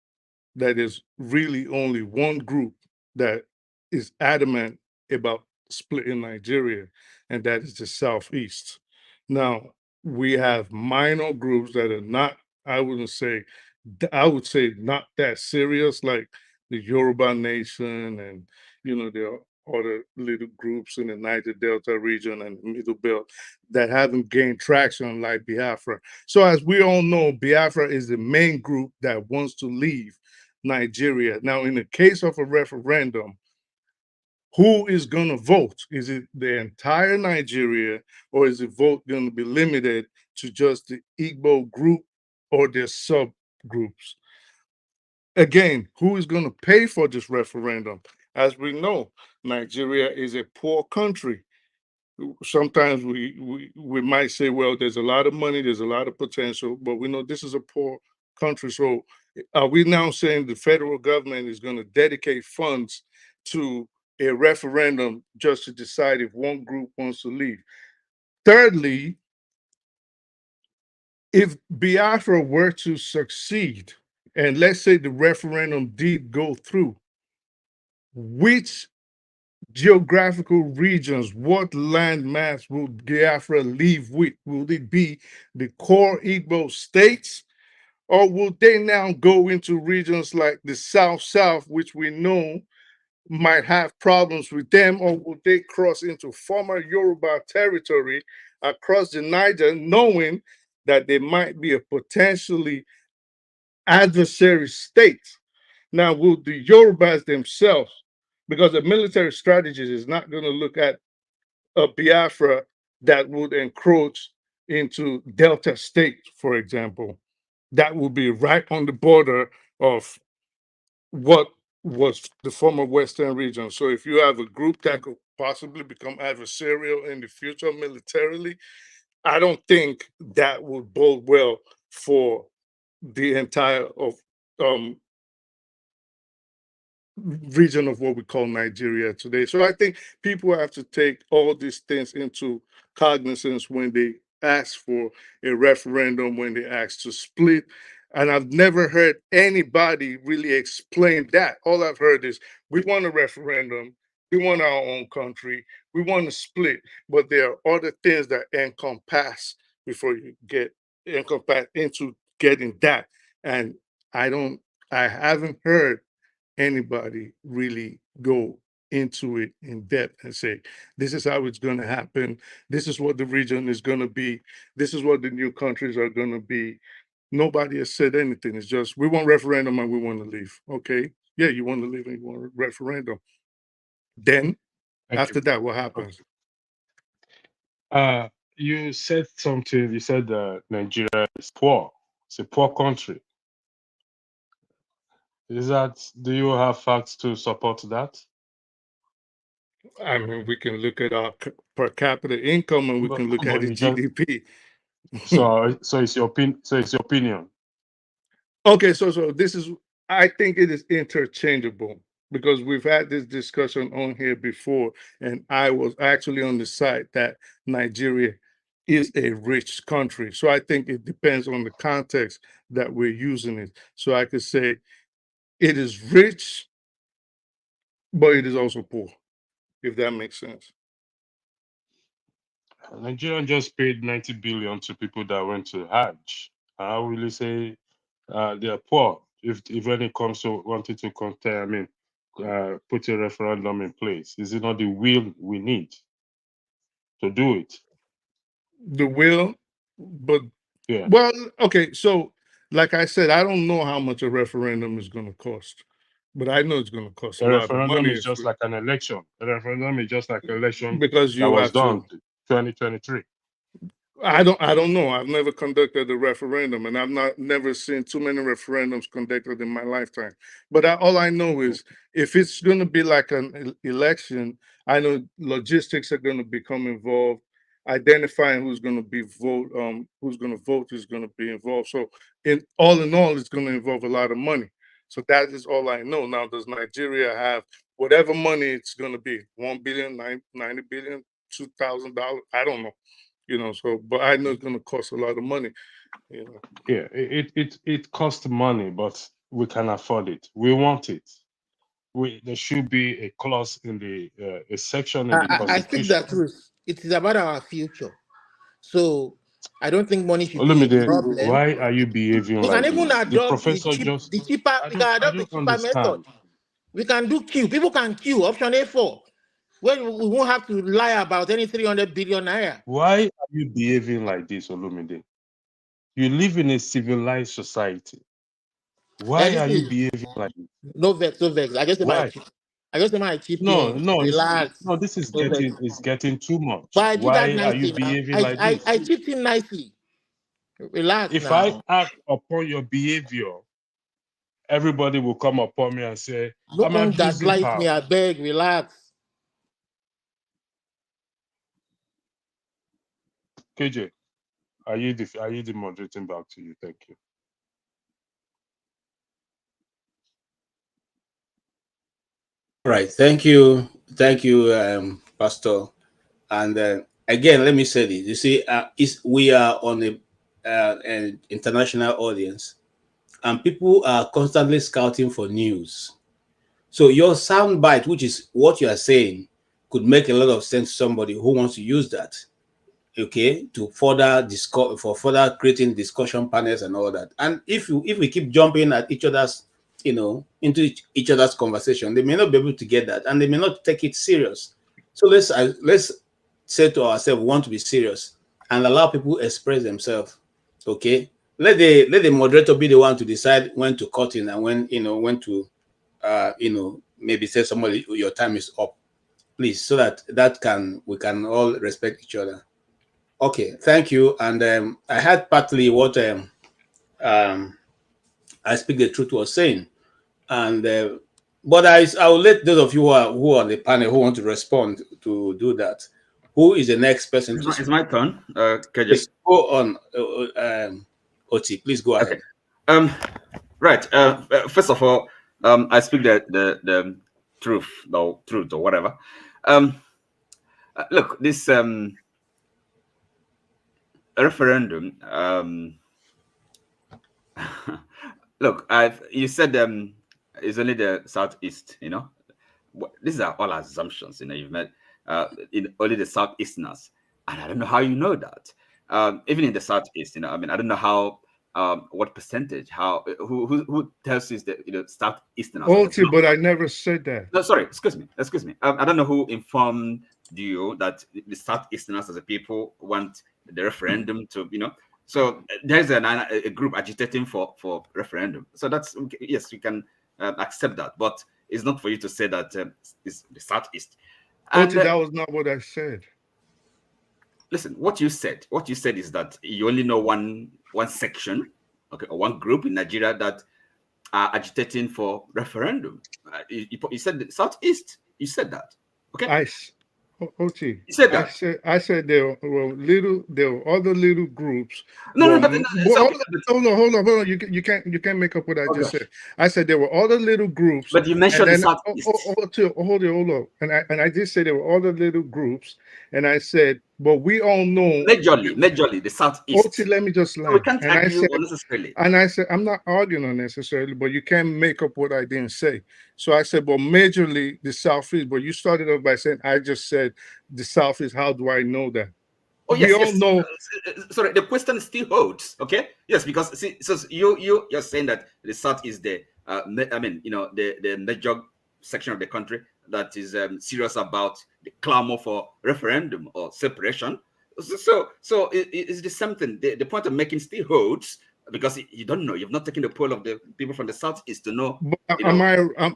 Speaker 17: that there's really only one group that is adamant about splitting Nigeria, and that is the Southeast. Now, we have minor groups that are not, I wouldn't say, I would say not that serious, like the Yoruba Nation, and there are other little groups in the Niger Delta region and the Middle Belt that haven't gained traction like Biafra. So as we all know, Biafra is the main group that wants to leave Nigeria. Now, in the case of a referendum, who is going to vote? Is it the entire Nigeria, or is the vote going to be limited to just the Igbo group or their subgroups? Again, who is going to pay for this referendum? As we know, Nigeria is a poor country. Sometimes we might say, well, there's a lot of money, there's a lot of potential, but we know this is a poor country. So are we now saying the federal government is going to dedicate funds to a referendum just to decide if one group wants to leave? Thirdly, if Biafra were to succeed, and let's say the referendum did go through, which geographical regions, what land mass will Biafra leave with? Will it be the core Igbo states, or will they now go into regions like the South, which we know might have problems with them, or will they cross into former Yoruba territory across the Niger, knowing that they might be a potentially adversary state? Now, will the Yorubas themselves, because the military strategy is not going to look at a Biafra that would encroach into Delta State, for example, that would be right on the border of what was the former Western region. So if you have a group that could possibly become adversarial in the future militarily, I don't think that would bode well for the entire of region of what we call Nigeria today. So I think people have to take all these things into cognizance when they ask for a referendum, when they ask to split. And I've never heard anybody really explain that. All I've heard is, we want a referendum, we want our own country, we want to split, but there are other things that encompass before you get encompass into getting that. And I haven't heard anybody really go into it in depth and say, this is how it's going to happen. This is what the region is going to be. This is what the new countries are going to be. Nobody has said anything. It's just, we want referendum and we want to leave. Okay. Yeah, you want to leave and you want a referendum. Then after that, what happens?
Speaker 5: You said something. You said Nigeria is poor. It's a poor country. Do you have facts to support that?
Speaker 17: I mean, we can look at our per capita income and we can look at the GDP.
Speaker 5: So it's your opinion. So it's your opinion.
Speaker 17: Okay, so this is, I think it is interchangeable because we've had this discussion on here before, and I was actually on the side that Nigeria is a rich country. So I think it depends on the context that we're using it. So I could say it is rich, but it is also poor, if that makes sense.
Speaker 5: Nigeria just paid 90 billion to people that went to Hajj. How will you say they are poor if when it comes to wanting to compare? I mean, put a referendum in place. Is it not the will we need to do it?
Speaker 17: The will, but
Speaker 5: Yeah.
Speaker 17: well, okay. So, like I said, I don't know how much a referendum is going to cost, but I know it's going to cost a
Speaker 5: A
Speaker 17: lot of
Speaker 5: referendum
Speaker 17: money
Speaker 5: is just like an election. A referendum is just like an election
Speaker 17: because
Speaker 5: that
Speaker 17: you
Speaker 5: was
Speaker 17: have to.
Speaker 5: done 2023.
Speaker 17: I don't know. I've never conducted a referendum, and I've never seen too many referendums conducted in my lifetime. But all I know is if it's going to be like an election, I know logistics are going to become involved. Identifying who's going to be who's going to vote, who's going to be involved. So, in all, it's going to involve a lot of money. So that is all I know. Now, does Nigeria have whatever money it's going to be? 1 billion, 90 billion, $2,000? I don't know. So but I know it's going to cost a lot of money.
Speaker 5: Yeah, it costs money, but we can afford it. We want it. There should be a clause in the a section in the
Speaker 6: I think
Speaker 5: constitution.
Speaker 6: that truth. It is about our future. So I don't think money should be a
Speaker 5: Olumide,
Speaker 6: problem.
Speaker 5: why are you behaving
Speaker 6: We can
Speaker 5: like
Speaker 6: even
Speaker 5: this? The
Speaker 6: adopt
Speaker 5: professor just
Speaker 6: the cheaper. We can
Speaker 5: I
Speaker 6: adopt the
Speaker 5: don't
Speaker 6: cheaper method.
Speaker 5: understand.
Speaker 6: We can do queue. People can queue. Option A4, where we won't have to lie about any 300 billion naira.
Speaker 5: Why are you behaving like this, Olumide? You live in a civilized society. Why are you behaving like this?
Speaker 6: No vex, no vex. I just
Speaker 5: Why?
Speaker 6: my chip
Speaker 5: No,
Speaker 6: in.
Speaker 5: no,
Speaker 6: Relax.
Speaker 5: no. This is
Speaker 6: No vex.
Speaker 5: getting too
Speaker 6: But
Speaker 5: much.
Speaker 6: I do that
Speaker 5: Why are you
Speaker 6: nicely now.
Speaker 5: behaving like this?
Speaker 6: I chipped in nicely. Relax
Speaker 5: If I
Speaker 6: now.
Speaker 5: act upon your behavior, everybody will come upon me and say,
Speaker 6: No
Speaker 5: I'm
Speaker 6: one
Speaker 5: abusing
Speaker 6: gaslight
Speaker 5: power.
Speaker 6: me. I beg, relax.
Speaker 5: KJ, are you the moderating back to you? Thank you.
Speaker 10: All right, thank you, Pastor. And again, let me say this. You see, we are on an international audience, and people are constantly scouting for news. So your soundbite, which is what you are saying, could make a lot of sense to somebody who wants to use that, okay, to further further creating discussion panels and all that. And if we keep jumping at each other's, into each other's conversation, they may not be able to get that, and they may not take it serious. So let's say to ourselves, we want to be serious and allow people express themselves. Okay, let the moderator be the one to decide when to cut in and when to maybe say somebody your time is up, please, so that we can all respect each other. Okay, thank you. And I heard partly what I Speak the Truth was saying, and but I will let those of you who are on the panel who want to respond to do that. Who is the next person to speak?
Speaker 19: It's my turn. KJ.
Speaker 10: Yes, go on, Oti. Please go ahead.
Speaker 19: Okay. Right. First of all, I speak the truth, or whatever. Look, this referendum. Look, you said it's only the southeast. These are all assumptions. You've met only the southeasterners, and I don't know how you know that. Even in the southeast, I don't know how. What percentage? Who tells you that southeasterners?
Speaker 17: Okay, but I never said that.
Speaker 19: No, sorry, excuse me. I don't know who informed you that the southeasterners as a people want the referendum to. So there's a group agitating for referendum. So that's yes, you can accept that, but it's not for you to say that it's the southeast.
Speaker 17: And that was not what I said.
Speaker 19: Listen, what you said is that you only know one section, okay, or one group in Nigeria that are agitating for referendum. You said the southeast. You said that, okay?
Speaker 17: Ot,
Speaker 19: He said that.
Speaker 17: I said there were other little groups.
Speaker 19: No,
Speaker 17: But,
Speaker 19: no,
Speaker 17: but
Speaker 19: so,
Speaker 17: hold on. You can't make up what I just said. I said there were other little groups.
Speaker 19: But you mentioned the Southeast.
Speaker 17: Hold on. And I just said there were other little groups, and I said, but we all know
Speaker 19: majorly the Southeast.
Speaker 17: Ot, let me just
Speaker 19: So we
Speaker 17: land.
Speaker 19: can't
Speaker 17: And
Speaker 19: argue unnecessarily.
Speaker 17: I said, I'm not arguing unnecessarily, but you can't make up what I didn't say. So I said, well, majorly the Southeast. But you started off by saying I just said the Southeast. How do I know that?
Speaker 19: Oh yes,
Speaker 17: we all know.
Speaker 19: Sorry, the question still holds. Okay, yes, because see, so you're saying that the South is the the major section of the country that is serious about the clamor for referendum or separation. So it's the same thing. The point I'm making still holds because you don't know. You've not taken the poll of the people from the Southeast to know.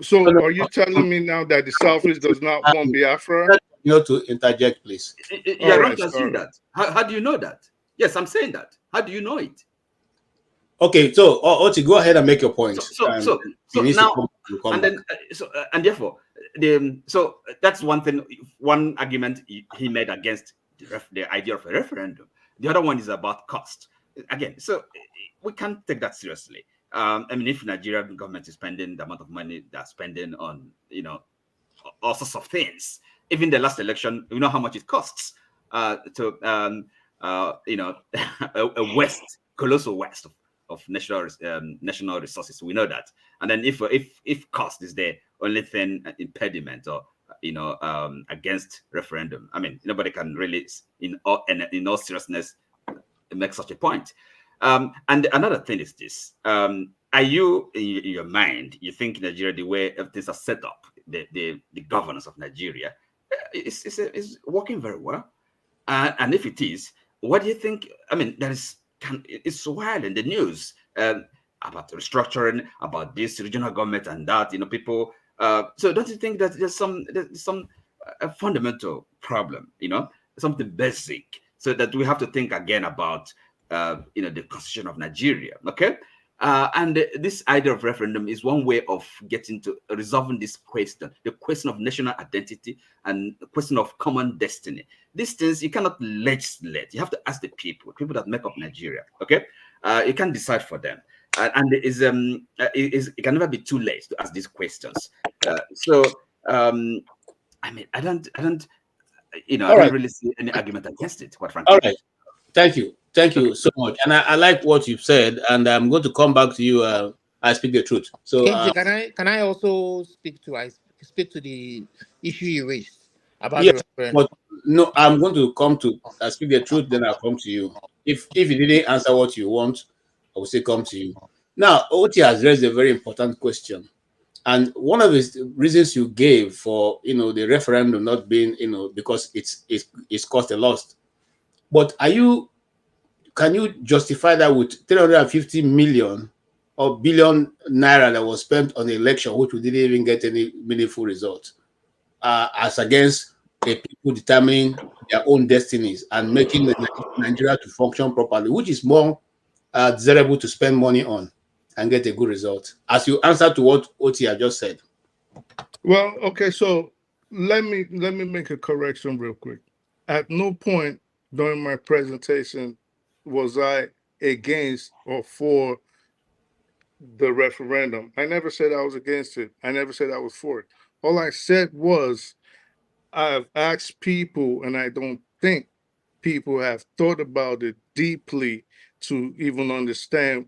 Speaker 17: So are you telling me now that the Southeast does not want Biafra?
Speaker 10: To interject, please.
Speaker 19: You're wrong to assume that. How do you know that? Yes, I'm saying that. How do you know it?
Speaker 10: Okay, so Oti, go ahead and make your point.
Speaker 19: So now, and therefore, so that's one thing. One argument he made against the idea of a referendum. The other one is about cost. Again, so we can't take that seriously. If Nigerian government is spending the amount of money they're spending on, all sorts of things. Even the last election, you know how much it costs to a colossal waste of national resources. We know that. And then if cost is the only thing impediment or against referendum, nobody can really in all seriousness make such a point. And another thing is this: are you in your mind? You think Nigeria, the way things are set up, the governance of Nigeria is working very well, and if it is, what do you think? It's wild in the news about restructuring, about this regional government and that. People. So don't you think that there's some fundamental problem? Something basic, so that we have to think again about the constitution of Nigeria. Okay. And this idea of referendum is one way of getting to resolving this question, the question of national identity and the question of common destiny. These things you cannot legislate. You have to ask the people that make up Nigeria. Okay, you can't decide for them, and it can never be too late to ask these questions. I don't really see any argument against it. Quite frankly.
Speaker 10: All right, thank you so much, and I like what you've said, and I'm going to come back to you. I speak the truth. So,
Speaker 6: can I also speak to the issue you raised about
Speaker 10: yes,
Speaker 6: the referendum?
Speaker 10: but no, I'm going to come to speak the truth. Then I'll come to you. If you didn't answer what you want, I will say come to you. Now, Oti has raised a very important question, and one of the reasons you gave for the referendum not being because it's caused a loss. But can you justify that with 350 million or billion naira that was spent on the election, which we didn't even get any meaningful results, as against the people determining their own destinies and making Nigeria to function properly, which is more desirable to spend money on and get a good result? As you answer to what Oti had just said.
Speaker 17: Well, okay, so let me make a correction real quick. At no point during my presentation was I against or for the referendum. I never said I was against it. I never said I was for it. All I said was I've asked people, and I don't think people have thought about it deeply to even understand.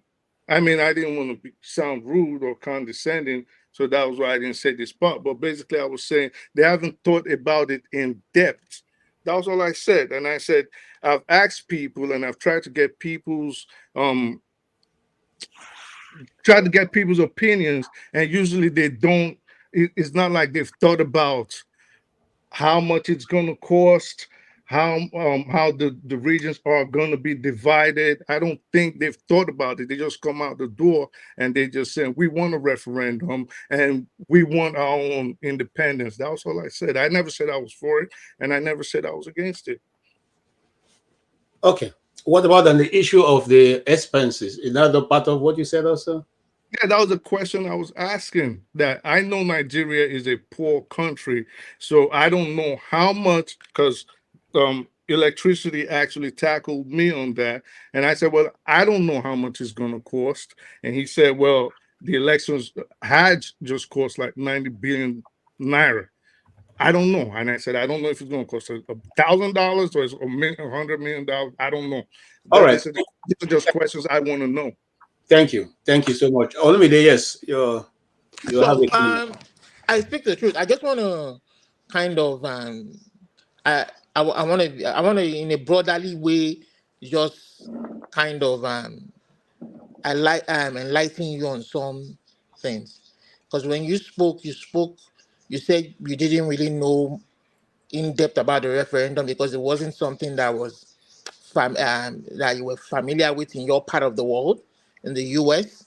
Speaker 17: I didn't want to sound rude or condescending, so that was why I didn't say this part. But basically, I was saying they haven't thought about it in depth. That was all I said. And I said, I've asked people and I've tried to get people's opinions, and usually they don't. It's not like they've thought about how much it's going to cost, how the regions are going to be divided. I don't think they've thought about it. They just come out the door and they just say, we want a referendum and we want our own independence. That was all I said. I never said I was for it, and I never said I was against it.
Speaker 10: Okay. What about on the issue of the expenses? Is that the part of what you said also?
Speaker 17: Yeah, that was a question I was asking. That I know Nigeria is a poor country, so I don't know how much, because electricity actually tackled me on that, and I said, well, I don't know how much it's going to cost, and he said, well, the elections had just cost like 90 billion naira. I don't know, and I said, I don't know if it's going to cost $1,000 or it's $100 million. I don't know.
Speaker 10: All right.
Speaker 17: These are just questions I want to know.
Speaker 10: Thank you so much. Olumide, yes, you have a comment.
Speaker 6: I speak the truth. I just want to kind of I want to in a brotherly way just kind of I like enlighten you on some things, because when you spoke, you said you didn't really know in depth about the referendum because it wasn't something that was that you were familiar with in your part of the world, in the US,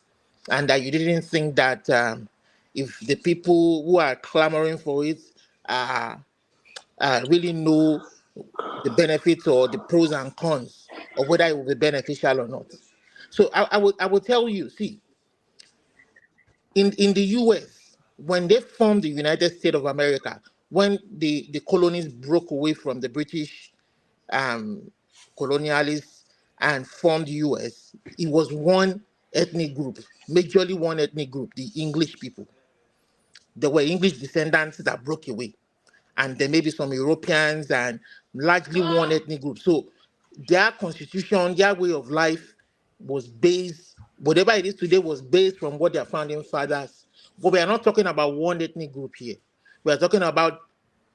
Speaker 6: and that you didn't think that if the people who are clamoring for it really know the benefits or the pros and cons of whether it will be beneficial or not. So I would tell you, see, in the US, when they formed the United States of America, when the colonies broke away from the British colonialists and formed the US, it was one ethnic group, majorly one ethnic group, the English people. There were English descendants that broke away, and there may be some Europeans, and largely one ethnic group. So their constitution, their way of life was based, whatever it is today was based from what their founding fathers. But we are not talking about one ethnic group here. We are talking about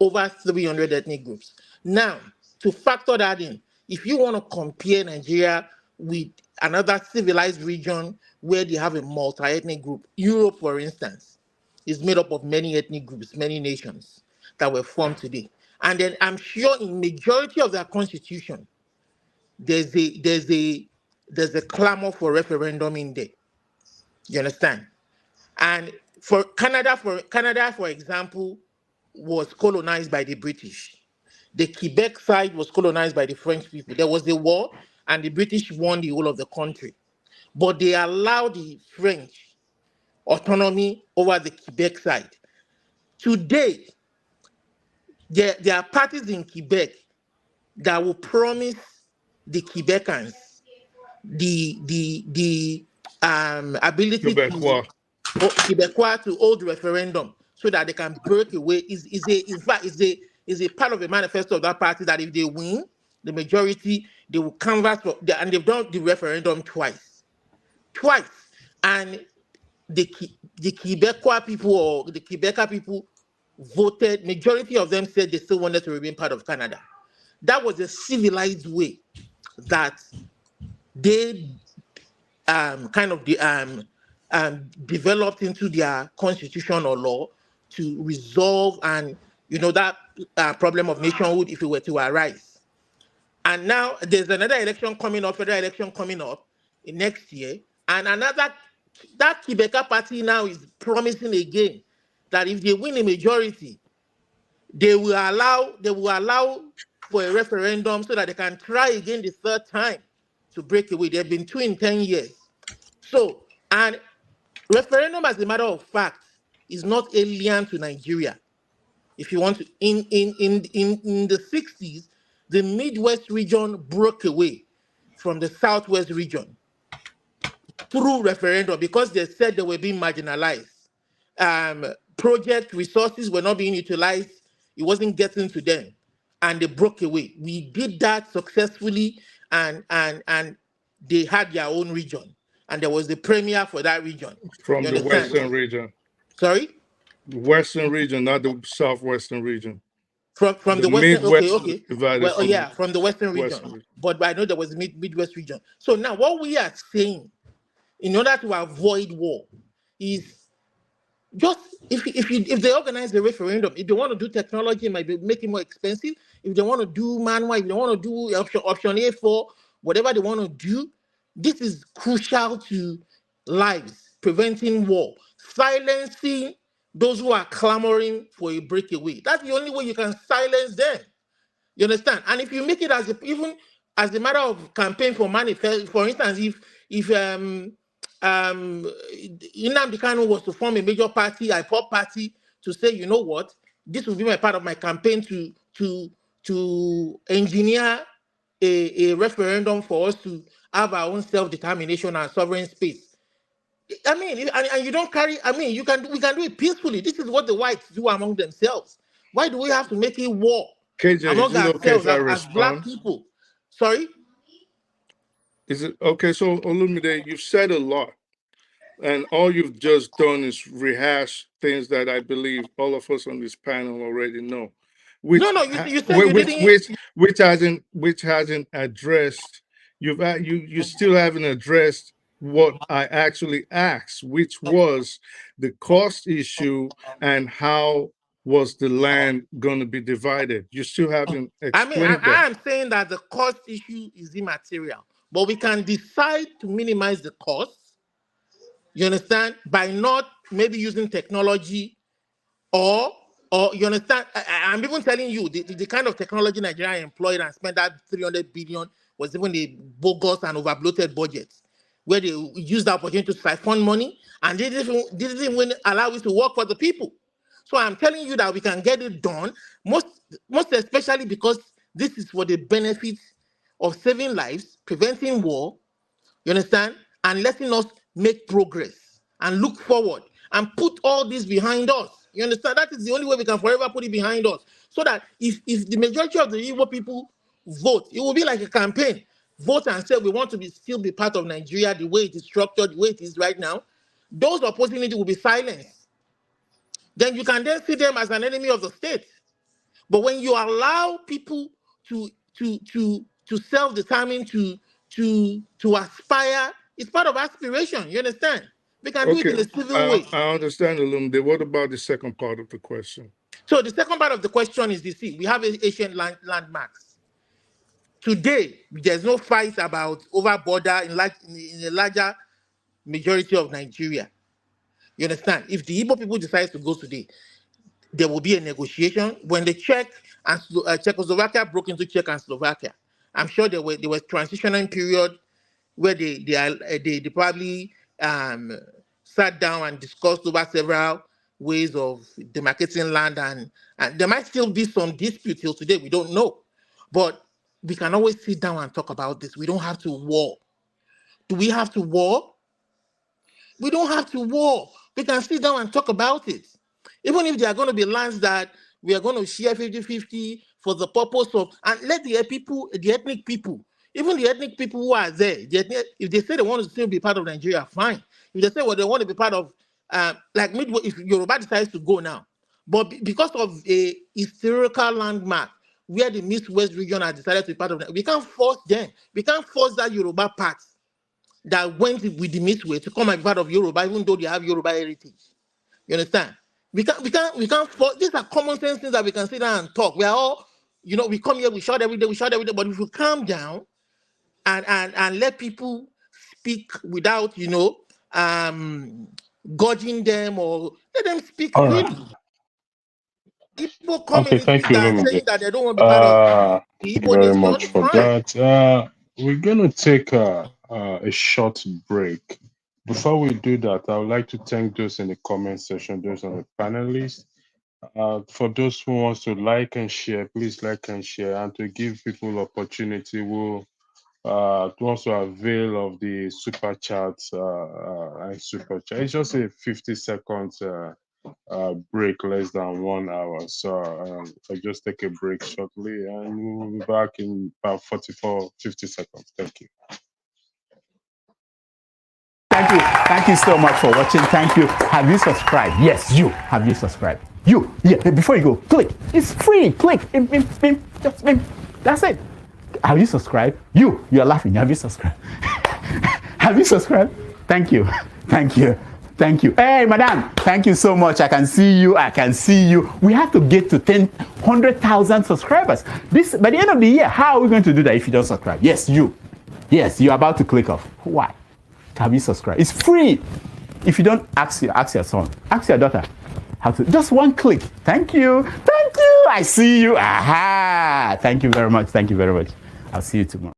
Speaker 6: over 300 ethnic groups. Now, to factor that in, if you want to compare Nigeria with another civilized region where they have a multi-ethnic group, Europe, for instance, is made up of many ethnic groups, many nations that were formed today. And then I'm sure in majority of their constitution, there's a clamor for referendum in there. You understand? And for Canada, for example, was colonized by the British. The Quebec side was colonized by the French people. There was a war, and the British won the whole of the country. But they allowed the French autonomy over the Quebec side. Today, there are parties in Quebec that will promise the Quebecans the ability Quebecois to hold referendum so that they can break away. Is a part of the manifesto of that party that if they win the majority, they will canvass for, and they've done the referendum twice, and the Quebecois people or the Quebecer people voted. Majority of them said they still wanted to remain part of Canada. That was a civilized way that they developed into their constitution or law to resolve that problem of nationhood if it were to arise. And now there's another election coming up, federal election coming up in next year, and that Quebecer party now is promising again that if they win a majority, they will allow for a referendum so that they can try again the third time to break away. They've been 2 in 10 years. So, and referendum, as a matter of fact, is not alien to Nigeria. If you want to, in the 60s, the Midwest region broke away from the Southwest region through referendum because they said they were being marginalized. Project resources were not being utilized. It wasn't getting to them, and they broke away. We did that successfully, and they had their own region, and there was the premier for that region.
Speaker 17: From the Western region.
Speaker 6: Sorry?
Speaker 17: The Western region, not the Southwestern region.
Speaker 6: From the Western,
Speaker 17: Midwest
Speaker 6: okay. Well, yeah, from the Western region. But I know there was Midwest region. So now what we are saying, in order to avoid war, is just if they organize the referendum, if they want to do technology, it might make it more expensive. If they want to do manual, if they want to do option A for whatever they want to do, this is crucial to lives, preventing war, silencing those who are clamoring for a breakaway. That's the only way you can silence them. You understand? And if you make it even as a matter of campaign for manifest, for instance, if Nnamdi Kanu was to form a major party, a pop party, to say, you know what, this will be my part of my campaign to engineer a referendum for us to have our own self-determination and sovereign space. I mean, and you don't carry. I mean, we can do it peacefully. This is what the whites do among themselves. Why do we have to make it war
Speaker 21: KJ,
Speaker 6: among
Speaker 21: is it okay
Speaker 6: ourselves
Speaker 21: if I
Speaker 6: as black
Speaker 21: respond?
Speaker 6: people? Sorry.
Speaker 21: Is it okay? So Olumide, you've said a lot, and all you've just done is rehash things that I believe all of us on this panel already know, which
Speaker 6: No, you said you didn't.
Speaker 21: which hasn't addressed. You still haven't addressed what I actually asked, which was the cost issue and how was the land going to be divided. You still haven't
Speaker 6: I mean,
Speaker 21: explained
Speaker 6: I
Speaker 21: that.
Speaker 6: am saying that the cost issue is immaterial, but we can decide to minimize the costs. You understand? By not maybe using technology or you understand? I'm even telling you the kind of technology Nigeria employed and spent that 300 billion was even a bogus and overbloated budget, where they used the opportunity to siphon money and they didn't even allow it to work for the people. So I'm telling you that we can get it done, most especially because this is for the benefit of saving lives, preventing war, you understand, and letting us make progress and look forward and put all this behind us. You understand? That is the only way we can forever put it behind us. So that if the majority of the Igbo people vote, it will be like a campaign. Vote and say we want to still be part of Nigeria the way it is structured, the way it is right now. Those opposing it will be silenced. Then you can then see them as an enemy of the state. But when you allow people to self-determine, to aspire, it's part of aspiration. You understand? We can do it in a civil way.
Speaker 21: I understand, Olumide. What about the second part of the question?
Speaker 6: So the second part of the question is this: we have ancient landmarks. Today, there's no fight about over border in a larger majority of Nigeria. You understand? If the Igbo people decide to go today, there will be a negotiation. When the Czech and Czechoslovakia broke into Czech and Slovakia, I'm sure there was transitioning period where they probably sat down and discussed over several ways of demarcating land, and there might still be some dispute till today. We don't know, but we can always sit down and talk about this. We don't have to war. Do we have to war? We don't have to war. We can sit down and talk about it. Even if there are going to be lands that we are going to share 50-50 for the purpose of, and let the ethnic people, even the ethnic people who are there, if they say they want to still be part of Nigeria, fine. If they say, well, they want to be part of, like Midway, if Yoruba decides to go now, but because of a historical landmark where the Midwest region has decided to be part of that, we can't force them. We can't force that Yoruba part that went with the Midway to come and be part of Yoruba, even though they have Yoruba heritage. You understand? We can't force. These are common sense things that we can sit down and talk. We are all, we come here, we shout every day, but if we calm down and let people speak without, gouging them or let them speak freely. People come in
Speaker 5: Thank you,
Speaker 6: and
Speaker 5: Olumide.
Speaker 6: saying that they don't want to be part of the
Speaker 5: Thank you
Speaker 6: Igbo
Speaker 5: very
Speaker 6: nation.
Speaker 5: much for that. We're going to take a short break. Before we do that, I would like to thank those in the comment section, those on the panelists. For those who wants to like and share, please like and share, and to give people opportunity, we'll also avail of the super chats and super chat. It's just a 50 seconds break, less than 1 hour. So I'll just take a break shortly and we'll be back in about 50 seconds. Thank you.
Speaker 4: Thank you so much for watching. Thank you. Have you subscribed? Yes, you. Have you subscribed? You. Yeah, before you go, click. It's free. Click. Just that's it. Have you subscribed? You're laughing. Have you subscribed? Have you subscribed? Thank you. Thank you. Thank you. Hey, madam. Thank you so much. I can see you. We have to get to 100,000 subscribers. By the end of the year, how are we going to do that if you don't subscribe? Yes, you. Yes, you're about to click off. Why? Have you subscribed? It's free. If you don't, ask your son, ask your daughter how to. Just one click. Thank you. Thank you. I see you. Aha. Thank you very much. Thank you very much. I'll see you tomorrow.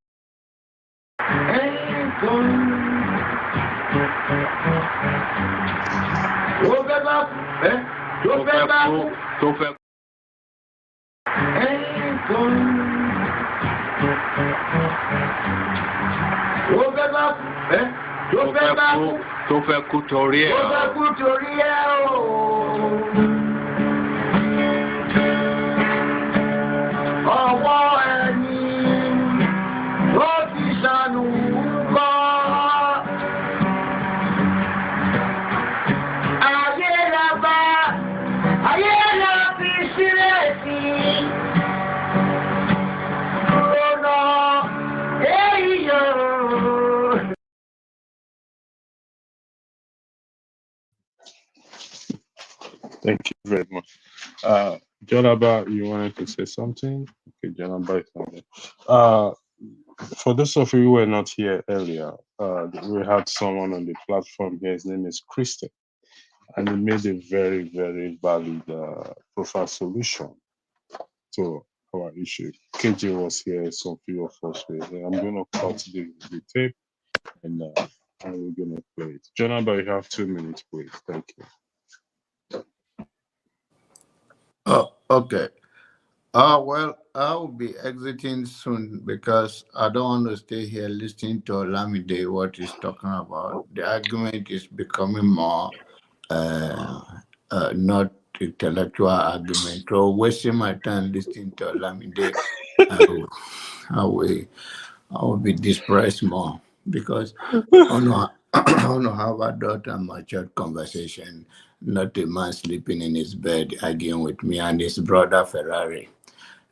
Speaker 5: Thank you very much. Jonaba, you wanted to say something? Okay, Jonaba is not there. For those of you who were not here earlier, we had someone on the platform here. His name is Christian, and he made a very, very valid profile solution to our issue. KJ was here, some few of us were here. I'm going to cut the tape and we're going to play it. Jonaba, you have 2 minutes, please. Thank you.
Speaker 20: Oh, okay. Well, I'll be exiting soon because I don't want to stay here listening to Olamide, what he's talking about. The argument is becoming more not intellectual argument. So wasting my time listening to Olamide, I will be depressed more because I want to have adult and mature conversation, not a man sleeping in his bed arguing with me and his brother Ferrari.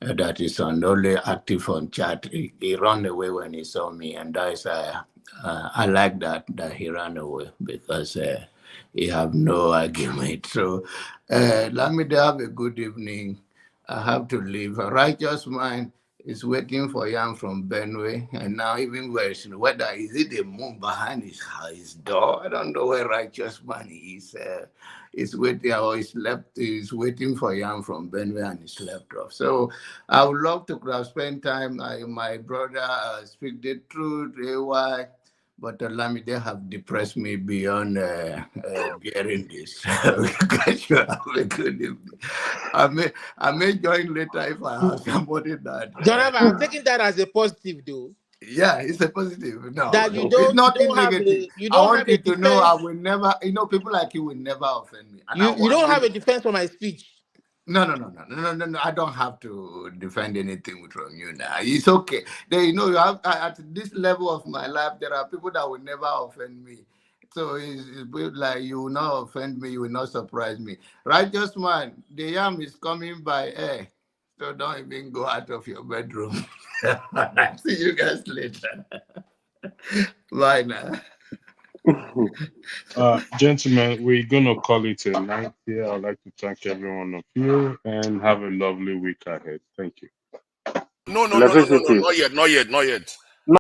Speaker 20: That is only active on chat. He ran away when he saw me, and that's I like that he ran away because he have no argument. So let me have a good evening. I have to leave. A righteous mind is waiting for Yam from Benue, and now even worse, whether is it the moon behind his door? I don't know where righteous man is. Is waiting or is waiting for Yam from Benue and he slept off. So I would love to have spent time. My brother speak the truth, why, but Olamide have depressed me beyond bearing this. Because you have a good evening. I may join later if I have somebody that.
Speaker 6: Jonathan, I'm taking that as a positive, though.
Speaker 20: Yeah, it's a positive. No,
Speaker 6: That you
Speaker 20: it's
Speaker 6: don't
Speaker 20: nothing
Speaker 6: have
Speaker 20: negative.
Speaker 6: you
Speaker 20: I
Speaker 6: don't
Speaker 20: want
Speaker 6: have
Speaker 20: you
Speaker 6: a
Speaker 20: to know I
Speaker 6: defense.
Speaker 20: will never, people like you will never offend me. And
Speaker 6: You don't have a defense for my speech.
Speaker 20: No. I don't have to defend anything from you now. It's okay. You have at this level of my life, there are people that will never offend me. So it's like you will not offend me, you will not surprise me. Righteous man, the yam is coming by air. So don't even go out of your bedroom. See you guys later. Bye now.
Speaker 5: Gentlemen, we're going to call it a night here. I'd like to thank every one of you and have a lovely week ahead. Thank you.
Speaker 15: No, not yet.